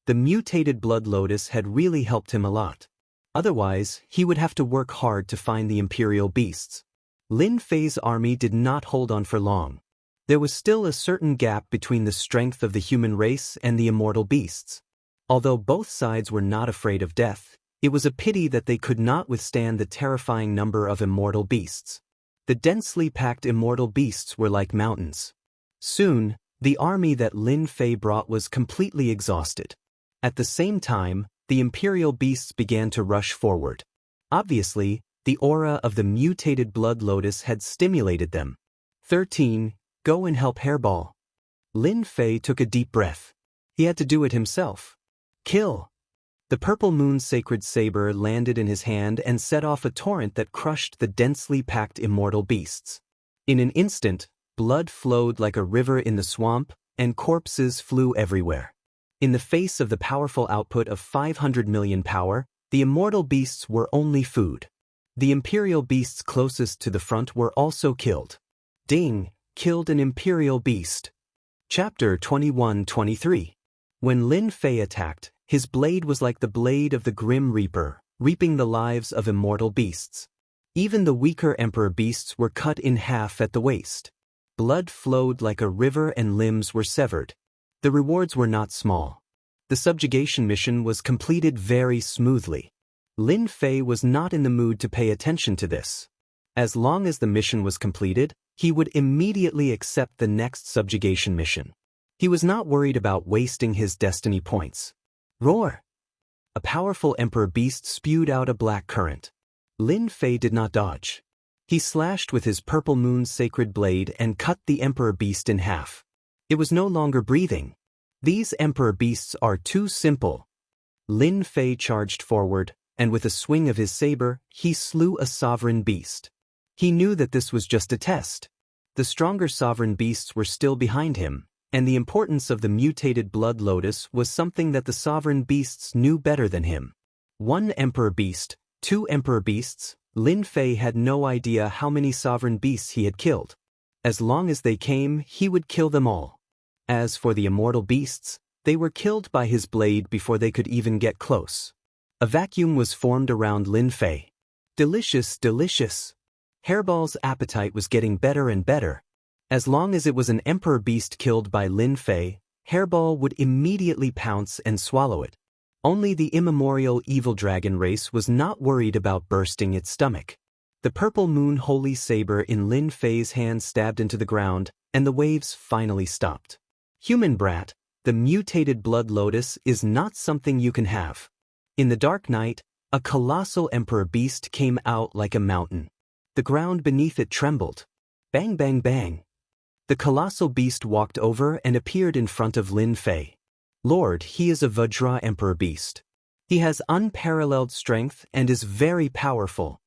Speaker 1: The mutated blood lotus had really helped him a lot. Otherwise, he would have to work hard to find the imperial beasts. Lin Fei's army did not hold on for long. There was still a certain gap between the strength of the human race and the immortal beasts. Although both sides were not afraid of death, it was a pity that they could not withstand the terrifying number of immortal beasts. The densely packed immortal beasts were like mountains. Soon, the army that Lin Fei brought was completely exhausted. At the same time, the imperial beasts began to rush forward. Obviously, the aura of the mutated blood lotus had stimulated them. 13. Go and help Hairball. Lin Fei took a deep breath. He had to do it himself. Kill! The purple moon's sacred saber landed in his hand and set off a torrent that crushed the densely packed immortal beasts. In an instant, blood flowed like a river in the swamp, and corpses flew everywhere. In the face of the powerful output of 500 million power, the immortal beasts were only food. The imperial beasts closest to the front were also killed. Ding! Killed an imperial beast. Chapter 21-23. When Lin Fei attacked, his blade was like the blade of the Grim Reaper, reaping the lives of immortal beasts. Even the weaker emperor beasts were cut in half at the waist. Blood flowed like a river and limbs were severed. The rewards were not small. The subjugation mission was completed very smoothly. Lin Fei was not in the mood to pay attention to this. As long as the mission was completed, he would immediately accept the next subjugation mission. He was not worried about wasting his destiny points. Roar! A powerful emperor beast spewed out a black current. Lin Fei did not dodge. He slashed with his purple moon's sacred blade and cut the emperor beast in half. It was no longer breathing. These emperor beasts are too simple. Lin Fei charged forward, and with a swing of his saber, he slew a sovereign beast. He knew that this was just a test. The stronger sovereign beasts were still behind him, and the importance of the mutated blood lotus was something that the sovereign beasts knew better than him. 1 emperor beast, 2 emperor beasts. Lin Fei had no idea how many sovereign beasts he had killed. As long as they came, he would kill them all. As for the immortal beasts, they were killed by his blade before they could even get close. A vacuum was formed around Lin Fei. Delicious, delicious. Hairball's appetite was getting better and better. As long as it was an emperor beast killed by Lin Fei, Hairball would immediately pounce and swallow it. Only the immemorial evil dragon race was not worried about bursting its stomach. The purple moon holy saber in Lin Fei's hand stabbed into the ground, and the waves finally stopped. Human brat, the mutated blood lotus is not something you can have. In the dark night, a colossal emperor beast came out like a mountain. The ground beneath it trembled. Bang, bang, bang. The colossal beast walked over and appeared in front of Lin Fei. Lord, he is a Vajra emperor beast. He has unparalleled strength and is very powerful.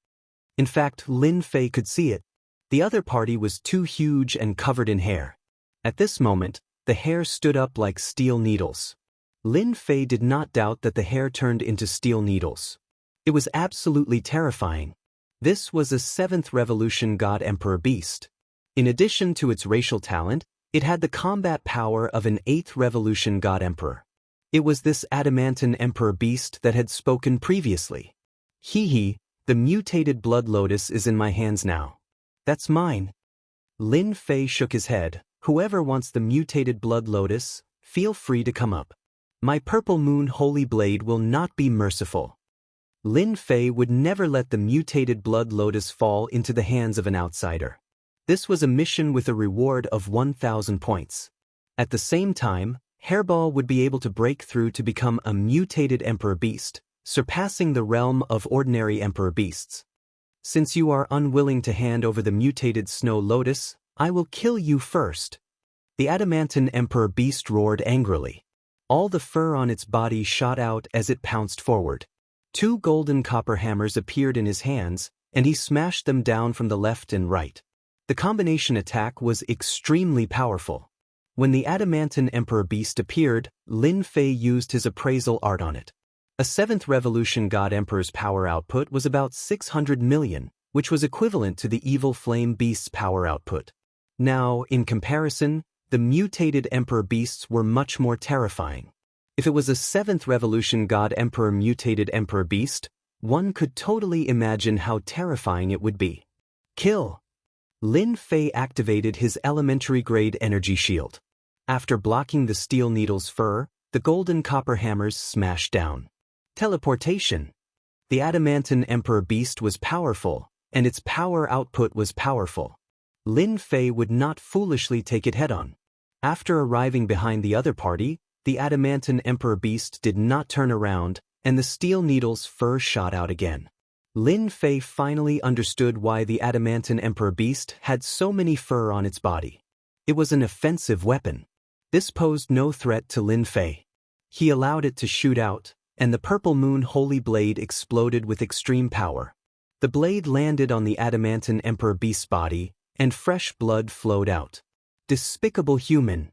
Speaker 1: In fact, Lin Fei could see it. The other party was too huge and covered in hair. At this moment, the hair stood up like steel needles. Lin Fei did not doubt that the hair turned into steel needles. It was absolutely terrifying. This was a 7th Revolution God Emperor beast. In addition to its racial talent, it had the combat power of an 8th Revolution God Emperor. It was this adamantine Emperor beast that had spoken previously. Hee, the mutated blood lotus is in my hands now. That's mine. Lin Fei shook his head. Whoever wants the mutated blood lotus, feel free to come up. My purple moon holy blade will not be merciful. Lin Fei would never let the mutated blood lotus fall into the hands of an outsider. This was a mission with a reward of 1,000 points. At the same time, Hairball would be able to break through to become a mutated emperor beast, surpassing the realm of ordinary emperor beasts. Since you are unwilling to hand over the mutated snow lotus, I will kill you first. The adamantine emperor beast roared angrily. All the fur on its body shot out as it pounced forward. 2 golden copper hammers appeared in his hands, and he smashed them down from the left and right. The combination attack was extremely powerful. When the adamantine emperor beast appeared, Lin Fei used his appraisal art on it. A 7th revolution god emperor's power output was about 600 million, which was equivalent to the evil flame beast's power output. Now, in comparison, the mutated emperor beasts were much more terrifying. If it was a 7th revolution god emperor mutated emperor beast, one could totally imagine how terrifying it would be. Kill! Lin Fei activated his elementary grade energy shield. After blocking the steel needle's fur, the golden copper hammers smashed down. Teleportation! The adamantine emperor beast was powerful, and its power output was powerful. Lin Fei would not foolishly take it head-on. After arriving behind the other party, the adamantine emperor beast did not turn around, and the steel needle's fur shot out again. Lin Fei finally understood why the adamantine emperor beast had so many fur on its body. It was an offensive weapon. This posed no threat to Lin Fei. He allowed it to shoot out, and the purple moon holy blade exploded with extreme power. The blade landed on the adamantine emperor beast's body, and fresh blood flowed out. Despicable human!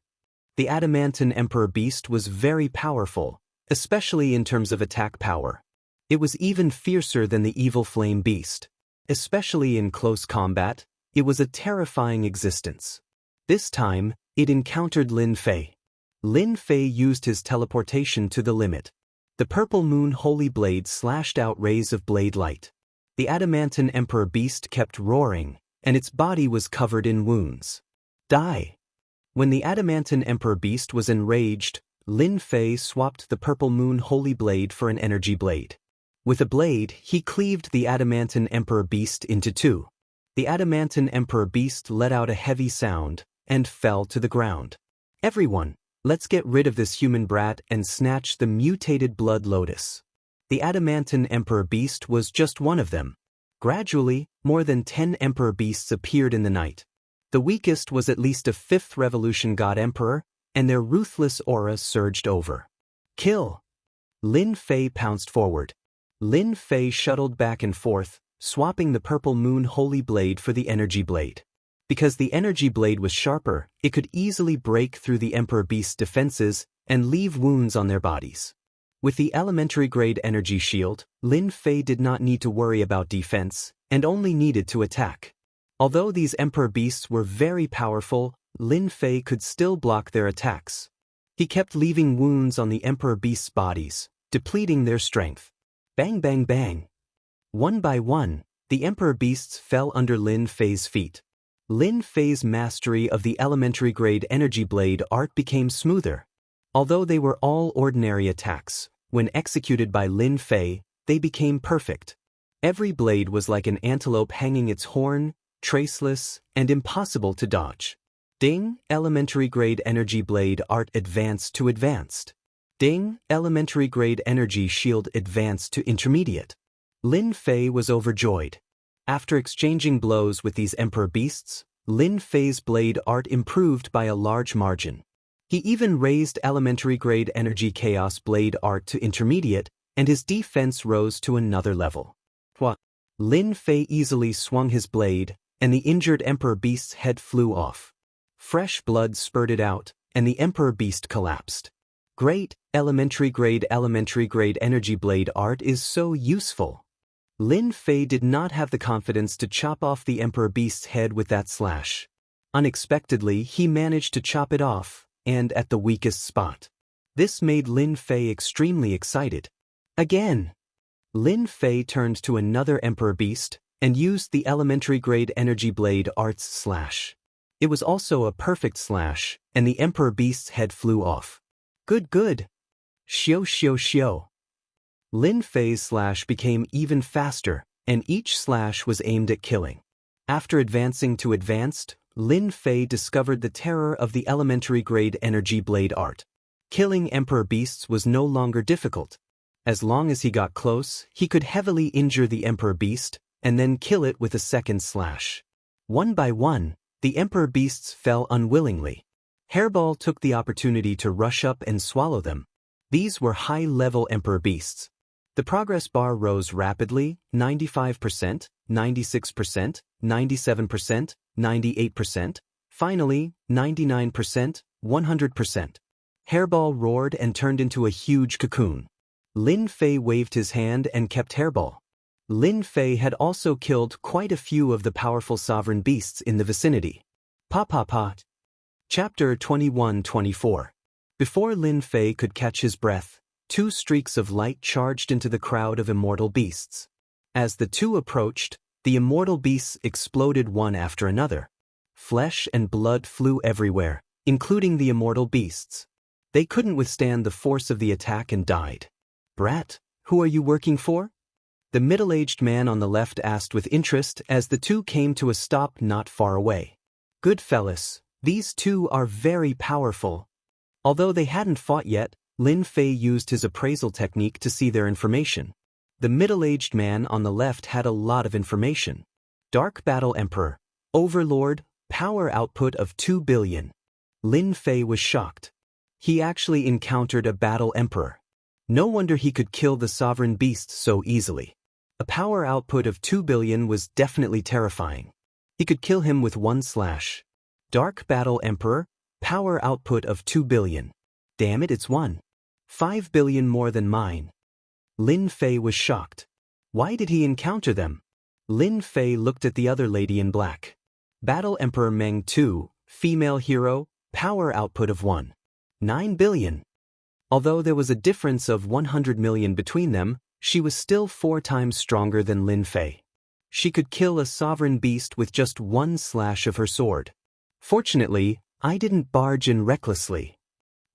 Speaker 1: The adamantine emperor beast was very powerful, especially in terms of attack power. It was even fiercer than the evil flame beast. Especially in close combat, it was a terrifying existence. This time, it encountered Lin Fei. Lin Fei used his teleportation to the limit. The purple moon holy blade slashed out rays of blade light. The adamantine emperor beast kept roaring, and its body was covered in wounds. Die! When the adamantine emperor beast was enraged, Lin Fei swapped the purple moon holy blade for an energy blade. With a blade, he cleaved the adamantine emperor beast into 2. The adamantine emperor beast let out a heavy sound and fell to the ground. Everyone, let's get rid of this human brat and snatch the mutated blood lotus. The adamantine emperor beast was just one of them. Gradually, more than 10 emperor beasts appeared in the night. The weakest was at least a 5th revolution god emperor, and their ruthless aura surged over. Kill! Lin Fei pounced forward. Lin Fei shuttled back and forth, swapping the purple moon holy blade for the energy blade. Because the energy blade was sharper, it could easily break through the emperor beast's defenses and leave wounds on their bodies. With the elementary grade energy shield, Lin Fei did not need to worry about defense, and only needed to attack. Although these emperor beasts were very powerful, Lin Fei could still block their attacks. He kept leaving wounds on the emperor beasts' bodies, depleting their strength. Bang bang bang! One by one, the emperor beasts fell under Lin Fei's feet. Lin Fei's mastery of the elementary grade energy blade art became smoother. Although they were all ordinary attacks, when executed by Lin Fei, they became perfect. Every blade was like an antelope hanging its horn, traceless, and impossible to dodge. Ding, elementary grade energy blade art advanced to advanced. Ding, elementary grade energy shield advanced to intermediate. Lin Fei was overjoyed. After exchanging blows with these emperor beasts, Lin Fei's blade art improved by a large margin. He even raised elementary grade energy chaos blade art to intermediate, and his defense rose to another level. Lin Fei easily swung his blade, and the injured emperor beast's head flew off. Fresh blood spurted out, and the emperor beast collapsed. Great, elementary grade energy blade art is so useful. Lin Fei did not have the confidence to chop off the emperor beast's head with that slash. Unexpectedly, he managed to chop it off, and at the weakest spot. This made Lin Fei extremely excited. Again! Lin Fei turned to another emperor beast, and used the elementary grade energy blade art's slash. It was also a perfect slash, and the emperor beast's head flew off. Good. Xiao xiao xiao. Lin Fei's slash became even faster, and each slash was aimed at killing. After advancing to advanced, Lin Fei discovered the terror of the elementary grade energy blade art. Killing emperor beasts was no longer difficult. As long as he got close, he could heavily injure the emperor beast, and then kill it with a second slash. One by one, the emperor beasts fell unwillingly. Hairball took the opportunity to rush up and swallow them. These were high-level Emperor beasts. The progress bar rose rapidly, 95%, 96%, 97%, 98%, finally, 99%, 100%. Hairball roared and turned into a huge cocoon. Lin Fei waved his hand and kept Hairball. Lin Fei had also killed quite a few of the powerful sovereign beasts in the vicinity. Pa. Chapter 21-24. Before Lin Fei could catch his breath, two streaks of light charged into the crowd of immortal beasts. As the two approached, the immortal beasts exploded one after another. Flesh and blood flew everywhere, including the immortal beasts. They couldn't withstand the force of the attack and died. "Brat, who are you working for?" The middle-aged man on the left asked with interest as the two came to a stop not far away. "Good fellas, these two are very powerful." Although they hadn't fought yet, Lin Fei used his appraisal technique to see their information. The middle-aged man on the left had a lot of information. Dark Battle Emperor, Overlord, power output of 2 billion. Lin Fei was shocked. He actually encountered a Battle Emperor. No wonder he could kill the sovereign beast so easily. A power output of 2 billion was definitely terrifying. He could kill him with one slash. Dark Battle Emperor, power output of 2 billion. Damn it, it's 5 billion more than mine. Lin Fei was shocked. Why did he encounter them? Lin Fei looked at the other lady in black. Battle Emperor Meng 2, female hero, power output of 9 billion. Although there was a difference of 100 million between them, she was still 4 times stronger than Lin Fei. She could kill a sovereign beast with just one slash of her sword. Fortunately, I didn't barge in recklessly.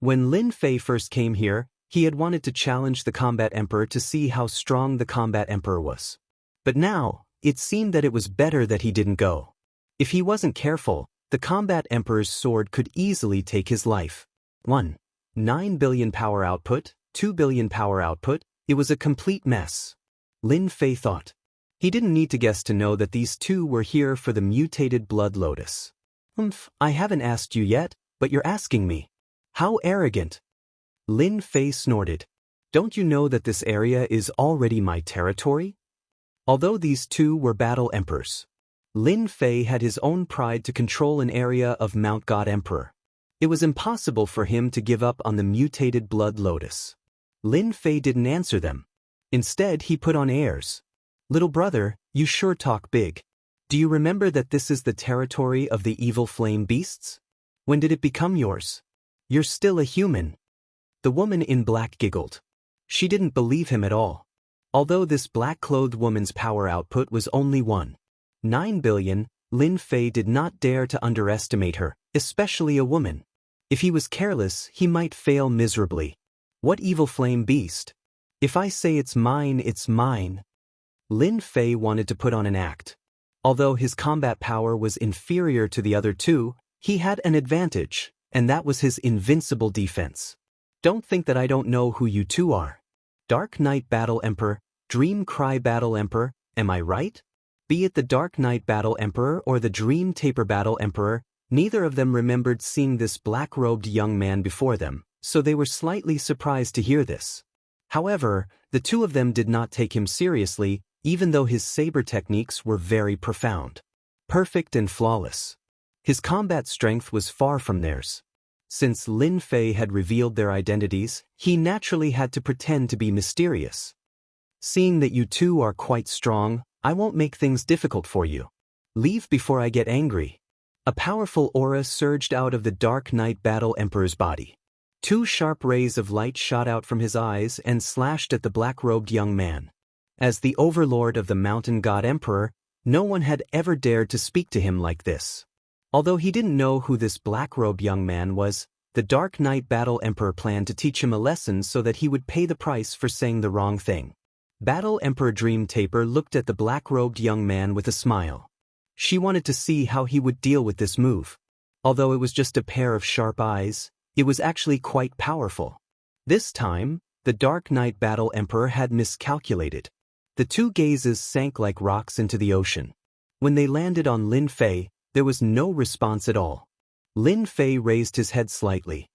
Speaker 1: When Lin Fei first came here, he had wanted to challenge the Combat Emperor to see how strong the Combat Emperor was. But now, it seemed that it was better that he didn't go. If he wasn't careful, the Combat Emperor's sword could easily take his life. 9 billion power output, 2 billion power output, it was a complete mess. Lin Fei thought. He didn't need to guess to know that these two were here for the mutated blood lotus. I haven't asked you yet, but you're asking me. How arrogant. Lin Fei snorted. Don't you know that this area is already my territory? Although these two were battle emperors, Lin Fei had his own pride to control an area of Mount God Emperor. It was impossible for him to give up on the mutated blood lotus. Lin Fei didn't answer them. Instead, he put on airs. Little brother, you sure talk big. Do you remember that this is the territory of the evil flame beasts? When did it become yours? You're still a human. The woman in black giggled. She didn't believe him at all. Although this black-clothed woman's power output was only 9 billion, Lin Fei did not dare to underestimate her, especially a woman. If he was careless, he might fail miserably. What evil flame beast? If I say it's mine, it's mine. Lin Fei wanted to put on an act. Although his combat power was inferior to the other two, he had an advantage, and that was his invincible defense. Don't think that I don't know who you two are. Dark Knight Battle Emperor, Dream Cry Battle Emperor, am I right? Be it the Dark Knight Battle Emperor or the Dream Taper Battle Emperor, neither of them remembered seeing this black-robed young man before them, so they were slightly surprised to hear this. However, the two of them did not take him seriously, even though his saber techniques were very profound. Perfect and flawless. His combat strength was far from theirs. Since Lin Fei had revealed their identities, he naturally had to pretend to be mysterious. Seeing that you two are quite strong, I won't make things difficult for you. Leave before I get angry. A powerful aura surged out of the Dark Knight Battle Emperor's body. 2 sharp rays of light shot out from his eyes and slashed at the black-robed young man. As the overlord of the Mountain God Emperor, no one had ever dared to speak to him like this. Although he didn't know who this black-robed young man was, the Dark Knight Battle Emperor planned to teach him a lesson so that he would pay the price for saying the wrong thing. Battle Emperor Dream Taper looked at the black-robed young man with a smile. She wanted to see how he would deal with this move. Although it was just a pair of sharp eyes, it was actually quite powerful. This time, the Dark Knight Battle Emperor had miscalculated. The two gazes sank like rocks into the ocean. When they landed on Lin Fei, there was no response at all. Lin Fei raised his head slightly.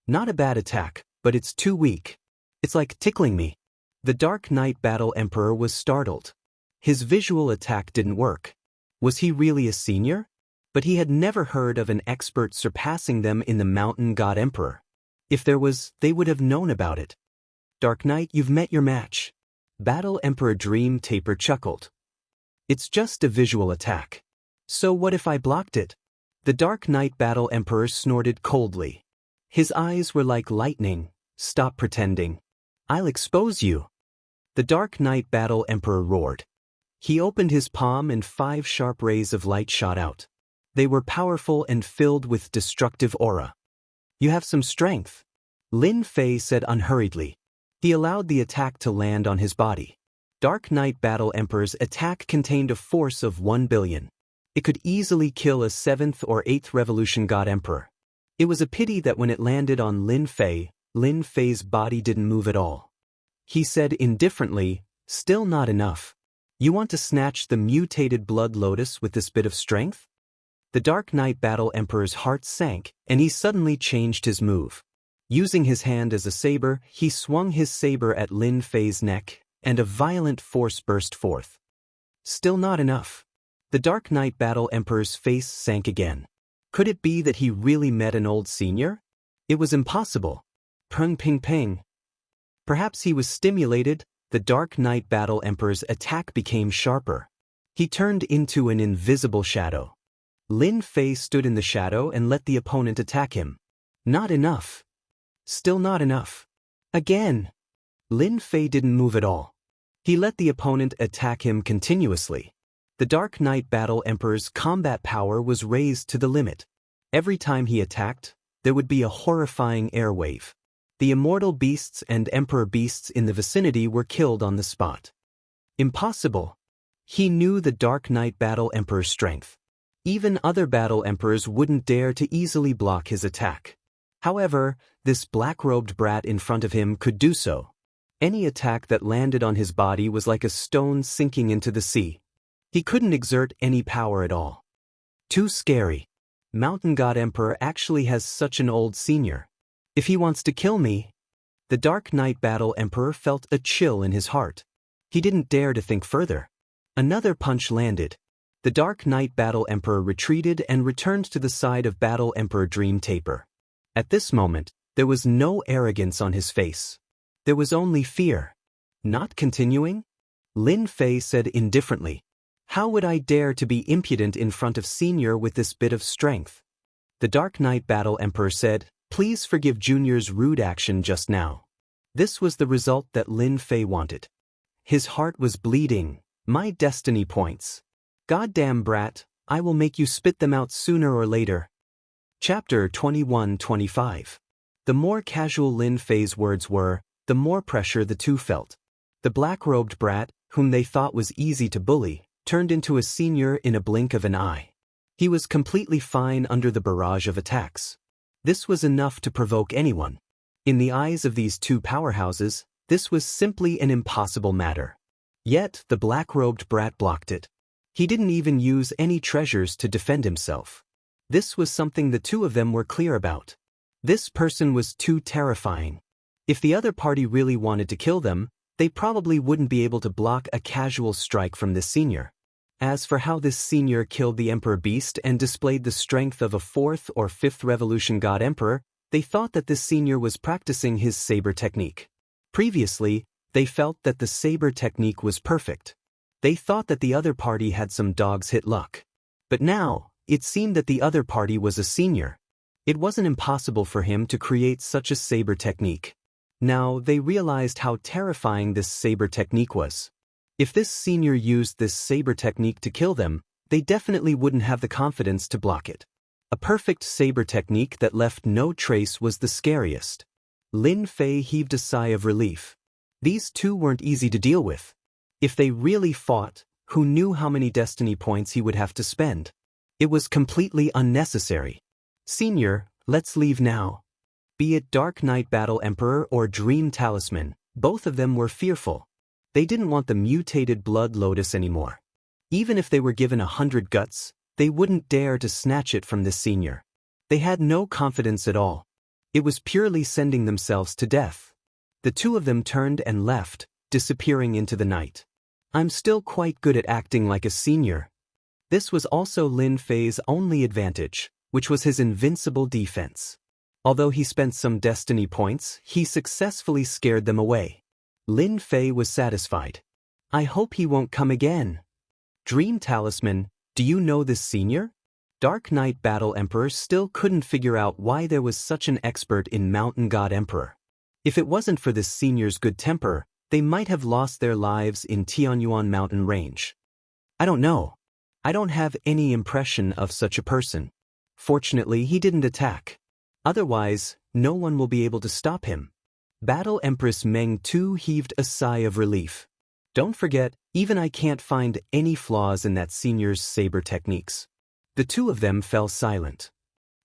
Speaker 1: Not a bad attack, but it's too weak. It's like tickling me. The Dark Knight Battle Emperor was startled. His visual attack didn't work. Was he really a senior? But he had never heard of an expert surpassing them in the Mountain God Emperor. If there was, they would have known about it. Dark Knight, you've met your match. Battle Emperor Dream Taper chuckled. It's just a visual attack. So what if I blocked it? The Dark Knight Battle Emperor snorted coldly. His eyes were like lightning. Stop pretending. I'll expose you. The Dark Knight Battle Emperor roared. He opened his palm and 5 sharp rays of light shot out. They were powerful and filled with destructive aura. You have some strength, Lin Fei said unhurriedly. He allowed the attack to land on his body. Dark Knight Battle Emperor's attack contained a force of 1 billion. It could easily kill a 7th or 8th Revolution God Emperor. It was a pity that when it landed on Lin Fei's body didn't move at all. He said indifferently, still not enough. You want to snatch the mutated Blood Lotus with this bit of strength? The Dark Knight Battle Emperor's heart sank, and he suddenly changed his move. Using his hand as a saber, he swung his saber at Lin Fei's neck, and a violent force burst forth. Still not enough. The Dark Knight Battle Emperor's face sank again. Could it be that he really met an old senior? It was impossible. Peng ping ping. Perhaps he was stimulated. The Dark Knight Battle Emperor's attack became sharper. He turned into an invisible shadow. Lin Fei stood in the shadow and let the opponent attack him. Not enough. Still not enough. Again. Lin Fei didn't move at all. He let the opponent attack him continuously. The Dark Knight Battle Emperor's combat power was raised to the limit. Every time he attacked, there would be a horrifying air wave. The immortal beasts and emperor beasts in the vicinity were killed on the spot. Impossible. He knew the Dark Knight Battle Emperor's strength. Even other battle emperors wouldn't dare to easily block his attack. However, this black-robed brat in front of him could do so. Any attack that landed on his body was like a stone sinking into the sea. He couldn't exert any power at all. Too scary. Mountain God Emperor actually has such an old senior. If he wants to kill me... The Dark Knight Battle Emperor felt a chill in his heart. He didn't dare to think further. Another punch landed. The Dark Knight Battle Emperor retreated and returned to the side of Battle Emperor Dream Taper. At this moment, there was no arrogance on his face. There was only fear. Not continuing? Lin Fei said indifferently. How would I dare to be impudent in front of Senior with this bit of strength? The Dark Knight Battle Emperor said, please forgive Junior's rude action just now. This was the result that Lin Fei wanted. His heart was bleeding. My destiny points. Goddamn brat, I will make you spit them out sooner or later. Chapter 21-25. The more casual Lin Fei's words were, the more pressure the two felt. The black-robed brat, whom they thought was easy to bully, turned into a senior in a blink of an eye. He was completely fine under the barrage of attacks. This was enough to provoke anyone. In the eyes of these two powerhouses, this was simply an impossible matter. Yet, the black-robed brat blocked it. He didn't even use any treasures to defend himself. This was something the two of them were clear about. This person was too terrifying. If the other party really wanted to kill them, they probably wouldn't be able to block a casual strike from this senior. As for how this senior killed the Emperor Beast and displayed the strength of a 4th or 5th Revolution God Emperor, they thought that this senior was practicing his saber technique. Previously, they felt that the saber technique was perfect. They thought that the other party had some dog's hit luck. But now, it seemed that the other party was a senior. It wasn't impossible for him to create such a saber technique. Now, they realized how terrifying this saber technique was. If this senior used this saber technique to kill them, they definitely wouldn't have the confidence to block it. A perfect saber technique that left no trace was the scariest. Lin Fei heaved a sigh of relief. These two weren't easy to deal with. If they really fought, who knew how many destiny points he would have to spend? It was completely unnecessary. Senior, let's leave now. Be it Dark Knight Battle Emperor or Dream Talisman, both of them were fearful. They didn't want the mutated Blood Lotus anymore. Even if they were given 100 guts, they wouldn't dare to snatch it from this senior. They had no confidence at all. It was purely sending themselves to death. The two of them turned and left, disappearing into the night. I'm still quite good at acting like a senior. This was also Lin Fei's only advantage, which was his invincible defense. Although he spent some destiny points, he successfully scared them away. Lin Fei was satisfied. I hope he won't come again. Dream Talisman, do you know this senior? Dark Knight Battle Emperor still couldn't figure out why there was such an expert in Mountain God Emperor. If it wasn't for this senior's good temper, they might have lost their lives in Tianyuan mountain range. I don't know. I don't have any impression of such a person. Fortunately, he didn't attack. Otherwise, no one will be able to stop him. Battle Empress Meng Tu heaved a sigh of relief. Don't forget, even I can't find any flaws in that senior's saber techniques. The two of them fell silent.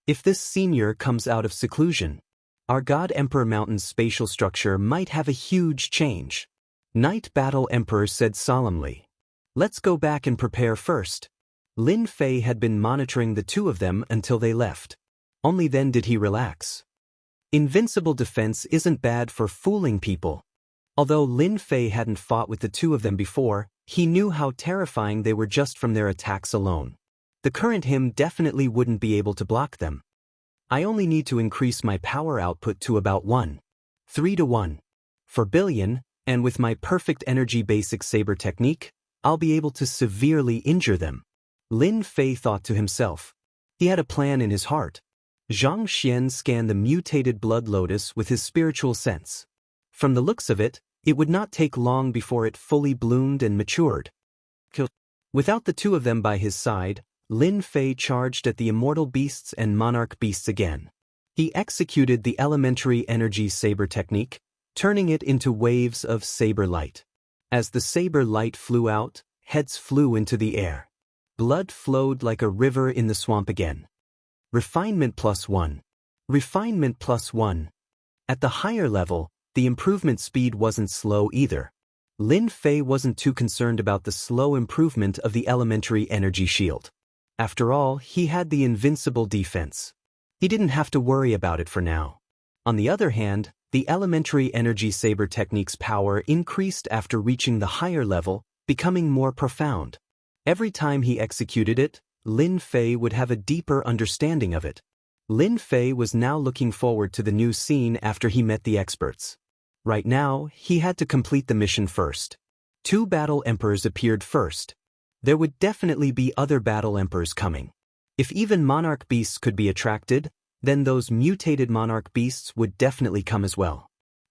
Speaker 1: If this senior comes out of seclusion, our God Emperor Mountain's spatial structure might have a huge change. Night Battle Emperor said solemnly. Let's go back and prepare first. Lin Fei had been monitoring the two of them until they left. Only then did he relax. Invincible defense isn't bad for fooling people. Although Lin Fei hadn't fought with the two of them before, he knew how terrifying they were just from their attacks alone. The current him definitely wouldn't be able to block them. I only need to increase my power output to about 1.3 to 1.4 billion, and with my perfect energy basic saber technique, I'll be able to severely injure them. Lin Fei thought to himself. He had a plan in his heart. Xianxia scanned the mutated blood lotus with his spiritual sense. From the looks of it, it would not take long before it fully bloomed and matured. Without the two of them by his side, Lin Fei charged at the immortal beasts and monarch beasts again. He executed the elementary energy saber technique, turning it into waves of saber light. As the saber light flew out, heads flew into the air. Blood flowed like a river in the swamp again. Refinement +1. Refinement +1. At the higher level, the improvement speed wasn't slow either. Lin Fei wasn't too concerned about the slow improvement of the elementary energy shield. After all, he had the invincible defense. He didn't have to worry about it for now. On the other hand, the elementary energy saber technique's power increased after reaching the higher level, becoming more profound. Every time he executed it, Lin Fei would have a deeper understanding of it. Lin Fei was now looking forward to the new scene after he met the experts. Right now, he had to complete the mission first. 2 battle emperors appeared first. There would definitely be other battle emperors coming. If even monarch beasts could be attracted, then those mutated monarch beasts would definitely come as well.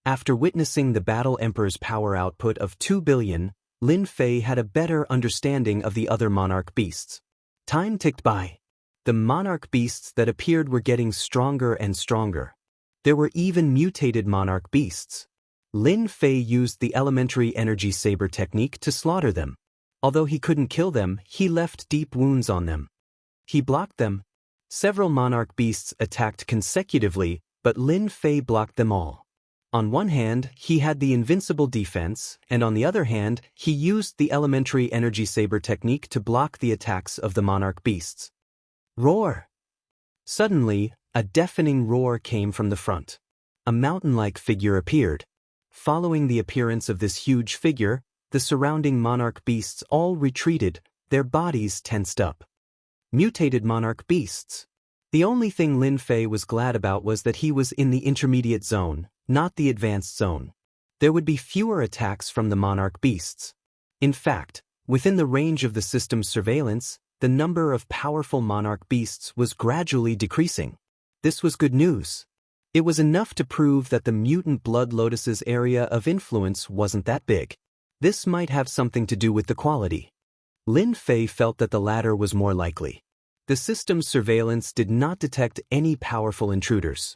Speaker 1: After witnessing the battle emperor's power output of 2 billion, Lin Fei had a better understanding of the other monarch beasts. Time ticked by. The monarch beasts that appeared were getting stronger and stronger. There were even mutated monarch beasts. Lin Fei used the elementary energy saber technique to slaughter them. Although he couldn't kill them, he left deep wounds on them. He blocked them. Several monarch beasts attacked consecutively, but Lin Fei blocked them all. On one hand, he had the invincible defense, and on the other hand, he used the elementary energy saber technique to block the attacks of the monarch beasts. Roar! Suddenly, a deafening roar came from the front. A mountain-like figure appeared. Following the appearance of this huge figure, the surrounding monarch beasts all retreated, their bodies tensed up. Mutated monarch beasts. The only thing Lin Fei was glad about was that he was in the intermediate zone, not the advanced zone. There would be fewer attacks from the monarch beasts. In fact, within the range of the system's surveillance, the number of powerful monarch beasts was gradually decreasing. This was good news. It was enough to prove that the mutant blood lotus's area of influence wasn't that big. This might have something to do with the quality. Lin Fei felt that the latter was more likely. The system's surveillance did not detect any powerful intruders.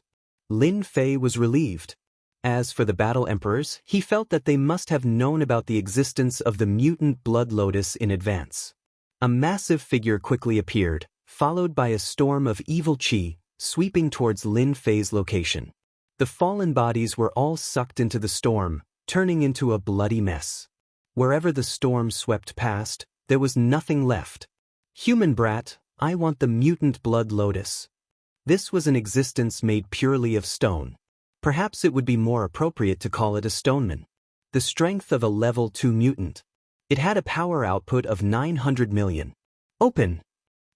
Speaker 1: Lin Fei was relieved. As for the battle emperors, he felt that they must have known about the existence of the mutant blood lotus in advance. A massive figure quickly appeared, followed by a storm of evil qi, sweeping towards Lin Fei's location. The fallen bodies were all sucked into the storm, turning into a bloody mess. Wherever the storm swept past, there was nothing left. Human brat, I want the mutant blood lotus. This was an existence made purely of stone. Perhaps it would be more appropriate to call it a stoneman. The strength of a level 2 mutant. It had a power output of 900 million. Open!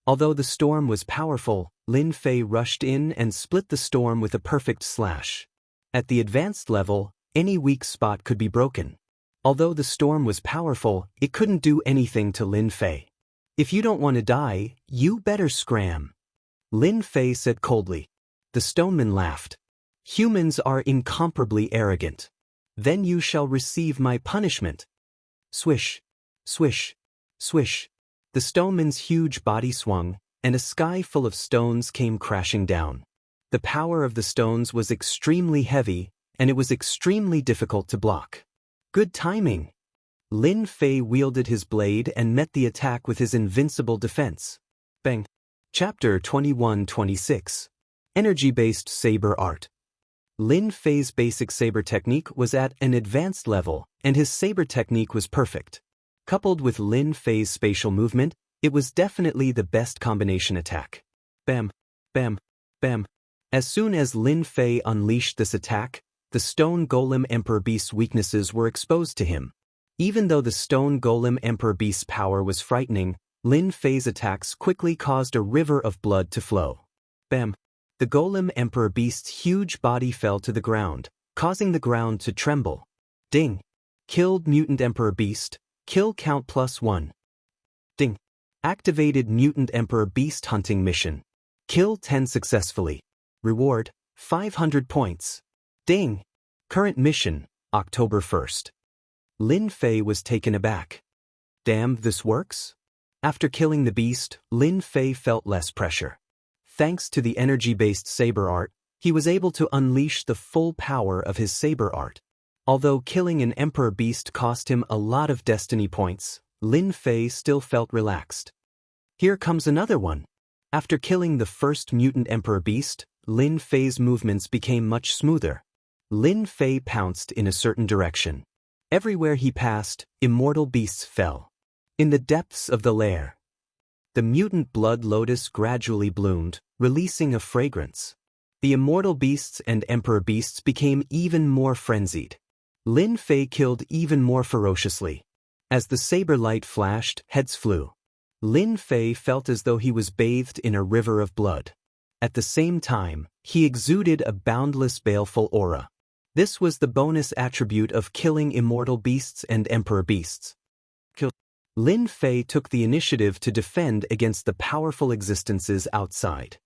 Speaker 1: Although the storm was powerful, Lin Fei rushed in and split the storm with a perfect slash. At the advanced level, any weak spot could be broken. Although the storm was powerful, it couldn't do anything to Lin Fei. If you don't want to die, you better scram. Lin Fei said coldly. The stoneman laughed. Humans are incomparably arrogant. Then you shall receive my punishment. Swish, swish, swish. The stoneman's huge body swung, and a sky full of stones came crashing down. The power of the stones was extremely heavy, and it was extremely difficult to block. Good timing. Lin Fei wielded his blade and met the attack with his invincible defense. Bang. Chapter 21-26. Energy-based saber art. Lin Fei's basic saber technique was at an advanced level, and his saber technique was perfect. Coupled with Lin Fei's spatial movement, it was definitely the best combination attack. Bam, bam, bam. As soon as Lin Fei unleashed this attack, the Stone Golem Emperor Beast's weaknesses were exposed to him. Even though the Stone Golem Emperor Beast's power was frightening, Lin Fei's attacks quickly caused a river of blood to flow. Bam. The Golem Emperor Beast's huge body fell to the ground, causing the ground to tremble. Ding. Killed Mutant Emperor Beast. Kill count +1. Ding. Activated Mutant Emperor Beast Hunting Mission. Kill 10 successfully. Reward, 500 points. Ding. Current mission, October 1st. Lin Fei was taken aback. Damn, this works? After killing the beast, Lin Fei felt less pressure. Thanks to the energy-based saber art, he was able to unleash the full power of his saber art. Although killing an Emperor Beast cost him a lot of destiny points, Lin Fei still felt relaxed. Here comes another one. After killing the first Mutant Emperor Beast, Lin Fei's movements became much smoother. Lin Fei pounced in a certain direction. Everywhere he passed, immortal beasts fell. In the depths of the lair, the mutant blood lotus gradually bloomed, releasing a fragrance. The immortal beasts and emperor beasts became even more frenzied. Lin Fei killed even more ferociously. As the saber light flashed, heads flew. Lin Fei felt as though he was bathed in a river of blood. At the same time, he exuded a boundless baleful aura. This was the bonus attribute of killing immortal beasts and emperor beasts. Lin Fei took the initiative to defend against the powerful existences outside.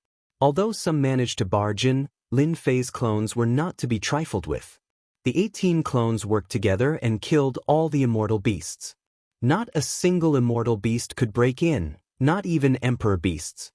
Speaker 1: Although some managed to barge in, Lin Fei's clones were not to be trifled with. The 18 clones worked together and killed all the immortal beasts. Not a single immortal beast could break in, not even emperor beasts.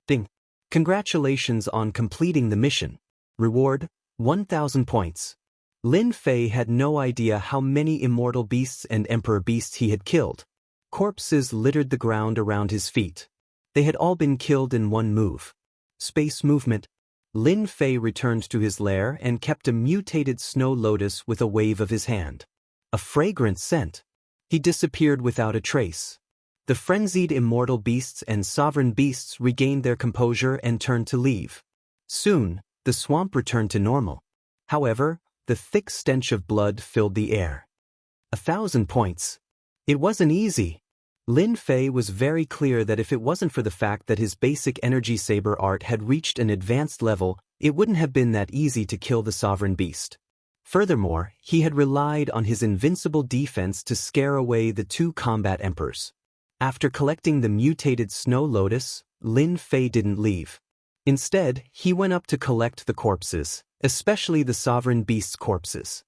Speaker 1: Ding. Congratulations on completing the mission. Reward, 1,000 points. Lin Fei had no idea how many immortal beasts and emperor beasts he had killed. Corpses littered the ground around his feet. They had all been killed in one move. Space movement. Lin Fei returned to his lair and kept a mutated snow lotus with a wave of his hand. A fragrant scent. He disappeared without a trace. The frenzied immortal beasts and sovereign beasts regained their composure and turned to leave. Soon, the swamp returned to normal. However, the thick stench of blood filled the air. 1,000 points. It wasn't easy. Lin Fei was very clear that if it wasn't for the fact that his basic energy saber art had reached an advanced level, it wouldn't have been that easy to kill the sovereign beast. Furthermore, he had relied on his invincible defense to scare away the 2 combat emperors. After collecting the mutated snow lotus, Lin Fei didn't leave. Instead, he went up to collect the corpses, especially the sovereign beast's corpses.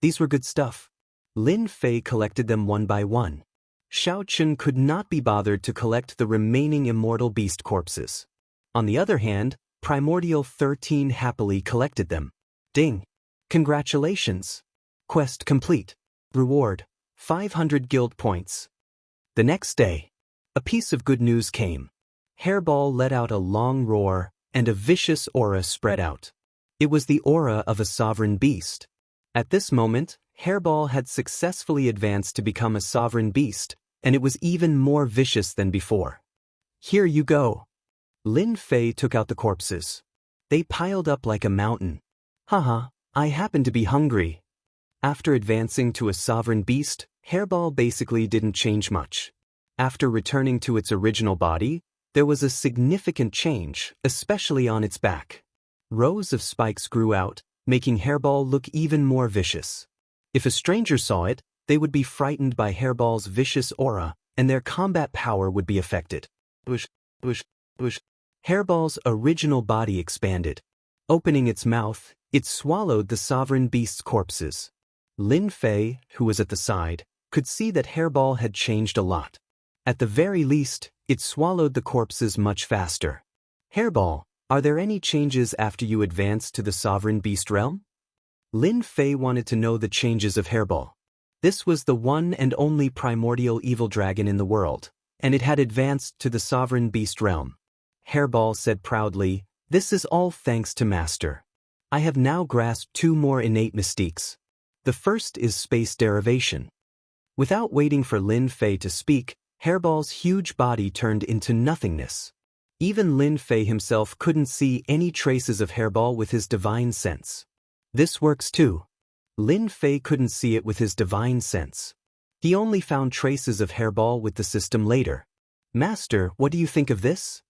Speaker 1: These were good stuff. Lin Fei collected them one by one. Xianxia could not be bothered to collect the remaining immortal beast corpses. On the other hand, Primordial 13 happily collected them. Ding! Congratulations! Quest complete. Reward, 500 guild points. The next day, a piece of good news came. Hairball let out a long roar, and a vicious aura spread out. It was the aura of a sovereign beast. At this moment, Hairball had successfully advanced to become a sovereign beast, and it was even more vicious than before. Here you go. Lin Fei took out the corpses. They piled up like a mountain. Haha, I happen to be hungry. After advancing to a sovereign beast, Hairball basically didn't change much. After returning to its original body, there was a significant change, especially on its back. Rows of spikes grew out, making Hairball look even more vicious. If a stranger saw it, they would be frightened by Hairball's vicious aura, and their combat power would be affected. Bush, bush, bush. Hairball's original body expanded. Opening its mouth, it swallowed the sovereign beast's corpses. Lin Fei, who was at the side, could see that Hairball had changed a lot. At the very least, it swallowed the corpses much faster. Hairball, are there any changes after you advanced to the sovereign beast realm? Lin Fei wanted to know the changes of Hairball. This was the one and only primordial evil dragon in the world, and it had advanced to the sovereign beast realm. Hairball said proudly, "This is all thanks to Master. I have now grasped 2 more innate mystiques. The first is space derivation." Without waiting for Lin Fei to speak, Hairball's huge body turned into nothingness. Even Lin Fei himself couldn't see any traces of Hairball with his divine sense. This works too. Lin Fei couldn't see it with his divine sense. He only found traces of Hairball with the system later. "Master, what do you think of this?"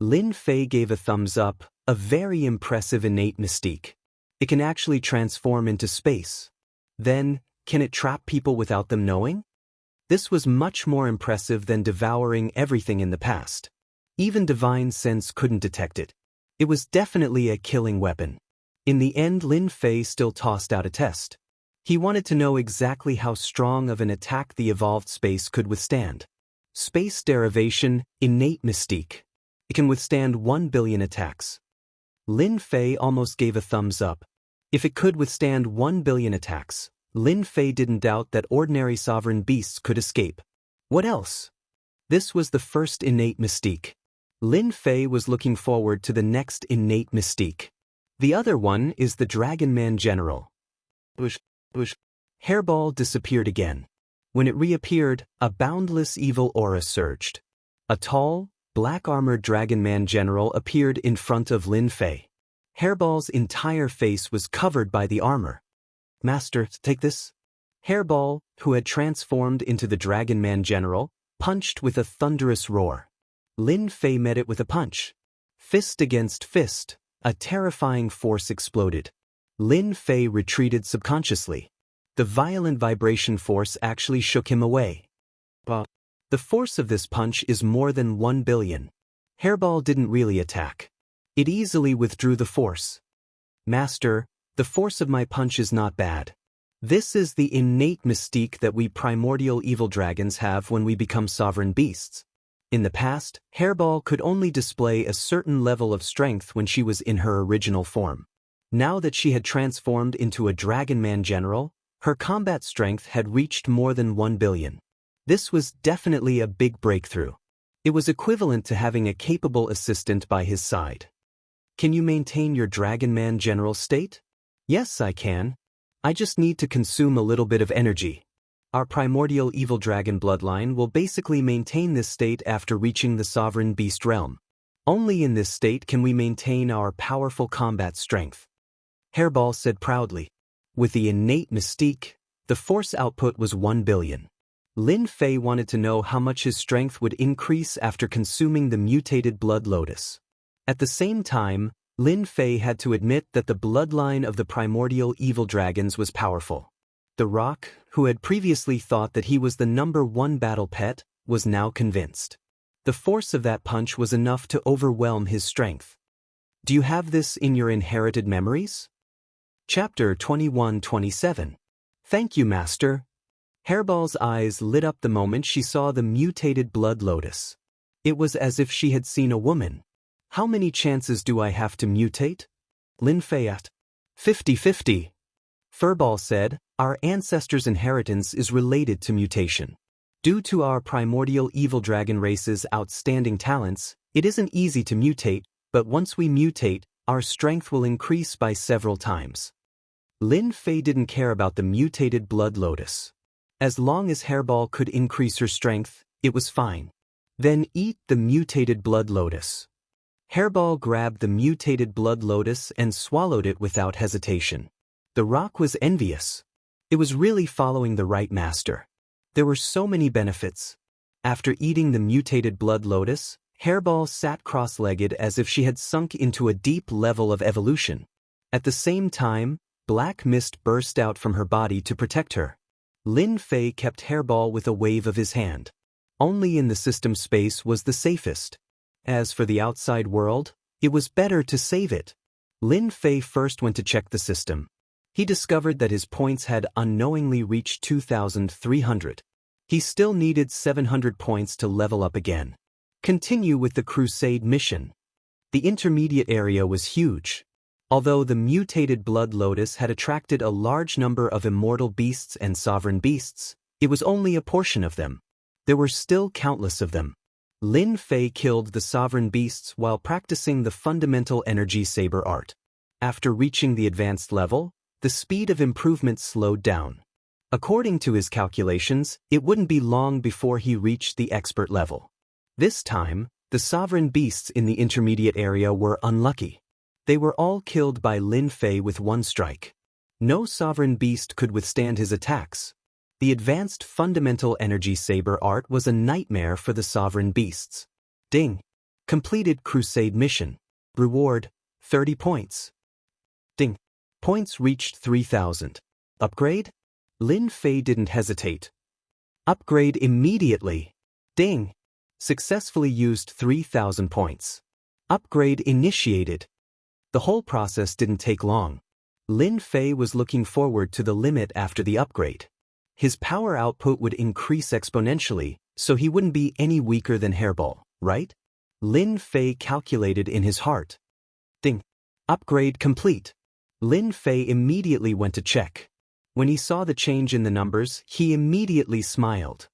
Speaker 1: Lin Fei gave a thumbs up, a very impressive innate mystique. It can actually transform into space. Then, can it trap people without them knowing? This was much more impressive than devouring everything in the past. Even divine sense couldn't detect it. It was definitely a killing weapon. In the end, Lin Fei still tossed out a test. He wanted to know exactly how strong of an attack the evolved space could withstand. Space derivation, innate mystique. It can withstand 1 billion attacks. Lin Fei almost gave a thumbs up. If it could withstand 1 billion attacks, Lin Fei didn't doubt that ordinary sovereign beasts could escape. What else? This was the first innate mystique. Lin Fei was looking forward to the next innate mystique. The other one is the Dragon Man General. Bush. Hairball disappeared again. When it reappeared, a boundless evil aura surged. A tall, black-armored Dragon Man General appeared in front of Lin Fei. Hairball's entire face was covered by the armor. "Master, take this." Hairball, who had transformed into the Dragon Man General, punched with a thunderous roar. Lin Fei met it with a punch. Fist against fist, a terrifying force exploded. Lin Fei retreated subconsciously. The violent vibration force actually shook him away. The force of this punch is more than 1 billion. Hairball didn't really attack. It easily withdrew the force. "Master, the force of my punch is not bad. This is the innate mystique that we primordial evil dragons have when we become sovereign beasts. In the past, Hairball could only display a certain level of strength when she was in her original form. Now that she had transformed into a Dragon Man General, her combat strength had reached more than 1 billion. This was definitely a big breakthrough. It was equivalent to having a capable assistant by his side. "Can you maintain your Dragon Man General state?" "Yes, I can. I just need to consume a little bit of energy. Our primordial evil dragon bloodline will basically maintain this state after reaching the sovereign beast realm. Only in this state can we maintain our powerful combat strength," Hairball said proudly. With the innate mystique, the force output was 1 billion. Lin Fei wanted to know how much his strength would increase after consuming the mutated blood lotus. At the same time, Lin Fei had to admit that the bloodline of the primordial evil dragons was powerful. The Rock, who had previously thought that he was the #1 battle pet, was now convinced. The force of that punch was enough to overwhelm his strength. "Do you have this in your inherited memories?" Chapter 21-27. "Thank you, Master." Hairball's eyes lit up the moment she saw the mutated blood lotus. It was as if she had seen a woman. "How many chances do I have to mutate?" Lin Fei asked. 50-50. Furball said, "Our ancestors' inheritance is related to mutation. Due to our primordial evil dragon race's outstanding talents, it isn't easy to mutate, but once we mutate, our strength will increase by several times." Lin Fei didn't care about the mutated blood lotus. As long as Hairball could increase her strength, it was fine. "Then eat the mutated blood lotus." Hairball grabbed the mutated blood lotus and swallowed it without hesitation. The rock was envious. It was really following the right master. There were so many benefits. After eating the mutated blood lotus, Hairball sat cross-legged as if she had sunk into a deep level of evolution. At the same time, black mist burst out from her body to protect her. Lin Fei kept Hairball with a wave of his hand. Only in the system space was the safest. As for the outside world, it was better to save it. Lin Fei first went to check the system. He discovered that his points had unknowingly reached 2,300. He still needed 700 points to level up again. Continue with the crusade mission. The intermediate area was huge. Although the mutated blood lotus had attracted a large number of immortal beasts and sovereign beasts, it was only a portion of them. There were still countless of them. Lin Fei killed the sovereign beasts while practicing the fundamental energy saber art. After reaching the advanced level, the speed of improvement slowed down. According to his calculations, it wouldn't be long before he reached the expert level. This time, the sovereign beasts in the intermediate area were unlucky. They were all killed by Lin Fei with one strike. No sovereign beast could withstand his attacks. The advanced fundamental energy saber art was a nightmare for the sovereign beasts. Ding. Completed crusade mission. Reward, 30 points. Ding. Points reached 3,000. Upgrade? Lin Fei didn't hesitate. Upgrade immediately. Ding. Successfully used 3,000 points. Upgrade initiated. The whole process didn't take long. Lin Fei was looking forward to the limit after the upgrade. His power output would increase exponentially, so he wouldn't be any weaker than Hairball, right? Lin Fei calculated in his heart. Ding. Upgrade complete. Lin Fei immediately went to check. When he saw the change in the numbers, he immediately smiled.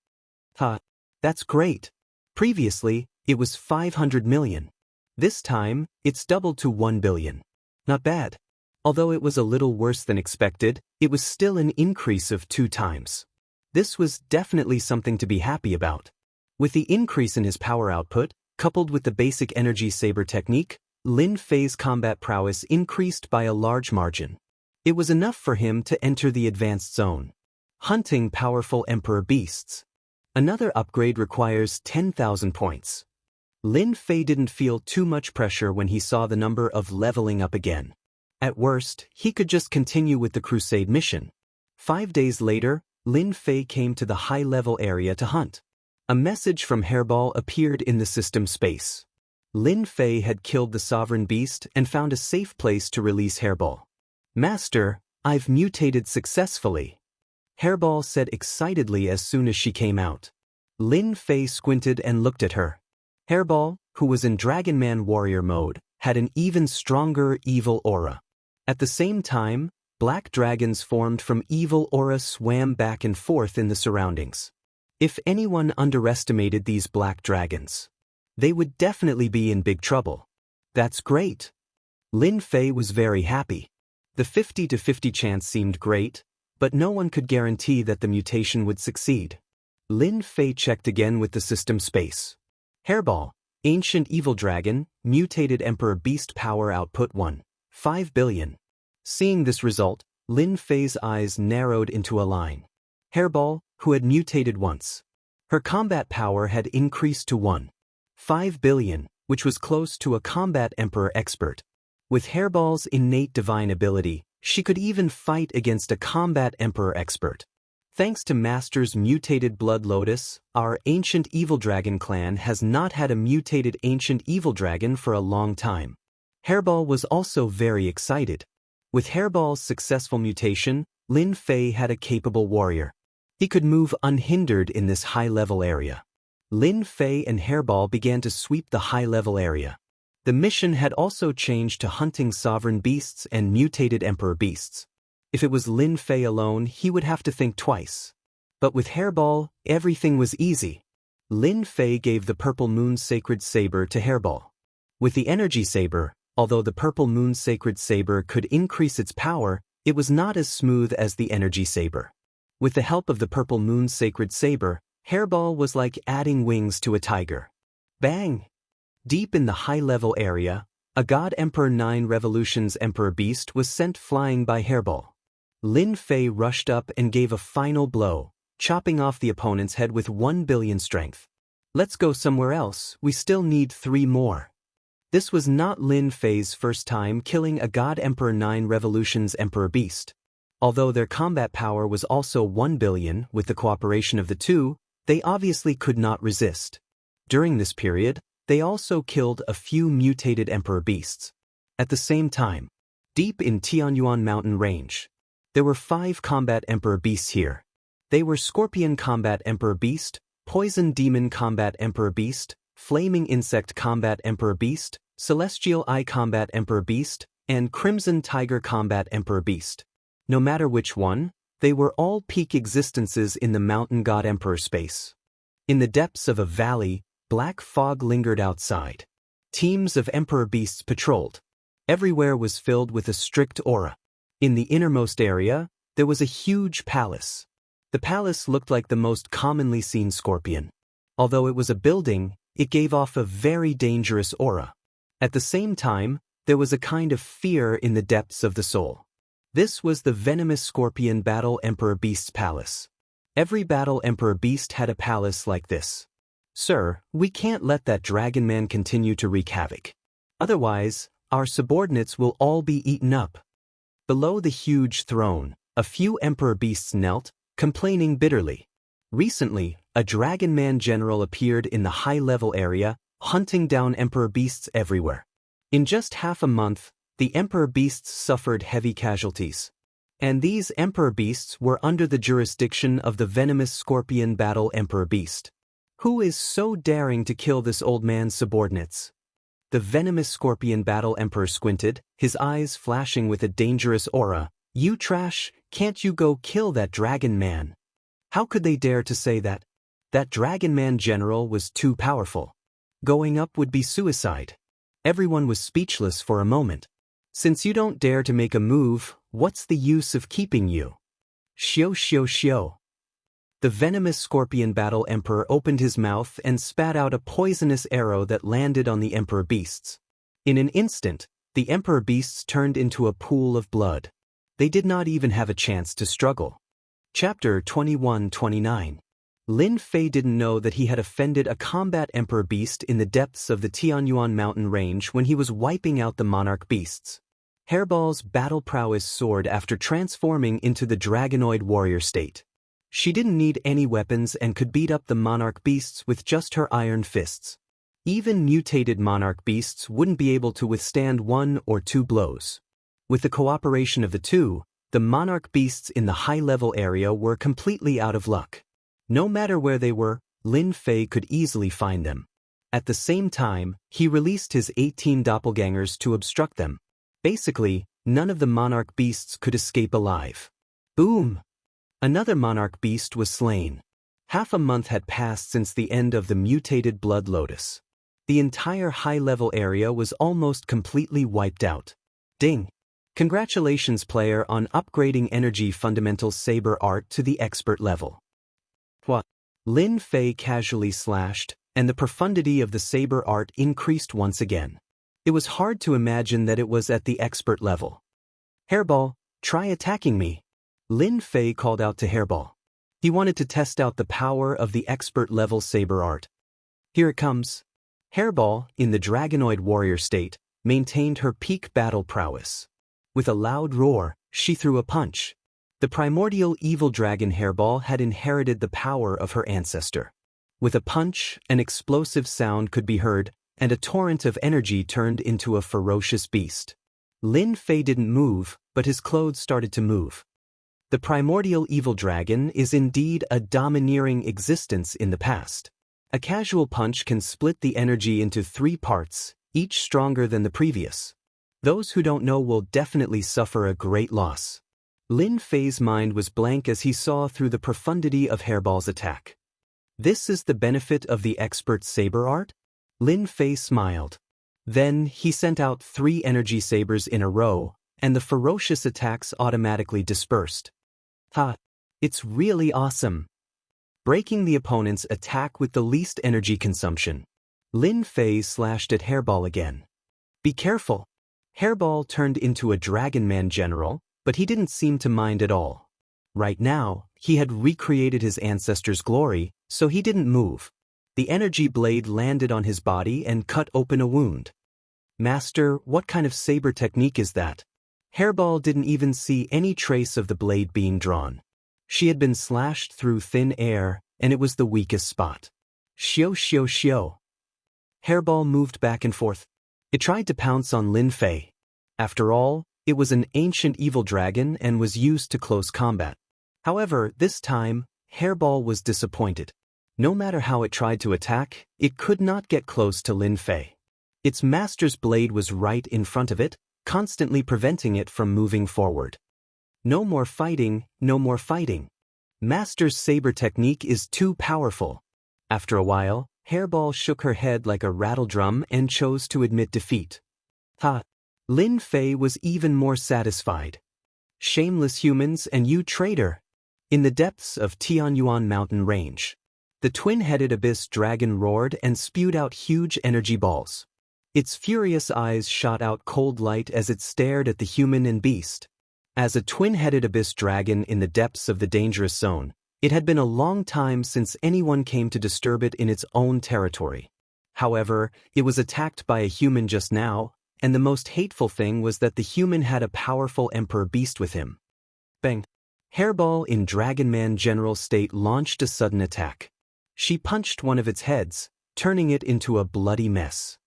Speaker 1: That's great. Previously, it was 500 million. This time, it's doubled to 1 billion. Not bad. Although it was a little worse than expected, it was still an increase of 2 times. This was definitely something to be happy about. With the increase in his power output, coupled with the basic energy saber technique, Lin Fei's combat prowess increased by a large margin. It was enough for him to enter the advanced zone. Hunting powerful emperor beasts. Another upgrade requires 10,000 points. Lin Fei didn't feel too much pressure when he saw the number of leveling up again. At worst, he could just continue with the crusade mission. 5 days later, Lin Fei came to the high-level area to hunt. A message from Hairball appeared in the system space. Lin Fei had killed the sovereign beast and found a safe place to release Hairball. Master, I've mutated successfully. Hairball said excitedly as soon as she came out. Lin Fei squinted and looked at her. Hairball, who was in Dragon Man warrior mode, had an even stronger evil aura. At the same time, black dragons formed from evil aura swam back and forth in the surroundings. If anyone underestimated these black dragons, they would definitely be in big trouble. That's great. Lin Fei was very happy. The 50-50 chance seemed great, but no one could guarantee that the mutation would succeed. Lin Fei checked again with the system space. Hairball, Ancient Evil Dragon, Mutated Emperor Beast Power Output 1, 5 billion. Seeing this result, Lin Fei's eyes narrowed into a line. Hairball, who had mutated once. Her combat power had increased to 1.5 billion, which was close to a combat emperor expert. With Hairball's innate divine ability, she could even fight against a combat emperor expert. Thanks to Master's mutated blood lotus, our ancient evil dragon clan has not had a mutated ancient evil dragon for a long time. Hairball was also very excited. With Hairball's successful mutation, Lin Fei had a capable warrior. He could move unhindered in this high-level area. Lin Fei and Hairball began to sweep the high-level area. The mission had also changed to hunting sovereign beasts and mutated emperor beasts. If it was Lin Fei alone, he would have to think twice. But with Hairball, everything was easy. Lin Fei gave the Purple Moon Sacred Saber to Hairball. With the Energy Saber, although the Purple Moon Sacred Saber could increase its power, it was not as smooth as the Energy Saber. With the help of the Purple Moon Sacred Saber, Hairball was like adding wings to a tiger. Bang! Deep in the high-level area, a God Emperor 9 Revolutions Emperor Beast was sent flying by Hairball. Lin Fei rushed up and gave a final blow, chopping off the opponent's head with 1 billion strength. Let's go somewhere else, we still need 3 more. This was not Lin Fei's first time killing a God Emperor 9 Revolutions Emperor Beast. Although their combat power was also 1 billion, with the cooperation of the two, they obviously could not resist. During this period, they also killed a few mutated Emperor Beasts. At the same time, deep in Tianyuan Mountain Range, there were 5 combat Emperor Beasts here. They were Scorpion Combat Emperor Beast, Poison Demon Combat Emperor Beast, Flaming Insect Combat Emperor Beast, Celestial Eye Combat Emperor Beast, and Crimson Tiger Combat Emperor Beast. No matter which one, they were all peak existences in the Mountain God Emperor space. In the depths of a valley, black fog lingered outside. Teams of Emperor Beasts patrolled. Everywhere was filled with a strict aura. In the innermost area, there was a huge palace. The palace looked like the most commonly seen scorpion. Although it was a building, it gave off a very dangerous aura. At the same time, there was a kind of fear in the depths of the soul. This was the venomous scorpion Battle Emperor Beast's palace. Every Battle Emperor Beast had a palace like this. Sir, we can't let that dragon man continue to wreak havoc. Otherwise, our subordinates will all be eaten up. Below the huge throne, a few Emperor Beasts knelt, complaining bitterly. Recently, a dragon man general appeared in the high-level area, hunting down Emperor Beasts everywhere. In just half a month, the Emperor Beasts suffered heavy casualties. And these Emperor Beasts were under the jurisdiction of the venomous scorpion Battle Emperor Beast. Who is so daring to kill this old man's subordinates? The venomous scorpion Battle Emperor squinted, his eyes flashing with a dangerous aura. You trash, can't you go kill that dragon man? How could they dare to say that? That dragon man general was too powerful. Going up would be suicide. Everyone was speechless for a moment. Since you don't dare to make a move, what's the use of keeping you? Xiao xiao xiao. The venomous scorpion Battle Emperor opened his mouth and spat out a poisonous arrow that landed on the Emperor Beasts. In an instant, the Emperor Beasts turned into a pool of blood. They did not even have a chance to struggle. Chapter 21-29. Lin Fei didn't know that he had offended a combat Emperor Beast in the depths of the Tianyuan Mountain Range when he was wiping out the Monarch Beasts. Hairball's battle prowess soared after transforming into the Dragonoid warrior state. She didn't need any weapons and could beat up the Monarch Beasts with just her iron fists. Even mutated Monarch Beasts wouldn't be able to withstand 1 or 2 blows. With the cooperation of the two, the Monarch Beasts in the high-level area were completely out of luck. No matter where they were, Lin Fei could easily find them. At the same time, he released his 18 doppelgangers to obstruct them. Basically, none of the Monarch Beasts could escape alive. Boom! Another Monarch Beast was slain. Half a month had passed since the end of the mutated Blood Lotus. The entire high-level area was almost completely wiped out. Ding! Congratulations player on upgrading Energy Fundamentals Saber Art to the expert level. What? Lin Fei casually slashed, and the profundity of the saber art increased once again. It was hard to imagine that it was at the expert level. Hairball, try attacking me. Lin Fei called out to Hairball. He wanted to test out the power of the expert level saber art. Here it comes. Hairball, in the Dragonoid warrior state, maintained her peak battle prowess. With a loud roar, she threw a punch. The primordial evil dragon Hairball had inherited the power of her ancestor. With a punch, an explosive sound could be heard, and a torrent of energy turned into a ferocious beast. Lin Fei didn't move, but his clothes started to move. The primordial evil dragon is indeed a domineering existence in the past. A casual punch can split the energy into 3 parts, each stronger than the previous. Those who don't know will definitely suffer a great loss. Lin Fei's mind was blank as he saw through the profundity of Hairball's attack. This is the benefit of the expert saber art? Lin Fei smiled. Then he sent out 3 energy sabers in a row, and the ferocious attacks automatically dispersed. Ha! It's really awesome. Breaking the opponent's attack with the least energy consumption. Lin Fei slashed at Hairball again. Be careful. Hairball turned into a Dragon Man general, but he didn't seem to mind at all. Right now, he had recreated his ancestors' glory, so he didn't move. The energy blade landed on his body and cut open a wound. Master, what kind of saber technique is that? Hairball didn't even see any trace of the blade being drawn. She had been slashed through thin air, and it was the weakest spot. Xiao xiao xiao. Hairball moved back and forth. It tried to pounce on Lin Fei. After all, it was an ancient evil dragon and was used to close combat. However, this time, Hairball was disappointed. No matter how it tried to attack, it could not get close to Lin Fei. Its master's blade was right in front of it, constantly preventing it from moving forward. No more fighting, no more fighting. Master's saber technique is too powerful. After a while, Hairball shook her head like a rattledrum and chose to admit defeat. Ha! Lin Fei was even more satisfied. Shameless humans and you traitor! In the depths of Tianyuan mountain range, the twin-headed abyss dragon roared and spewed out huge energy balls. Its furious eyes shot out cold light as it stared at the human and beast. As a twin-headed abyss dragon in the depths of the dangerous zone, it had been a long time since anyone came to disturb it in its own territory. However, it was attacked by a human just now, and the most hateful thing was that the human had a powerful emperor beast with him. Bang! Hairball in Dragon Man general state launched a sudden attack. She punched one of its heads, turning it into a bloody mess.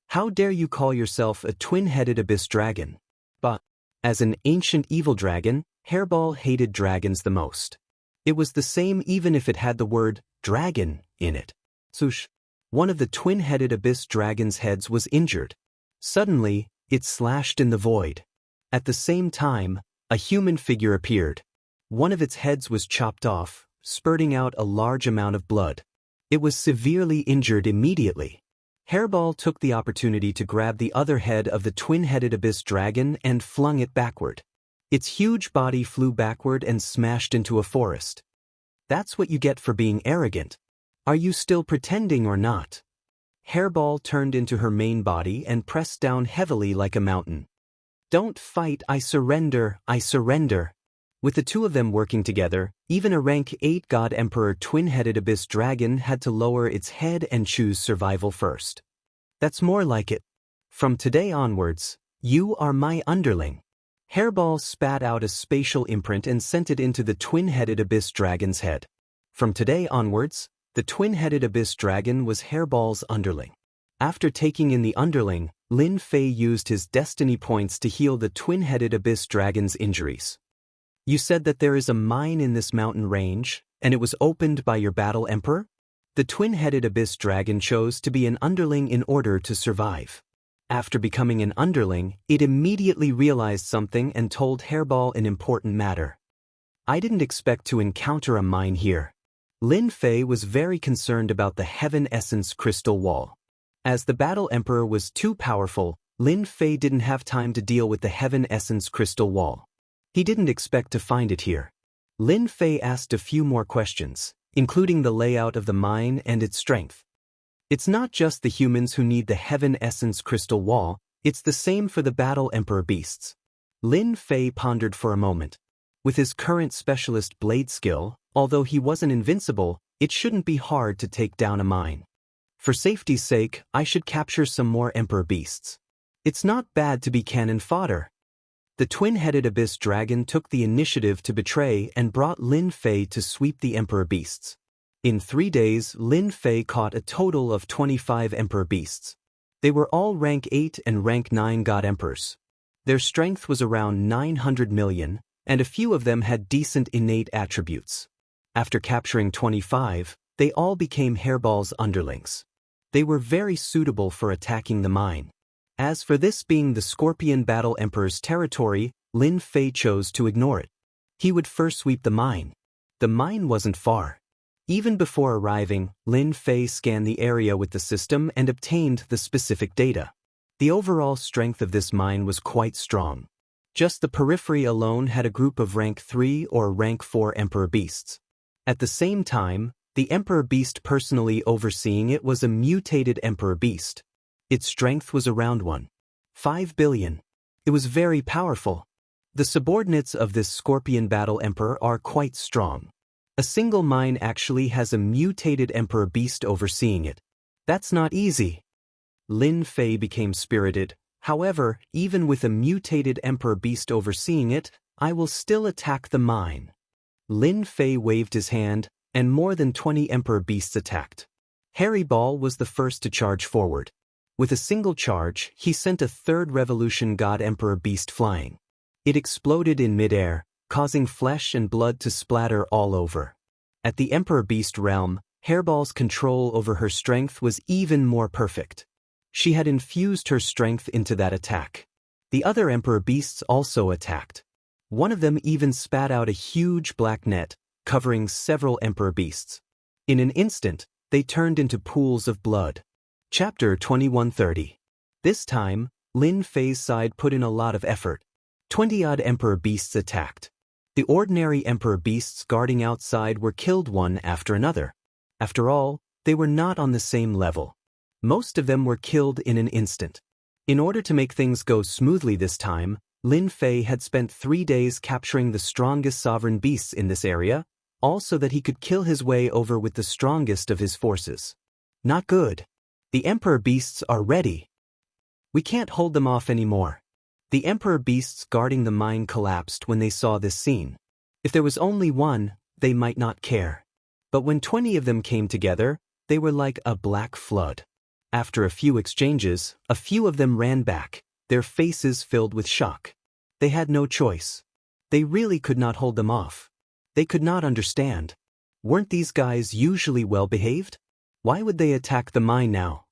Speaker 1: How dare you call yourself a twin-headed abyss dragon? But, as an ancient evil dragon, Hairball hated dragons the most. It was the same even if it had the word dragon in it. Swoosh! One of the twin-headed abyss dragon's heads was injured. Suddenly, it slashed in the void. At the same time, a human figure appeared. One of its heads was chopped off, spurting out a large amount of blood. It was severely injured immediately. Hairball took the opportunity to grab the other head of the twin-headed abyss dragon and flung it backward. Its huge body flew backward and smashed into a forest. That's what you get for being arrogant. Are you still pretending or not? Hairball turned into her main body and pressed down heavily like a mountain. Don't fight, I surrender, I surrender. With the two of them working together, even a rank 8 God Emperor twin-headed abyss dragon had to lower its head and choose survival first. That's more like it. From today onwards, you are my underling. Hairball spat out a spatial imprint and sent it into the twin-headed abyss dragon's head. From today onwards, the twin-headed abyss dragon was Hairball's underling. After taking in the underling, Lin Fei used his destiny points to heal the twin-headed abyss dragon's injuries. You said that there is a mine in this mountain range, and it was opened by your battle emperor? The twin-headed abyss dragon chose to be an underling in order to survive. After becoming an underling, it immediately realized something and told Hairball an important matter. I didn't expect to encounter a mine here. Lin Fei was very concerned about the Heaven Essence crystal wall. As the battle emperor was too powerful, Lin Fei didn't have time to deal with the Heaven Essence crystal wall. He didn't expect to find it here. Lin Fei asked a few more questions, including the layout of the mine and its strength. It's not just the humans who need the Heaven Essence crystal wall, it's the same for the battle emperor beasts. Lin Fei pondered for a moment. With his current specialist blade skill, although he wasn't invincible, it shouldn't be hard to take down a mine. For safety's sake, I should capture some more emperor beasts. It's not bad to be cannon fodder. The twin-headed abyss dragon took the initiative to betray and brought Lin Fei to sweep the emperor beasts. In 3 days, Lin Fei caught a total of 25 emperor beasts. They were all rank 8 and rank 9 god emperors. Their strength was around 900 million, and a few of them had decent innate attributes. After capturing 25, they all became Hairball's underlings. They were very suitable for attacking the mine. As for this being the Scorpion Battle Emperor's territory, Lin Fei chose to ignore it. He would first sweep the mine. The mine wasn't far. Even before arriving, Lin Fei scanned the area with the system and obtained the specific data. The overall strength of this mine was quite strong. Just the periphery alone had a group of rank 3 or rank 4 Emperor beasts. At the same time, The Emperor Beast personally overseeing it was a mutated Emperor Beast. Its strength was around 1.5 billion. It was very powerful. The subordinates of this Scorpion Battle Emperor are quite strong. A single mine actually has a mutated Emperor Beast overseeing it. That's not easy. Lin Fei became spirited. However, even with a mutated Emperor Beast overseeing it, I will still attack the mine. Lin Fei waved his hand, and more than 20 Emperor Beasts attacked. Harry Ball was the first to charge forward. With a single charge, he sent a third Revolution God Emperor Beast flying. It exploded in midair, causing flesh and blood to splatter all over. At the Emperor Beast realm, Hairball's control over her strength was even more perfect. She had infused her strength into that attack. The other Emperor Beasts also attacked. One of them even spat out a huge black net, covering several Emperor Beasts. In an instant, they turned into pools of blood. Chapter 2130. This time, Lin Fei's side put in a lot of effort. 20-odd Emperor Beasts attacked. The ordinary Emperor Beasts guarding outside were killed one after another. After all, they were not on the same level. Most of them were killed in an instant. In order to make things go smoothly this time, Lin Fei had spent 3 days capturing the strongest sovereign beasts in this area, also that he could kill his way over with the strongest of his forces. Not good. The Emperor Beasts are ready. We can't hold them off anymore. The Emperor Beasts guarding the mine collapsed when they saw this scene. If there was only one, they might not care. But when 20 of them came together, they were like a black flood. After a few exchanges, a few of them ran back, their faces filled with shock. They had no choice. They really could not hold them off. They could not understand. Weren't these guys usually well-behaved? Why would they attack the mine now?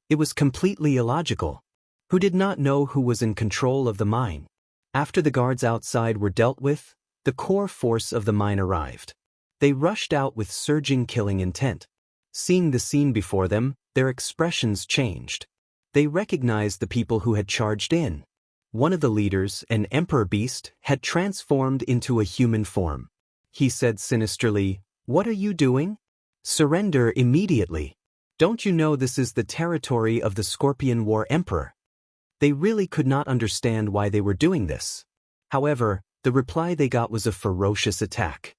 Speaker 1: It was completely illogical. Who did not know who was in control of the mine? After the guards outside were dealt with, the core force of the mine arrived. They rushed out with surging killing intent. Seeing the scene before them, their expressions changed. They recognized the people who had charged in. One of the leaders, an Emperor Beast, had transformed into a human form. He said sinisterly, "What are you doing? Surrender immediately. Don't you know this is the territory of the Scorpion War Emperor?" They really could not understand why they were doing this. However, the reply they got was a ferocious attack.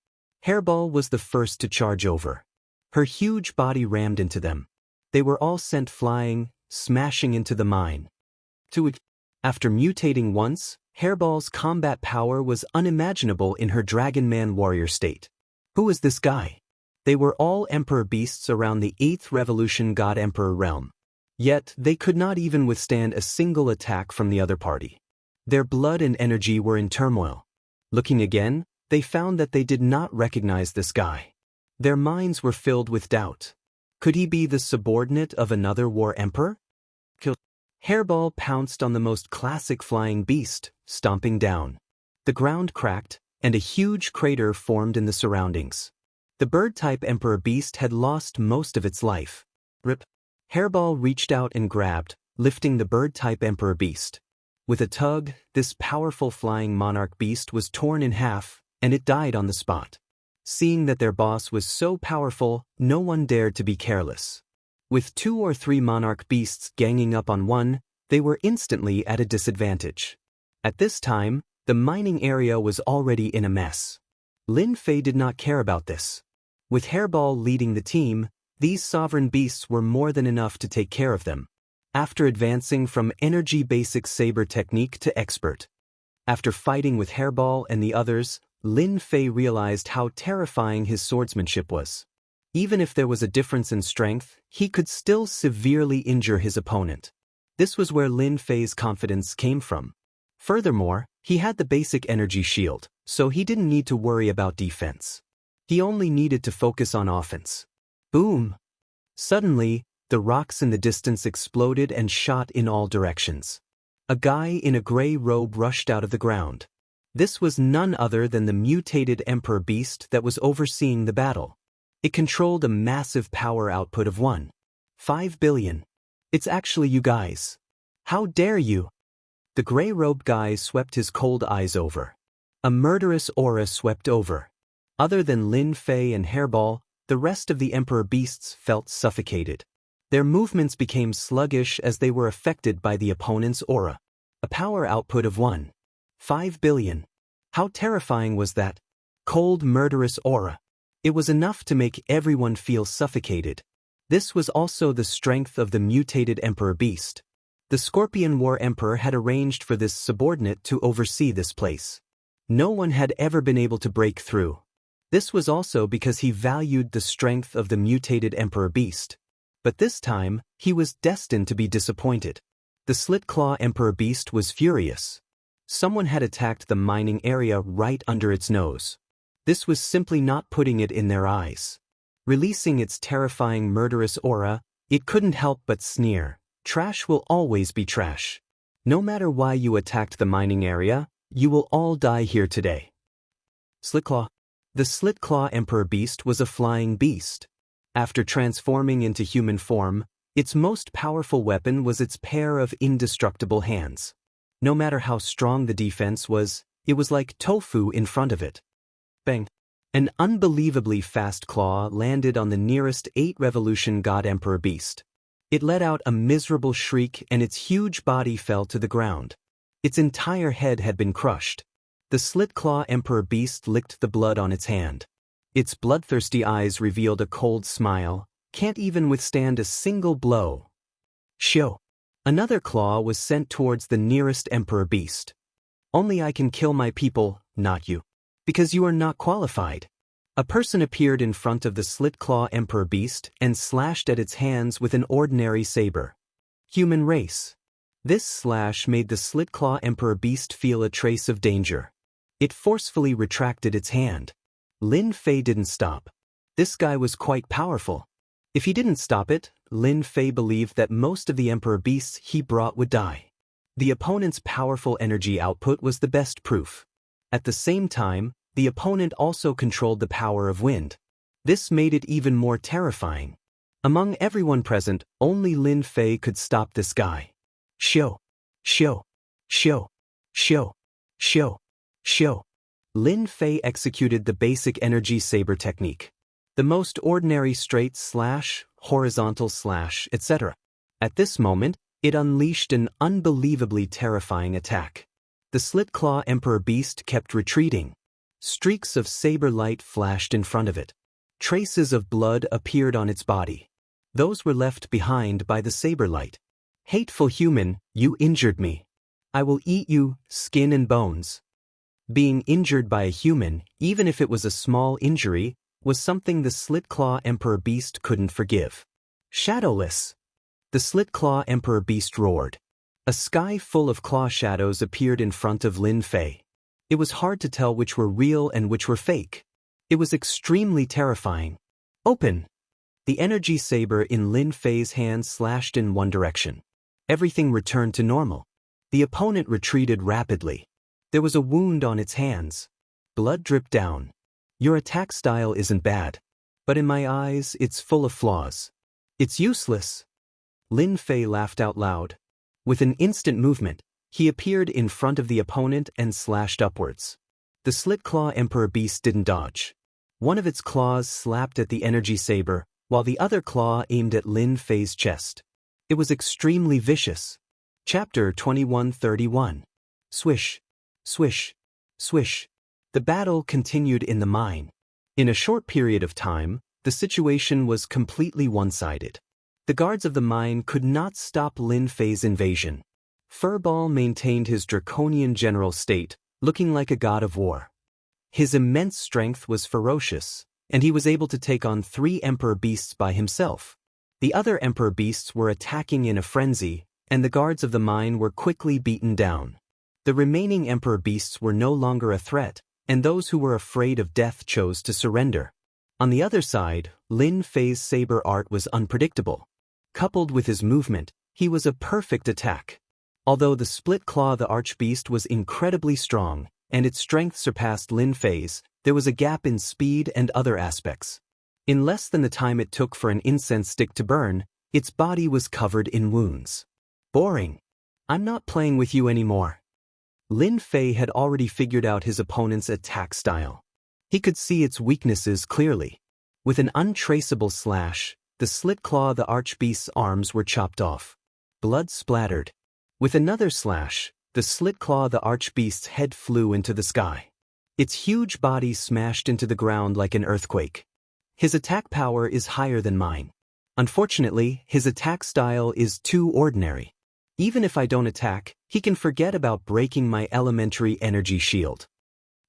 Speaker 1: Hairball was the first to charge over. Her huge body rammed into them. They were all sent flying, smashing into the mine. After mutating once, Hairball's combat power was unimaginable in her Dragon Man warrior state. Who is this guy? They were all Emperor Beasts around the 8th Revolution God Emperor realm. Yet, they could not even withstand a single attack from the other party. Their blood and energy were in turmoil. Looking again, they found that they did not recognize this guy. Their minds were filled with doubt. Could he be the subordinate of another war emperor? Hairball pounced on the most classic flying beast, stomping down. The ground cracked, and a huge crater formed in the surroundings. The bird-type Emperor Beast had lost most of its life. Rip. Hairball reached out and grabbed, lifting the bird-type Emperor Beast. With a tug, this powerful flying monarch beast was torn in half, and it died on the spot. Seeing that their boss was so powerful, no one dared to be careless. With 2 or 3 monarch beasts ganging up on one, they were instantly at a disadvantage. At this time, the mining area was already in a mess. Lin Fei did not care about this. With Hairball leading the team, these sovereign beasts were more than enough to take care of them. After advancing from energy basic saber technique to expert. After fighting with Hairball and the others, Lin Fei realized how terrifying his swordsmanship was. Even if there was a difference in strength, he could still severely injure his opponent. This was where Lin Fei's confidence came from. Furthermore, he had the basic energy shield, so he didn't need to worry about defense. He only needed to focus on offense. Boom! Suddenly, the rocks in the distance exploded and shot in all directions. A guy in a gray robe rushed out of the ground. This was none other than the mutated Emperor Beast that was overseeing the battle. It controlled a massive power output of 1.5 billion. It's actually you guys. How dare you? The gray-robed guy swept his cold eyes over. A murderous aura swept over. Other than Lin Fei and Hairball, the rest of the Emperor Beasts felt suffocated. Their movements became sluggish as they were affected by the opponent's aura. A power output of 1.5 billion. How terrifying was that? Cold, murderous aura. It was enough to make everyone feel suffocated. This was also the strength of the mutated Emperor Beast. The Scorpion War Emperor had arranged for this subordinate to oversee this place. No one had ever been able to break through. This was also because he valued the strength of the mutated Emperor Beast. But this time, he was destined to be disappointed. The Slit-Claw Emperor Beast was furious. Someone had attacked the mining area right under its nose. This was simply not putting it in their eyes. Releasing its terrifying murderous aura, it couldn't help but sneer. Trash will always be trash. No matter why you attacked the mining area, you will all die here today. Slit-Claw. The Slit-Claw Emperor Beast was a flying beast. After transforming into human form, its most powerful weapon was its pair of indestructible hands. No matter how strong the defense was, it was like tofu in front of it. Bang! An unbelievably fast claw landed on the nearest 8-revolution God Emperor Beast. It let out a miserable shriek and its huge body fell to the ground. Its entire head had been crushed. The Slit-Claw Emperor Beast licked the blood on its hand. Its bloodthirsty eyes revealed a cold smile. Can't even withstand a single blow. Show. Another claw was sent towards the nearest Emperor Beast. Only I can kill my people, not you. Because you are not qualified. A person appeared in front of the Slit-Claw Emperor Beast and slashed at its hands with an ordinary saber. Human race. This slash made the Slit-Claw Emperor Beast feel a trace of danger. It forcefully retracted its hand. Lin Fei didn't stop. This guy was quite powerful. If he didn't stop it, Lin Fei believed that most of the Emperor Beasts he brought would die. The opponent's powerful energy output was the best proof. At the same time, the opponent also controlled the power of wind. This made it even more terrifying. Among everyone present, only Lin Fei could stop this guy. Show. Show. Show. Show. Show. Show. Lin Fei executed the basic energy saber technique. The most ordinary straight slash, horizontal slash, etc. At this moment, it unleashed an unbelievably terrifying attack. The Slit-Claw Emperor Beast kept retreating. Streaks of saber light flashed in front of it. Traces of blood appeared on its body. Those were left behind by the saber light. Hateful human, you injured me. I will eat you, skin and bones. Being injured by a human, even if it was a small injury, was something the Slit-Claw Emperor Beast couldn't forgive. Shadowless. The Slit-Claw Emperor Beast roared. A sky full of claw shadows appeared in front of Lin Fei. It was hard to tell which were real and which were fake. It was extremely terrifying. Open! The energy saber in Lin Fei's hand slashed in one direction. Everything returned to normal. The opponent retreated rapidly. There was a wound on its hands. Blood dripped down. Your attack style isn't bad. But in my eyes, it's full of flaws. It's useless. Lin Fei laughed out loud. With an instant movement, he appeared in front of the opponent and slashed upwards. The Slit-Claw Emperor Beast didn't dodge. One of its claws slapped at the energy saber, while the other claw aimed at Lin Fei's chest. It was extremely vicious. Chapter 2131. Swish. Swish. Swish. The battle continued in the mine. In a short period of time, the situation was completely one-sided. The guards of the mine could not stop Lin Fei's invasion. Furball maintained his draconian general state, looking like a god of war. His immense strength was ferocious, and he was able to take on 3 Emperor Beasts by himself. The other Emperor Beasts were attacking in a frenzy, and the guards of the mine were quickly beaten down. The remaining Emperor Beasts were no longer a threat, and those who were afraid of death chose to surrender. On the other side, Lin Fei's saber art was unpredictable. Coupled with his movement, he was a perfect attack. Although the split claw the Archbeast was incredibly strong, and its strength surpassed Lin Fei's, there was a gap in speed and other aspects. In less than the time it took for an incense stick to burn, its body was covered in wounds. Boring. I'm not playing with you anymore. Lin Fei had already figured out his opponent's attack style. He could see its weaknesses clearly. With an untraceable slash, the slit claw of the archbeast's arms were chopped off. Blood splattered. With another slash, the slit claw of the archbeast's head flew into the sky. Its huge body smashed into the ground like an earthquake. His attack power is higher than mine. Unfortunately, his attack style is too ordinary. Even if I don't attack, he can forget about breaking my elementary energy shield.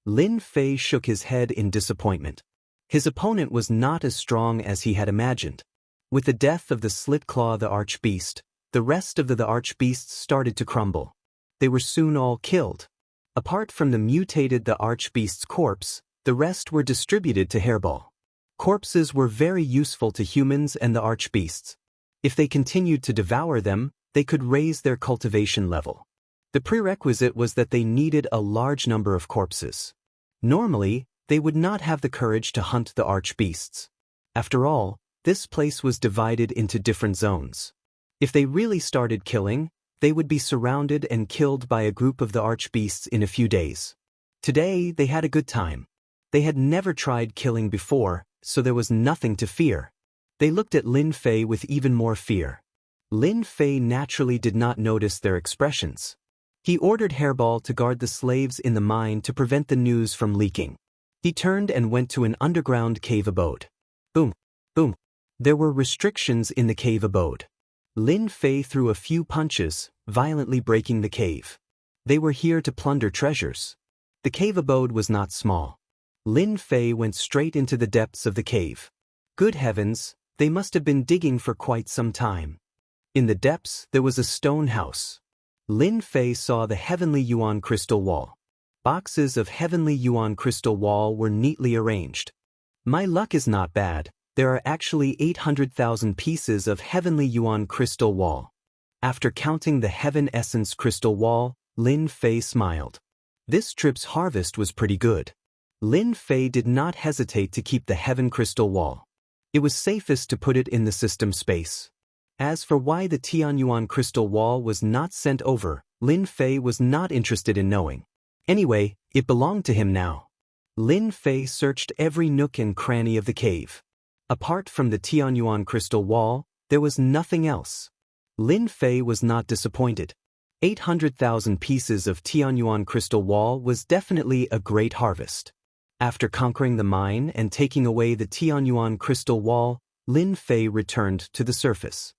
Speaker 1: Lin Fei shook his head in disappointment. His opponent was not as strong as he had imagined. With the death of the slit claw of the archbeast, the rest of the archbeasts started to crumble. They were soon all killed. Apart from the mutated the archbeast's corpse, the rest were distributed to Hairball. Corpses were very useful to humans and the archbeasts. If they continued to devour them, they could raise their cultivation level. The prerequisite was that they needed a large number of corpses. Normally, they would not have the courage to hunt the archbeasts. After all, this place was divided into different zones. If they really started killing, they would be surrounded and killed by a group of the archbeasts in a few days. Today, they had a good time. They had never tried killing before, so there was nothing to fear. They looked at Lin Fei with even more fear. Lin Fei naturally did not notice their expressions. He ordered Hairball to guard the slaves in the mine to prevent the news from leaking. He turned and went to an underground cave abode. Boom, boom. There were restrictions in the cave abode. Lin Fei threw a few punches, violently breaking the cave. They were here to plunder treasures. The cave abode was not small. Lin Fei went straight into the depths of the cave. Good heavens, they must have been digging for quite some time. In the depths, there was a stone house. Lin Fei saw the heavenly yuan crystal wall. Boxes of heavenly yuan crystal wall were neatly arranged. My luck is not bad. There are actually 800,000 pieces of heavenly yuan crystal wall. After counting the heaven essence crystal wall, Lin Fei smiled. This trip's harvest was pretty good. Lin Fei did not hesitate to keep the heaven crystal wall. It was safest to put it in the system space. As for why the Tianyuan crystal wall was not sent over, Lin Fei was not interested in knowing. Anyway, it belonged to him now. Lin Fei searched every nook and cranny of the cave. Apart from the Tianyuan crystal wall, there was nothing else. Lin Fei was not disappointed. 800,000 pieces of Tianyuan crystal wall was definitely a great harvest. After conquering the mine and taking away the Tianyuan crystal wall, Lin Fei returned to the surface.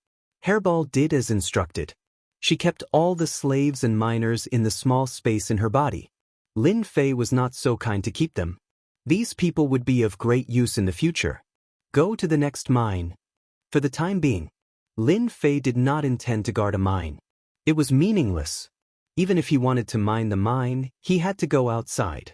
Speaker 1: Hairball did as instructed. She kept all the slaves and miners in the small space in her body. Lin Fei was not so kind to keep them. These people would be of great use in the future. Go to the next mine. For the time being, Lin Fei did not intend to guard a mine. It was meaningless. Even if he wanted to mine the mine, he had to go outside.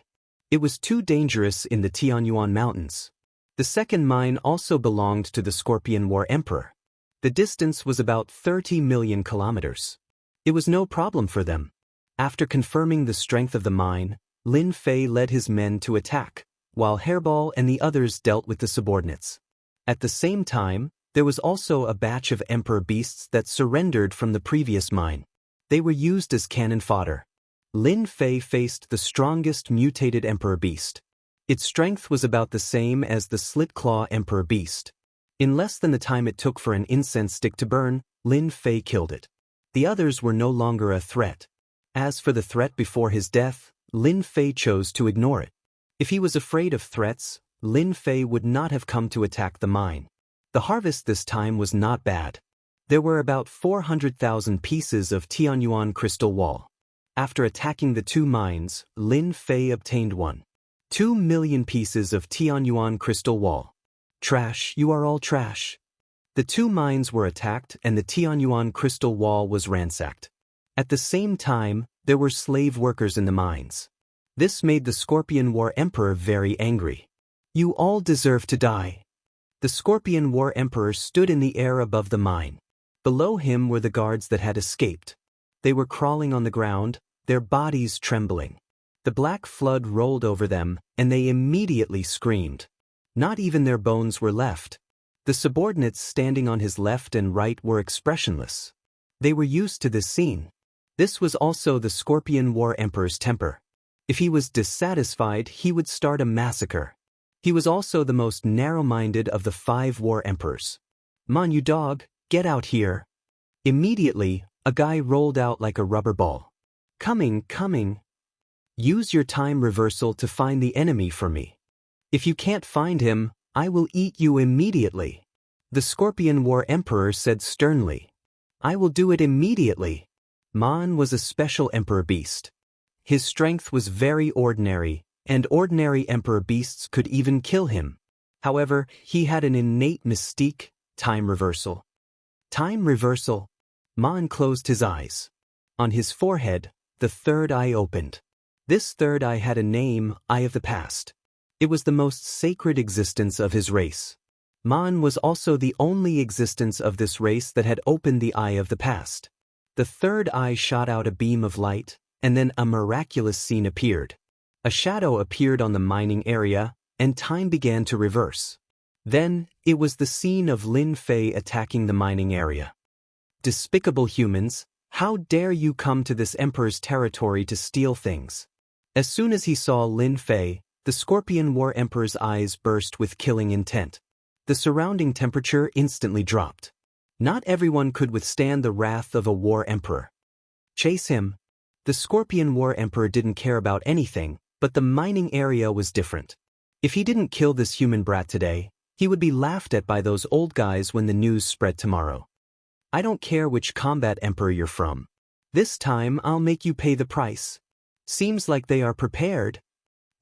Speaker 1: It was too dangerous in the Tianyuan Mountains. The second mine also belonged to the Scorpion War Emperor. The distance was about 30 million kilometers. It was no problem for them. After confirming the strength of the mine, Lin Fei led his men to attack, while Hairball and the others dealt with the subordinates. At the same time, there was also a batch of emperor beasts that surrendered from the previous mine. They were used as cannon fodder. Lin Fei faced the strongest mutated emperor beast. Its strength was about the same as the slit-claw emperor beast. In less than the time it took for an incense stick to burn, Lin Fei killed it. The others were no longer a threat. As for the threat before his death, Lin Fei chose to ignore it. If he was afraid of threats, Lin Fei would not have come to attack the mine. The harvest this time was not bad. There were about 400,000 pieces of Tianyuan crystal wall. After attacking the two mines, Lin Fei obtained 2 million pieces of Tianyuan crystal wall. Trash, you are all trash. The two mines were attacked and the Tianyuan crystal wall was ransacked. At the same time, there were slave workers in the mines. This made the Scorpion War Emperor very angry. You all deserve to die. The Scorpion War Emperor stood in the air above the mine. Below him were the guards that had escaped. They were crawling on the ground, their bodies trembling. The black flood rolled over them, and they immediately screamed. Not even their bones were left. The subordinates standing on his left and right were expressionless. They were used to this scene. This was also the Scorpion War Emperor's temper. If he was dissatisfied, he would start a massacre. He was also the most narrow-minded of the 5 war emperors. "Man, you dog, get out here." Immediately, a guy rolled out like a rubber ball. Coming. Use your time reversal to find the enemy for me. If you can't find him, I will eat you immediately." The Scorpion War Emperor said sternly. "I will do it immediately." Man was a special emperor beast. His strength was very ordinary, and ordinary emperor beasts could even kill him. However, he had an innate mystique, time reversal. Time reversal. Man closed his eyes. On his forehead, the third eye opened. This third eye had a name, Eye of the Past. It was the most sacred existence of his race. Man was also the only existence of this race that had opened the Eye of the Past. The third eye shot out a beam of light, and then a miraculous scene appeared. A shadow appeared on the mining area, and time began to reverse. Then, it was the scene of Lin Fei attacking the mining area. "Despicable humans, how dare you come to this emperor's territory to steal things?" As soon as he saw Lin Fei, the Scorpion War Emperor's eyes burst with killing intent. The surrounding temperature instantly dropped. Not everyone could withstand the wrath of a war emperor. "Chase him." The Scorpion War Emperor didn't care about anything, but the mining area was different. If he didn't kill this human brat today, he would be laughed at by those old guys when the news spread tomorrow. "I don't care which combat emperor you're from. This time I'll make you pay the price." Seems like they are prepared.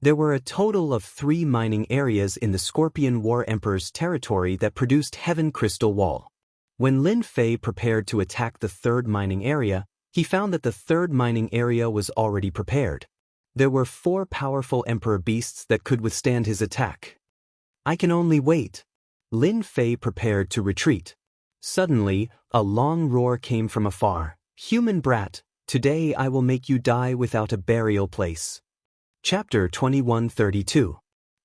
Speaker 1: There were a total of 3 mining areas in the Scorpion War Emperor's territory that produced Heaven Crystal Wall. When Lin Fei prepared to attack the 3rd mining area, he found that the 3rd mining area was already prepared. There were 4 powerful emperor beasts that could withstand his attack. "I can only wait." Lin Fei prepared to retreat. Suddenly, a long roar came from afar. "Human brat, today I will make you die without a burial place." Chapter 2132.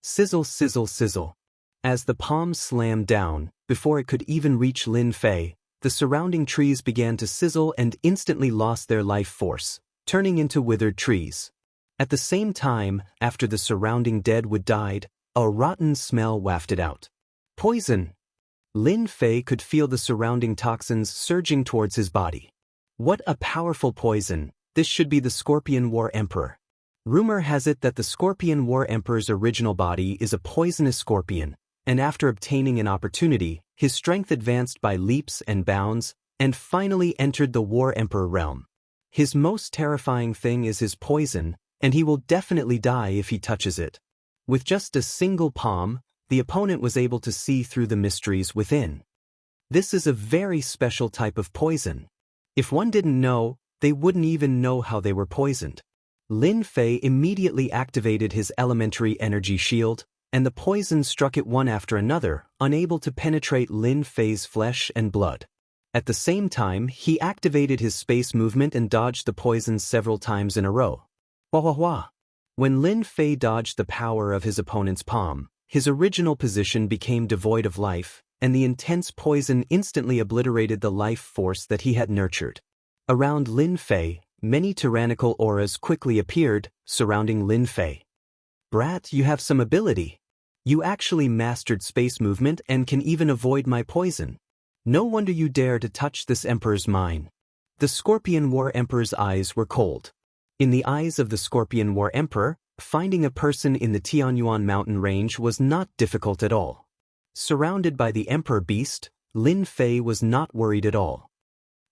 Speaker 1: Sizzle, sizzle, sizzle. As the palm slammed down, before it could even reach Lin Fei, the surrounding trees began to sizzle and instantly lost their life force, turning into withered trees. At the same time, after the surrounding dead wood died, a rotten smell wafted out. Poison! Lin Fei could feel the surrounding toxins surging towards his body. What a powerful poison! This should be the Scorpion War Emperor. Rumor has it that the Scorpion War Emperor's original body is a poisonous scorpion, and after obtaining an opportunity, his strength advanced by leaps and bounds, and finally entered the War Emperor realm. His most terrifying thing is his poison, and he will definitely die if he touches it. With just a single palm, the opponent was able to see through the mysteries within. This is a very special type of poison. If one didn't know, they wouldn't even know how they were poisoned. Lin Fei immediately activated his elementary energy shield, and the poison struck it one after another, unable to penetrate Lin Fei's flesh and blood. At the same time, he activated his space movement and dodged the poisons several times in a row. Wah wah wah. When Lin Fei dodged the power of his opponent's palm, his original position became devoid of life, and the intense poison instantly obliterated the life force that he had nurtured. Around Lin Fei, many tyrannical auras quickly appeared, surrounding Lin Fei. "Brat, you have some ability. You actually mastered space movement and can even avoid my poison. No wonder you dare to touch this emperor's mine." The Scorpion War Emperor's eyes were cold. In the eyes of the Scorpion War Emperor, finding a person in the Tianyuan mountain range was not difficult at all. Surrounded by the Emperor Beast, Lin Fei was not worried at all.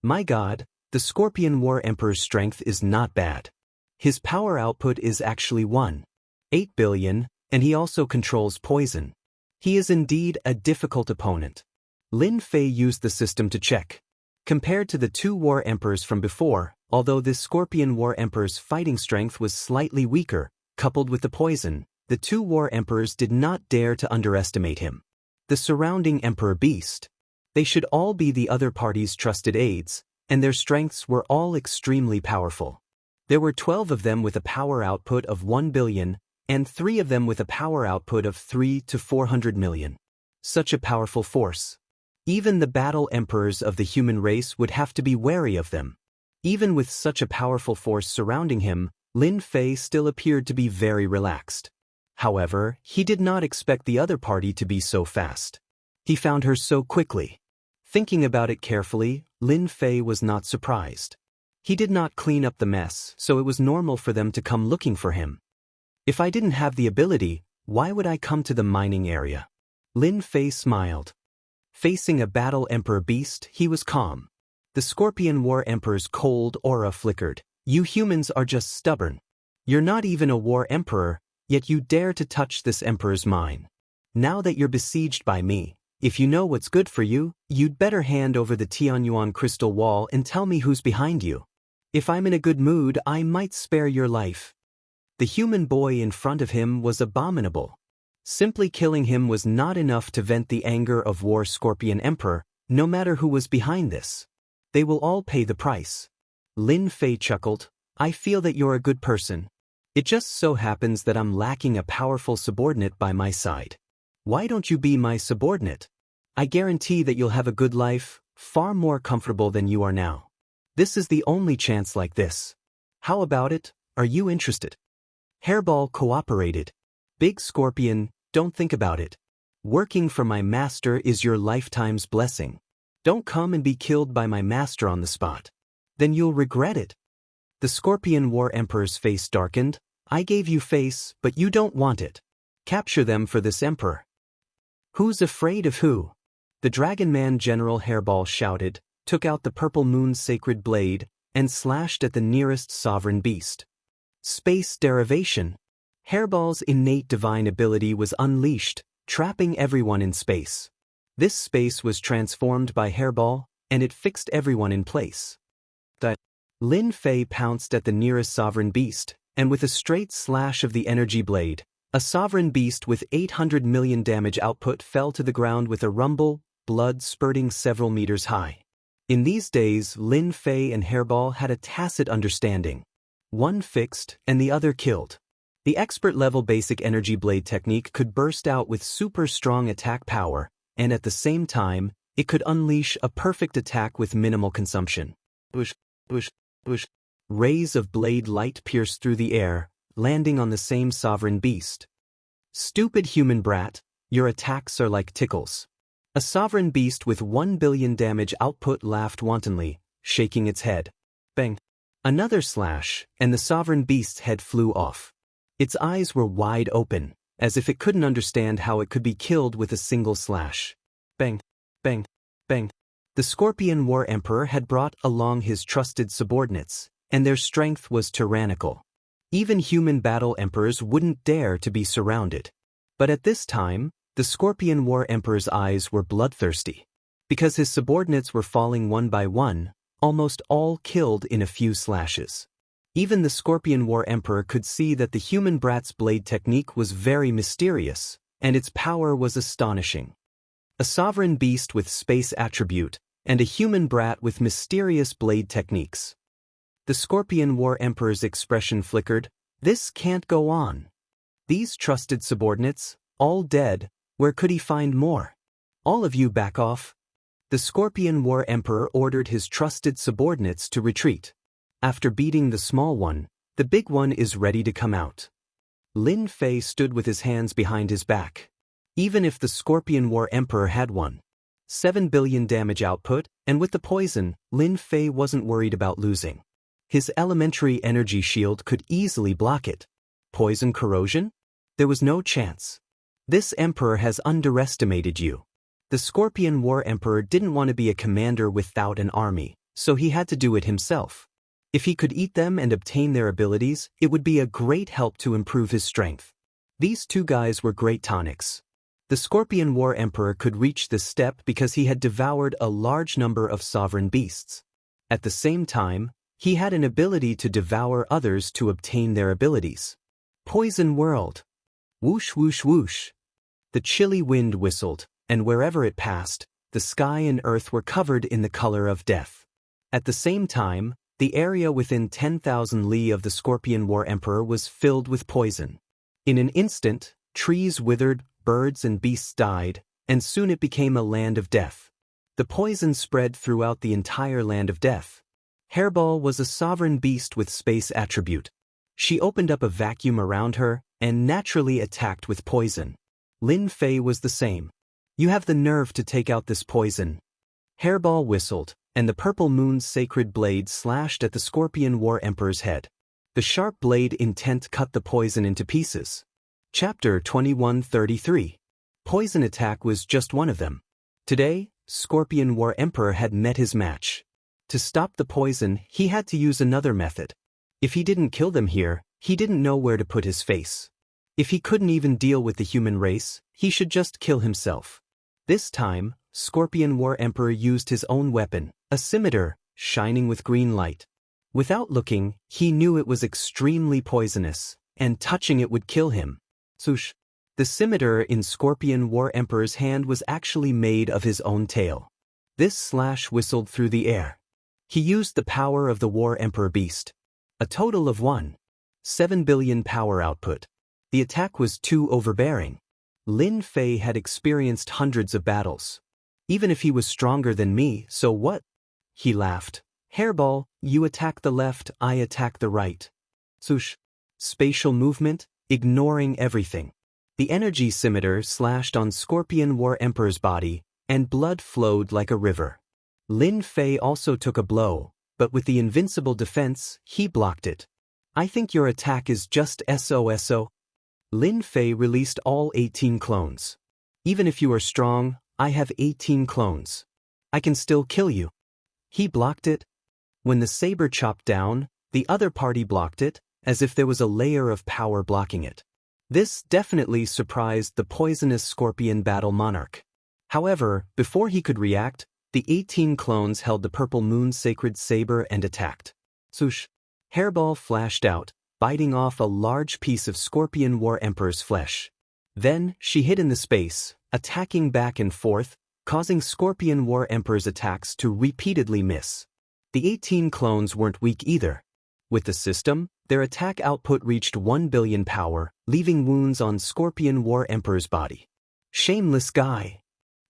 Speaker 1: My God, the Scorpion War Emperor's strength is not bad. His power output is actually 1.8 billion, and he also controls poison. He is indeed a difficult opponent. Lin Fei used the system to check. Compared to the 2 war emperors from before, although this Scorpion War Emperor's fighting strength was slightly weaker, coupled with the poison, the 2 war emperors did not dare to underestimate him. The surrounding Emperor Beast. They should all be the other party's trusted aides, and their strengths were all extremely powerful. There were 12 of them with a power output of 1 billion, and 3 of them with a power output of 3 to 400 million. Such a powerful force. Even the battle emperors of the human race would have to be wary of them. Even with such a powerful force surrounding him, Lin Fei still appeared to be very relaxed. However, he did not expect the other party to be so fast. He found her so quickly. Thinking about it carefully, Lin Fei was not surprised. He did not clean up the mess, so it was normal for them to come looking for him. If I didn't have the ability, why would I come to the mining area? Lin Fei smiled. Facing a battle emperor beast, he was calm. The Scorpion War Emperor's cold aura flickered. You humans are just stubborn. You're not even a war emperor, yet you dare to touch this emperor's mine. Now that you're besieged by me, if you know what's good for you, you'd better hand over the Tianyuan crystal wall and tell me who's behind you. If I'm in a good mood, I might spare your life. The human boy in front of him was abominable. Simply killing him was not enough to vent the anger of War Scorpion Emperor, no matter who was behind this. They will all pay the price. Lin Fei chuckled. I feel that you're a good person. It just so happens that I'm lacking a powerful subordinate by my side. Why don't you be my subordinate? I guarantee that you'll have a good life, far more comfortable than you are now. This is the only chance like this. How about it? Are you interested? Hairball cooperated. Big Scorpion, don't think about it. Working for my master is your lifetime's blessing. Don't come and be killed by my master on the spot. Then you'll regret it. The Scorpion War Emperor's face darkened. I gave you face, but you don't want it. Capture them for this emperor. Who's afraid of who? The Dragon Man General Hairball shouted, took out the Purple Moon's sacred blade, and slashed at the nearest sovereign beast. Space derivation. Hairball's innate divine ability was unleashed, trapping everyone in space. This space was transformed by Hairball, and it fixed everyone in place. Lin Fei pounced at the nearest sovereign beast, and with a straight slash of the energy blade, a sovereign beast with 800 million damage output fell to the ground with a rumble, blood spurting several meters high. In these days, Lin Fei and Hairball had a tacit understanding. One fixed, and the other killed. The expert-level basic energy blade technique could burst out with super strong attack power, and at the same time, it could unleash a perfect attack with minimal consumption. Bush. Rays of blade light pierced through the air, landing on the same sovereign beast. Stupid human brat, your attacks are like tickles. A sovereign beast with 1 billion damage output laughed wantonly, shaking its head. Bang. Another slash, and the sovereign beast's head flew off. Its eyes were wide open, as if it couldn't understand how it could be killed with a single slash. Bang. Bang. Bang. The Scorpion War Emperor had brought along his trusted subordinates, and their strength was tyrannical. Even human battle emperors wouldn't dare to be surrounded. But at this time, the Scorpion War Emperor's eyes were bloodthirsty. Because his subordinates were falling one by one, almost all killed in a few slashes. Even the Scorpion War Emperor could see that the human brat's blade technique was very mysterious, and its power was astonishing. A sovereign beast with space attribute, and a human brat with mysterious blade techniques. The Scorpion War Emperor's expression flickered. This can't go on. These trusted subordinates, all dead, where could he find more? All of you back off. The Scorpion War Emperor ordered his trusted subordinates to retreat. After beating the small one, the big one is ready to come out. Lin Fei stood with his hands behind his back. Even if the Scorpion War Emperor had 7 billion damage output, and with the poison, Lin Fei wasn't worried about losing. His elementary energy shield could easily block it. Poison corrosion? There was no chance. This emperor has underestimated you. The Scorpion War Emperor didn't want to be a commander without an army, so he had to do it himself. If he could eat them and obtain their abilities, it would be a great help to improve his strength. These two guys were great tonics. The Scorpion War Emperor could reach this step because he had devoured a large number of sovereign beasts. At the same time, he had an ability to devour others to obtain their abilities. Poison World. Whoosh whoosh whoosh. The chilly wind whistled, and wherever it passed, the sky and earth were covered in the color of death. At the same time, the area within 10,000 li of the Scorpion War Emperor was filled with poison. In an instant, trees withered, birds and beasts died, and soon it became a land of death. The poison spread throughout the entire land of death. Hairball was a sovereign beast with space attribute. She opened up a vacuum around her, and naturally attacked with poison. Lin Fei was the same. You have the nerve to take out this poison. Hairball whistled, and the purple moon's sacred blade slashed at the Scorpion War Emperor's head. The sharp blade intent cut the poison into pieces. Chapter 2133. Poison attack was just one of them. Today, Scorpion War Emperor had met his match. To stop the poison, he had to use another method. If he didn't kill them here, he didn't know where to put his face. If he couldn't even deal with the human race, he should just kill himself. This time, Scorpion War Emperor used his own weapon, a scimitar, shining with green light. Without looking, he knew it was extremely poisonous, and touching it would kill him. Swoosh! The scimitar in Scorpion War Emperor's hand was actually made of his own tail. This slash whistled through the air. He used the power of the War Emperor beast. A total of 1.7 billion power output. The attack was too overbearing. Lin Fei had experienced hundreds of battles. Even if he was stronger than me, so what? He laughed. Hairball, you attack the left, I attack the right. Swoosh. Spatial movement, ignoring everything. The energy scimitar slashed on Scorpion War Emperor's body, and blood flowed like a river. Lin Fei also took a blow, but with the invincible defense, he blocked it. I think your attack is just SOSO. Lin Fei released all 18 clones. Even if you are strong, I have 18 clones. I can still kill you. He blocked it. When the saber chopped down, the other party blocked it, as if there was a layer of power blocking it. This definitely surprised the poisonous Scorpion Battle Monarch. However, before he could react, the 18 clones held the purple moon's sacred saber and attacked. Swoosh! Hairball flashed out, biting off a large piece of Scorpion War Emperor's flesh. Then, she hid in the space, attacking back and forth, causing Scorpion War Emperor's attacks to repeatedly miss. The 18 clones weren't weak either. With the system, their attack output reached 1 billion power, leaving wounds on Scorpion War Emperor's body. Shameless guy!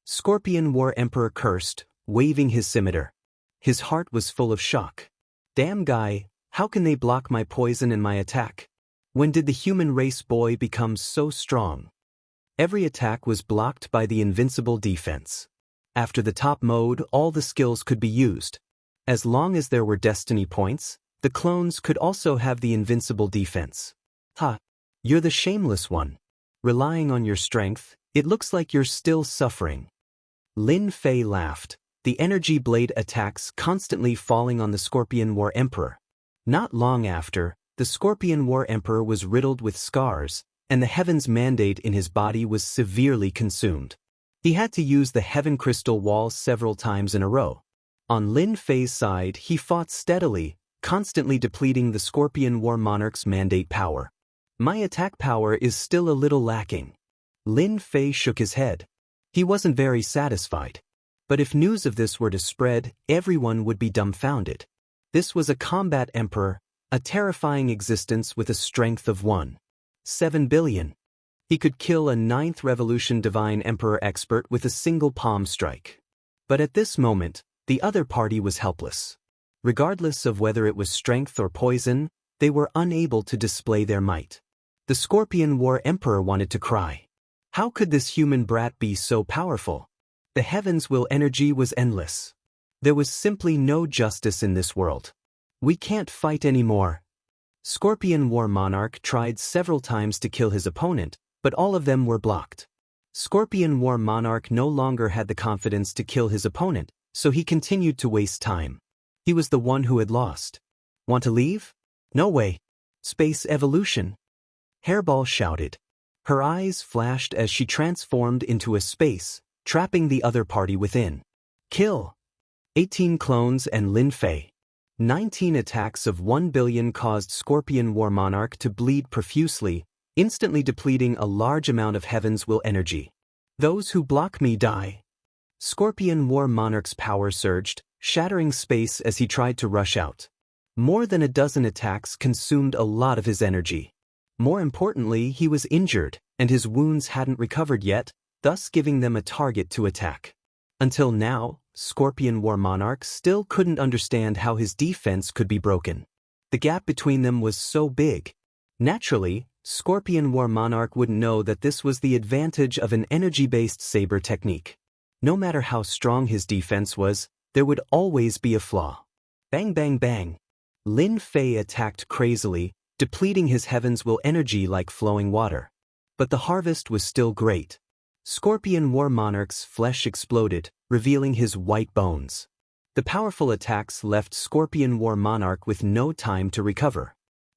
Speaker 1: Scorpion War Emperor cursed, waving his scimitar. His heart was full of shock. Damn guy, how can they block my poison and my attack? When did the human race boy become so strong? Every attack was blocked by the invincible defense. After the top mode, all the skills could be used. As long as there were destiny points, the clones could also have the invincible defense. Ha! You're the shameless one. Relying on your strength, it looks like you're still suffering. Lin Fei laughed, the energy blade attacks constantly falling on the Scorpion War Emperor. Not long after, the Scorpion War Emperor was riddled with scars, and the Heaven's Mandate in his body was severely consumed. He had to use the Heaven Crystal Wall several times in a row. On Lin Fei's side, he fought steadily, constantly depleting the Scorpion War Monarch's mandate power. My attack power is still a little lacking. Lin Fei shook his head. He wasn't very satisfied. But if news of this were to spread, everyone would be dumbfounded. This was a combat emperor, a terrifying existence with a strength of 1.7 billion. He could kill a 9th Revolution Divine Emperor expert with a single palm strike. But at this moment, the other party was helpless. Regardless of whether it was strength or poison, they were unable to display their might. The Scorpion War Emperor wanted to cry. How could this human brat be so powerful? The heavens' will energy was endless. There was simply no justice in this world. We can't fight anymore. Scorpion War Monarch tried several times to kill his opponent, but all of them were blocked. Scorpion War Monarch no longer had the confidence to kill his opponent, so he continued to waste time. He was the one who had lost. Want to leave? No way. Space evolution. Hairball shouted. Her eyes flashed as she transformed into a space, trapping the other party within. Kill. 18 clones and Lin Fei. 19 attacks of 1 billion caused Scorpion War Monarch to bleed profusely, instantly depleting a large amount of Heaven's will energy. Those who block me die. Scorpion War Monarch's power surged, shattering space as he tried to rush out. More than a dozen attacks consumed a lot of his energy. More importantly, he was injured, and his wounds hadn't recovered yet, thus giving them a target to attack. Until now, Scorpion War Monarch still couldn't understand how his defense could be broken. The gap between them was so big. Naturally, Scorpion War Monarch wouldn't know that this was the advantage of an energy-based saber technique. No matter how strong his defense was, there would always be a flaw. Bang bang bang. Lin Fei attacked crazily, depleting his heaven's will energy like flowing water. But the harvest was still great. Scorpion War Monarch's flesh exploded, revealing his white bones. The powerful attacks left Scorpion War Monarch with no time to recover.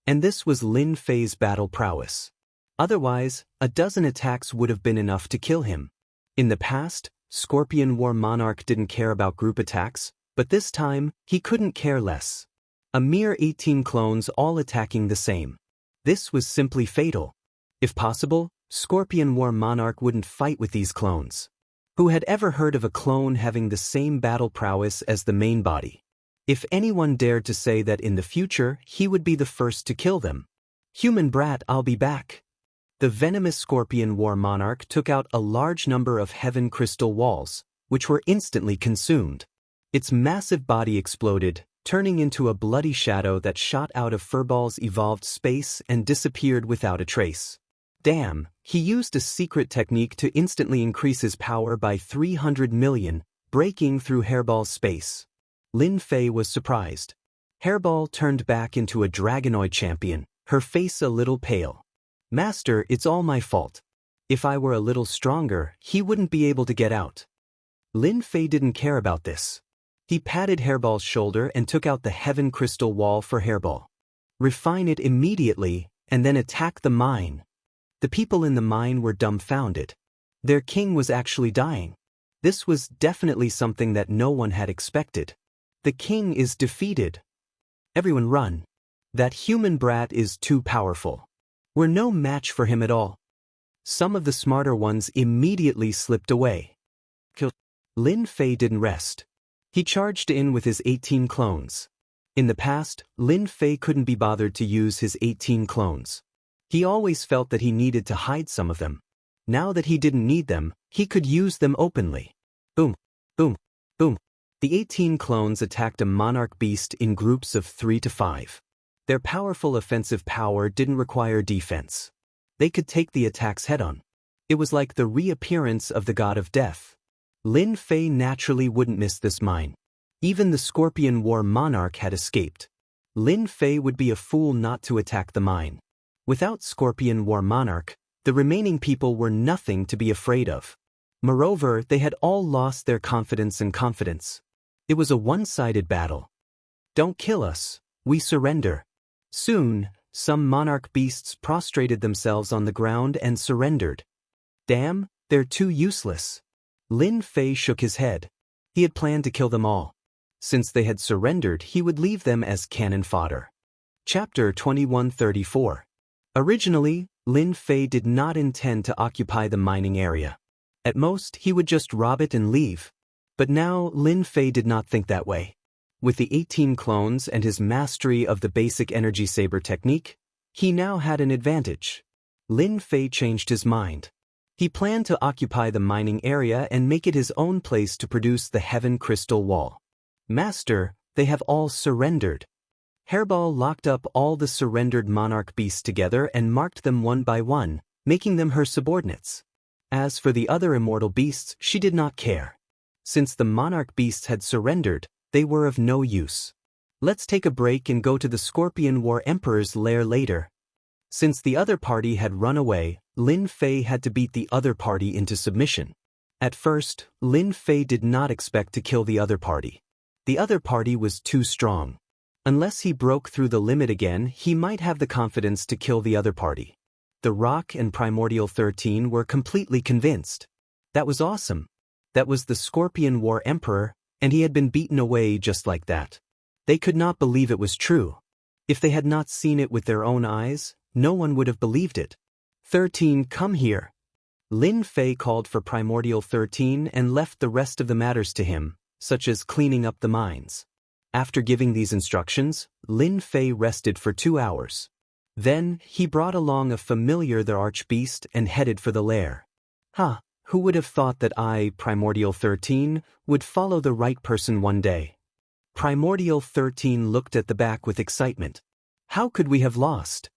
Speaker 1: And this was Lin Fei's battle prowess. Otherwise, a dozen attacks would have been enough to kill him. In the past, Scorpion War Monarch didn't care about group attacks, but this time, he couldn't care less. A mere 18 clones all attacking the same. This was simply fatal. If possible, Scorpion War Monarch wouldn't fight with these clones. Who had ever heard of a clone having the same battle prowess as the main body? If anyone dared to say that in the future, he would be the first to kill them. Human brat, I'll be back. The venomous Scorpion War Monarch took out a large number of heaven crystal walls, which were instantly consumed. Its massive body exploded, turning into a bloody shadow that shot out of Furball's evolved space and disappeared without a trace. Damn, he used a secret technique to instantly increase his power by 300 million, breaking through Hairball's space. Lin Fei was surprised. Hairball turned back into a dragonoid champion, her face a little pale. Master, it's all my fault. If I were a little stronger, he wouldn't be able to get out. Lin Fei didn't care about this. He patted Hairball's shoulder and took out the heaven crystal wall for Hairball. Refine it immediately, and then attack the mine. The people in the mine were dumbfounded. Their king was actually dying. This was definitely something that no one had expected. The king is defeated. Everyone run. That human brat is too powerful. We're no match for him at all. Some of the smarter ones immediately slipped away. Lin Fei didn't rest. He charged in with his 18 clones. In the past, Lin Fei couldn't be bothered to use his 18 clones. He always felt that he needed to hide some of them. Now that he didn't need them, he could use them openly. Boom, boom, boom. The 18 clones attacked a monarch beast in groups of 3 to 5. Their powerful offensive power didn't require defense. They could take the attacks head-on. It was like the reappearance of the god of death. Lin Fei naturally wouldn't miss this mine. Even the Scorpion War Monarch had escaped. Lin Fei would be a fool not to attack the mine. Without Scorpion War Monarch, the remaining people were nothing to be afraid of. Moreover, they had all lost their confidence and confidence. It was a one-sided battle. Don't kill us, we surrender. Soon, some monarch beasts prostrated themselves on the ground and surrendered. Damn, they're too useless. Lin Fei shook his head. He had planned to kill them all. Since they had surrendered, he would leave them as cannon fodder. Chapter 2134. Originally, Lin Fei did not intend to occupy the mining area. At most, he would just rob it and leave. But now, Lin Fei did not think that way. With the 18 clones and his mastery of the basic energy saber technique, he now had an advantage. Lin Fei changed his mind. He planned to occupy the mining area and make it his own place to produce the heaven crystal wall. Master, they have all surrendered. Hairball locked up all the surrendered monarch beasts together and marked them one by one, making them her subordinates. As for the other immortal beasts, she did not care. Since the monarch beasts had surrendered, they were of no use. Let's take a break and go to the Scorpion War Emperor's lair later. Since the other party had run away, Lin Fei had to beat the other party into submission. At first, Lin Fei did not expect to kill the other party. The other party was too strong. Unless he broke through the limit again, he might have the confidence to kill the other party. The Rock and Primordial 13 were completely convinced. That was awesome. That was the Scorpion War Emperor, and he had been beaten away just like that. They could not believe it was true. If they had not seen it with their own eyes, no one would have believed it. 13, come here. Lin Fei called for Primordial 13 and left the rest of the matters to him, such as cleaning up the mines. After giving these instructions, Lin Fei rested for 2 hours. Then, he brought along a familiar the archbeast and headed for the lair. Who would have thought that I, Primordial 13, would follow the right person one day? Primordial 13 looked at the back with excitement. How could we have lost?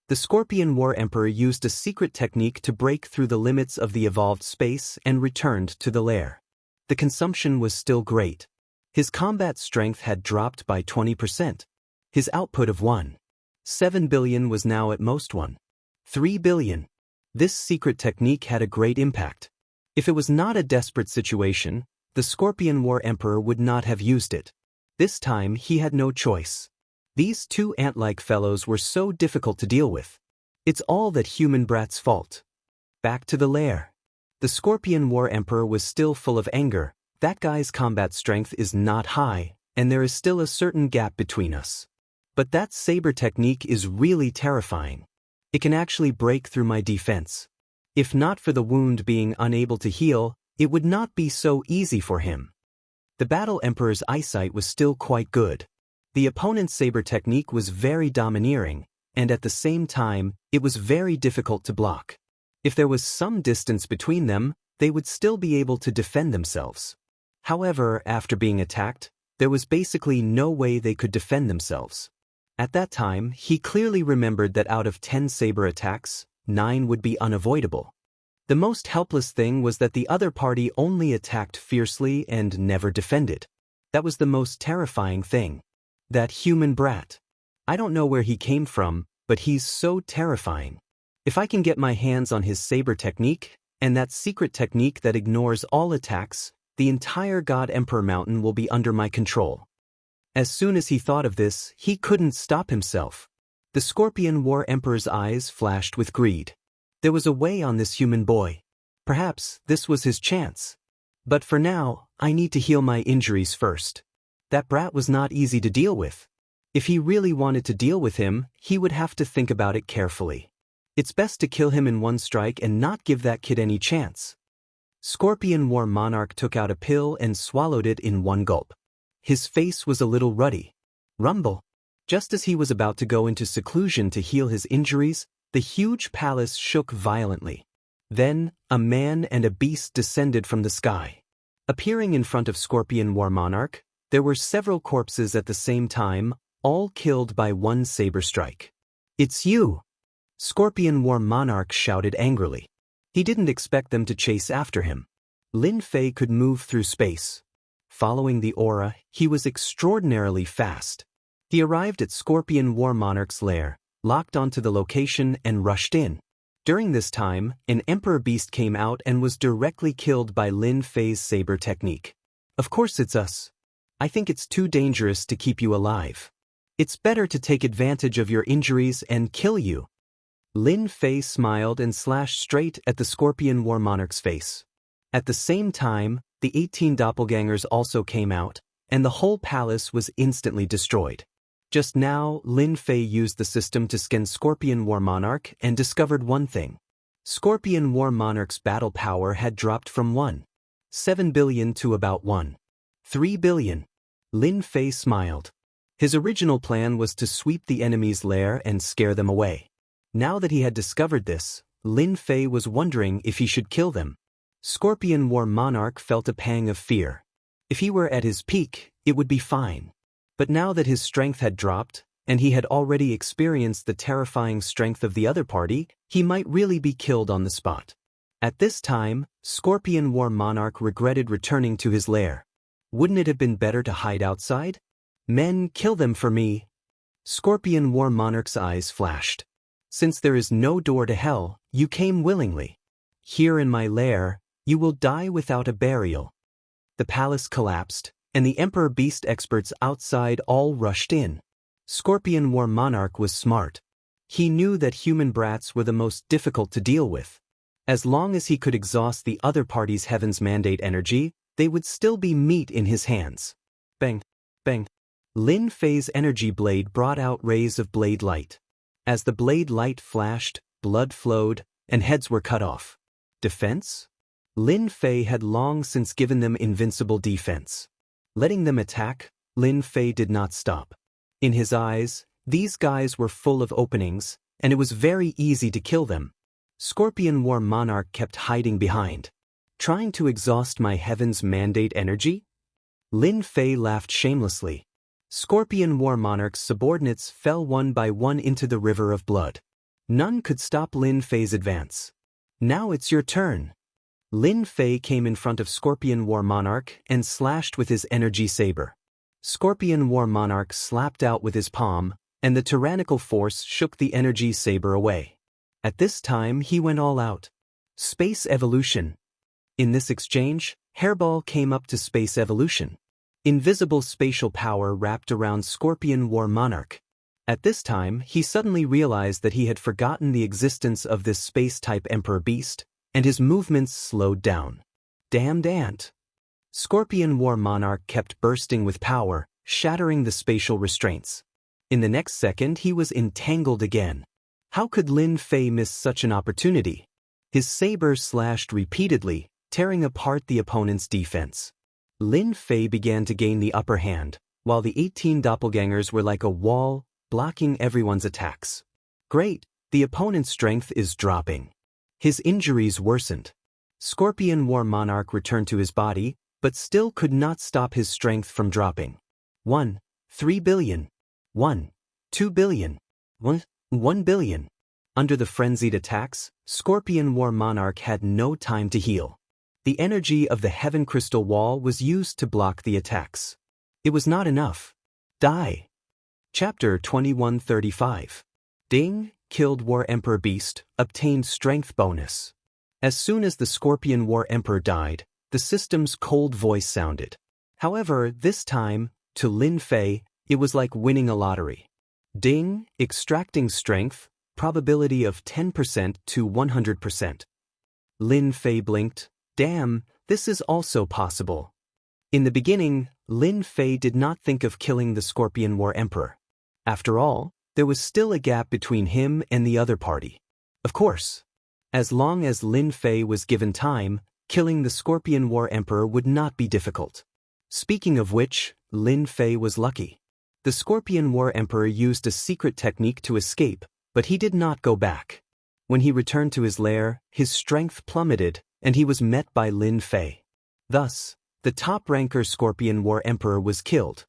Speaker 1: The Scorpion War Emperor used a secret technique to break through the limits of the evolved space and returned to the lair. The consumption was still great. His combat strength had dropped by 20%. His output of 1.7 billion was now at most 1.3 billion. This secret technique had a great impact. If it was not a desperate situation, the Scorpion War Emperor would not have used it. This time he had no choice. These two ant-like fellows were so difficult to deal with. It's all that human brat's fault. Back to the lair. The Scorpion War Emperor was still full of anger. That guy's combat strength is not high, and there is still a certain gap between us. But that saber technique is really terrifying. It can actually break through my defense. If not for the wound being unable to heal, it would not be so easy for him. The Battle Emperor's eyesight was still quite good. The opponent's saber technique was very domineering, and at the same time, it was very difficult to block. If there was some distance between them, they would still be able to defend themselves. However, after being attacked, there was basically no way they could defend themselves. At that time, he clearly remembered that out of 10 saber attacks, 9 would be unavoidable. The most helpless thing was that the other party only attacked fiercely and never defended. That was the most terrifying thing. That human brat. I don't know where he came from, but he's so terrifying. If I can get my hands on his saber technique, and that secret technique that ignores all attacks, the entire God Emperor Mountain will be under my control. As soon as he thought of this, he couldn't stop himself. The Scorpion War Emperor's eyes flashed with greed. There was a way on this human boy. Perhaps this was his chance. But for now, I need to heal my injuries first. That brat was not easy to deal with. If he really wanted to deal with him, he would have to think about it carefully. It's best to kill him in one strike and not give that kid any chance. Scorpion War Monarch took out a pill and swallowed it in one gulp. His face was a little ruddy. Rumble. Just as he was about to go into seclusion to heal his injuries, the huge palace shook violently. Then, a man and a beast descended from the sky. Appearing in front of Scorpion War Monarch, there were several corpses at the same time, all killed by one saber strike. "It's you!" Scorpion War Monarch shouted angrily. He didn't expect them to chase after him. Lin Fei could move through space. Following the aura, he was extraordinarily fast. He arrived at Scorpion War Monarch's lair, locked onto the location and rushed in. During this time, an Emperor Beast came out and was directly killed by Lin Fei's saber technique. "Of course it's us. I think it's too dangerous to keep you alive. It's better to take advantage of your injuries and kill you." Lin Fei smiled and slashed straight at the Scorpion War Monarch's face. At the same time, the 18 doppelgangers also came out, and the whole palace was instantly destroyed. Just now, Lin Fei used the system to scan Scorpion War Monarch and discovered one thing. Scorpion War Monarch's battle power had dropped from 1.7 billion to about 1.3 billion. Lin Fei smiled. His original plan was to sweep the enemy's lair and scare them away. Now that he had discovered this, Lin Fei was wondering if he should kill them. Scorpion War Monarch felt a pang of fear. If he were at his peak, it would be fine. But now that his strength had dropped, and he had already experienced the terrifying strength of the other party, he might really be killed on the spot. At this time, Scorpion War Monarch regretted returning to his lair. Wouldn't it have been better to hide outside? "Men, kill them for me." Scorpion War Monarch's eyes flashed. "Since there is no door to hell, you came willingly. Here in my lair, you will die without a burial." The palace collapsed, and the Emperor Beast experts outside all rushed in. Scorpion War Monarch was smart. He knew that human brats were the most difficult to deal with. As long as he could exhaust the other party's Heaven's Mandate energy, they would still be meat in his hands. Bang, bang. Lin Fei's energy blade brought out rays of blade light. As the blade light flashed, blood flowed, and heads were cut off. Defense? Lin Fei had long since given them invincible defense. Letting them attack, Lin Fei did not stop. In his eyes, these guys were full of openings, and it was very easy to kill them. Scorpion War Monarch kept hiding behind. "Trying to exhaust my Heaven's Mandate energy?" Lin Fei laughed shamelessly. Scorpion War Monarch's subordinates fell one by one into the river of blood. None could stop Lin Fei's advance. Now it's your turn. Lin Fei came in front of Scorpion War Monarch and slashed with his energy saber. Scorpion War Monarch slapped out with his palm, and the tyrannical force shook the energy saber away. At this time he went all out. Space evolution. In this exchange, Hairball came up to space evolution. Invisible spatial power wrapped around Scorpion War Monarch. At this time, he suddenly realized that he had forgotten the existence of this space-type Emperor Beast, and his movements slowed down. Damned ant! Scorpion War Monarch kept bursting with power, shattering the spatial restraints. In the next second he was entangled again. How could Lin Fei miss such an opportunity? His saber slashed repeatedly, tearing apart the opponent's defense. Lin Fei began to gain the upper hand, while the 18 doppelgangers were like a wall, blocking everyone's attacks. Great, the opponent's strength is dropping. His injuries worsened. Scorpion War Monarch returned to his body, but still could not stop his strength from dropping. 3 billion. 2 billion. 1 billion. Under the frenzied attacks, Scorpion War Monarch had no time to heal. The energy of the Heaven Crystal Wall was used to block the attacks. It was not enough. Die. Chapter 2135. Ding, killed War Emperor Beast, obtained strength bonus. As soon as the Scorpion War Emperor died, the system's cold voice sounded. However, this time, to Lin Fei, it was like winning a lottery. Ding, extracting strength, probability of 10% to 100%. Lin Fei blinked. Damn, this is also possible. In the beginning, Lin Fei did not think of killing the Scorpion War Emperor. After all, there was still a gap between him and the other party. Of course, as long as Lin Fei was given time, killing the Scorpion War Emperor would not be difficult. Speaking of which, Lin Fei was lucky. The Scorpion War Emperor used a secret technique to escape, but he did not go back. When he returned to his lair, his strength plummeted, and he was met by Lin Fei. Thus, the top-ranker Scorpion War Emperor was killed.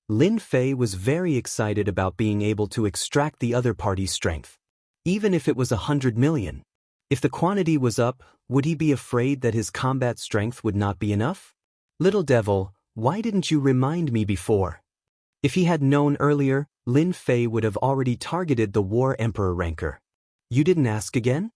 Speaker 1: Lin Fei was very excited about being able to extract the other party's strength. Even if it was 100 million. If the quantity was up, would he be afraid that his combat strength would not be enough? Little devil, why didn't you remind me before? If he had known earlier, Lin Fei would have already targeted the War Emperor ranker. You didn't ask again?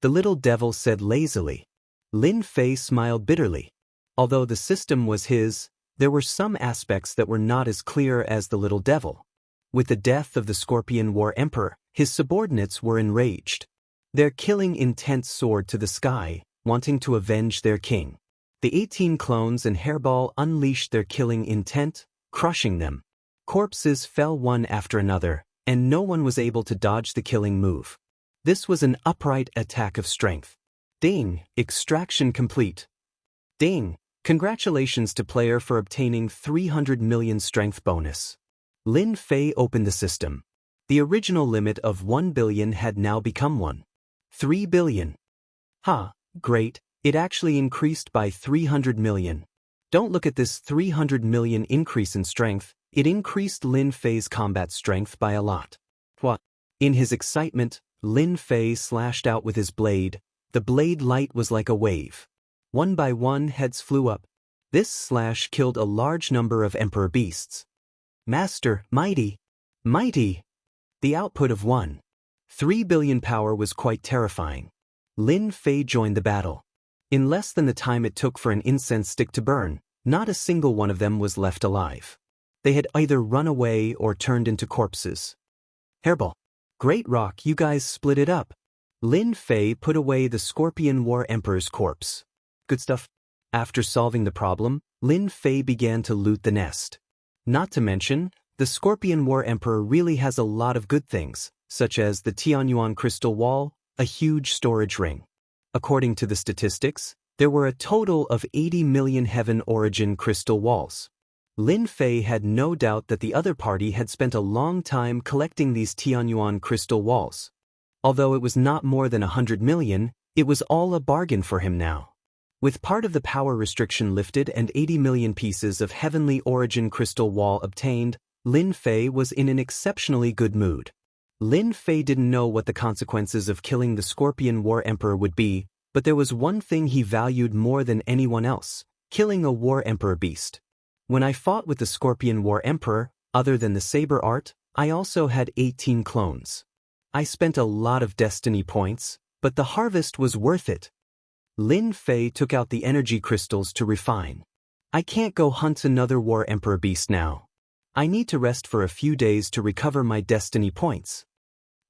Speaker 1: The little devil said lazily. Lin Fei smiled bitterly. Although the system was his, there were some aspects that were not as clear as the little devil. With the death of the Scorpion War Emperor, his subordinates were enraged. Their killing intent soared to the sky, wanting to avenge their king. The 18 clones and Hairball unleashed their killing intent, crushing them. Corpses fell one after another, and no one was able to dodge the killing move. This was an upright attack of strength. Ding, extraction complete. Ding, congratulations to player for obtaining 300 million strength bonus. Lin Fei opened the system. The original limit of 1 billion had now become 3 billion. Great, it actually increased by 300 million. Don't look at this 300 million increase in strength, it increased Lin Fei's combat strength by a lot. What? In his excitement, Lin Fei slashed out with his blade. The blade light was like a wave. One by one heads flew up. This slash killed a large number of Emperor Beasts. Master, mighty! Mighty! The output of 3 billion power was quite terrifying. Lin Fei joined the battle. In less than the time it took for an incense stick to burn, not a single one of them was left alive. They had either run away or turned into corpses. Hairball. Great rock, you guys split it up. Lin Fei put away the Scorpion War Emperor's corpse. Good stuff. After solving the problem, Lin Fei began to loot the nest. Not to mention, the Scorpion War Emperor really has a lot of good things, such as the Tianyuan crystal wall, a huge storage ring. According to the statistics, there were a total of 80 million Heaven Origin crystal walls. Lin Fei had no doubt that the other party had spent a long time collecting these Tianyuan crystal walls. Although it was not more than 100 million, it was all a bargain for him now. With part of the power restriction lifted and 80 million pieces of Heavenly Origin crystal wall obtained, Lin Fei was in an exceptionally good mood. Lin Fei didn't know what the consequences of killing the Scorpion War Emperor would be, but there was one thing he valued more than anyone else: killing a War Emperor beast. When I fought with the Scorpion War Emperor, other than the saber art, I also had 18 clones. I spent a lot of destiny points, but the harvest was worth it. Lin Fei took out the energy crystals to refine. I can't go hunt another War Emperor beast now. I need to rest for a few days to recover my destiny points.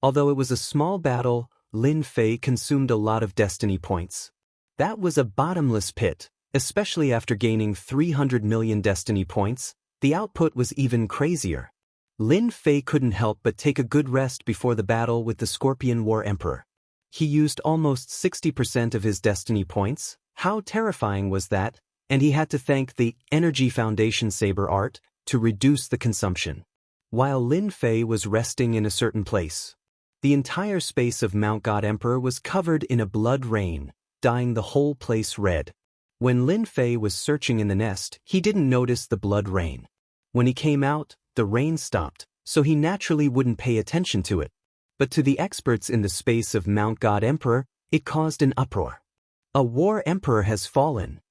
Speaker 1: Although it was a small battle, Lin Fei consumed a lot of destiny points. That was a bottomless pit, especially after gaining 300 million destiny points. The output was even crazier. Lin Fei couldn't help but take a good rest before the battle with the Scorpion War Emperor. He used almost 60% of his destiny points. How terrifying was that? And he had to thank the Energy Foundation saber art to reduce the consumption. While Lin Fei was resting in a certain place, the entire space of Mount God Emperor was covered in a blood rain, dyeing the whole place red. When Lin Fei was searching in the nest, he didn't notice the blood rain. When he came out, the rain stopped, so he naturally wouldn't pay attention to it. But to the experts in the space of Mount God Emperor, it caused an uproar. A War Emperor has fallen.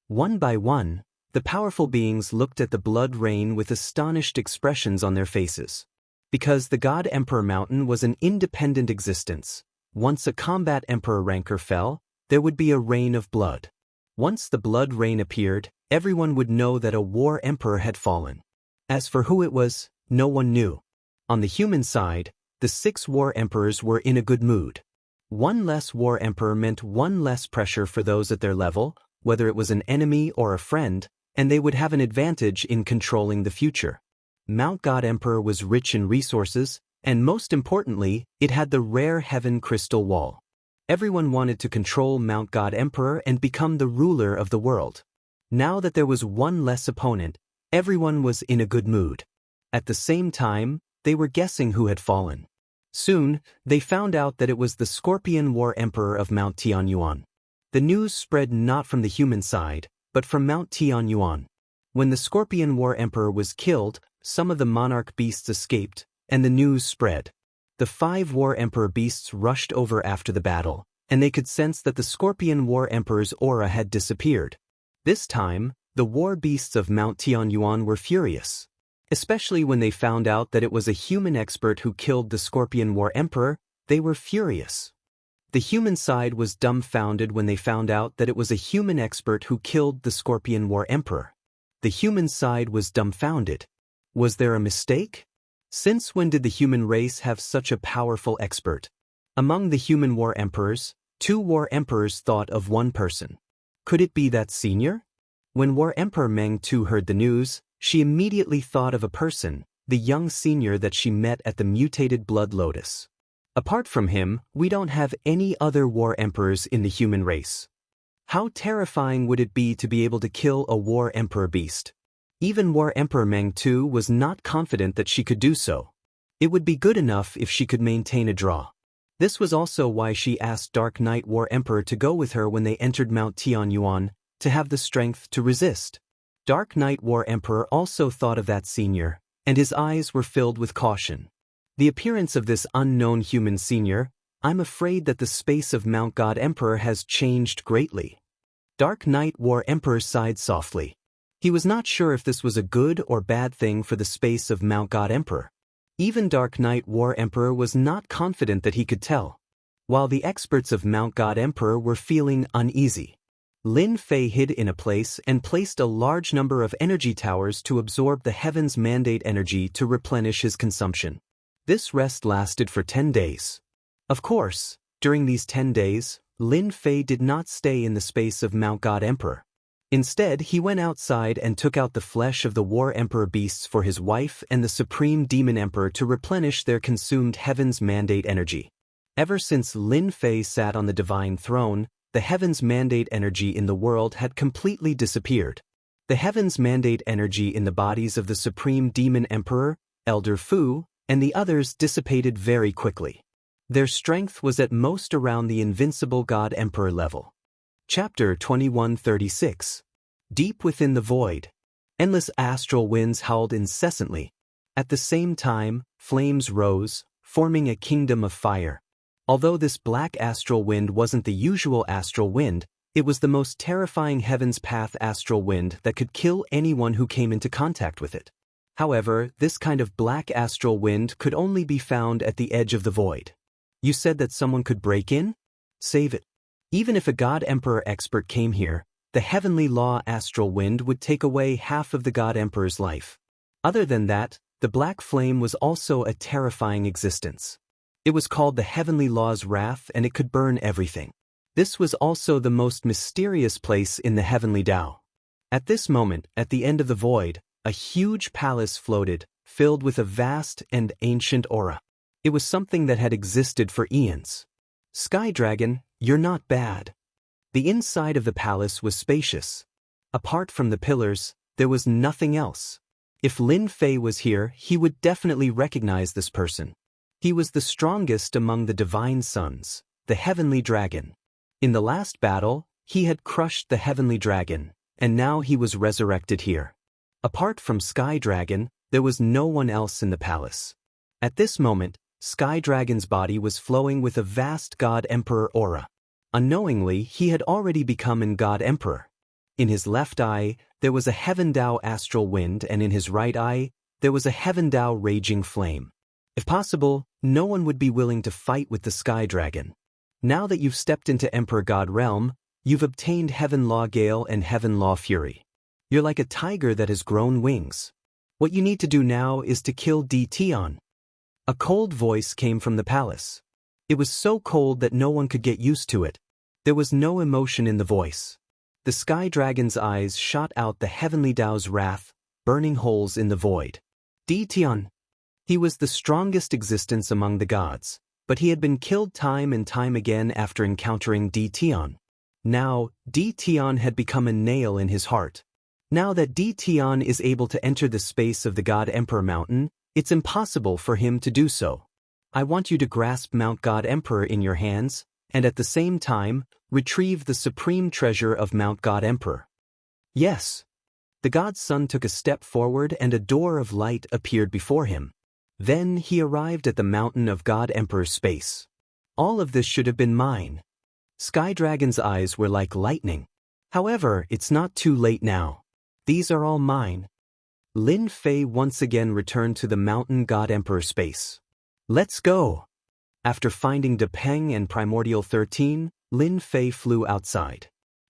Speaker 1: One by one, the powerful beings looked at the blood rain with astonished expressions on their faces. Because the God Emperor Mountain was an independent existence, once a combat Emperor ranker fell, there would be a rain of blood. Once the blood rain appeared, everyone would know that a War Emperor had fallen. As for who it was, no one knew. On the human side, the 6 War Emperors were in a good mood. One less War Emperor meant one less pressure for those at their level, whether it was an enemy or a friend, and they would have an advantage in controlling the future. Mount God Emperor was rich in resources, and most importantly, it had the rare Heaven Crystal Wall. Everyone wanted to control Mount God Emperor and become the ruler of the world. Now that there was one less opponent, everyone was in a good mood. At the same time, they were guessing who had fallen. Soon, they found out that it was the Scorpion War Emperor of Mount Tianyuan. The news spread not from the human side, but from Mount Tianyuan. When the Scorpion War Emperor was killed, some of the monarch beasts escaped, and the news spread. The 5 War Emperor beasts rushed over after the battle, and they could sense that the Scorpion War Emperor's aura had disappeared. This time, the war beasts of Mount Tianyuan were furious. Especially when they found out that it was a human expert who killed the Scorpion War Emperor, they were furious. The human side was dumbfounded when they found out that it was a human expert who killed the Scorpion War Emperor. The human side was dumbfounded. Was there a mistake? Since when did the human race have such a powerful expert? Among the human War Emperors, 2 War Emperors thought of one person. Could it be that senior? When War Emperor Meng Tu heard the news, she immediately thought of a person, the young senior that she met at the mutated Blood Lotus. Apart from him, we don't have any other War Emperors in the human race. How terrifying would it be to be able to kill a War Emperor beast? Even War Emperor Meng Tu was not confident that she could do so. It would be good enough if she could maintain a draw. This was also why she asked Dark Knight War Emperor to go with her when they entered Mount Tianyuan, to have the strength to resist. Dark Knight War Emperor also thought of that senior, and his eyes were filled with caution. The appearance of this unknown human senior, I'm afraid that the space of Mount God Emperor has changed greatly. Dark Knight War Emperor sighed softly. He was not sure if this was a good or bad thing for the space of Mount God Emperor. Even Dark Knight War Emperor was not confident that he could tell. While the experts of Mount God Emperor were feeling uneasy, Lin Fei hid in a place and placed a large number of energy towers to absorb the Heaven's Mandate energy to replenish his consumption. This rest lasted for 10 days. Of course, during these 10 days, Lin Fei did not stay in the space of Mount God Emperor. Instead, he went outside and took out the flesh of the War Emperor beasts for his wife and the Supreme Demon Emperor to replenish their consumed Heaven's Mandate energy. Ever since Lin Fei sat on the divine throne, the Heaven's Mandate energy in the world had completely disappeared. The Heaven's Mandate energy in the bodies of the Supreme Demon Emperor, Elder Fu, and the others dissipated very quickly. Their strength was at most around the invincible God Emperor level. Chapter 2136. Deep within the void, endless astral winds howled incessantly. At the same time, flames rose, forming a kingdom of fire. Although this black astral wind wasn't the usual astral wind, it was the most terrifying heaven's path astral wind that could kill anyone who came into contact with it. However, this kind of black astral wind could only be found at the edge of the void. You said that someone could break in? Save it. Even if a God Emperor expert came here, the heavenly law astral wind would take away half of the God Emperor's life. Other than that, the black flame was also a terrifying existence. It was called the heavenly law's wrath and it could burn everything. This was also the most mysterious place in the heavenly Tao. At this moment, at the end of the void, a huge palace floated, filled with a vast and ancient aura. It was something that had existed for eons. Sky Dragon, you're not bad. The inside of the palace was spacious. Apart from the pillars, there was nothing else. If Lin Fei was here, he would definitely recognize this person. He was the strongest among the divine sons, the heavenly dragon. In the last battle, he had crushed the heavenly dragon, and now he was resurrected here. Apart from Sky Dragon, there was no one else in the palace. At this moment, Sky Dragon's body was flowing with a vast God Emperor aura. Unknowingly, he had already become an God Emperor. In his left eye, there was a Heaven Tao astral wind, and in his right eye, there was a Heaven Tao raging flame. If possible, no one would be willing to fight with the Sky Dragon. Now that you've stepped into Emperor God Realm, you've obtained Heaven Law Gale and Heaven Law Fury. You're like a tiger that has grown wings. What you need to do now is to kill Di Tian. A cold voice came from the palace. It was so cold that no one could get used to it. There was no emotion in the voice. The Sky Dragon's eyes shot out the heavenly Tao's wrath, burning holes in the void. Di Tian. He was the strongest existence among the gods, but he had been killed time and time again after encountering Di Tian. Now, Di Tian had become a nail in his heart. Now that Di Tian is able to enter the space of the God Emperor Mountain, it's impossible for him to do so. I want you to grasp Mount God Emperor in your hands, and at the same time, retrieve the supreme treasure of Mount God Emperor. Yes. The God's son took a step forward and a door of light appeared before him. Then he arrived at the mountain of God Emperor's space. All of this should have been mine. Sky Dragon's eyes were like lightning. However, it's not too late now. These are all mine. Lin Fei once again returned to the mountain God Emperor space. Let's go. After finding De Peng and Primordial 13, Lin Fei flew outside.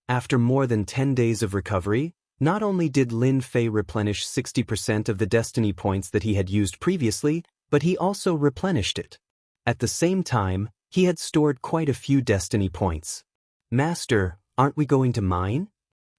Speaker 1: After more than 10 days of recovery, not only did Lin Fei replenish 60% of the destiny points that he had used previously, but he also replenished it. At the same time, he had stored quite a few destiny points. Master, aren't we going to mine?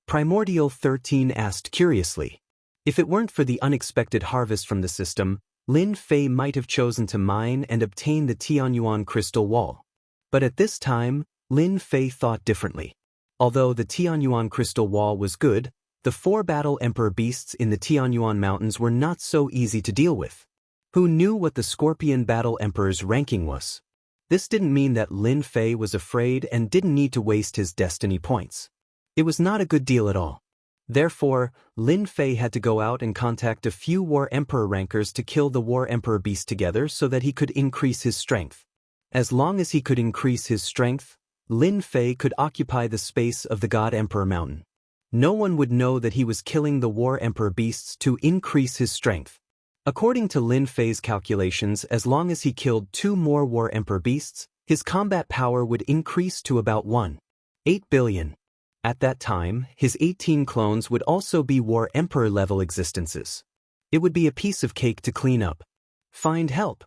Speaker 1: Primordial 13 asked curiously. If it weren't for the unexpected harvest from the system, Lin Fei might have chosen to mine and obtain the Tianyuan crystal wall. But at this time, Lin Fei thought differently. Although the Tianyuan crystal wall was good, the 4 battle emperor beasts in the Tianyuan mountains were not so easy to deal with. Who knew what the Scorpion battle emperor's ranking was? This didn't mean that Lin Fei was afraid and didn't need to waste his destiny points. It was not a good deal at all. Therefore, Lin Fei had to go out and contact a few War Emperor rankers to kill the War Emperor beast together so that he could increase his strength. As long as he could increase his strength, Lin Fei could occupy the space of the God Emperor Mountain. No one would know that he was killing the War Emperor beasts to increase his strength. According to Lin Fei's calculations, as long as he killed 2 more War Emperor beasts, his combat power would increase to about 1.8 billion. At that time, his 18 clones would also be War Emperor level existences. It would be a piece of cake to clean up. Find help.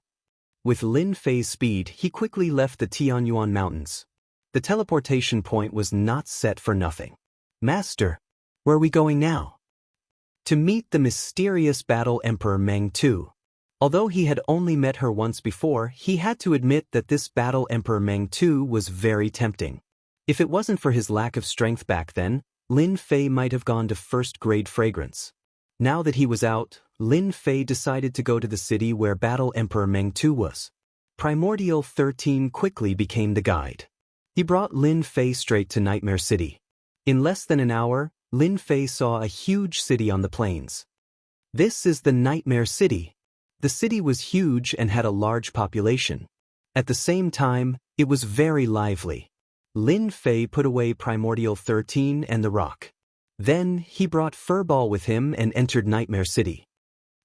Speaker 1: With Lin Fei's speed, he quickly left the Tianyuan mountains. The teleportation point was not set for nothing. Master, where are we going now? To meet the mysterious battle Emperor Meng Tu. Although he had only met her once before, he had to admit that this battle Emperor Meng Tu was very tempting. If it wasn't for his lack of strength back then, Lin Fei might have gone to first-grade fragrance. Now that he was out, Lin Fei decided to go to the city where Battle Emperor Meng Tu was. Primordial 13 quickly became the guide. He brought Lin Fei straight to Nightmare City. In less than an hour, Lin Fei saw a huge city on the plains. This is the Nightmare City. The city was huge and had a large population. At the same time, it was very lively. Lin Fei put away Primordial 13 and the rock. Then, he brought Furball with him and entered Nightmare City.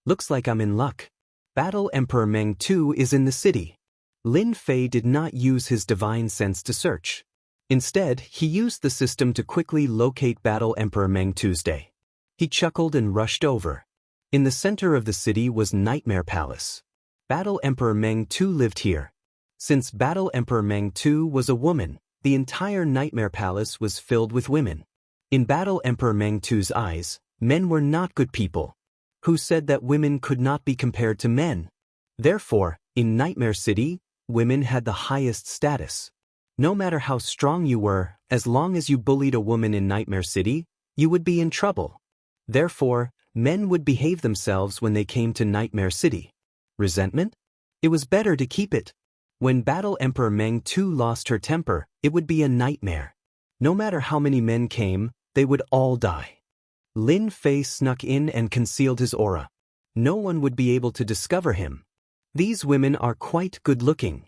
Speaker 1: Looks like I'm in luck. Battle Emperor Meng Tu is in the city. Lin Fei did not use his divine sense to search. Instead, he used the system to quickly locate Battle Emperor Meng Tu's day. He chuckled and rushed over. In the center of the city was Nightmare Palace. Battle Emperor Meng Tu lived here. Since Battle Emperor Meng Tu was a woman, the entire Nightmare Palace was filled with women. In Battle Emperor Meng Tu's eyes, men were not good people. Who said that women could not be compared to men? Therefore, in Nightmare City, women had the highest status. No matter how strong you were, as long as you bullied a woman in Nightmare City, you would be in trouble. Therefore, men would behave themselves when they came to Nightmare City. Resentment? It was better to keep it. When Battle Emperor Meng Tu lost her temper, it would be a nightmare. No matter how many men came, they would all die. Lin Fei snuck in and concealed his aura. No one would be able to discover him. These women are quite good-looking.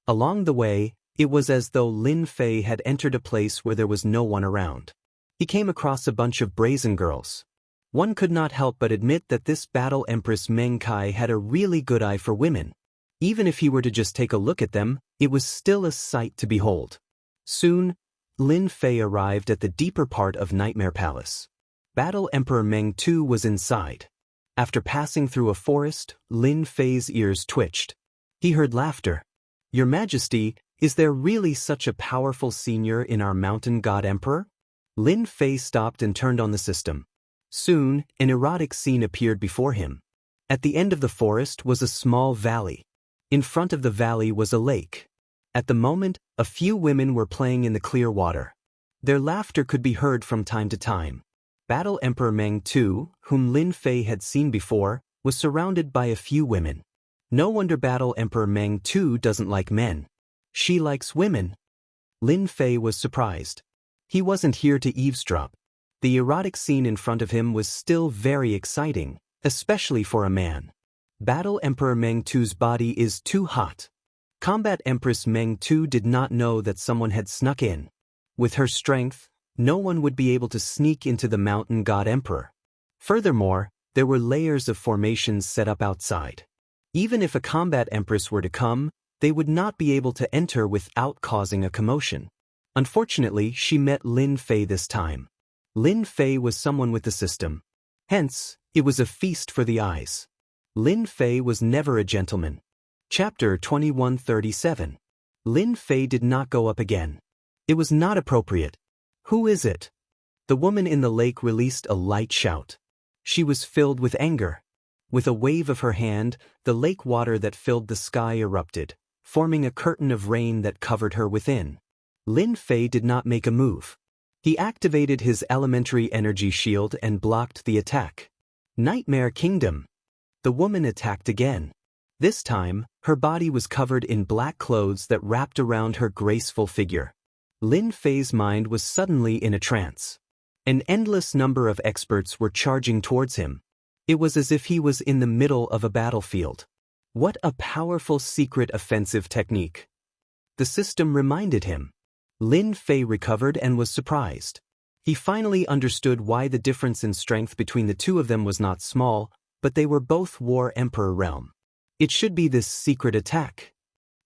Speaker 1: Along the way, it was as though Lin Fei had entered a place where there was no one around. He came across a bunch of brazen girls. One could not help but admit that this Battle Empress Meng Kai had a really good eye for women. Even if he were to just take a look at them, it was still a sight to behold. Soon, Lin Fei arrived at the deeper part of Nightmare Palace. Battle Emperor Meng Tu was inside. After passing through a forest, Lin Fei's ears twitched. He heard laughter. "Your Majesty, is there really such a powerful senior in our mountain god emperor?" Lin Fei stopped and turned on the system. Soon, an erotic scene appeared before him. At the end of the forest was a small valley. In front of the valley was a lake. At the moment, a few women were playing in the clear water. Their laughter could be heard from time to time. Battle Emperor Meng Tu, whom Lin Fei had seen before, was surrounded by a few women. No wonder Battle Emperor Meng Tu doesn't like men. She likes women. Lin Fei was surprised. He wasn't here to eavesdrop. The erotic scene in front of him was still very exciting, especially for a man. Battle Emperor Meng Tu's body is too hot. Combat Empress Meng Tu did not know that someone had snuck in. With her strength, no one would be able to sneak into the mountain god emperor. Furthermore, there were layers of formations set up outside. Even if a combat empress were to come, they would not be able to enter without causing a commotion. Unfortunately, she met Lin Fei this time. Lin Fei was someone with the system. Hence, it was a feast for the eyes. Lin Fei was never a gentleman. Chapter 2137. Lin Fei did not go up again. It was not appropriate. "Who is it?" The woman in the lake released a light shout. She was filled with anger. With a wave of her hand, the lake water that filled the sky erupted, forming a curtain of rain that covered her within. Lin Fei did not make a move. He activated his elementary energy shield and blocked the attack. Nightmare Kingdom. The woman attacked again. This time, her body was covered in black clothes that wrapped around her graceful figure. Lin Fei's mind was suddenly in a trance. An endless number of experts were charging towards him. It was as if he was in the middle of a battlefield. What a powerful secret offensive technique. The system reminded him. Lin Fei recovered and was surprised. He finally understood why the difference in strength between the two of them was not small, but they were both War Emperor realm. It should be this secret attack.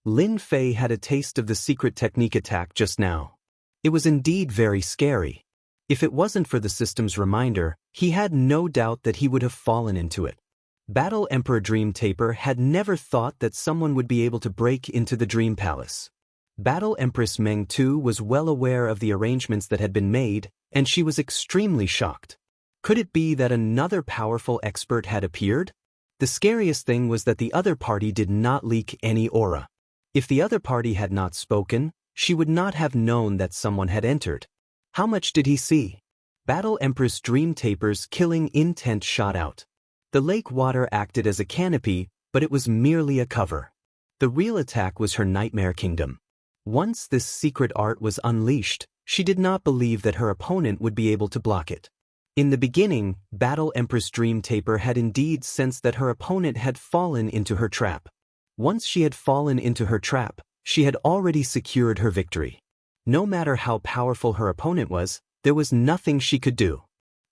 Speaker 1: Lin Fei had a taste of the secret technique attack just now. It was indeed very scary. If it wasn't for the system's reminder, he had no doubt that he would have fallen into it. Battle Emperor Dream Taper had never thought that someone would be able to break into the Dream Palace. Battle Empress Meng Tu was well aware of the arrangements that had been made, and she was extremely shocked. Could it be that another powerful expert had appeared? The scariest thing was that the other party did not leak any aura. If the other party had not spoken, she would not have known that someone had entered. How much did he see? Battle Empress Dream Taper's killing intent shot out. The lake water acted as a canopy, but it was merely a cover. The real attack was her Nightmare Kingdom. Once this secret art was unleashed, she did not believe that her opponent would be able to block it. In the beginning, Battle Empress Dream Taper had indeed sensed that her opponent had fallen into her trap. Once she had fallen into her trap, she had already secured her victory. No matter how powerful her opponent was, there was nothing she could do.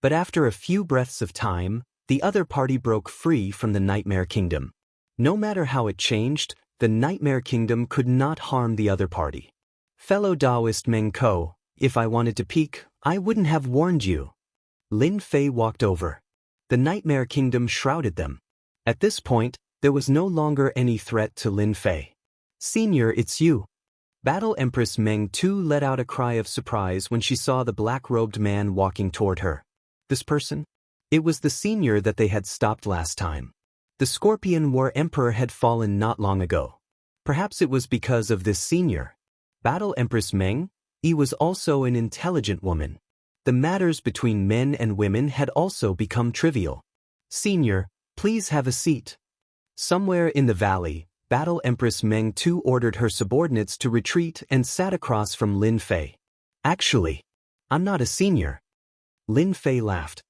Speaker 1: But after a few breaths of time, the other party broke free from the Nightmare Kingdom. No matter how it changed, the Nightmare Kingdom could not harm the other party. Fellow Taoist Meng Ko, if I wanted to peek, I wouldn't have warned you. Lin Fei walked over. The Nightmare Kingdom shrouded them. At this point, there was no longer any threat to Lin Fei. Senior, it's you. Battle Empress Meng Tu let out a cry of surprise when she saw the black-robed man walking toward her. This person? It was the senior that they had stopped last time. The Scorpion War Emperor had fallen not long ago. Perhaps it was because of this senior. Battle Empress Meng, Yi was also an intelligent woman. The matters between men and women had also become trivial. Senior, please have a seat. Somewhere in the valley, Battle Empress Meng Tu ordered her subordinates to retreat and sat across from Lin Fei. Actually, I'm not a senior. Lin Fei laughed.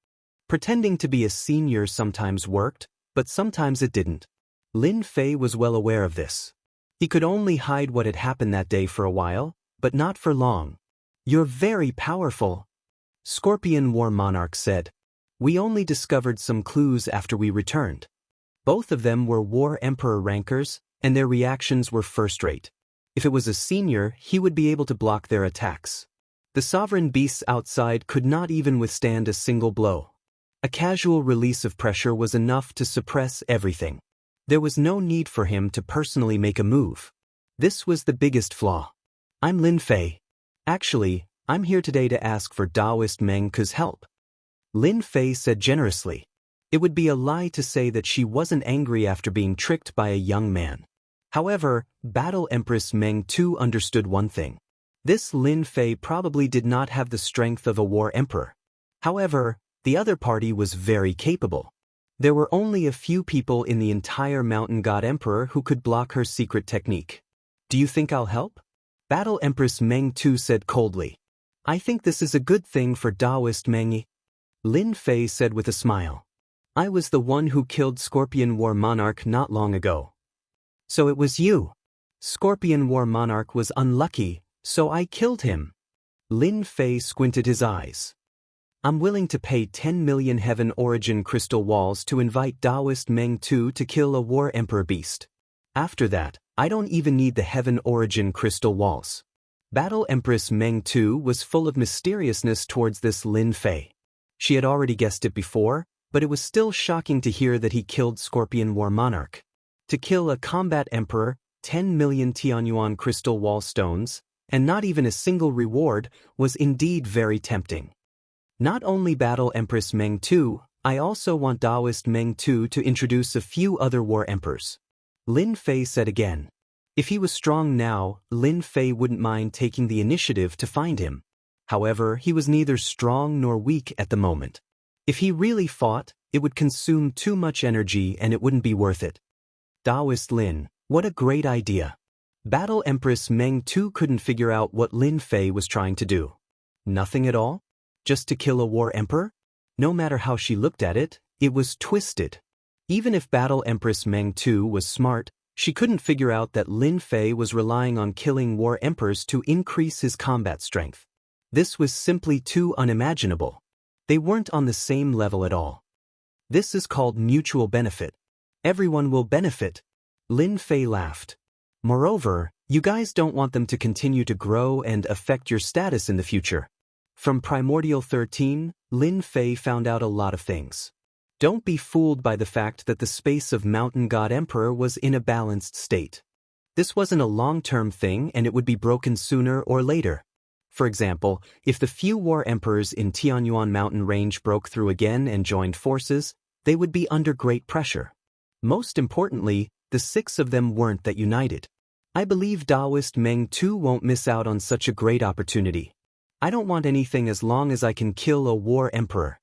Speaker 1: Pretending to be a senior sometimes worked, but sometimes it didn't. Lin Fei was well aware of this. He could only hide what had happened that day for a while, but not for long. You're very powerful. Scorpion War Monarch said. We only discovered some clues after we returned. Both of them were War Emperor rankers, and their reactions were first-rate. If it was a senior, he would be able to block their attacks. The sovereign beasts outside could not even withstand a single blow. A casual release of pressure was enough to suppress everything. There was no need for him to personally make a move. This was the biggest flaw. I'm Lin Fei. Actually, I'm here today to ask for Taoist Meng Ke's help. Lin Fei said generously. It would be a lie to say that she wasn't angry after being tricked by a young man. However, Battle Empress Meng Tu understood one thing. This Lin Fei probably did not have the strength of a war emperor. However, the other party was very capable. There were only a few people in the entire Mountain God Emperor who could block her secret technique. Do you think I'll help? Battle Empress Meng Tu said coldly. I think this is a good thing for Taoist Meng Yi. Lin Fei said with a smile. I was the one who killed Scorpion War Monarch not long ago. So it was you. Scorpion War Monarch was unlucky, so I killed him. Lin Fei squinted his eyes. I'm willing to pay 10 million Heaven Origin Crystal Walls to invite Taoist Meng Tu to kill a War Emperor beast. After that, I don't even need the Heaven Origin Crystal Walls. Battle Empress Meng Tu was full of mysteriousness towards this Lin Fei. She had already guessed it before, but it was still shocking to hear that he killed Scorpion War Monarch. To kill a combat emperor, 10 million Tianyuan crystal wall stones, and not even a single reward, was indeed very tempting. Not only Battle Empress Meng Tu, I also want Taoist Meng Tu to introduce a few other war emperors. Lin Fei said again. If he was strong now, Lin Fei wouldn't mind taking the initiative to find him. However, he was neither strong nor weak at the moment. If he really fought, it would consume too much energy and it wouldn't be worth it. Taoist Lin, what a great idea. Battle Empress Meng Tu couldn't figure out what Lin Fei was trying to do. Nothing at all? Just to kill a war emperor? No matter how she looked at it, it was twisted. Even if Battle Empress Meng Tu was smart, she couldn't figure out that Lin Fei was relying on killing war emperors to increase his combat strength. This was simply too unimaginable. They weren't on the same level at all. This is called mutual benefit. Everyone will benefit. Lin Fei laughed. Moreover, you guys don't want them to continue to grow and affect your status in the future. From Primordial 13, Lin Fei found out a lot of things. Don't be fooled by the fact that the space of Mountain God Emperor was in a balanced state. This wasn't a long-term thing and it would be broken sooner or later. For example, if the few war emperors in Tianyuan mountain range broke through again and joined forces, they would be under great pressure. Most importantly, the 6 of them weren't that united. I believe Taoist Meng Tu won't miss out on such a great opportunity. I don't want anything as long as I can kill a war emperor.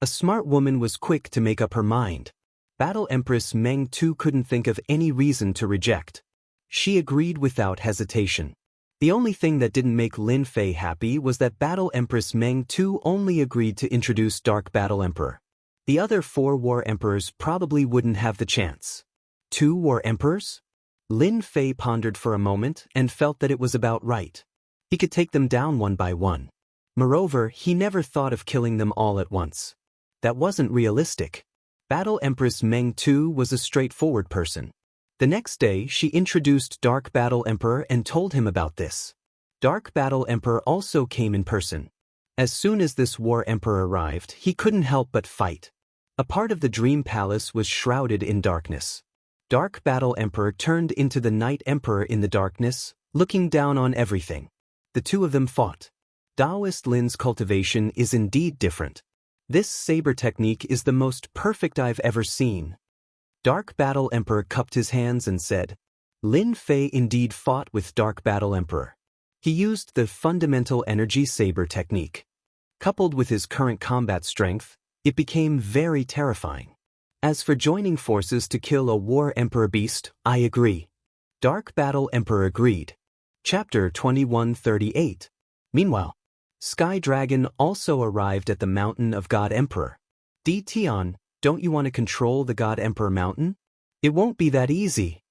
Speaker 1: A smart woman was quick to make up her mind. Battle Empress Meng Tu couldn't think of any reason to reject. She agreed without hesitation. The only thing that didn't make Lin Fei happy was that Battle Empress Meng Tu only agreed to introduce Dark Battle Emperor. The other 4 War Emperors probably wouldn't have the chance. 2 War Emperors? Lin Fei pondered for a moment and felt that it was about right. He could take them down one by one. Moreover, he never thought of killing them all at once. That wasn't realistic. Battle Empress Meng Tu was a straightforward person. The next day, she introduced Dark Battle Emperor and told him about this. Dark Battle Emperor also came in person. As soon as this War Emperor arrived, he couldn't help but fight. A part of the Dream Palace was shrouded in darkness. Dark Battle Emperor turned into the Night Emperor in the darkness, looking down on everything. The two of them fought. Taoist Lin's cultivation is indeed different. This saber technique is the most perfect I've ever seen. Dark Battle Emperor cupped his hands and said, Lin Fei indeed fought with Dark Battle Emperor. He used the fundamental energy saber technique. Coupled with his current combat strength, it became very terrifying. As for joining forces to kill a War Emperor beast, I agree. Dark Battle Emperor agreed. Chapter 2138. Meanwhile, Sky Dragon also arrived at the Mountain of God Emperor. Tian, don't you want to control the God Emperor Mountain? It won't be that easy.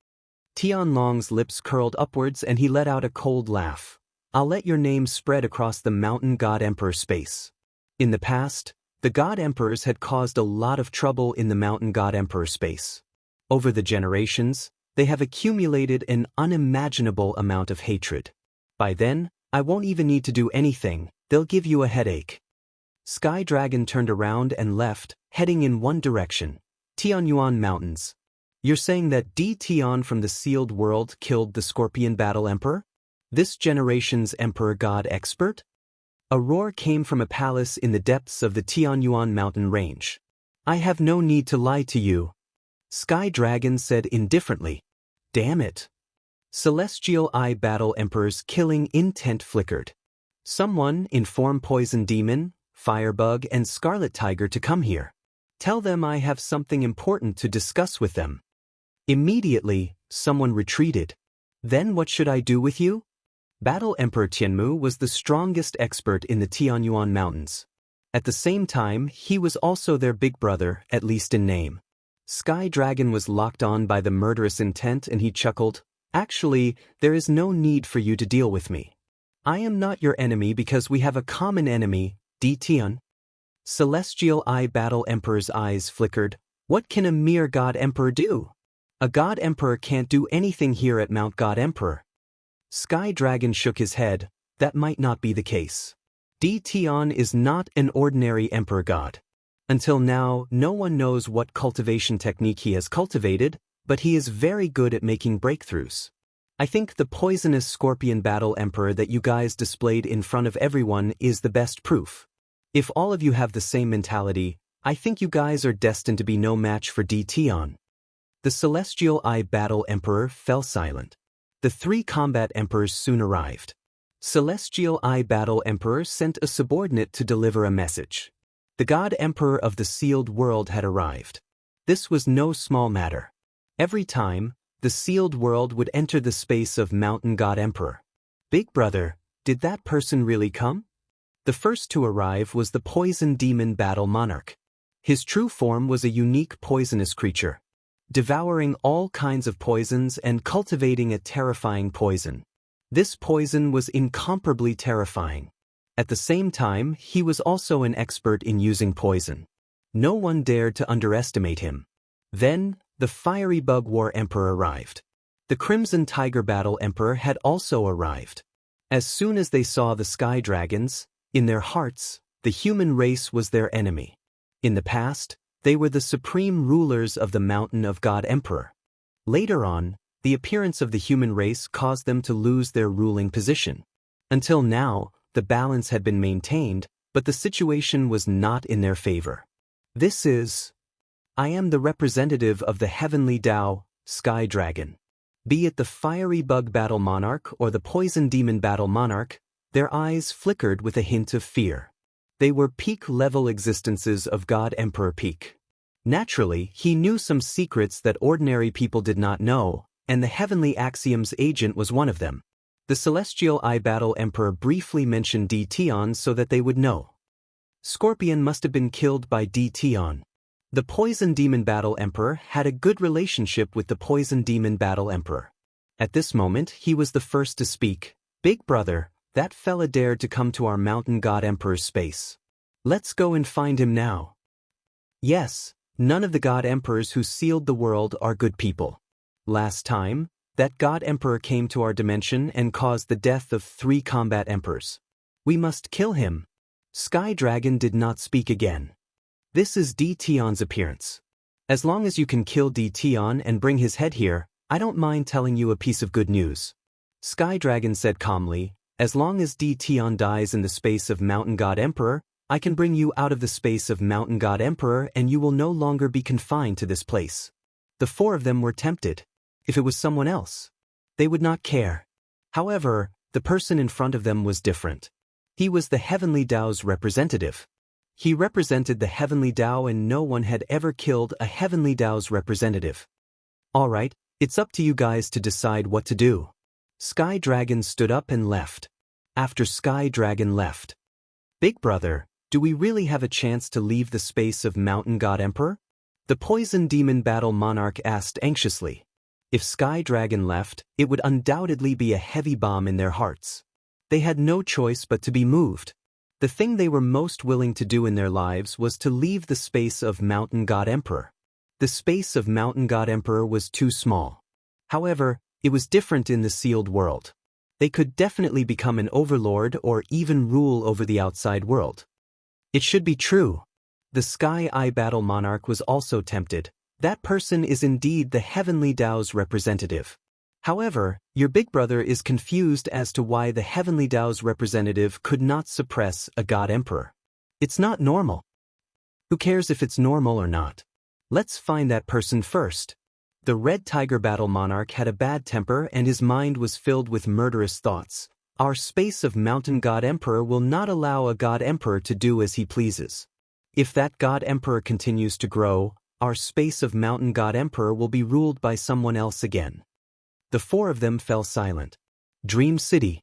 Speaker 1: Tianlong's lips curled upwards and he let out a cold laugh. I'll let your name spread across the Mountain God Emperor space. In the past, the God Emperors had caused a lot of trouble in the Mountain God Emperor space. Over the generations, they have accumulated an unimaginable amount of hatred. By then, I won't even need to do anything, they'll give you a headache. Sky Dragon turned around and left, heading in one direction, Tianyuan Mountains. You're saying that Tian from the Sealed World killed the Scorpion Battle Emperor? This generation's Emperor God expert? A roar came from a palace in the depths of the Tianyuan mountain range. I have no need to lie to you. Sky Dragon said indifferently. Damn it. Celestial Eye Battle Emperor's killing intent flickered. Someone inform Poison Demon, Firebug and Scarlet Tiger to come here. Tell them I have something important to discuss with them. Immediately, someone retreated. Then what should I do with you? Battle Emperor Tianmu was the strongest expert in the Tianyuan Mountains. At the same time, he was also their big brother, at least in name. Sky Dragon was locked on by the murderous intent and he chuckled, Actually, there is no need for you to deal with me. I am not your enemy because we have a common enemy, Tian. Celestial Eye Battle Emperor's eyes flickered. What can a mere God Emperor do? A God Emperor can't do anything here at Mount God Emperor. Sky Dragon shook his head. That might not be the case. Tian is not an ordinary Emperor God. Until now, no one knows what cultivation technique he has cultivated, but he is very good at making breakthroughs. I think the poisonous Scorpion Battle Emperor that you guys displayed in front of everyone is the best proof. If all of you have the same mentality, I think you guys are destined to be no match for Tian. The Celestial Eye Battle Emperor fell silent. The 3 combat emperors soon arrived. Celestial Eye Battle Emperor sent a subordinate to deliver a message. The God Emperor of the Sealed World had arrived. This was no small matter. Every time, the Sealed World would enter the space of Mountain God Emperor. Big brother, did that person really come? The first to arrive was the Poison Demon Battle Monarch. His true form was a unique poisonous creature, devouring all kinds of poisons and cultivating a terrifying poison. This poison was incomparably terrifying. At the same time, he was also an expert in using poison. No one dared to underestimate him. Then, the Fiery Bug War Emperor arrived. The Crimson Tiger Battle Emperor had also arrived. As soon as they saw the Sky Dragons, in their hearts, the human race was their enemy. In the past, they were the supreme rulers of the Mountain of God Emperor. Later on, the appearance of the human race caused them to lose their ruling position. Until now, the balance had been maintained, but the situation was not in their favor. I am the representative of the Heavenly Tao, Sky Dragon. Be it the Fiery Bug Battle Monarch or the Poison Demon Battle Monarch, their eyes flickered with a hint of fear. They were peak-level existences of God Emperor Peak. Naturally, he knew some secrets that ordinary people did not know, and the Heavenly Axiom's agent was one of them. The Celestial Eye Battle Emperor briefly mentioned Tion so that they would know. Scorpion must have been killed by Tion. The Poison Demon Battle Emperor had a good relationship with the Poison Demon Battle Emperor. At this moment, he was the first to speak. Big brother, that fella dared to come to our Mountain God Emperor's space. Let's go and find him now. Yes, none of the God Emperors who sealed the world are good people. Last time, that God Emperor came to our dimension and caused the death of 3 combat emperors. We must kill him. Sky Dragon did not speak again. This is Tion's appearance. As long as you can kill Tion and bring his head here, I don't mind telling you a piece of good news. Sky Dragon said calmly, as long as Tion dies in the space of Mountain God Emperor, I can bring you out of the space of Mountain God Emperor and you will no longer be confined to this place. The 4 of them were tempted. If it was someone else, they would not care. However, the person in front of them was different. He was the Heavenly Tao's representative. He represented the Heavenly Tao and no one had ever killed a Heavenly Tao's representative. Alright, it's up to you guys to decide what to do. Sky Dragon stood up and left. After Sky Dragon left, Big brother, do we really have a chance to leave the space of Mountain God Emperor? The Poison Demon Battle Monarch asked anxiously. If Sky Dragon left, it would undoubtedly be a heavy bomb in their hearts. They had no choice but to be moved. The thing they were most willing to do in their lives was to leave the space of Mountain God Emperor. The space of Mountain God Emperor was too small. However, it was different in the sealed world. They could definitely become an overlord or even rule over the outside world. It should be true. The Sky Eye Battle Monarch was also tempted. That person is indeed the Heavenly Tao's representative. However, your big brother is confused as to why the Heavenly Tao's representative could not suppress a God Emperor. It's not normal. Who cares if it's normal or not? Let's find that person first. The Red Tiger Battle Monarch had a bad temper and his mind was filled with murderous thoughts. Our space of Mountain God Emperor will not allow a God Emperor to do as he pleases. If that God Emperor continues to grow, our space of Mountain God Emperor will be ruled by someone else again. The 4 of them fell silent. Dream City.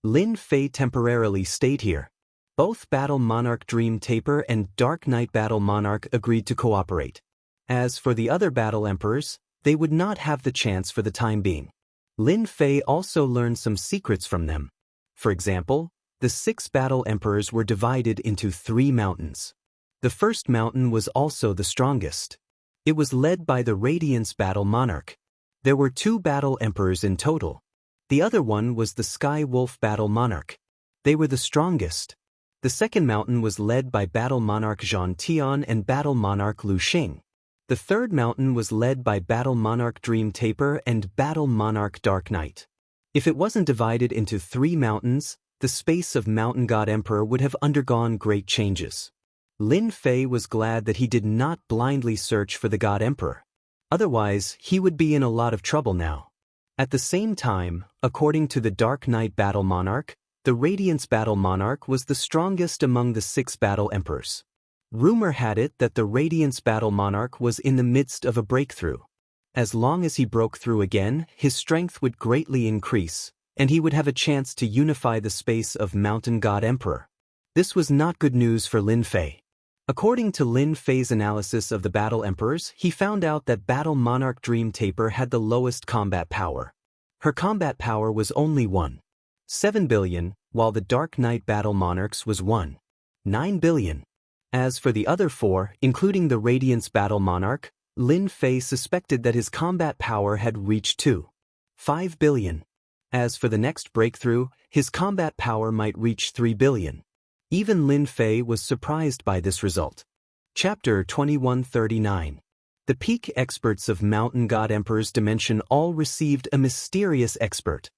Speaker 1: Lin Fei temporarily stayed here. Both Battle Monarch Dream Taper and Dark Knight Battle Monarch agreed to cooperate. As for the other Battle Emperors, they would not have the chance for the time being. Lin Fei also learned some secrets from them. For example, the 6 Battle Emperors were divided into 3 mountains. The first mountain was also the strongest. It was led by the Radiance Battle Monarch. There were 2 Battle Emperors in total. The other one was the Sky Wolf Battle Monarch. They were the strongest. The second mountain was led by Battle Monarch Xianxia and Battle Monarch Lu Xing. The third mountain was led by Battle Monarch Dream Taper and Battle Monarch Dark Knight. If it wasn't divided into 3 mountains, the space of Mountain God Emperor would have undergone great changes. Lin Fei was glad that he did not blindly search for the God Emperor. Otherwise, he would be in a lot of trouble now. At the same time, according to the Dark Knight Battle Monarch, the Radiance Battle Monarch was the strongest among the 6 Battle Emperors. Rumor had it that the Radiance Battle Monarch was in the midst of a breakthrough. As long as he broke through again, his strength would greatly increase, and he would have a chance to unify the space of Mountain God Emperor. This was not good news for Lin Fei. According to Lin Fei's analysis of the Battle Emperors, he found out that Battle Monarch Dream Taper had the lowest combat power. Her combat power was only 1.7 billion, while the Dark Knight Battle Monarch's was 1.9 billion. As for the other 4, including the Radiance Battle Monarch, Lin Fei suspected that his combat power had reached 2.5 billion. As for the next breakthrough, his combat power might reach 3 billion. Even Lin Fei was surprised by this result. Chapter 2139. The peak experts of Mountain God Emperor's dimension all received a mysterious expert.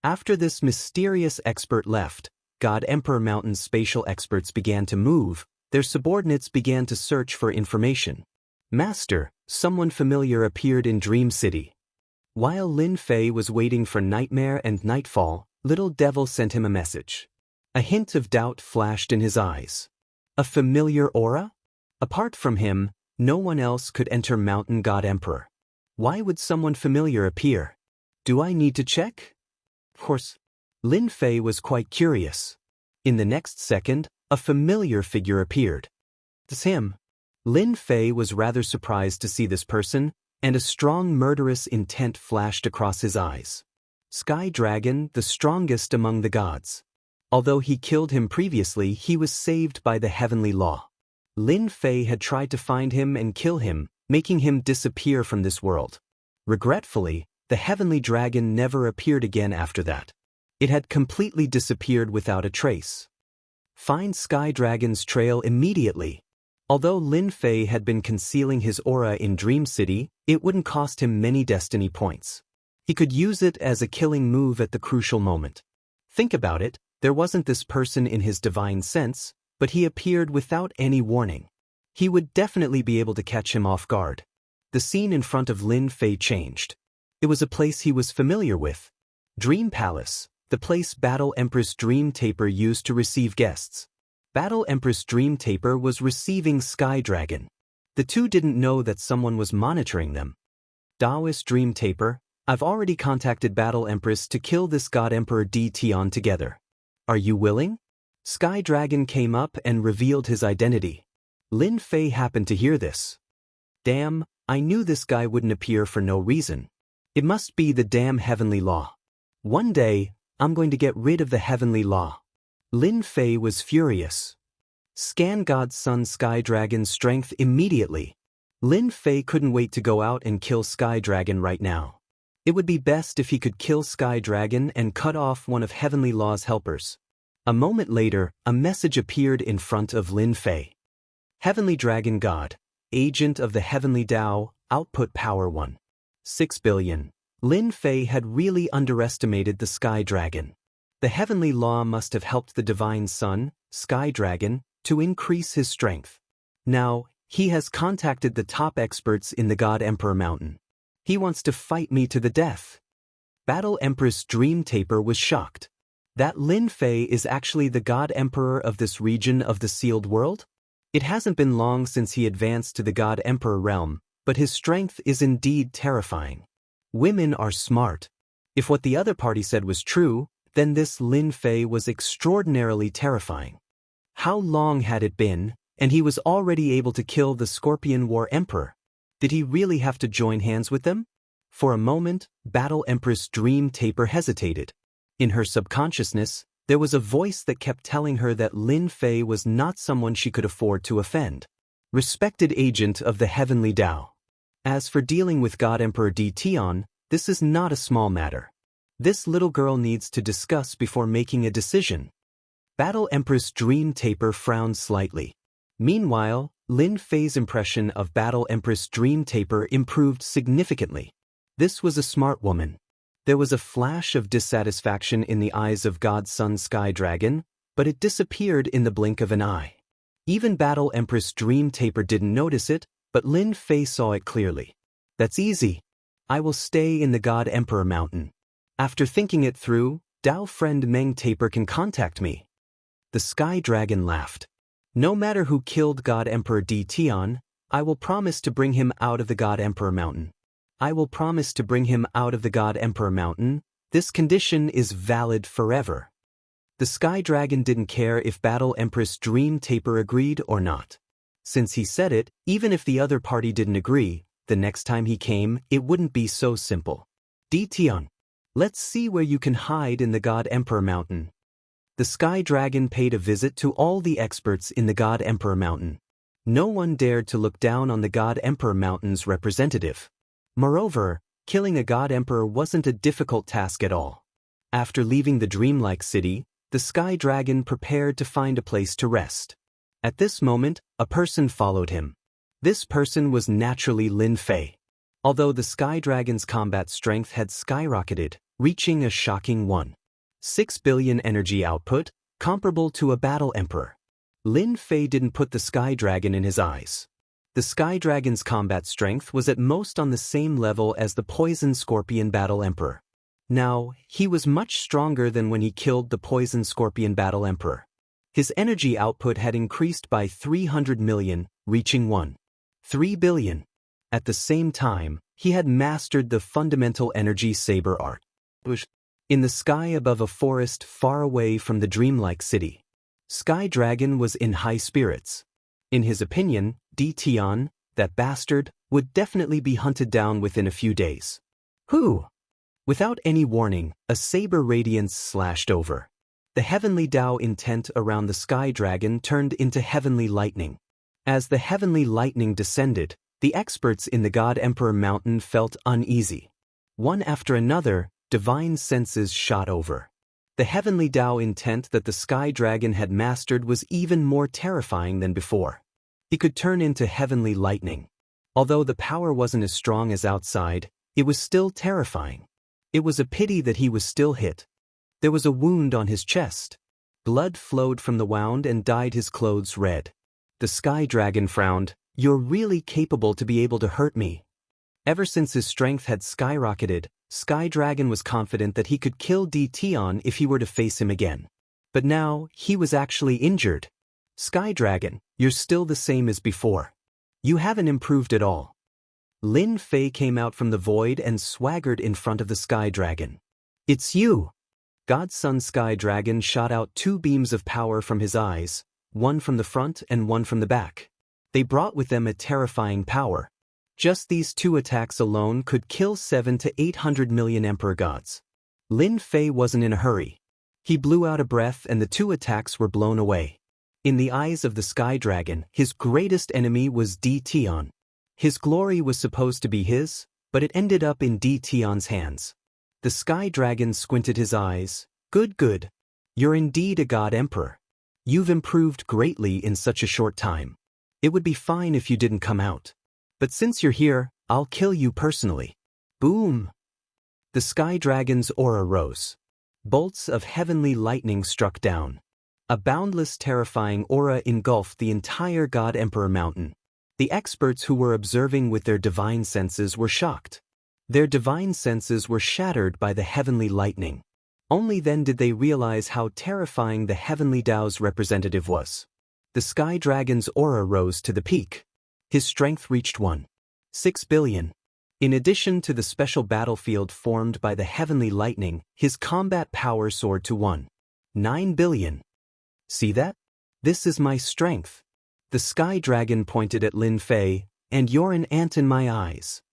Speaker 1: After this mysterious expert left, God Emperor Mountain's spatial experts began to move. Their subordinates began to search for information. Master, someone familiar appeared in Dream City. While Lin Fei was waiting for Nightmare and Nightfall, Little Devil sent him a message. A hint of doubt flashed in his eyes. A familiar aura? Apart from him, no one else could enter Mountain God Emperor. Why would someone familiar appear? Do I need to check? Of course, Lin Fei was quite curious. In the next second, a familiar figure appeared. It's him. Lin Fei was rather surprised to see this person, and a strong murderous intent flashed across his eyes. Sky Dragon, the strongest among the gods. Although he killed him previously, he was saved by the heavenly law. Lin Fei had tried to find him and kill him, making him disappear from this world. Regretfully, the heavenly dragon never appeared again after that. It had completely disappeared without a trace. Find Sky Dragon's trail immediately. Although Lin Fei had been concealing his aura in Dream City, it wouldn't cost him many destiny points. He could use it as a killing move at the crucial moment. Think about it, there wasn't this person in his divine sense, but he appeared without any warning. He would definitely be able to catch him off guard. The scene in front of Lin Fei changed. It was a place he was familiar with. Dream Palace, the place Battle Empress Dream Taper used to receive guests. Battle Empress Dream Taper was receiving Sky Dragon. The two didn't know that someone was monitoring them. Taoist Dream Taper, I've already contacted Battle Empress to kill this God Emperor Tion together. Are you willing? Sky Dragon came up and revealed his identity. Lin Fei happened to hear this. Damn, I knew this guy wouldn't appear for no reason. It must be the damn heavenly law. One day, I'm going to get rid of the heavenly law. Lin Fei was furious. Scan God's Son Sky Dragon's strength immediately. Lin Fei couldn't wait to go out and kill Sky Dragon right now. It would be best if he could kill Sky Dragon and cut off one of Heavenly Law's helpers. A moment later, a message appeared in front of Lin Fei. Heavenly Dragon God, Agent of the Heavenly Tao, Output Power 1. 6 billion. Lin Fei had really underestimated the Sky Dragon. The Heavenly Law must have helped the Divine Son, Sky Dragon, to increase his strength. Now, he has contacted the top experts in the God Emperor Mountain. He wants to fight me to the death. Battle Empress Dream Taper was shocked. That Lin Fei is actually the God Emperor of this region of the Sealed World? It hasn't been long since he advanced to the God Emperor realm, but his strength is indeed terrifying. Women are smart. If what the other party said was true, then this Lin Fei was extraordinarily terrifying. How long had it been, and he was already able to kill the Scorpion War Emperor? Did he really have to join hands with them? For a moment, Battle Empress Dream Taper hesitated. In her subconsciousness, there was a voice that kept telling her that Lin Fei was not someone she could afford to offend. Respected agent of the Heavenly Tao. As for dealing with God Emperor Tion, this is not a small matter. This little girl needs to discuss before making a decision. Battle Empress Dream Taper frowned slightly. Meanwhile, Lin Fei's impression of Battle Empress Dream Taper improved significantly. This was a smart woman. There was a flash of dissatisfaction in the eyes of God's Son Sky Dragon, but it disappeared in the blink of an eye. Even Battle Empress Dream Taper didn't notice it, but Lin Fei saw it clearly. That's easy. I will stay in the God Emperor Mountain. After thinking it through, Tao friend Meng Taper can contact me. The Sky Dragon laughed. No matter who killed God Emperor Tion, I will promise to bring him out of the God Emperor Mountain. I will promise to bring him out of the God Emperor Mountain. This condition is valid forever. The Sky Dragon didn't care if Battle Empress Dream Taper agreed or not. Since he said it, even if the other party didn't agree, the next time he came, it wouldn't be so simple. Tion, let's see where you can hide in the God Emperor Mountain. The Sky Dragon paid a visit to all the experts in the God Emperor Mountain. No one dared to look down on the God Emperor Mountain's representative. Moreover, killing a God Emperor wasn't a difficult task at all. After leaving the dreamlike city, the Sky Dragon prepared to find a place to rest. At this moment, a person followed him. This person was naturally Lin Fei. Although the Sky Dragon's combat strength had skyrocketed, reaching a shocking 1.6 billion energy output, comparable to a battle emperor. Lin Fei didn't put the Sky Dragon in his eyes. The Sky Dragon's combat strength was at most on the same level as the Poison Scorpion Battle Emperor. Now, he was much stronger than when he killed the Poison Scorpion Battle Emperor. His energy output had increased by 300 million, reaching 1.3 billion. At the same time, he had mastered the fundamental energy saber art. In the sky above a forest far away from the dreamlike city, Sky Dragon was in high spirits. In his opinion, Tian, that bastard, would definitely be hunted down within a few days. Who? Without any warning, a saber radiance slashed over. The heavenly Tao intent around the Sky Dragon turned into heavenly lightning. As the heavenly lightning descended, the experts in the God Emperor Mountain felt uneasy. One after another, divine senses shot over. The heavenly Tao intent that the Sky Dragon had mastered was even more terrifying than before. He could turn into heavenly lightning. Although the power wasn't as strong as outside, it was still terrifying. It was a pity that he was still hit. There was a wound on his chest. Blood flowed from the wound and dyed his clothes red. The Sky Dragon frowned. "You're really capable to be able to hurt me." Ever since his strength had skyrocketed, Sky Dragon was confident that he could kill Tian if he were to face him again. But now, he was actually injured. "Sky Dragon, you're still the same as before. You haven't improved at all." Lin Fei came out from the void and swaggered in front of the Sky Dragon. "It's you!" Godson Sky Dragon shot out 2 beams of power from his eyes, one from the front and one from the back. They brought with them a terrifying power. Just these 2 attacks alone could kill 700 to 800 million Emperor Gods. Lin Fei wasn't in a hurry. He blew out a breath and the 2 attacks were blown away. In the eyes of the Sky Dragon, his greatest enemy was Tian. His glory was supposed to be his, but it ended up in Tian's hands. The Sky Dragon squinted his eyes. Good. You're indeed a God Emperor. You've improved greatly in such a short time. It would be fine if you didn't come out. But since you're here, I'll kill you personally." Boom! The Sky Dragon's aura rose. Bolts of heavenly lightning struck down. A boundless, terrifying aura engulfed the entire God Emperor Mountain. The experts who were observing with their divine senses were shocked. Their divine senses were shattered by the heavenly lightning. Only then did they realize how terrifying the heavenly Tao's representative was. The Sky Dragon's aura rose to the peak. His strength reached 1.6 billion. In addition to the special battlefield formed by the heavenly lightning, his combat power soared to 1.9 billion. "See that? This is my strength." The Sky Dragon pointed at Lin Fei, "And you're an ant in my eyes."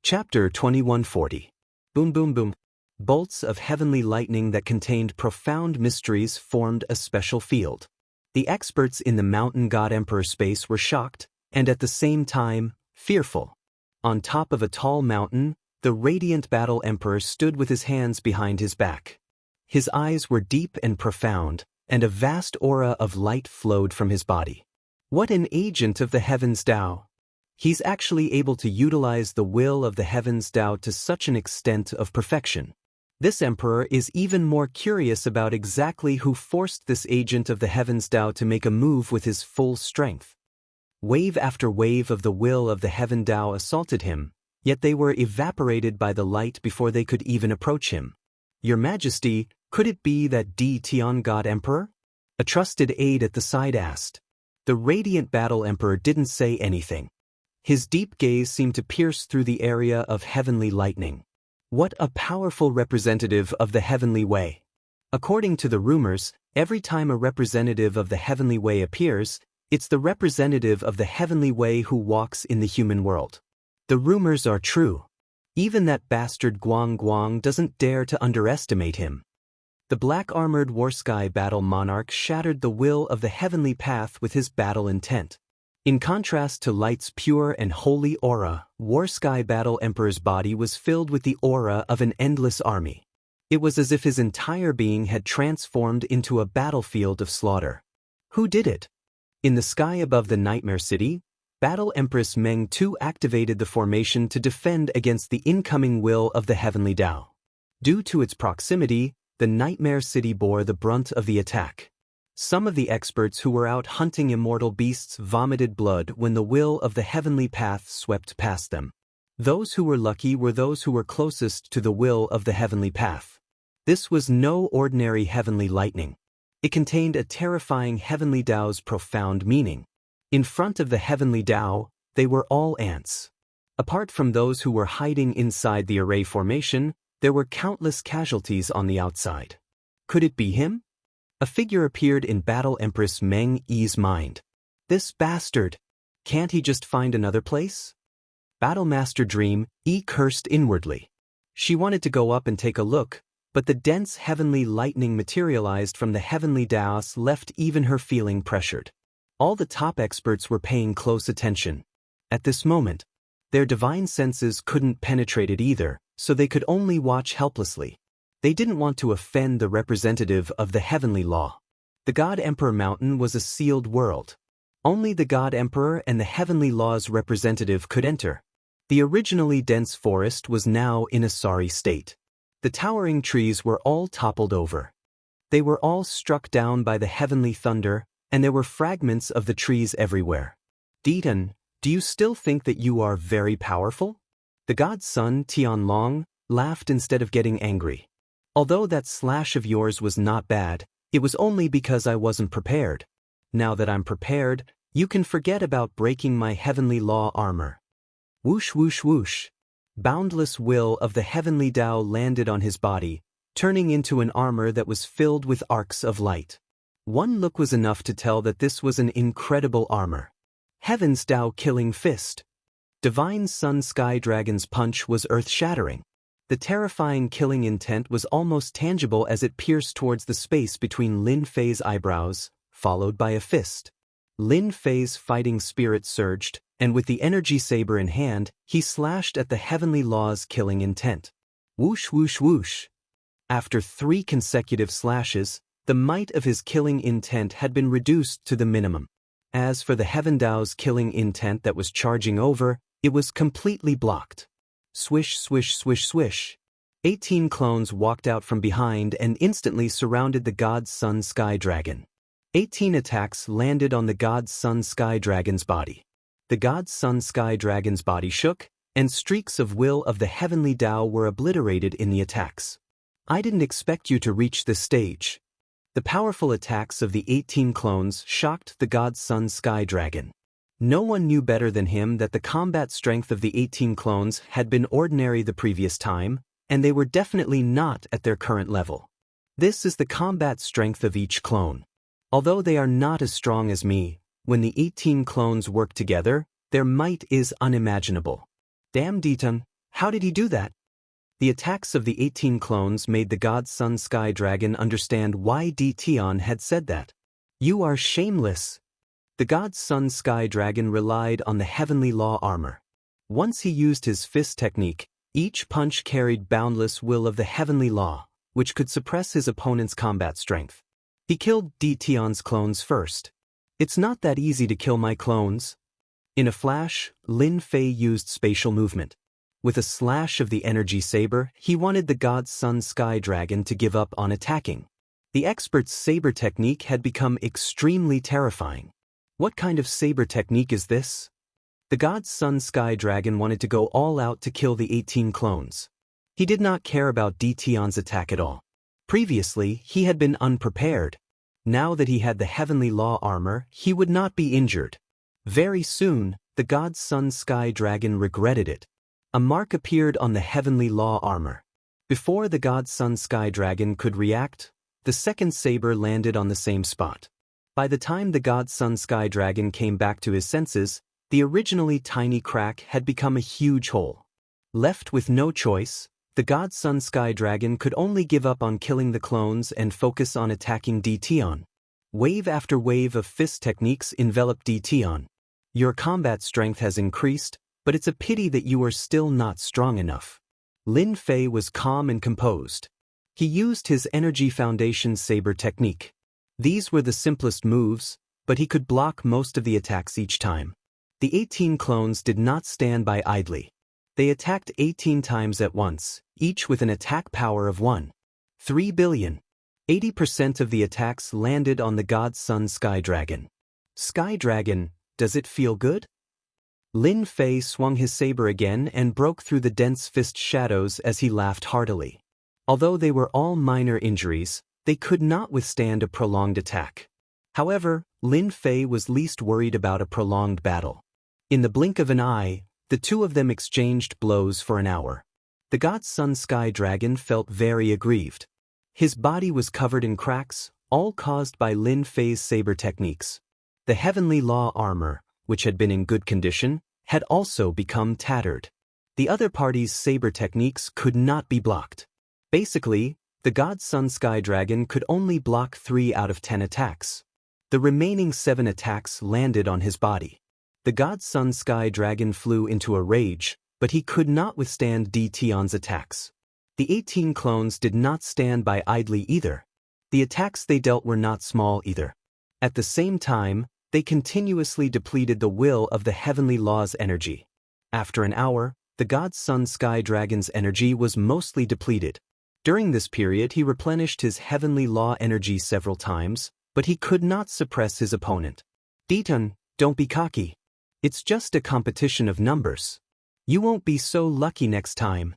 Speaker 1: Chapter 2140. Boom boom boom. Bolts of heavenly lightning that contained profound mysteries formed a special field. The experts in the Mountain God Emperor space were shocked, and at the same time, fearful. On top of a tall mountain, the radiant Battle Emperor stood with his hands behind his back. His eyes were deep and profound, and a vast aura of light flowed from his body. What an agent of the Heavens Tao! He's actually able to utilize the will of the Heavens Tao to such an extent of perfection. This emperor is even more curious about exactly who forced this agent of the Heavens Tao to make a move with his full strength. Wave after wave of the will of the Heaven Tao assaulted him, yet they were evaporated by the light before they could even approach him. "Your Majesty, could it be that Tian God Emperor?" A trusted aide at the side asked. The radiant Battle Emperor didn't say anything. His deep gaze seemed to pierce through the area of heavenly lightning. What a powerful representative of the heavenly way. According to the rumors, every time a representative of the heavenly way appears, it's the representative of the heavenly way who walks in the human world. The rumors are true. Even that bastard Guang Guang doesn't dare to underestimate him. The black-armored Warsky Battle Monarch shattered the will of the heavenly path with his battle intent. In contrast to Light's pure and holy aura, Warsky Battle Emperor's body was filled with the aura of an endless army. It was as if his entire being had transformed into a battlefield of slaughter. Who did it? In the sky above the Nightmare City, Battle Empress Meng Tu activated the formation to defend against the incoming will of the Heavenly Tao. Due to its proximity, the Nightmare City bore the brunt of the attack. Some of the experts who were out hunting immortal beasts vomited blood when the will of the heavenly path swept past them. Those who were lucky were those who were closest to the will of the heavenly path. This was no ordinary heavenly lightning. It contained a terrifying heavenly Tao's profound meaning. In front of the heavenly Tao, they were all ants. Apart from those who were hiding inside the array formation, There were countless casualties on the outside. Could it be him? A figure appeared in Battle Empress Meng Yi's mind. This bastard! Can't he just find another place? Battlemaster Dream Yi cursed inwardly. She wanted to go up and take a look, but the dense heavenly lightning materialized from the heavenly dais left even her feeling pressured. All the top experts were paying close attention. At this moment, their divine senses couldn't penetrate it either, so they could only watch helplessly. They didn't want to offend the representative of the heavenly law. The God Emperor Mountain was a sealed world. Only the God Emperor and the heavenly law's representative could enter. The originally dense forest was now in a sorry state. The towering trees were all toppled over. They were all struck down by the heavenly thunder, and there were fragments of the trees everywhere. Ditan, do you still think that you are very powerful? The god's son, Tianlong, laughed instead of getting angry. Although that slash of yours was not bad, it was only because I wasn't prepared. Now that I'm prepared, you can forget about breaking my heavenly law armor. Whoosh whoosh whoosh. Boundless will of the heavenly Tao landed on his body, turning into an armor that was filled with arcs of light. One look was enough to tell that this was an incredible armor. Heaven's Tao killing fist. Divine Sun Sky Dragon's punch was earth-shattering. The terrifying killing intent was almost tangible as it pierced towards the space between Lin Fei's eyebrows, followed by a fist. Lin Fei's fighting spirit surged, and with the energy saber in hand, he slashed at the heavenly law's killing intent. Whoosh whoosh whoosh. After 3 consecutive slashes, the might of his killing intent had been reduced to the minimum. As for the Heaven Dao's killing intent that was charging over, it was completely blocked. Swish swish swish swish. 18 clones walked out from behind and instantly surrounded the God's Sun Sky Dragon. 18 attacks landed on the God's Sun Sky Dragon's body. The God's Sun Sky Dragon's body shook, and streaks of will of the heavenly Tao were obliterated in the attacks. I didn't expect you to reach this stage. The powerful attacks of the 18 clones shocked the God's Sun Sky Dragon. No one knew better than him that the combat strength of the 18 clones had been ordinary the previous time, and they were definitely not at their current level. This is the combat strength of each clone. Although they are not as strong as me, when the 18 clones work together, their might is unimaginable. Damn Ditan, how did he do that? The attacks of the 18 clones made the God's Sun Sky Dragon understand why Ditan had said that. You are shameless. The God's Sun Sky Dragon relied on the heavenly law armor. Once he used his fist technique, each punch carried boundless will of the heavenly law, which could suppress his opponent's combat strength. He killed Ditan's clones first. It's not that easy to kill my clones. In a flash, Lin Fei used spatial movement. With a slash of the energy saber, he wanted the God's Sun Sky Dragon to give up on attacking. The expert's saber technique had become extremely terrifying. What kind of saber technique is this? The God's Sun Sky Dragon wanted to go all out to kill the 18 clones. He did not care about Ditan's attack at all. Previously, he had been unprepared. Now that he had the heavenly law armor, he would not be injured. Very soon, the God's Sun Sky Dragon regretted it. A mark appeared on the heavenly law armor. Before the God's Sun Sky Dragon could react, the second saber landed on the same spot. By the time the God's Sun Sky Dragon came back to his senses, the originally tiny crack had become a huge hole. Left with no choice, the God's Sun Sky Dragon could only give up on killing the clones and focus on attacking Ditan. Wave after wave of fist techniques enveloped Ditan. Your combat strength has increased, but it's a pity that you are still not strong enough. Lin Fei was calm and composed. He used his Energy Foundation saber technique. These were the simplest moves, but he could block most of the attacks each time. The 18 clones did not stand by idly. They attacked 18 times at once, each with an attack power of 1.3 billion. 80% of the attacks landed on the God's Sun Sky Dragon. Sky Dragon, does it feel good? Lin Fei swung his saber again and broke through the dense fist shadows as he laughed heartily. Although they were all minor injuries, they could not withstand a prolonged attack. However, Lin Fei was least worried about a prolonged battle. In the blink of an eye, the two of them exchanged blows for an hour. The god Sun Sky Dragon felt very aggrieved. His body was covered in cracks, all caused by Lin Fei's saber techniques. The heavenly law armor, which had been in good condition, had also become tattered. The other party's saber techniques could not be blocked. Basically, the god Sun Sky Dragon could only block 3 out of 10 attacks. The remaining 7 attacks landed on his body. The god Sun Sky Dragon flew into a rage, but he could not withstand D. Tian's attacks. The 18 clones did not stand by idly either. The attacks they dealt were not small either. At the same time, they continuously depleted the will of the heavenly law's energy. After an hour, the god Sun Sky Dragon's energy was mostly depleted. During this period he replenished his heavenly law energy several times, but he could not suppress his opponent. Ditan, don't be cocky. It's just a competition of numbers. You won't be so lucky next time.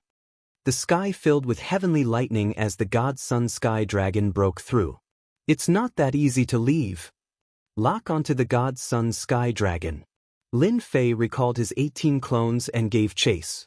Speaker 1: The sky filled with heavenly lightning as the god Sun Sky Dragon broke through. It's not that easy to leave. Lock onto the god Sun Sky Dragon. Lin Fei recalled his 18 clones and gave chase.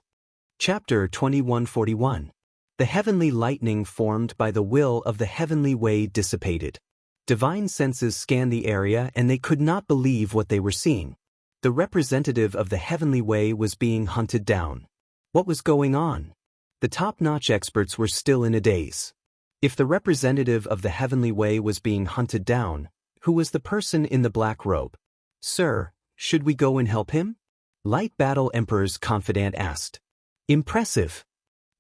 Speaker 1: Chapter 2141. The heavenly lightning formed by the will of the heavenly way dissipated. Divine senses scanned the area and they could not believe what they were seeing. The representative of the heavenly way was being hunted down. What was going on? The top-notch experts were still in a daze. If the representative of the heavenly way was being hunted down, who was the person in the black robe? Sir, should we go and help him? Light Battle Emperor's confidant asked. Impressive.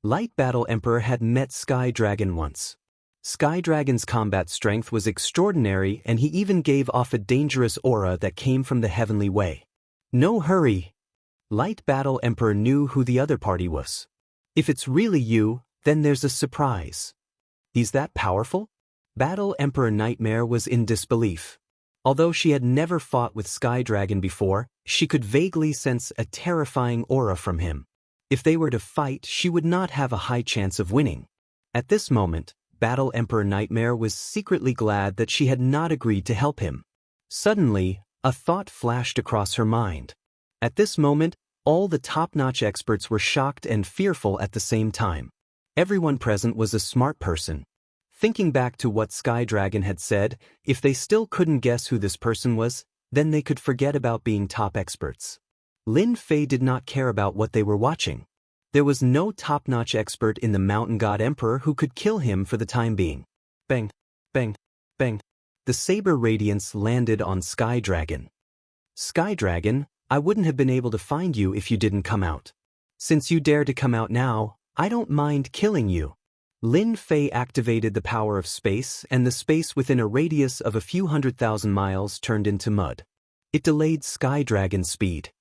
Speaker 1: Light Battle Emperor had met Sky Dragon once. Sky Dragon's combat strength was extraordinary and he even gave off a dangerous aura that came from the heavenly way. No hurry. Light Battle Emperor knew who the other party was. If it's really you, then there's a surprise. He's that powerful? Battle Emperor Nightmare was in disbelief. Although she had never fought with Sky Dragon before, she could vaguely sense a terrifying aura from him. If they were to fight, she would not have a high chance of winning. At this moment, Battle Emperor Nightmare was secretly glad that she had not agreed to help him. Suddenly, a thought flashed across her mind. At this moment, all the top-notch experts were shocked and fearful at the same time. Everyone present was a smart person. Thinking back to what Sky Dragon had said, if they still couldn't guess who this person was, then they could forget about being top experts. Lin Fei did not care about what they were watching. There was no top-notch expert in the Mountain God Emperor who could kill him for the time being. Bang, bang, bang. The saber radiance landed on Sky Dragon. Sky Dragon, I wouldn't have been able to find you if you didn't come out. Since you dare to come out now, I don't mind killing you. Lin Fei activated the power of space and the space within a radius of a few 100,000 miles turned into mud. It delayed Sky Dragon's speed.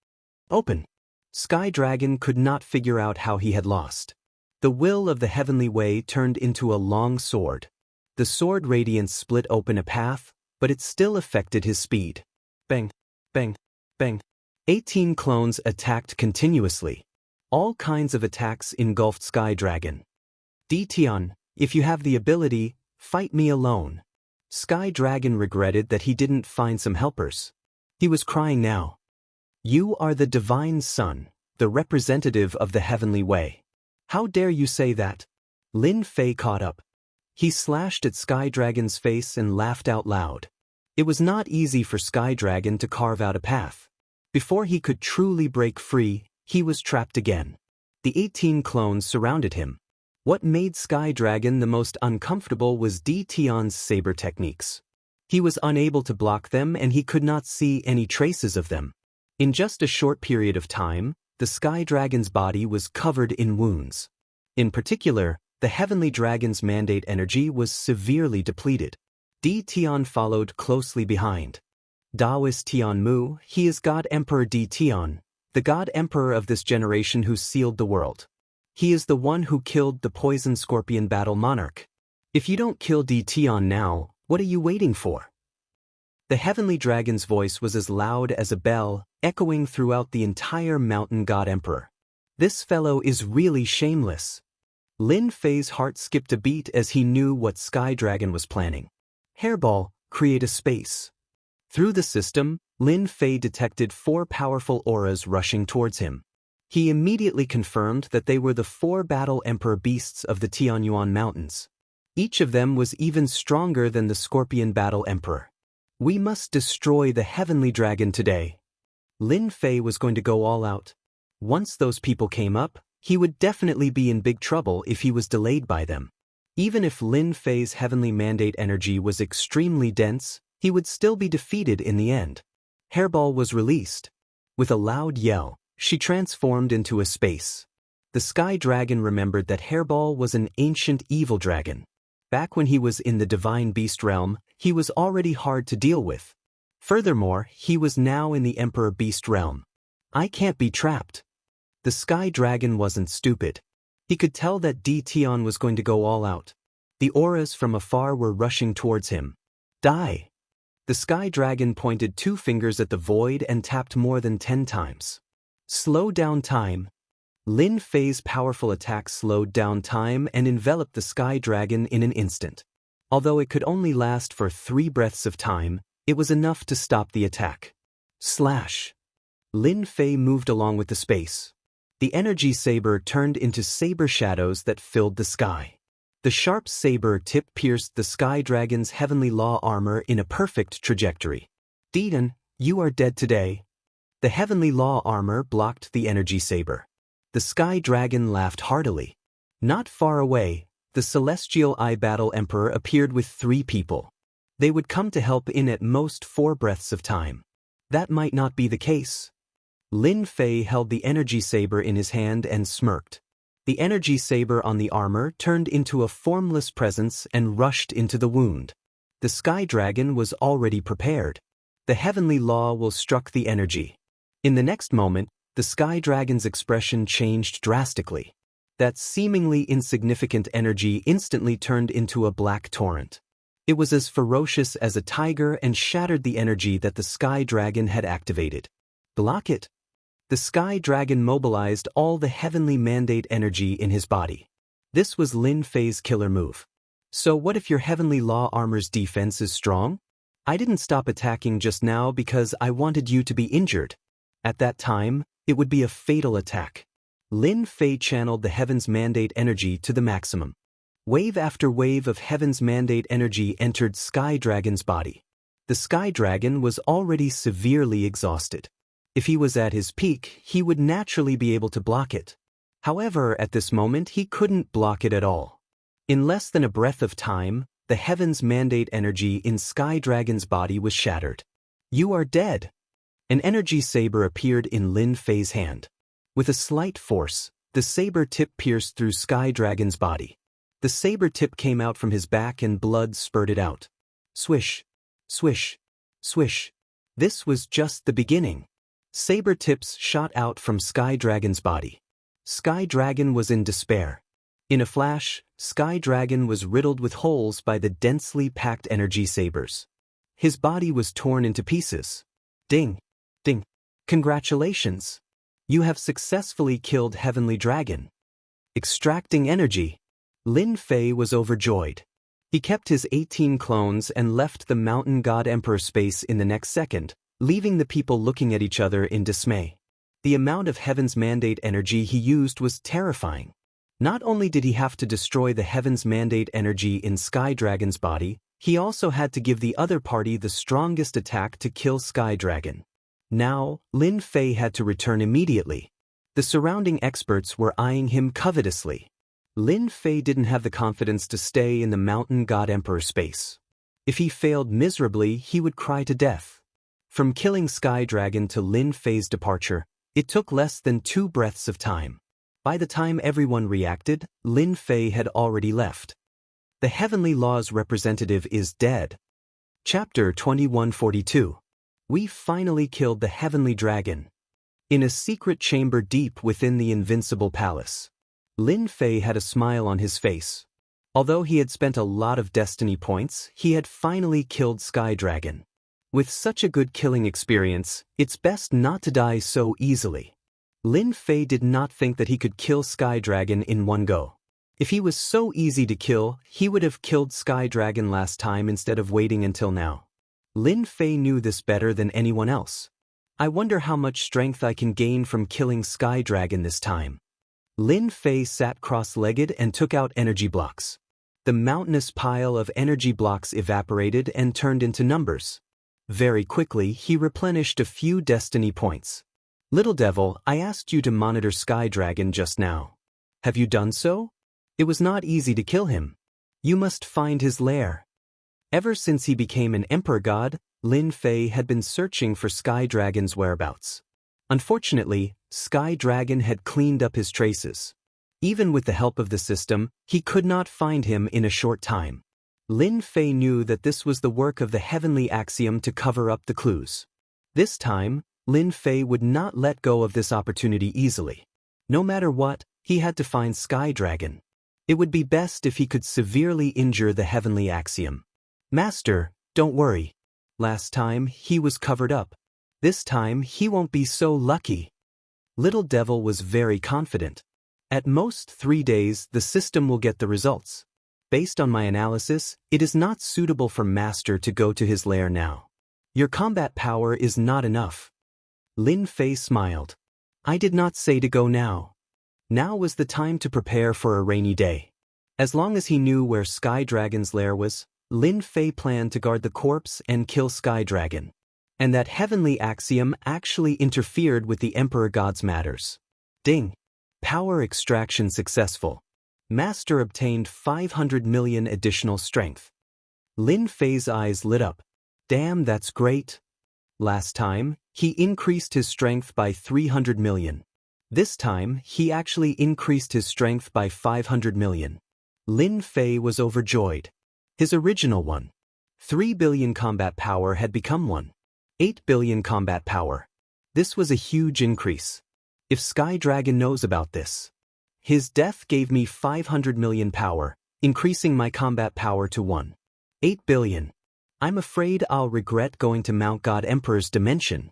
Speaker 1: Open. Sky Dragon could not figure out how he had lost. The will of the heavenly way turned into a long sword. The sword radiance split open a path, but it still affected his speed. Bang, bang, bang. 18 clones attacked continuously. All kinds of attacks engulfed Sky Dragon. Tian, if you have the ability, fight me alone. Sky Dragon regretted that he didn't find some helpers. He was crying now. You are the divine son, the representative of the heavenly way. How dare you say that? Lin Fei caught up. He slashed at Sky Dragon's face and laughed out loud. It was not easy for Sky Dragon to carve out a path. Before he could truly break free, he was trapped again. The 18 clones surrounded him. What made Sky Dragon the most uncomfortable was Tian's saber techniques. He was unable to block them and he could not see any traces of them. In just a short period of time, the Sky Dragon's body was covered in wounds. In particular, the Heavenly Dragon's mandate energy was severely depleted. Tian followed closely behind. Taoist Tian Mu, he is God Emperor Tian, the God Emperor of this generation who sealed the world. He is the one who killed the poison scorpion battle monarch. If you don't kill Tian now, what are you waiting for? The Heavenly Dragon's voice was as loud as a bell, echoing throughout the entire Mountain God Emperor. This fellow is really shameless. Lin Fei's heart skipped a beat as he knew what Sky Dragon was planning. Hairball, create a space. Through the system, Lin Fei detected 4 powerful auras rushing towards him. He immediately confirmed that they were the 4 battle emperor beasts of the Tianyuan Mountains. Each of them was even stronger than the Scorpion Battle Emperor. We must destroy the Heavenly Dragon today. Lin Fei was going to go all out. Once those people came up, he would definitely be in big trouble if he was delayed by them. Even if Lin Fei's heavenly mandate energy was extremely dense, he would still be defeated in the end. Hairball was released. With a loud yell, she transformed into a space. The Sky Dragon remembered that Hairball was an ancient evil dragon. Back when he was in the Divine Beast realm, he was already hard to deal with. Furthermore, he was now in the Emperor Beast realm. I can't be trapped. The Sky Dragon wasn't stupid. He could tell that Di Tian was going to go all out. The auras from afar were rushing towards him. Die! The Sky Dragon pointed 2 fingers at the void and tapped more than 10 times. Slow down time. Lin Fei's powerful attack slowed down time and enveloped the Sky Dragon in an instant. Although it could only last for 3 breaths of time, it was enough to stop the attack. Slash! Lin Fei moved along with the space. The energy saber turned into saber shadows that filled the sky. The sharp saber tip pierced the Sky Dragon's heavenly law armor in a perfect trajectory. Dedan, you are dead today. The heavenly law armor blocked the energy saber. The Sky Dragon laughed heartily. Not far away, the Celestial Eye Battle Emperor appeared with 3 people. They would come to help in at most 4 breaths of time. That might not be the case. Lin Fei held the energy saber in his hand and smirked. The energy saber on the armor turned into a formless presence and rushed into the wound. The Sky Dragon was already prepared. The heavenly law will struck the energy. In the next moment, the Sky Dragon's expression changed drastically. That seemingly insignificant energy instantly turned into a black torrent. It was as ferocious as a tiger and shattered the energy that the Sky Dragon had activated. Block it. The Sky Dragon mobilized all the heavenly mandate energy in his body. This was Lin Fei's killer move. So what if your heavenly law armor's defense is strong? I didn't stop attacking just now because I wanted you to be injured. At that time, it would be a fatal attack. Lin Fei channeled the Heaven's Mandate energy to the maximum. Wave after wave of Heaven's Mandate energy entered Sky Dragon's body. The Sky Dragon was already severely exhausted. If he was at his peak, he would naturally be able to block it. However, at this moment, he couldn't block it at all. In less than a breath of time, the Heaven's Mandate energy in Sky Dragon's body was shattered. You are dead. An energy saber appeared in Lin Fei's hand. With a slight force, the saber tip pierced through Sky Dragon's body. The saber tip came out from his back and blood spurted out. Swish, swish, swish. This was just the beginning. Saber tips shot out from Sky Dragon's body. Sky Dragon was in despair. In a flash, Sky Dragon was riddled with holes by the densely packed energy sabers. His body was torn into pieces. Ding, ding. Congratulations. You have successfully killed Heavenly Dragon. Extracting energy. Lin Fei was overjoyed. He kept his 18 clones and left the Mountain God Emperor space in the next second, leaving the people looking at each other in dismay. The amount of Heaven's Mandate energy he used was terrifying. Not only did he have to destroy the Heaven's Mandate energy in Sky Dragon's body, he also had to give the other party the strongest attack to kill Sky Dragon. Now, Lin Fei had to return immediately. The surrounding experts were eyeing him covetously. Lin Fei didn't have the confidence to stay in the Mountain God Emperor space. If he failed miserably, he would cry to death. From killing Sky Dragon to Lin Fei's departure, it took less than 2 breaths of time. By the time everyone reacted, Lin Fei had already left. The Heavenly Law's representative is dead. Chapter 2142. We finally killed the Heavenly Dragon. In a secret chamber deep within the Invincible Palace, Lin Fei had a smile on his face. Although he had spent a lot of destiny points, he had finally killed Sky Dragon. With such a good killing experience, it's best not to die so easily. Lin Fei did not think that he could kill Sky Dragon in one go. If he was so easy to kill, he would have killed Sky Dragon last time instead of waiting until now. Lin Fei knew this better than anyone else. I wonder how much strength I can gain from killing Sky Dragon this time. Lin Fei sat cross-legged and took out energy blocks. The mountainous pile of energy blocks evaporated and turned into numbers. Very quickly, he replenished a few destiny points. Little Devil, I asked you to monitor Sky Dragon just now. Have you done so? It was not easy to kill him. You must find his lair. Ever since he became an emperor god, Lin Fei had been searching for Sky Dragon's whereabouts. Unfortunately, Sky Dragon had cleaned up his traces. Even with the help of the system, he could not find him in a short time. Lin Fei knew that this was the work of the heavenly axiom to cover up the clues. This time, Lin Fei would not let go of this opportunity easily. No matter what, he had to find Sky Dragon. It would be best if he could severely injure the heavenly axiom. Master, don't worry. Last time, he was covered up. This time, he won't be so lucky. Little Devil was very confident. At most 3 days, the system will get the results. Based on my analysis, it is not suitable for Master to go to his lair now. Your combat power is not enough. Lin Fei smiled. I did not say to go now. Now was the time to prepare for a rainy day. As long as he knew where Sky Dragon's lair was, Lin Fei planned to guard the corpse and kill Sky Dragon. And that heavenly axiom actually interfered with the Emperor God's matters. Ding! Power extraction successful. Master obtained 500 million additional strength. Lin Fei's eyes lit up. Damn, that's great. Last time, he increased his strength by 300 million. This time, he actually increased his strength by 500 million. Lin Fei was overjoyed. His original 3 billion combat power had become 8 billion combat power. This was a huge increase. If Sky Dragon knows about this. His death gave me 500 million power, increasing my combat power to 8 billion. I'm afraid I'll regret going to Mount God Emperor's dimension.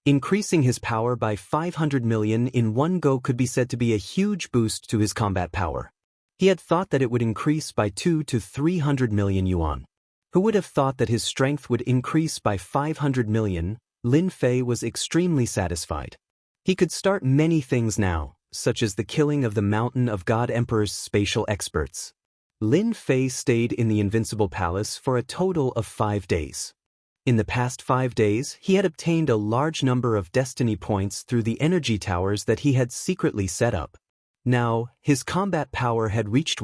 Speaker 1: Increasing his power by 500 million in one go could be said to be a huge boost to his combat power. He had thought that it would increase by 2 to 300 million yuan. Who would have thought that his strength would increase by 500 million? Lin Fei was extremely satisfied. He could start many things now, such as the killing of the Mountain of God Emperor's spatial experts. Lin Fei stayed in the Invincible Palace for a total of 5 days. In the past 5 days, he had obtained a large number of destiny points through the energy towers that he had secretly set up. Now, his combat power had reached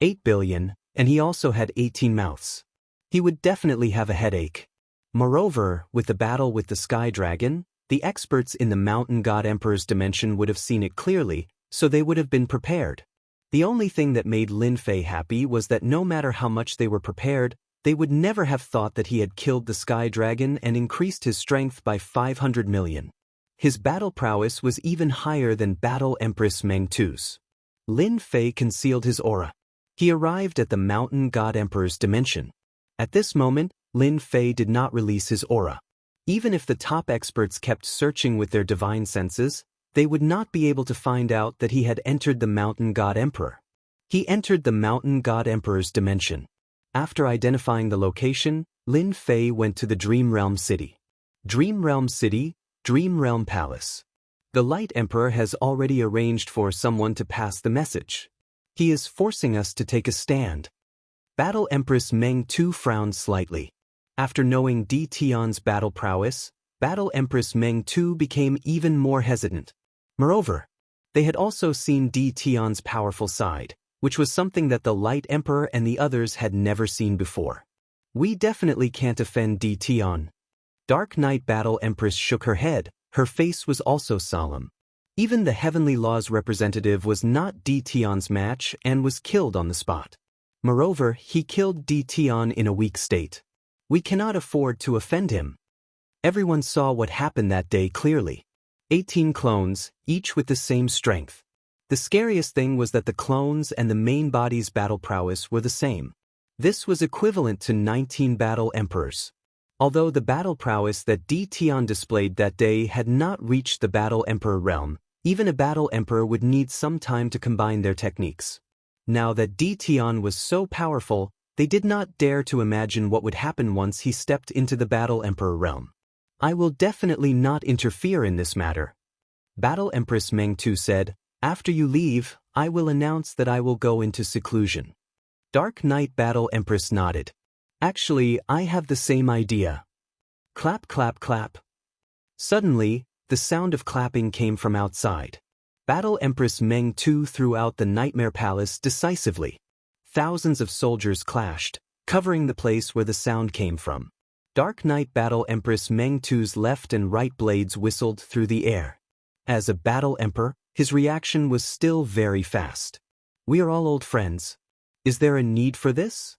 Speaker 1: 8 billion, and he also had 18 mouths. He would definitely have a headache. Moreover, with the battle with the Sky Dragon, the experts in the Mountain God Emperor's dimension would have seen it clearly, so they would have been prepared. The only thing that made Lin Fei happy was that no matter how much they were prepared, they would never have thought that he had killed the Sky Dragon and increased his strength by 500 million. His battle prowess was even higher than Battle Empress Meng Tu's. Lin Fei concealed his aura. He arrived at the Mountain God Emperor's dimension. At this moment, Lin Fei did not release his aura. Even if the top experts kept searching with their divine senses, they would not be able to find out that he had entered the Mountain God Emperor. He entered the Mountain God Emperor's dimension. After identifying the location, Lin Fei went to the Dream Realm City. Dream Realm City, Dream Realm Palace. The Light Emperor has already arranged for someone to pass the message. He is forcing us to take a stand. Battle Empress Meng Tu frowned slightly. After knowing Di Tian's battle prowess, Battle Empress Meng Tu became even more hesitant. Moreover, they had also seen Di Tian's powerful side, which was something that the Light Emperor and the others had never seen before. We definitely can't offend Di Tian. Dark Knight Battle Empress shook her head, her face was also solemn. Even the Heavenly Law's representative was not Di Tian's match and was killed on the spot. Moreover, he killed Di Tian in a weak state. We cannot afford to offend him. Everyone saw what happened that day clearly. 18 clones, each with the same strength. The scariest thing was that the clones and the main body's battle prowess were the same. This was equivalent to 19 battle emperors. Although the battle prowess that Di Tian displayed that day had not reached the battle emperor realm, even a battle emperor would need some time to combine their techniques. Now that Di Tian was so powerful, they did not dare to imagine what would happen once he stepped into the battle emperor realm. I will definitely not interfere in this matter. Battle Empress Meng Tu said, after you leave, I will announce that I will go into seclusion. Dark Knight Battle Empress nodded. Actually, I have the same idea. Clap, clap, clap. Suddenly, the sound of clapping came from outside. Battle Empress Meng Tu threw out the Nightmare Palace decisively. Thousands of soldiers clashed, covering the place where the sound came from. Dark Knight Battle Empress Meng Tu's left and right blades whistled through the air. As a battle emperor, his reaction was still very fast. We are all old friends. Is there a need for this?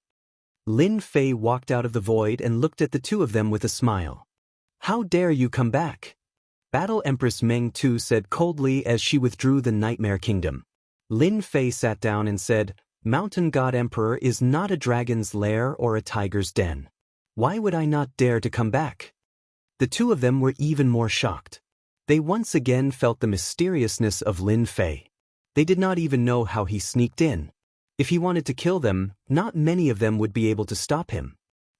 Speaker 1: Lin Fei walked out of the void and looked at the two of them with a smile. How dare you come back? Battle Empress Meng Tu said coldly as she withdrew the Nightmare Kingdom. Lin Fei sat down and said, Mountain God Emperor is not a dragon's lair or a tiger's den. Why would I not dare to come back? The two of them were even more shocked. They once again felt the mysteriousness of Lin Fei. They did not even know how he sneaked in. If he wanted to kill them, not many of them would be able to stop him.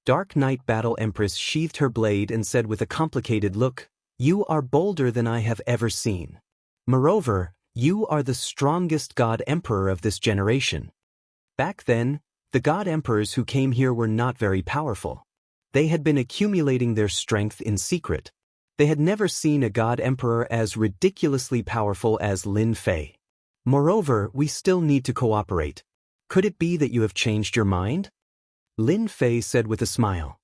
Speaker 1: Dark Knight Battle Empress sheathed her blade and said with a complicated look, You are bolder than I have ever seen. Moreover, you are the strongest God Emperor of this generation. Back then, the God Emperors who came here were not very powerful. They had been accumulating their strength in secret. They had never seen a God Emperor as ridiculously powerful as Lin Fei. Moreover, we still need to cooperate. Could it be that you have changed your mind? Lin Fei said with a smile.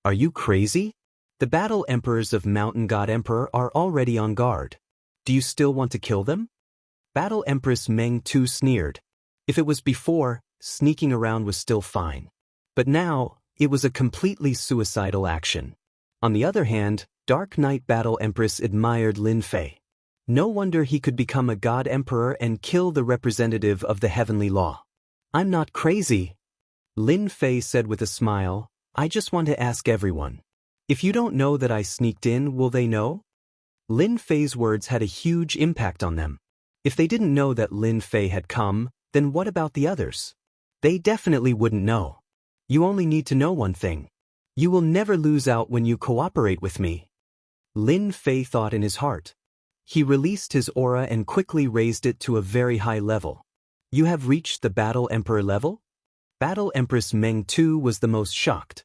Speaker 1: Are you crazy? The battle emperors of Mountain God Emperor are already on guard. Do you still want to kill them? Battle Empress Meng Tu sneered. If it was before, sneaking around was still fine. But now, it was a completely suicidal action. On the other hand, Dark Knight Battle Empress admired Lin Fei. No wonder he could become a God Emperor and kill the representative of the heavenly law. I'm not crazy. Lin Fei said with a smile, I just want to ask everyone. If you don't know that I sneaked in, will they know? Lin Fei's words had a huge impact on them. If they didn't know that Lin Fei had come, then what about the others? They definitely wouldn't know. You only need to know one thing. You will never lose out when you cooperate with me. Lin Fei thought in his heart. He released his aura and quickly raised it to a very high level. You have reached the Battle Emperor level? Battle Empress Meng Tu was the most shocked.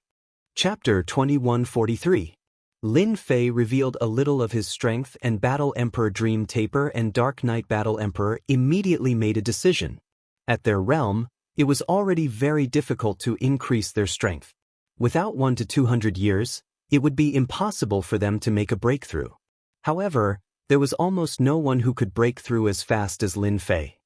Speaker 1: Chapter 2143. Lin Fei revealed a little of his strength and Battle Emperor Dream Taper and Dark Knight Battle Emperor immediately made a decision. At their realm, it was already very difficult to increase their strength. Without 1 to 200 years, it would be impossible for them to make a breakthrough. However, there was almost no one who could break through as fast as Lin Fei.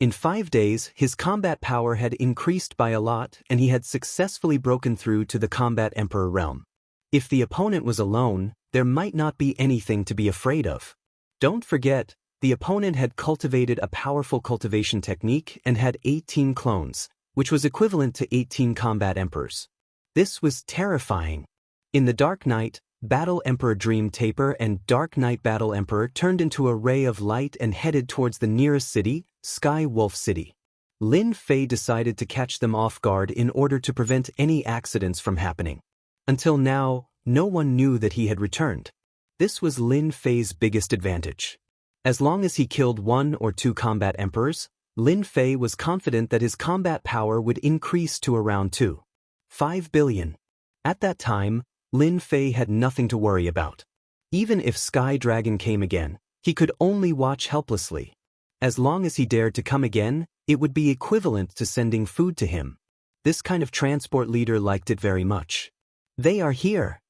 Speaker 1: In 5 days, his combat power had increased by a lot and he had successfully broken through to the Combat Emperor realm. If the opponent was alone, there might not be anything to be afraid of. Don't forget, the opponent had cultivated a powerful cultivation technique and had 18 clones, which was equivalent to 18 combat emperors. This was terrifying. In the Dark Knight, Battle Emperor Dream Taper and Dark Knight Battle Emperor turned into a ray of light and headed towards the nearest city, Sky Wolf City. Lin Fei decided to catch them off guard in order to prevent any accidents from happening. Until now, no one knew that he had returned. This was Lin Fei's biggest advantage. As long as he killed 1 or 2 combat emperors, Lin Fei was confident that his combat power would increase to around 2.5 billion. At that time, Lin Fei had nothing to worry about. Even if Sky Dragon came again, he could only watch helplessly. As long as he dared to come again, it would be equivalent to sending food to him. This kind of transport leader liked it very much. They are here.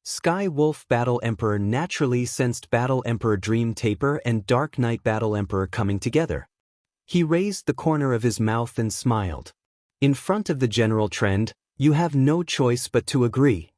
Speaker 1: Sky Wolf Battle Emperor naturally sensed Battle Emperor Dream Taper and Dark Knight Battle Emperor coming together. He raised the corner of his mouth and smiled. In front of the general trend, you have no choice but to agree.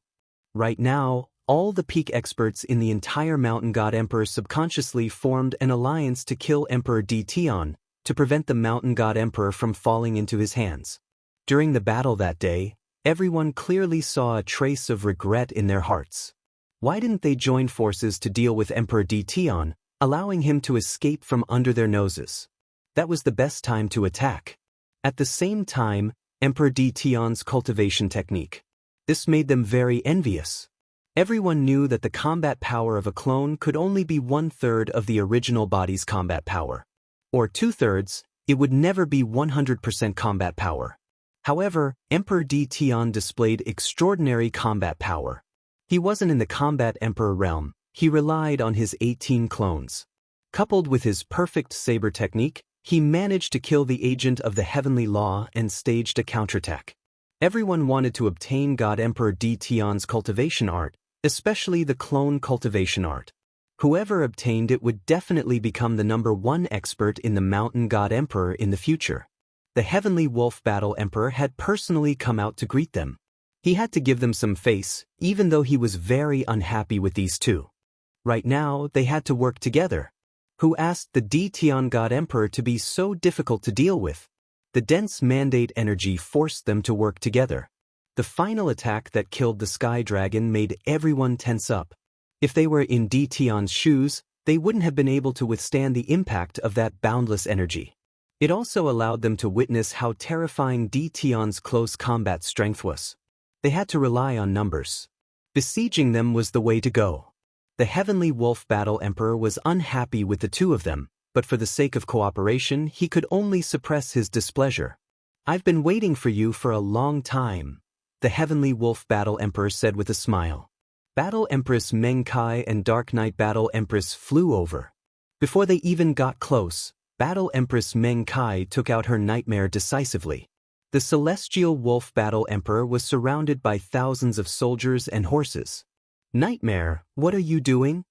Speaker 1: Right now, all the peak experts in the entire Mountain God Emperor subconsciously formed an alliance to kill Emperor Tion, to prevent the Mountain God Emperor from falling into his hands. During the battle that day, everyone clearly saw a trace of regret in their hearts. Why didn't they join forces to deal with Emperor Tion, allowing him to escape from under their noses? That was the best time to attack. At the same time, Emperor Tion's cultivation technique. This made them very envious. Everyone knew that the combat power of a clone could only be 1/3 of the original body's combat power. Or 2/3, it would never be 100% combat power. However, Emperor Di Tian displayed extraordinary combat power. He wasn't in the combat emperor realm, he relied on his 18 clones. Coupled with his perfect saber technique, he managed to kill the agent of the heavenly law and staged a counterattack. Everyone wanted to obtain God Emperor Di Tian's cultivation art, especially the clone cultivation art. Whoever obtained it would definitely become the #1 expert in the Mountain God Emperor in the future. The Heavenly Wolf Battle Emperor had personally come out to greet them. He had to give them some face, even though he was very unhappy with these two. Right now, they had to work together. Who asked the Di Tian God Emperor to be so difficult to deal with? The dense mandate energy forced them to work together. The final attack that killed the Sky Dragon made everyone tense up. If they were in Di Tian's shoes, they wouldn't have been able to withstand the impact of that boundless energy. It also allowed them to witness how terrifying Di Tian's close combat strength was. They had to rely on numbers. Besieging them was the way to go. The Heavenly Wolf Battle Emperor was unhappy with the two of them, but for the sake of cooperation, he could only suppress his displeasure. "I've been waiting for you for a long time," the Heavenly Wolf Battle Emperor said with a smile. Battle Empress Meng Kai and Dark Knight Battle Empress flew over. Before they even got close, Battle Empress Meng Kai took out her nightmare decisively. The Celestial Wolf Battle Emperor was surrounded by thousands of soldiers and horses. "Nightmare, what are you doing?"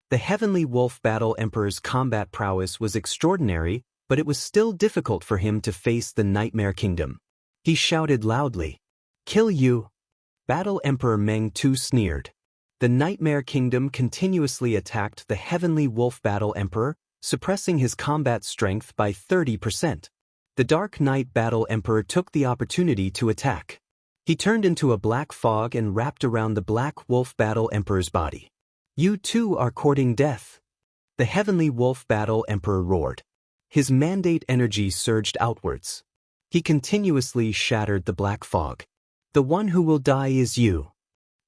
Speaker 1: The Heavenly Wolf Battle Emperor's combat prowess was extraordinary, but it was still difficult for him to face the Nightmare Kingdom. He shouted loudly, "Kill you!" Battle Emperor Meng Tu sneered. The Nightmare Kingdom continuously attacked the Heavenly Wolf Battle Emperor, suppressing his combat strength by 30%. The Dark Knight Battle Emperor took the opportunity to attack. He turned into a black fog and wrapped around the Black Wolf Battle Emperor's body. "You too are courting death." The Heavenly Wolf Battle Emperor roared. His mandate energy surged outwards. He continuously shattered the black fog. "The one who will die is you."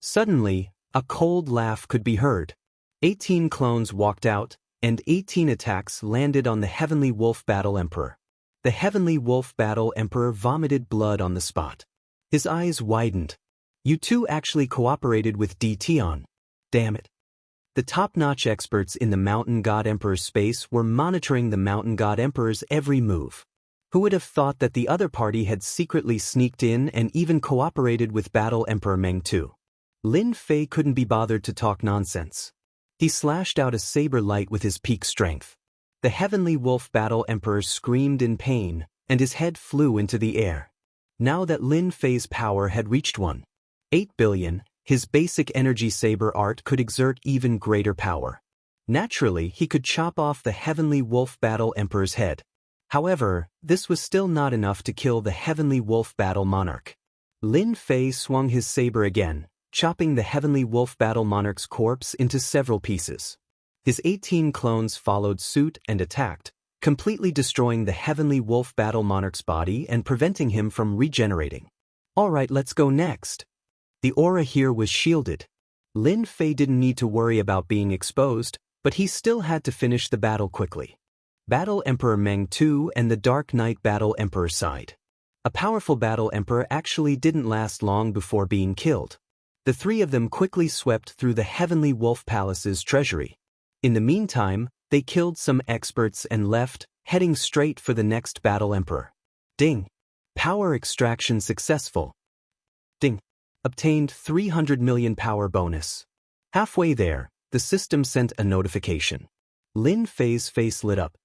Speaker 1: Suddenly, a cold laugh could be heard. 18 clones walked out, and 18 attacks landed on the Heavenly Wolf Battle Emperor. The Heavenly Wolf Battle Emperor vomited blood on the spot. His eyes widened. "You two actually cooperated with Di Tian. Damn it." The top-notch experts in the Mountain God Emperor's space were monitoring the Mountain God Emperor's every move. Who would have thought that the other party had secretly sneaked in and even cooperated with Battle Emperor Meng Tu? Lin Fei couldn't be bothered to talk nonsense. He slashed out a saber light with his peak strength. The Heavenly Wolf Battle Emperor screamed in pain, and his head flew into the air. Now that Lin Fei's power had reached 1.8 billion, his basic energy saber art could exert even greater power. Naturally, he could chop off the Heavenly Wolf Battle Emperor's head. However, this was still not enough to kill the Heavenly Wolf Battle Monarch. Lin Fei swung his saber again, chopping the Heavenly Wolf Battle Monarch's corpse into several pieces. His 18 clones followed suit and attacked, completely destroying the Heavenly Wolf Battle Monarch's body and preventing him from regenerating. "Alright, let's go next." The aura here was shielded. Lin Fei didn't need to worry about being exposed, but he still had to finish the battle quickly. Battle Emperor Meng Tu and the Dark Knight Battle Emperor sighed. A powerful Battle Emperor actually didn't last long before being killed. The three of them quickly swept through the Heavenly Wolf Palace's treasury. In the meantime, they killed some experts and left, heading straight for the next Battle Emperor. Ding! Power extraction successful. Ding! Obtained 300 million power bonus. Halfway there, the system sent a notification. Lin Fei's face lit up.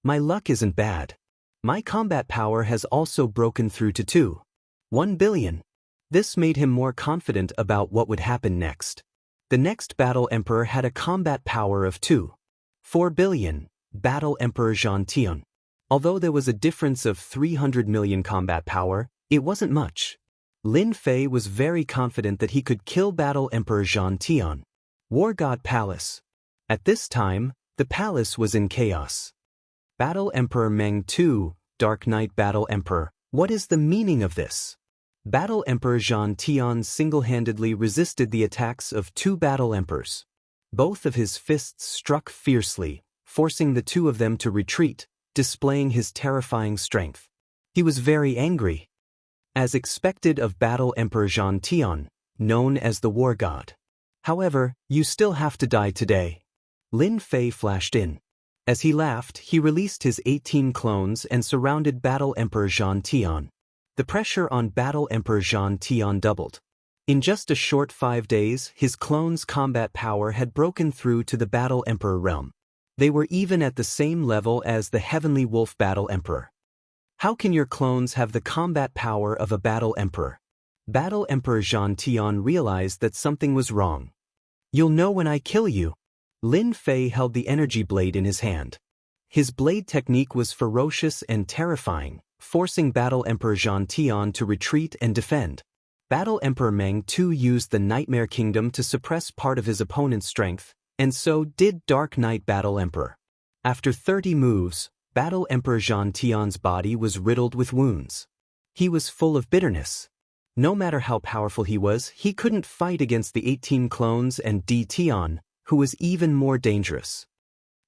Speaker 1: "My luck isn't bad. My combat power has also broken through to 2.1 billion. This made him more confident about what would happen next. The next Battle Emperor had a combat power of 2.4 billion, Battle Emperor Xianxia. Although there was a difference of 300 million combat power, it wasn't much. Lin Fei was very confident that he could kill Battle Emperor Xianxia. War God Palace. At this time, the palace was in chaos. Battle Emperor Meng Tu, Dark Knight Battle Emperor, what is the meaning of this? Battle Emperor Xianxia single-handedly resisted the attacks of two Battle Emperors. Both of his fists struck fiercely, forcing the two of them to retreat, displaying his terrifying strength. He was very angry. As expected of Battle Emperor Xianxia, known as the War God. However, you still have to die today. Lin Fei flashed in. As he laughed, he released his 18 clones and surrounded Battle Emperor Xianxia. The pressure on Battle Emperor Xianxia doubled. In just a short 5 days, his clones' combat power had broken through to the Battle Emperor realm. They were even at the same level as the Heavenly Wolf Battle Emperor. How can your clones have the combat power of a Battle Emperor? Battle Emperor Xianxia realized that something was wrong. You'll know when I kill you. Lin Fei held the energy blade in his hand. His blade technique was ferocious and terrifying, forcing Battle Emperor Xianxia to retreat and defend. Battle Emperor Meng too used the Nightmare Kingdom to suppress part of his opponent's strength, and so did Dark Knight Battle Emperor. After 30 moves, Battle Emperor Xianxia's body was riddled with wounds. He was full of bitterness. No matter how powerful he was, he couldn't fight against the 18 clones and Di Tian, who was even more dangerous.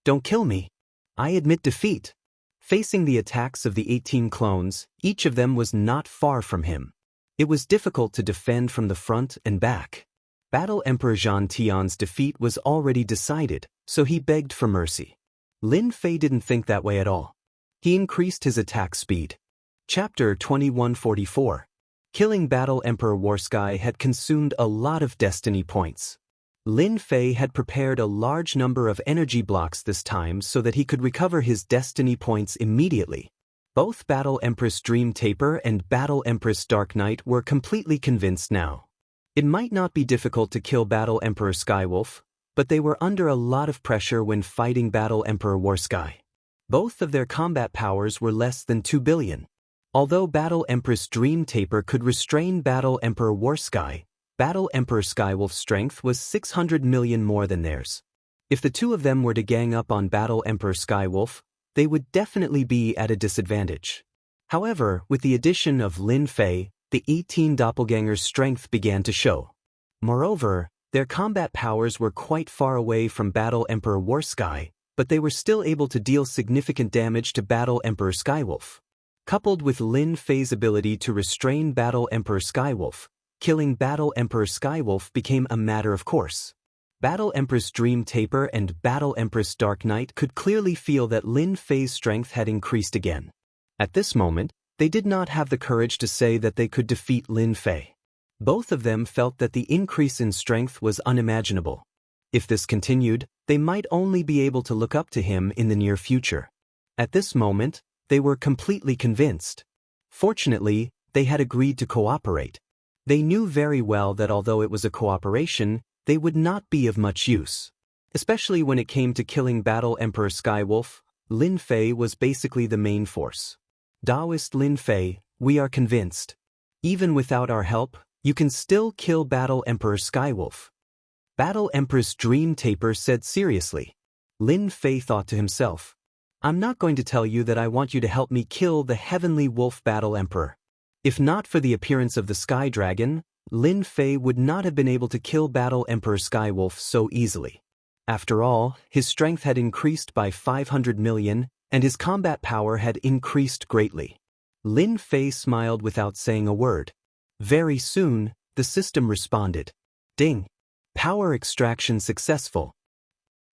Speaker 1: Don't kill me. I admit defeat. Facing the attacks of the 18 clones, each of them was not far from him. It was difficult to defend from the front and back. Battle Emperor Xianxia's defeat was already decided, so he begged for mercy. Lin Fei didn't think that way at all. He increased his attack speed. Chapter 2144. Killing Battle Emperor Warsky had consumed a lot of destiny points. Lin Fei had prepared a large number of energy blocks this time so that he could recover his destiny points immediately. Both Battle Empress Dream Taper and Battle Empress Dark Knight were completely convinced now. It might not be difficult to kill Battle Emperor Skywolf, but they were under a lot of pressure when fighting Battle Emperor Warsky. Both of their combat powers were less than 2 billion. Although Battle Empress Dream Taper could restrain Battle Emperor Warsky, Battle Emperor Skywolf's strength was 600 million more than theirs. If the two of them were to gang up on Battle Emperor Skywolf, they would definitely be at a disadvantage. However, with the addition of Lin Fei, the 18 doppelgangers' strength began to show. Moreover, their combat powers were quite far away from Battle Emperor Warsky, but they were still able to deal significant damage to Battle Emperor Skywolf. Coupled with Lin Fei's ability to restrain Battle Emperor Skywolf, killing Battle Emperor Skywolf became a matter of course. Battle Empress Dream Taper and Battle Empress Dark Knight could clearly feel that Lin Fei's strength had increased again. At this moment, they did not have the courage to say that they could defeat Lin Fei. Both of them felt that the increase in strength was unimaginable. If this continued, they might only be able to look up to him in the near future. At this moment, they were completely convinced. Fortunately, they had agreed to cooperate. They knew very well that although it was a cooperation, they would not be of much use. Especially when it came to killing Battle Emperor Skywolf, Lin Fei was basically the main force. Taoist Lin Fei, we are convinced. Even without our help, you can still kill Battle Emperor Skywolf. Battle Empress Dream Taper said seriously. Lin Fei thought to himself, I'm not going to tell you that I want you to help me kill the Heavenly Wolf Battle Emperor. If not for the appearance of the Sky Dragon, Lin Fei would not have been able to kill Battle Emperor Skywolf so easily. After all, his strength had increased by 500 million, and his combat power had increased greatly. Lin Fei smiled without saying a word. Very soon, the system responded. Ding. Power extraction successful.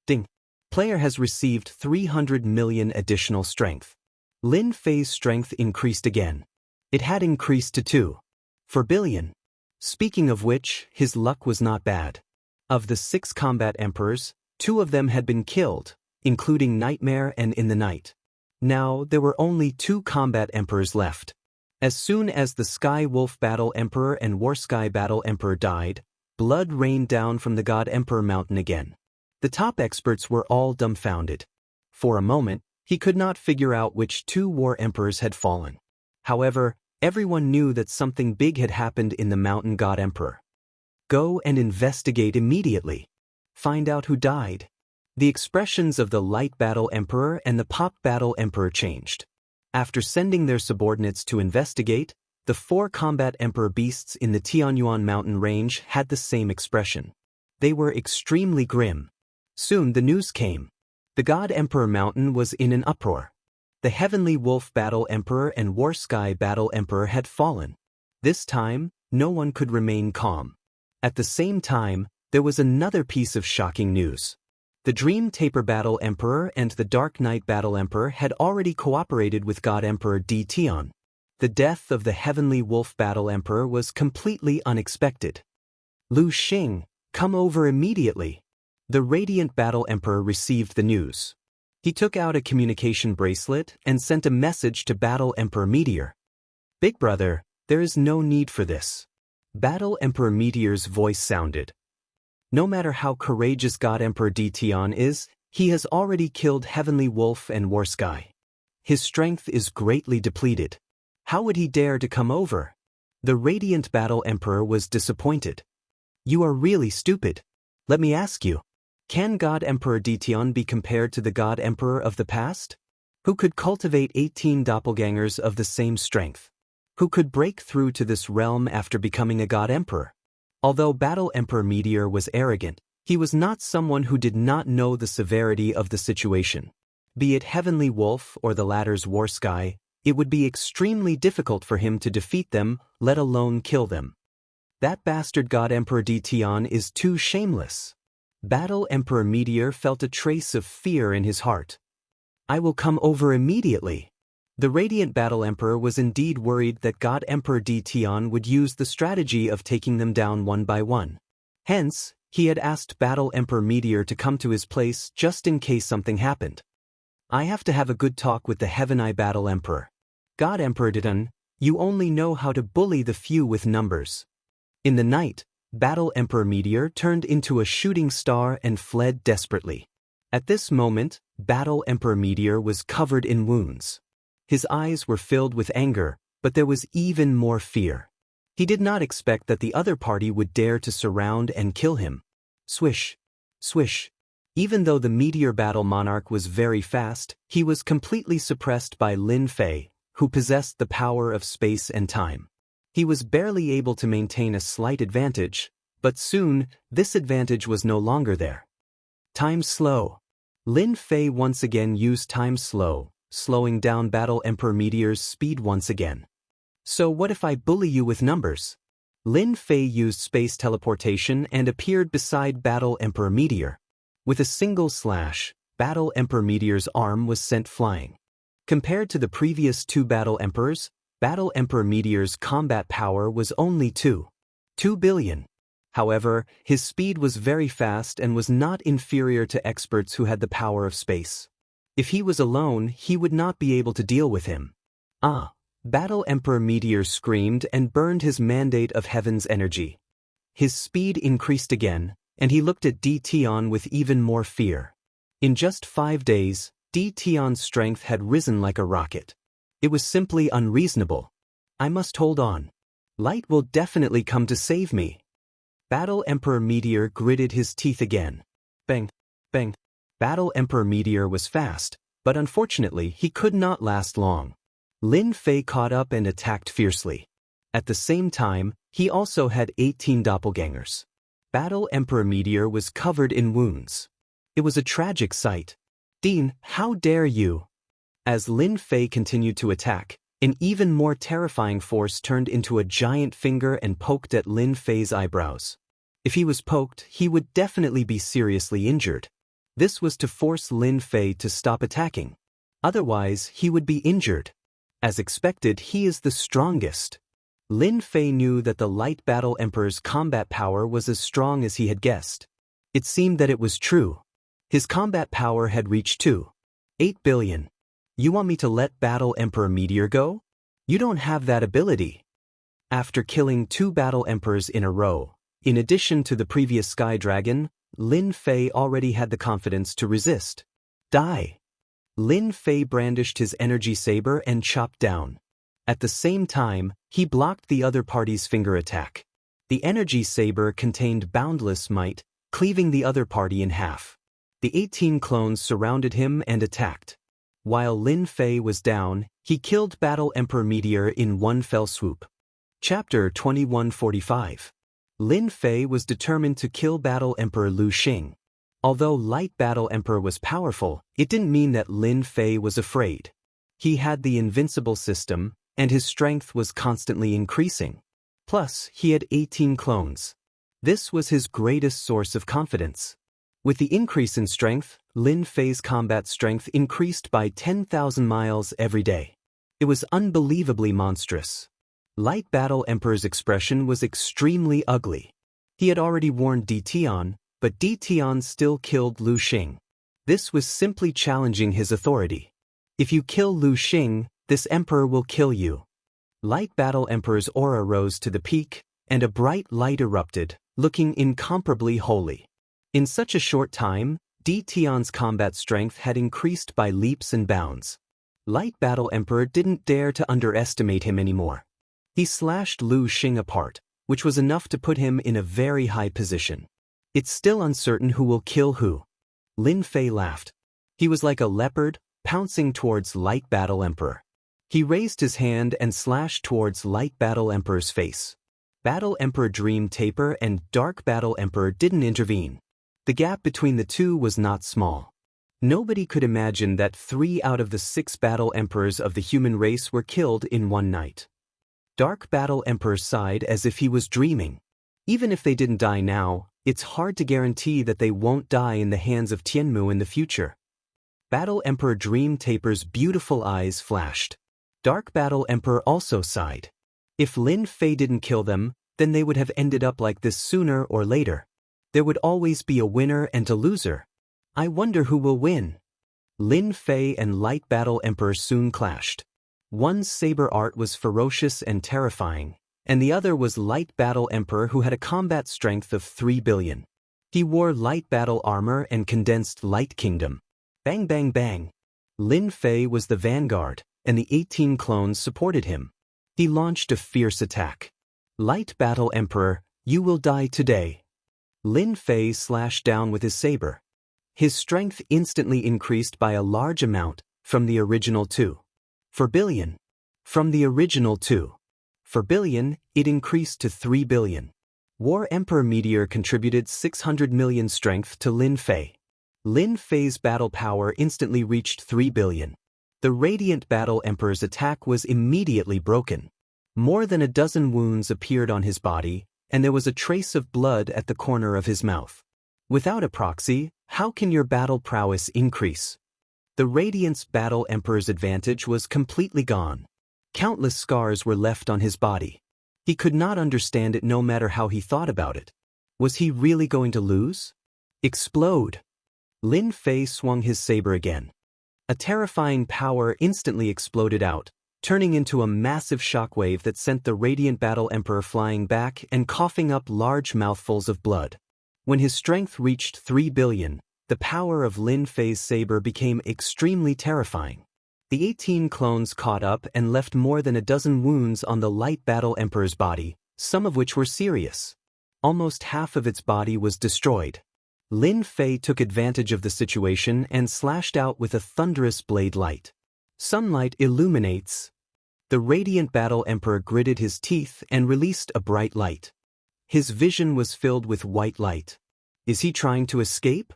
Speaker 1: Ding. Player has received 300 million additional strength. Lin Fei's strength increased again. It had increased to 2.4 billion. Speaking of which, his luck was not bad. Of the 6 combat emperors, 2 of them had been killed, including Nightmare and In the Night. Now, there were only 2 combat emperors left. As soon as the Sky Wolf Battle Emperor and Warsky Battle Emperor died, blood rained down from the God Emperor Mountain again. The top experts were all dumbfounded. For a moment, he could not figure out which 2 war emperors had fallen. However, everyone knew that something big had happened in the Mountain God Emperor. Go and investigate immediately. Find out who died. The expressions of the Light Battle Emperor and the Pop Battle Emperor changed. After sending their subordinates to investigate, The 4 combat emperor beasts in the Tianyuan mountain range had the same expression. They were extremely grim. Soon the news came. The God Emperor Mountain was in an uproar. The Heavenly Wolf Battle Emperor and War Sky Battle Emperor had fallen. This time, no one could remain calm. At the same time, there was another piece of shocking news. The Dream Taper Battle Emperor and the Dark Knight Battle Emperor had already cooperated with God Emperor D. Tian. The death of the Heavenly Wolf Battle Emperor was completely unexpected. Lu Xing, come over immediately. The Radiant Battle Emperor received the news. He took out a communication bracelet and sent a message to Battle Emperor Meteor. Big brother, there is no need for this. Battle Emperor Meteor's voice sounded. No matter how courageous God Emperor D. Tian is, he has already killed Heavenly Wolf and War Sky. His strength is greatly depleted. How would he dare to come over? The Radiant Battle Emperor was disappointed. You are really stupid. Let me ask you. Can God Emperor D. Tian be compared to the God Emperor of the past? Who could cultivate 18 doppelgangers of the same strength? Who could break through to this realm after becoming a God Emperor? Although Battle Emperor Meteor was arrogant, he was not someone who did not know the severity of the situation. Be it Heavenly Wolf or the latter's War Sky, it would be extremely difficult for him to defeat them, let alone kill them. That bastard God Emperor D. Tian is too shameless. Battle Emperor Meteor felt a trace of fear in his heart. I will come over immediately. The Radiant Battle Emperor was indeed worried that God Emperor D. Tian would use the strategy of taking them down one by one. Hence, he had asked Battle Emperor Meteor to come to his place just in case something happened. I have to have a good talk with the Heaven Eye Battle Emperor. God Emperor Titan, you only know how to bully the few with numbers. In the night, Battle Emperor Meteor turned into a shooting star and fled desperately. At this moment, Battle Emperor Meteor was covered in wounds. His eyes were filled with anger, but there was even more fear. He did not expect that the other party would dare to surround and kill him. Swish, swish. Even though the Meteor Battle Monarch was very fast, he was completely suppressed by Lin Fei, who possessed the power of space and time. He was barely able to maintain a slight advantage, but soon, this advantage was no longer there. Time slow. Lin Fei once again used time slow, slowing down Battle Emperor Meteor's speed once again. So what if I bully you with numbers? Lin Fei used space teleportation and appeared beside Battle Emperor Meteor. With a single slash, Battle Emperor Meteor's arm was sent flying. Compared to the previous 2 Battle Emperors, Battle Emperor Meteor's combat power was only 2 billion. However, his speed was very fast and was not inferior to experts who had the power of space. If he was alone, he would not be able to deal with him. Ah! Battle Emperor Meteor screamed and burned his mandate of heaven's energy. His speed increased again, and he looked at D. Tian with even more fear. In just 5 days, D. Tian's strength had risen like a rocket. It was simply unreasonable. I must hold on. Light will definitely come to save me. Battle Emperor Meteor gritted his teeth again. Bang, bang. Battle Emperor Meteor was fast, but unfortunately he could not last long. Lin Fei caught up and attacked fiercely. At the same time, he also had 18 doppelgangers. Battle Emperor Meteor was covered in wounds. It was a tragic sight. Dean, how dare you? As Lin Fei continued to attack, an even more terrifying force turned into a giant finger and poked at Lin Fei's eyebrows. If he was poked, he would definitely be seriously injured. This was to force Lin Fei to stop attacking. Otherwise, he would be injured. As expected, he is the strongest. Lin Fei knew that the Light Battle Emperor's combat power was as strong as he had guessed. It seemed that it was true. His combat power had reached 8 billion. You want me to let Battle Emperor Meteor go? You don't have that ability. After killing 2 Battle Emperors in a row, in addition to the previous Sky Dragon, Lin Fei already had the confidence to resist. Die! Lin Fei brandished his energy saber and chopped down. At the same time, he blocked the other party's finger attack. The energy saber contained boundless might, cleaving the other party in half. The 18 clones surrounded him and attacked. While Lin Fei was down, he killed Battle Emperor Meteor in one fell swoop. Chapter 2145. Lin Fei was determined to kill Battle Emperor Lu Xing. Although Light Battle Emperor was powerful, it didn't mean that Lin Fei was afraid. He had the invincible system, and his strength was constantly increasing. Plus, he had 18 clones. This was his greatest source of confidence. With the increase in strength, Lin Fei's combat strength increased by 10,000 miles every day. It was unbelievably monstrous. Light Battle Emperor's expression was extremely ugly. He had already warned Di Tian, but Di Tian still killed Lu Xing. This was simply challenging his authority. If you kill Lu Xing, this emperor will kill you. Light Battle Emperor's aura rose to the peak, and a bright light erupted, looking incomparably holy. In such a short time, Di Tian's combat strength had increased by leaps and bounds. Light Battle Emperor didn't dare to underestimate him anymore. He slashed Lu Xing apart, which was enough to put him in a very high position. It's still uncertain who will kill who. Lin Fei laughed. He was like a leopard, pouncing towards Light Battle Emperor. He raised his hand and slashed towards Light Battle Emperor's face. Battle Emperor Dream Taper and Dark Battle Emperor didn't intervene. The gap between the two was not small. Nobody could imagine that 3 out of the 6 Battle Emperors of the human race were killed in one night. Dark Battle Emperor sighed as if he was dreaming. Even if they didn't die now, it's hard to guarantee that they won't die in the hands of Tianmu in the future. Battle Emperor Dream Taper's beautiful eyes flashed. Dark Battle Emperor also sighed. If Lin Fei didn't kill them, then they would have ended up like this sooner or later. There would always be a winner and a loser. I wonder who will win. Lin Fei and Light Battle Emperor soon clashed. One's saber art was ferocious and terrifying, and the other was Light Battle Emperor who had a combat strength of 3 billion. He wore light battle armor and condensed Light Kingdom. Bang bang bang. Lin Fei was the vanguard, and the 18 clones supported him. He launched a fierce attack. Light Battle Emperor, you will die today. Lin Fei slashed down with his saber. His strength instantly increased by a large amount, from the original 2. For billion. From the original 2. For billion, it increased to 3 billion. War Emperor Meteor contributed 600 million strength to Lin Fei. Lin Fei's battle power instantly reached 3 billion. The Radiant Battle Emperor's attack was immediately broken. More than a dozen wounds appeared on his body, and there was a trace of blood at the corner of his mouth. Without a proxy, how can your battle prowess increase? The Radiance Battle Emperor's advantage was completely gone. Countless scars were left on his body. He could not understand it no matter how he thought about it. Was he really going to lose? Explode! Lin Fei swung his saber again. A terrifying power instantly exploded out, turning into a massive shockwave that sent the Radiant Battle Emperor flying back and coughing up large mouthfuls of blood. When his strength reached 3 billion, the power of Lin Fei's saber became extremely terrifying. The 18 clones caught up and left more than a dozen wounds on the Light Battle Emperor's body, some of which were serious. Almost half of its body was destroyed. Lin Fei took advantage of the situation and slashed out with a thunderous blade light. Sunlight illuminates. The Radiant Battle Emperor gritted his teeth and released a bright light. His vision was filled with white light. Is he trying to escape?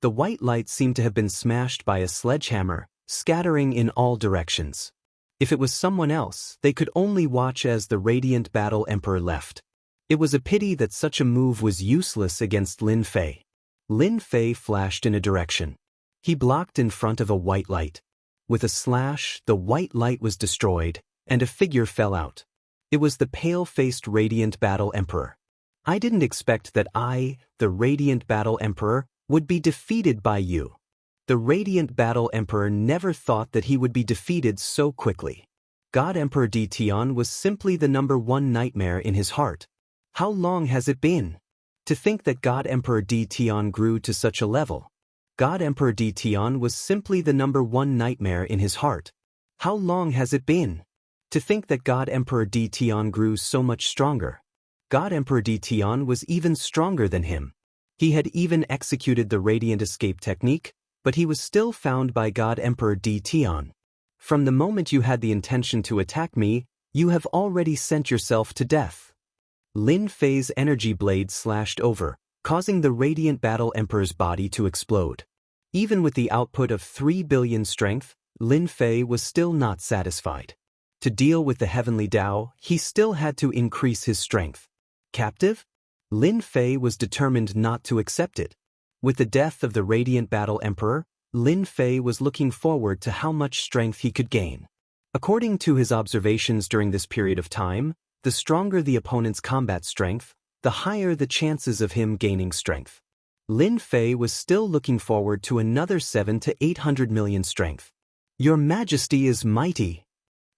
Speaker 1: The white light seemed to have been smashed by a sledgehammer, scattering in all directions. If it was someone else, they could only watch as the Radiant Battle Emperor left. It was a pity that such a move was useless against Lin Fei. Lin Fei flashed in a direction. He blocked in front of a white light. With a slash, the white light was destroyed, and a figure fell out. It was the pale-faced Radiant Battle Emperor. I didn't expect that I, the Radiant Battle Emperor, would be defeated by you. The Radiant Battle Emperor never thought that he would be defeated so quickly. God Emperor Di Tian was simply the #1 nightmare in his heart. How long has it been? To think that God Emperor Di Tian grew to such a level. God Emperor Di Tian was simply the #1 nightmare in his heart. How long has it been? To think that God Emperor Di Tian grew so much stronger. God Emperor Di Tian was even stronger than him. He had even executed the Radiant Escape technique, but he was still found by God Emperor Di Tian. From the moment you had the intention to attack me, You have already sent yourself to death. Lin Fei's energy blade slashed over, causing the Radiant Battle Emperor's body to explode. Even with the output of 3 billion strength, Lin Fei was still not satisfied. To deal with the heavenly Tao, he still had to increase his strength. Captive? Lin Fei was determined not to accept it. With the death of the Radiant Battle Emperor, Lin Fei was looking forward to how much strength he could gain. According to his observations during this period of time, the stronger the opponent's combat strength, the higher the chances of him gaining strength. Lin Fei was still looking forward to another 7 to 800 million strength. Your Majesty is mighty.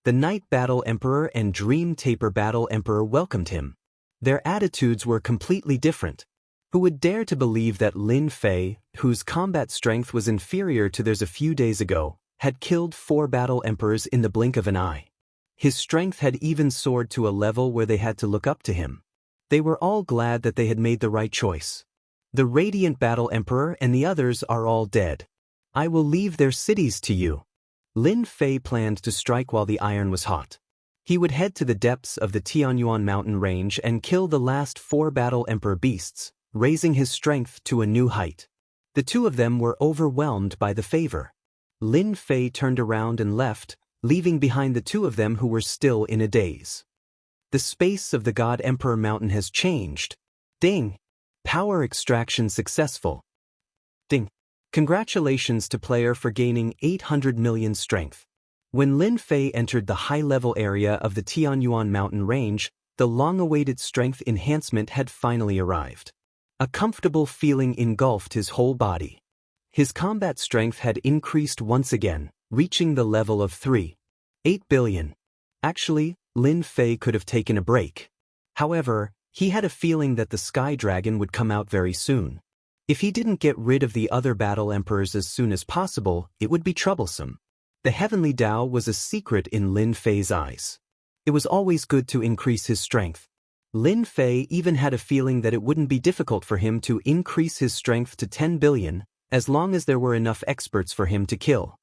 Speaker 1: The Night Battle Emperor and Dream Taper Battle Emperor welcomed him. Their attitudes were completely different. Who would dare to believe that Lin Fei, whose combat strength was inferior to theirs a few days ago, had killed 4 battle emperors in the blink of an eye? His strength had even soared to a level where they had to look up to him. They were all glad that they had made the right choice. The Radiant Battle Emperor and the others are all dead. I will leave their cities to you. Lin Fei planned to strike while the iron was hot. He would head to the depths of the Tianyuan mountain range and kill the last 4 battle emperor beasts, raising his strength to a new height. The 2 of them were overwhelmed by the favor. Lin Fei turned around and left, leaving behind the 2 of them who were still in a daze. The space of the God Emperor Mountain has changed. Ding! Power extraction successful. Ding! Congratulations to player for gaining 800 million strength. When Lin Fei entered the high-level area of the Tianyuan mountain range, the long-awaited strength enhancement had finally arrived. A comfortable feeling engulfed his whole body. His combat strength had increased once again, reaching the level of 3.8 billion. Actually, Lin Fei could have taken a break. However, he had a feeling that the Sky Dragon would come out very soon. If he didn't get rid of the other battle emperors as soon as possible, it would be troublesome. The Heavenly Tao was a secret in Lin Fei's eyes. It was always good to increase his strength. Lin Fei even had a feeling that it wouldn't be difficult for him to increase his strength to 10 billion, as long as there were enough experts for him to kill.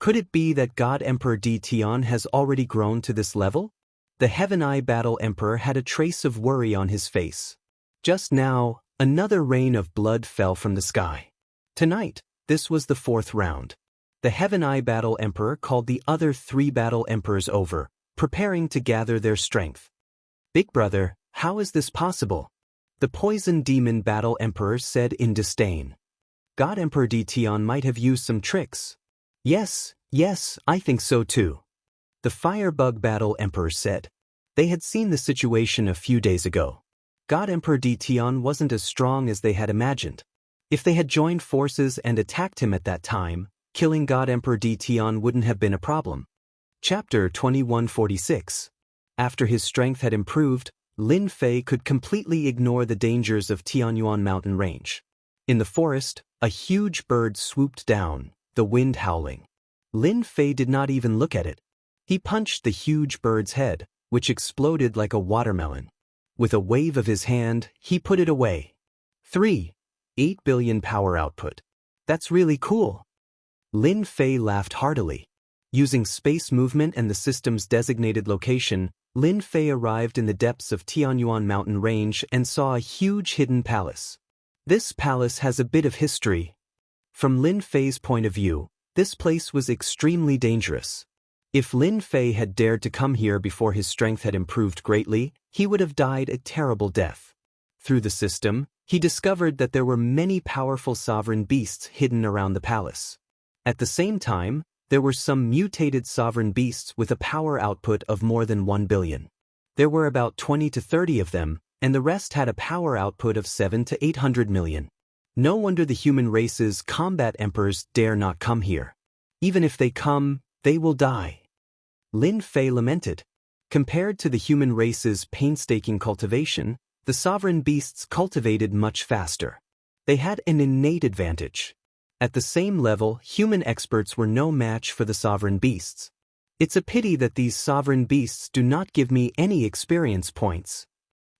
Speaker 1: Could it be that God Emperor Di Tian has already grown to this level? The Heaven Eye Battle Emperor had a trace of worry on his face. Just now, another rain of blood fell from the sky. Tonight, this was the 4th round. The Heaven Eye Battle Emperor called the other 3 battle emperors over, preparing to gather their strength. Big brother, how is this possible? The Poison Demon Battle Emperor said in disdain. God Emperor Di Tian might have used some tricks. Yes, I think so too. The Firebug Battle Emperor said. They had seen the situation a few days ago. God Emperor Di Tian wasn't as strong as they had imagined. If they had joined forces and attacked him at that time, killing God Emperor Di Tian wouldn't have been a problem. Chapter 2146. After his strength had improved, Lin Fei could completely ignore the dangers of Tianyuan mountain range. In the forest, a huge bird swooped down, the wind howling. Lin Fei did not even look at it. He punched the huge bird's head, which exploded like a watermelon. With a wave of his hand, he put it away. 3.8 billion power output. That's really cool. Lin Fei laughed heartily. Using space movement and the system's designated location, Lin Fei arrived in the depths of Tianyuan mountain range and saw a huge hidden palace. This palace has a bit of history. From Lin Fei's point of view, this place was extremely dangerous. If Lin Fei had dared to come here before his strength had improved greatly, he would have died a terrible death. Through the system, he discovered that there were many powerful sovereign beasts hidden around the palace. At the same time, there were some mutated sovereign beasts with a power output of more than 1 billion. There were about 20 to 30 of them, and the rest had a power output of 7 to 800 million. No wonder the human race's combat emperors dare not come here. Even if they come, they will die. Lin Fei lamented. Compared to the human race's painstaking cultivation, the sovereign beasts cultivated much faster. They had an innate advantage. At the same level, human experts were no match for the sovereign beasts. It's a pity that these sovereign beasts do not give me any experience points.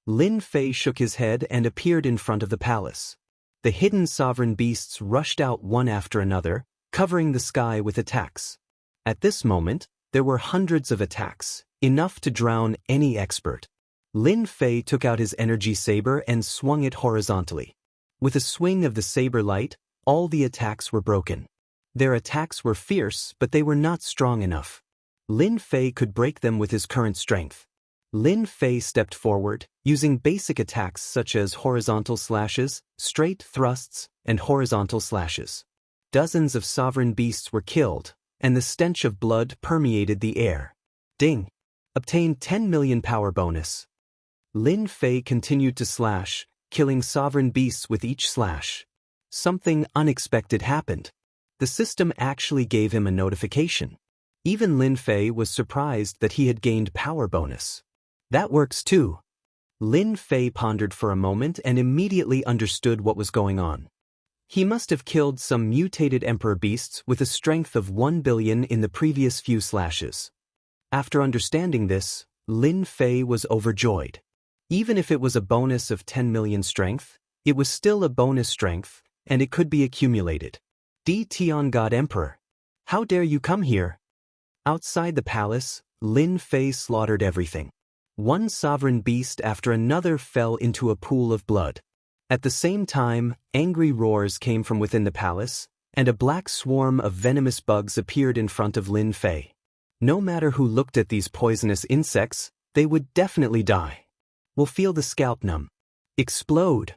Speaker 1: Lin Fei shook his head and appeared in front of the palace. The hidden sovereign beasts rushed out one after another, covering the sky with attacks. At this moment, there were hundreds of attacks, enough to drown any expert. Lin Fei took out his energy saber and swung it horizontally. With a swing of the saber light, all the attacks were broken. Their attacks were fierce, but they were not strong enough. Lin Fei could break them with his current strength. Lin Fei stepped forward, using basic attacks such as horizontal slashes, straight thrusts, and horizontal slashes. Dozens of sovereign beasts were killed, and the stench of blood permeated the air. Ding! Obtained 10 million power bonus. Lin Fei continued to slash, killing sovereign beasts with each slash. Something unexpected happened. The system actually gave him a notification. Even Lin Fei was surprised that he had gained power bonus. That works too. Lin Fei pondered for a moment and immediately understood what was going on. He must have killed some mutated emperor beasts with a strength of 1 billion in the previous few slashes. After understanding this, Lin Fei was overjoyed. Even if it was a bonus of 10 million strength, it was still a bonus strength, and it could be accumulated. D. Tian God Emperor. How dare you come here? Outside the palace, Lin Fei slaughtered everything. One sovereign beast after another fell into a pool of blood. At the same time, angry roars came from within the palace, and a black swarm of venomous bugs appeared in front of Lin Fei. No matter who looked at these poisonous insects, they would definitely die. Will feel the scalp numb. Explode!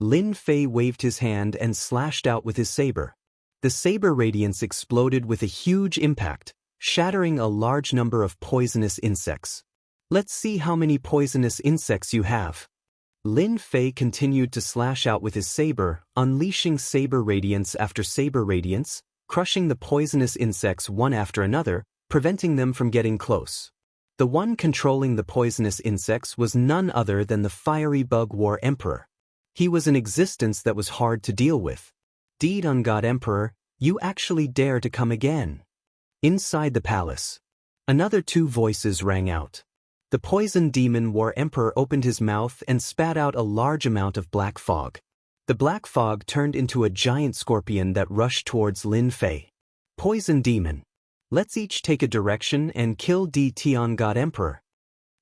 Speaker 1: Lin Fei waved his hand and slashed out with his saber. The saber radiance exploded with a huge impact, shattering a large number of poisonous insects. Let's see how many poisonous insects you have. Lin Fei continued to slash out with his saber, unleashing saber radiance after saber radiance, crushing the poisonous insects one after another, preventing them from getting close. The one controlling the poisonous insects was none other than the fiery bug war emperor. He was an existence that was hard to deal with. Deed on God Emperor, you actually dare to come again. Inside the palace, another two voices rang out. The poison demon war emperor opened his mouth and spat out a large amount of black fog. The black fog turned into a giant scorpion that rushed towards Lin Fei. Poison demon. Let's each take a direction and kill D. Tian God Emperor.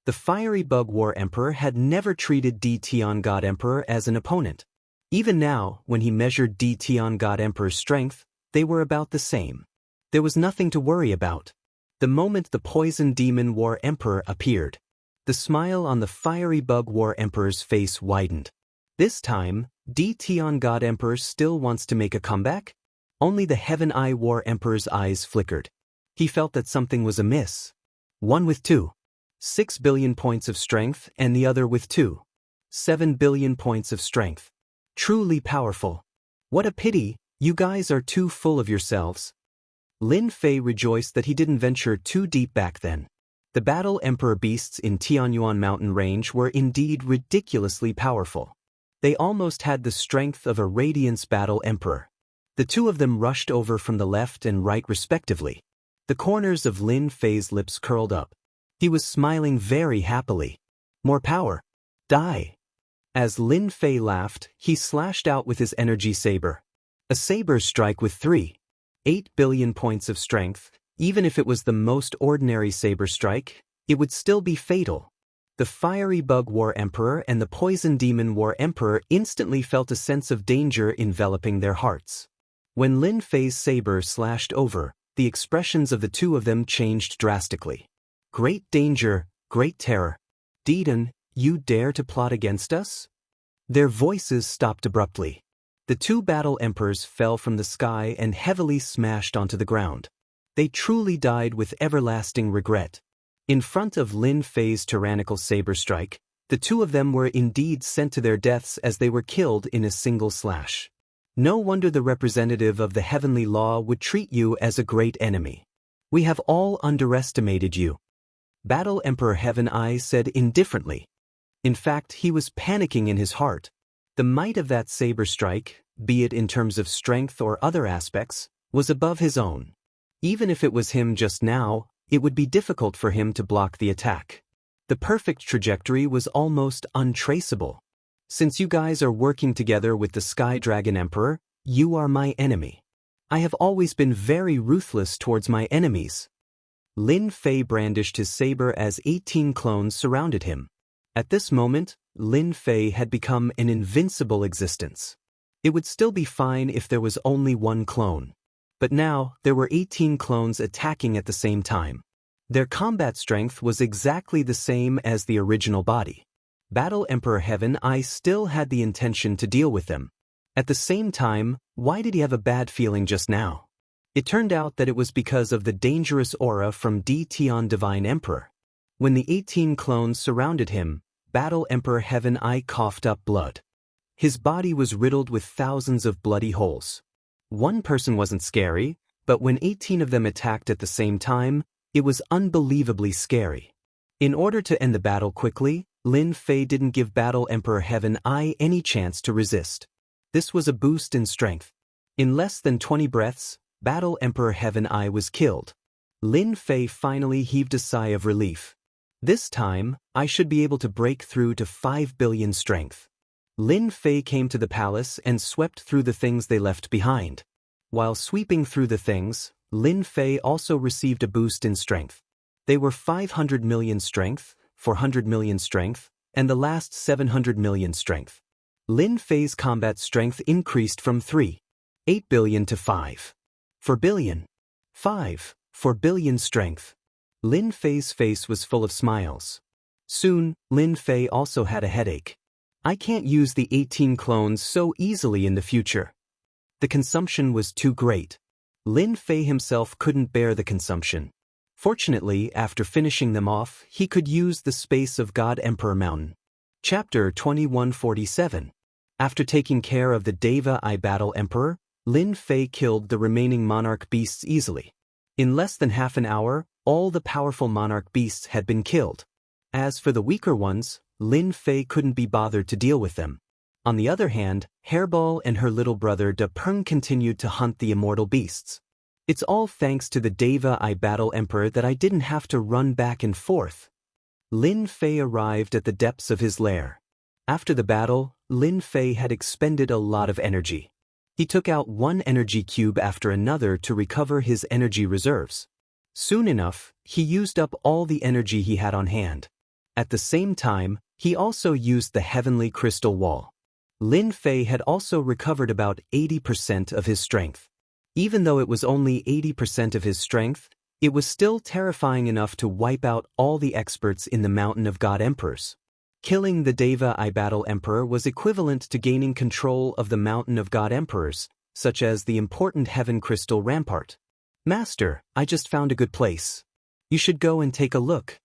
Speaker 1: The fiery bug war emperor had never treated D. Tian God Emperor as an opponent. Even now, when he measured D. Tian God Emperor's strength, they were about the same. There was nothing to worry about. The moment the poison demon war emperor appeared, the smile on the fiery bug war emperor's face widened. This time, D. Tian God Emperor still wants to make a comeback? Only the Heaven Eye war emperor's eyes flickered. He felt that something was amiss. One with 6 billion points of strength and the other with 7 billion points of strength. Truly powerful. What a pity, you guys are too full of yourselves. Lin Fei rejoiced that he didn't venture too deep back then. The battle emperor beasts in Tianyuan mountain range were indeed ridiculously powerful. They almost had the strength of a Radiance battle emperor. The two of them rushed over from the left and right respectively. The corners of Lin Fei's lips curled up. He was smiling very happily. More power. Die. As Lin Fei laughed, he slashed out with his energy saber. A saber strike with 8 billion points of strength. Even if it was the most ordinary saber strike, it would still be fatal. The fiery bug war emperor and the poison demon war emperor instantly felt a sense of danger enveloping their hearts. When Lin Fei's saber slashed over, the expressions of the two of them changed drastically. Great danger, great terror. Deedon, you dare to plot against us? Their voices stopped abruptly. The two battle emperors fell from the sky and heavily smashed onto the ground. They truly died with everlasting regret. In front of Lin Fei's tyrannical saber strike, the two of them were indeed sent to their deaths as they were killed in a single slash. No wonder the representative of the heavenly law would treat you as a great enemy. We have all underestimated you. Battle Emperor Heaven Eye said indifferently. In fact, he was panicking in his heart. The might of that saber strike, be it in terms of strength or other aspects, was above his own. Even if it was him just now, it would be difficult for him to block the attack. The perfect trajectory was almost untraceable. Since you guys are working together with the Sky Dragon Emperor, you are my enemy. I have always been very ruthless towards my enemies. Lin Fei brandished his saber as 18 clones surrounded him. At this moment, Lin Fei had become an invincible existence. It would still be fine if there was only one clone. But now, there were 18 clones attacking at the same time. Their combat strength was exactly the same as the original body. Battle Emperor Heaven I still had the intention to deal with them. At the same time, why did he have a bad feeling just now? It turned out that it was because of the dangerous aura from D. Tian Divine Emperor. When the 18 clones surrounded him, Battle Emperor Heaven I coughed up blood. His body was riddled with thousands of bloody holes. One person wasn't scary, but when 18 of them attacked at the same time, it was unbelievably scary. In order to end the battle quickly, Lin Fei didn't give Battle Emperor Heaven I any chance to resist. This was a boost in strength. In less than 20 breaths, Battle Emperor Heaven I was killed. Lin Fei finally heaved a sigh of relief. This time, I should be able to break through to 5 billion strength. Lin Fei came to the palace and swept through the things they left behind. While sweeping through the things, Lin Fei also received a boost in strength. They were 500 million strength, 400 million strength, and the last 700 million strength. Lin Fei's combat strength increased from 3.8 billion to 5.4 billion. 5.4 billion strength. Lin Fei's face was full of smiles. Soon, Lin Fei also had a headache. I can't use the 18 clones so easily in the future. The consumption was too great. Lin Fei himself couldn't bear the consumption. Fortunately, after finishing them off, he could use the space of God Emperor Mountain. Chapter 2147. After taking care of the Deva I Battle Emperor, Lin Fei killed the remaining monarch beasts easily. In less than half an hour, all the powerful monarch beasts had been killed. As for the weaker ones, Lin Fei couldn't be bothered to deal with them. On the other hand, Hairball and her little brother De Peng continued to hunt the immortal beasts. It's all thanks to the Deva I Battle Emperor that I didn't have to run back and forth. Lin Fei arrived at the depths of his lair. After the battle, Lin Fei had expended a lot of energy. He took out one energy cube after another to recover his energy reserves. Soon enough, he used up all the energy he had on hand. At the same time, he also used the heavenly crystal wall. Lin Fei had also recovered about 80% of his strength. Even though it was only 80% of his strength, it was still terrifying enough to wipe out all the experts in the Mountain of God Emperors. Killing the Deva I Battle Emperor was equivalent to gaining control of the Mountain of God Emperors, such as the important Heaven Crystal Rampart. Master, I just found a good place. You should go and take a look.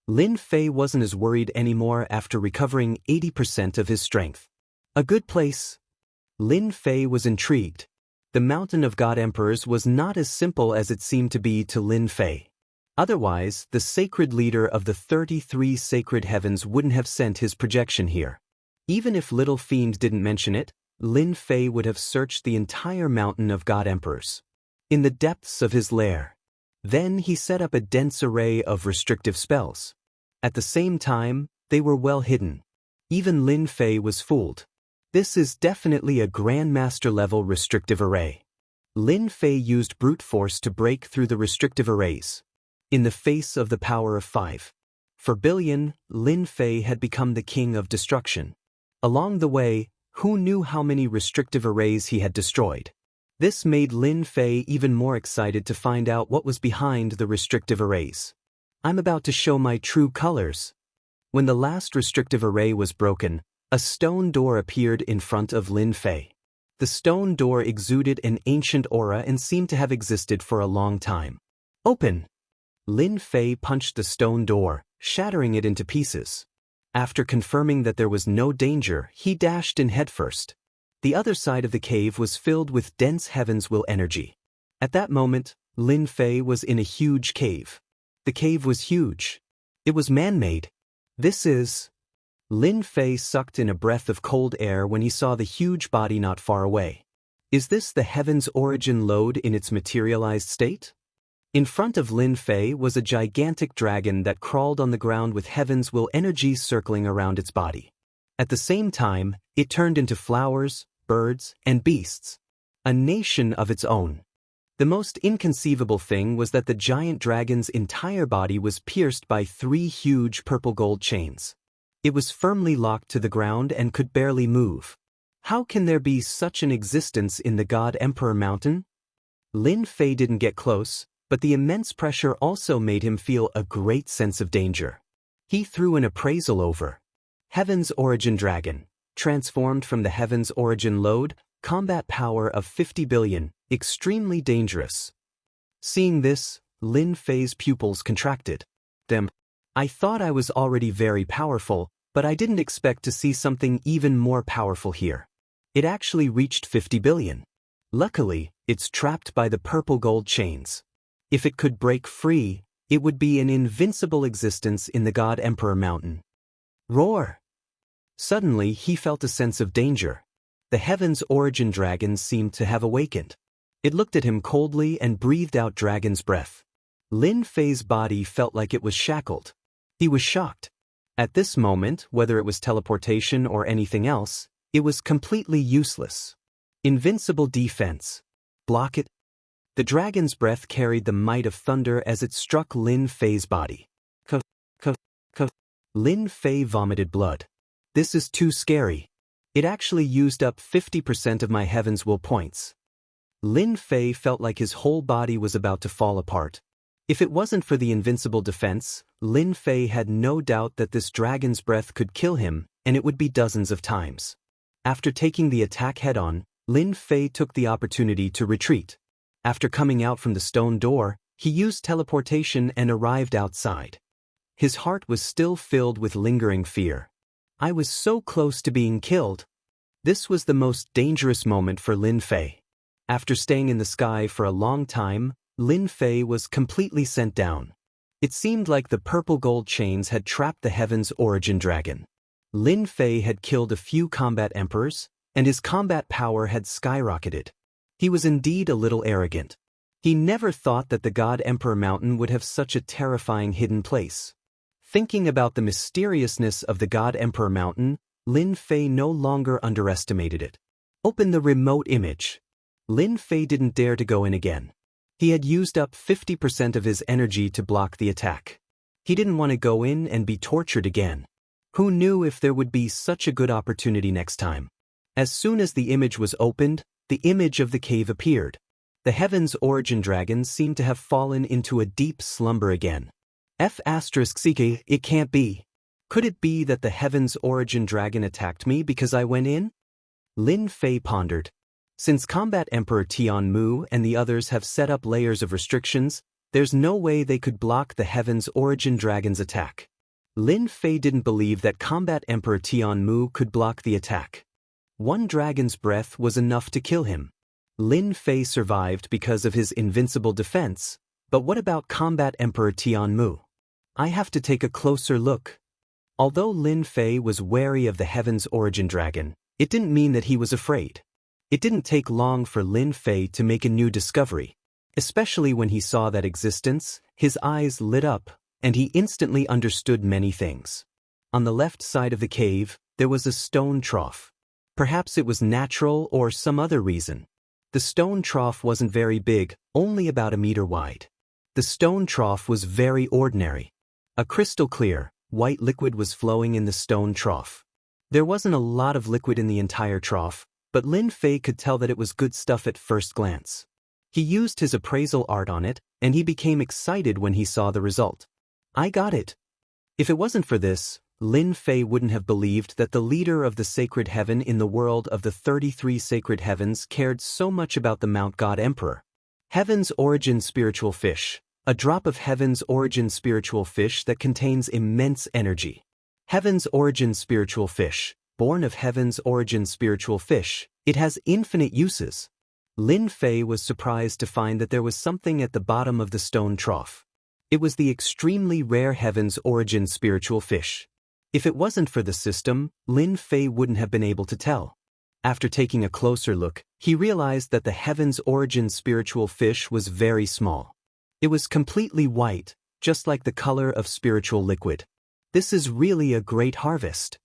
Speaker 1: Lin Fei wasn't as worried anymore after recovering 80% of his strength. A good place? Lin Fei was intrigued. The Mountain of God Emperors was not as simple as it seemed to be to Lin Fei. Otherwise, the sacred leader of the 33 sacred heavens wouldn't have sent his projection here. Even if Little Fiend didn't mention it, Lin Fei would have searched the entire Mountain of God Emperors. In the depths of his lair. Then he set up a dense array of restrictive spells. At the same time, they were well hidden. Even Lin Fei was fooled. This is definitely a Grandmaster level restrictive array. Lin Fei used brute force to break through the restrictive arrays. In the face of the power of 5.4 billion, Lin Fei had become the king of destruction. Along the way, who knew how many restrictive arrays he had destroyed? This made Lin Fei even more excited to find out what was behind the restrictive arrays. I'm about to show my true colors. When the last restrictive array was broken, a stone door appeared in front of Lin Fei. The stone door exuded an ancient aura and seemed to have existed for a long time. Open! Lin Fei punched the stone door, shattering it into pieces. After confirming that there was no danger, he dashed in headfirst. The other side of the cave was filled with dense heaven's will energy. At that moment, Lin Fei was in a huge cave. The cave was huge. It was man-made. This is... Lin Fei sucked in a breath of cold air when he saw the huge body not far away. Is this the heaven's origin lode in its materialized state? In front of Lin Fei was a gigantic dragon that crawled on the ground with heaven's will energy circling around its body. At the same time, it turned into flowers, birds, and beasts. A nation of its own. The most inconceivable thing was that the giant dragon's entire body was pierced by 3 huge purple-gold chains. It was firmly locked to the ground and could barely move. How can there be such an existence in the God Emperor Mountain? Lin Fei didn't get close, but the immense pressure also made him feel a great sense of danger. He threw an appraisal over. Heaven's Origin Dragon, transformed from the Heaven's Origin Load, combat power of 50 billion, extremely dangerous. Seeing this, Lin Fei's pupils contracted. I thought I was already very powerful, but I didn't expect to see something even more powerful here. It actually reached 50 billion. Luckily, it's trapped by the purple gold chains. If it could break free, it would be an invincible existence in the God Emperor Mountain. Roar! Suddenly he felt a sense of danger. The Heaven's Origin Dragon seemed to have awakened. It looked at him coldly and breathed out dragon's breath. Lin Fei's body felt like it was shackled. He was shocked. At this moment, whether it was teleportation or anything else, it was completely useless. Invincible defense. Block it. The dragon's breath carried the might of thunder as it struck Lin Fei's body. Lin Fei vomited blood. This is too scary. It actually used up 50% of my Heaven's Will points. Lin Fei felt like his whole body was about to fall apart. If it wasn't for the invincible defense, Lin Fei had no doubt that this dragon's breath could kill him, and it would be dozens of times. After taking the attack head-on, Lin Fei took the opportunity to retreat. After coming out from the stone door, he used teleportation and arrived outside. His heart was still filled with lingering fear. I was so close to being killed. This was the most dangerous moment for Lin Fei. After staying in the sky for a long time, Lin Fei was completely sent down. It seemed like the purple gold chains had trapped the Heaven's Origin Dragon. Lin Fei had killed a few combat emperors, and his combat power had skyrocketed. He was indeed a little arrogant. He never thought that the God Emperor Mountain would have such a terrifying hidden place. Thinking about the mysteriousness of the God Emperor Mountain, Lin Fei no longer underestimated it. Open the remote image. Lin Fei didn't dare to go in again. He had used up 50% of his energy to block the attack. He didn't want to go in and be tortured again. Who knew if there would be such a good opportunity next time? As soon as the image was opened, the image of the cave appeared. The Heaven's Origin Dragon seemed to have fallen into a deep slumber again. F***ck, it can't be. Could it be that the Heaven's Origin Dragon attacked me because I went in? Lin Fei pondered. Since Combat Emperor Tianmu and the others have set up layers of restrictions, there's no way they could block the Heaven's Origin Dragon's attack. Lin Fei didn't believe that Combat Emperor Tianmu could block the attack. One dragon's breath was enough to kill him. Lin Fei survived because of his invincible defense, but what about Combat Emperor Tianmu? I have to take a closer look. Although Lin Fei was wary of the Heaven's Origin Dragon, it didn't mean that he was afraid. It didn't take long for Lin Fei to make a new discovery. Especially when he saw that existence, his eyes lit up, and he instantly understood many things. On the left side of the cave, there was a stone trough. Perhaps it was natural or some other reason. The stone trough wasn't very big, only about a meter wide. The stone trough was very ordinary. A crystal clear, white liquid was flowing in the stone trough. There wasn't a lot of liquid in the entire trough, but Lin Fei could tell that it was good stuff at first glance. He used his appraisal art on it, and he became excited when he saw the result. I got it. If it wasn't for this, Lin Fei wouldn't have believed that the leader of the sacred heaven in the world of the 33 sacred heavens cared so much about the Mount God Emperor. Heaven's Origin Spiritual Fish. A drop of Heaven's Origin Spiritual Fish that contains immense energy. Heaven's Origin Spiritual Fish. Born of Heaven's Origin Spiritual Fish, it has infinite uses. Lin Fei was surprised to find that there was something at the bottom of the stone trough. It was the extremely rare Heaven's Origin Spiritual Fish. If it wasn't for the system, Lin Fei wouldn't have been able to tell. After taking a closer look, he realized that the Heaven's Origin Spiritual Fish was very small. It was completely white, just like the color of spiritual liquid. This is really a great harvest.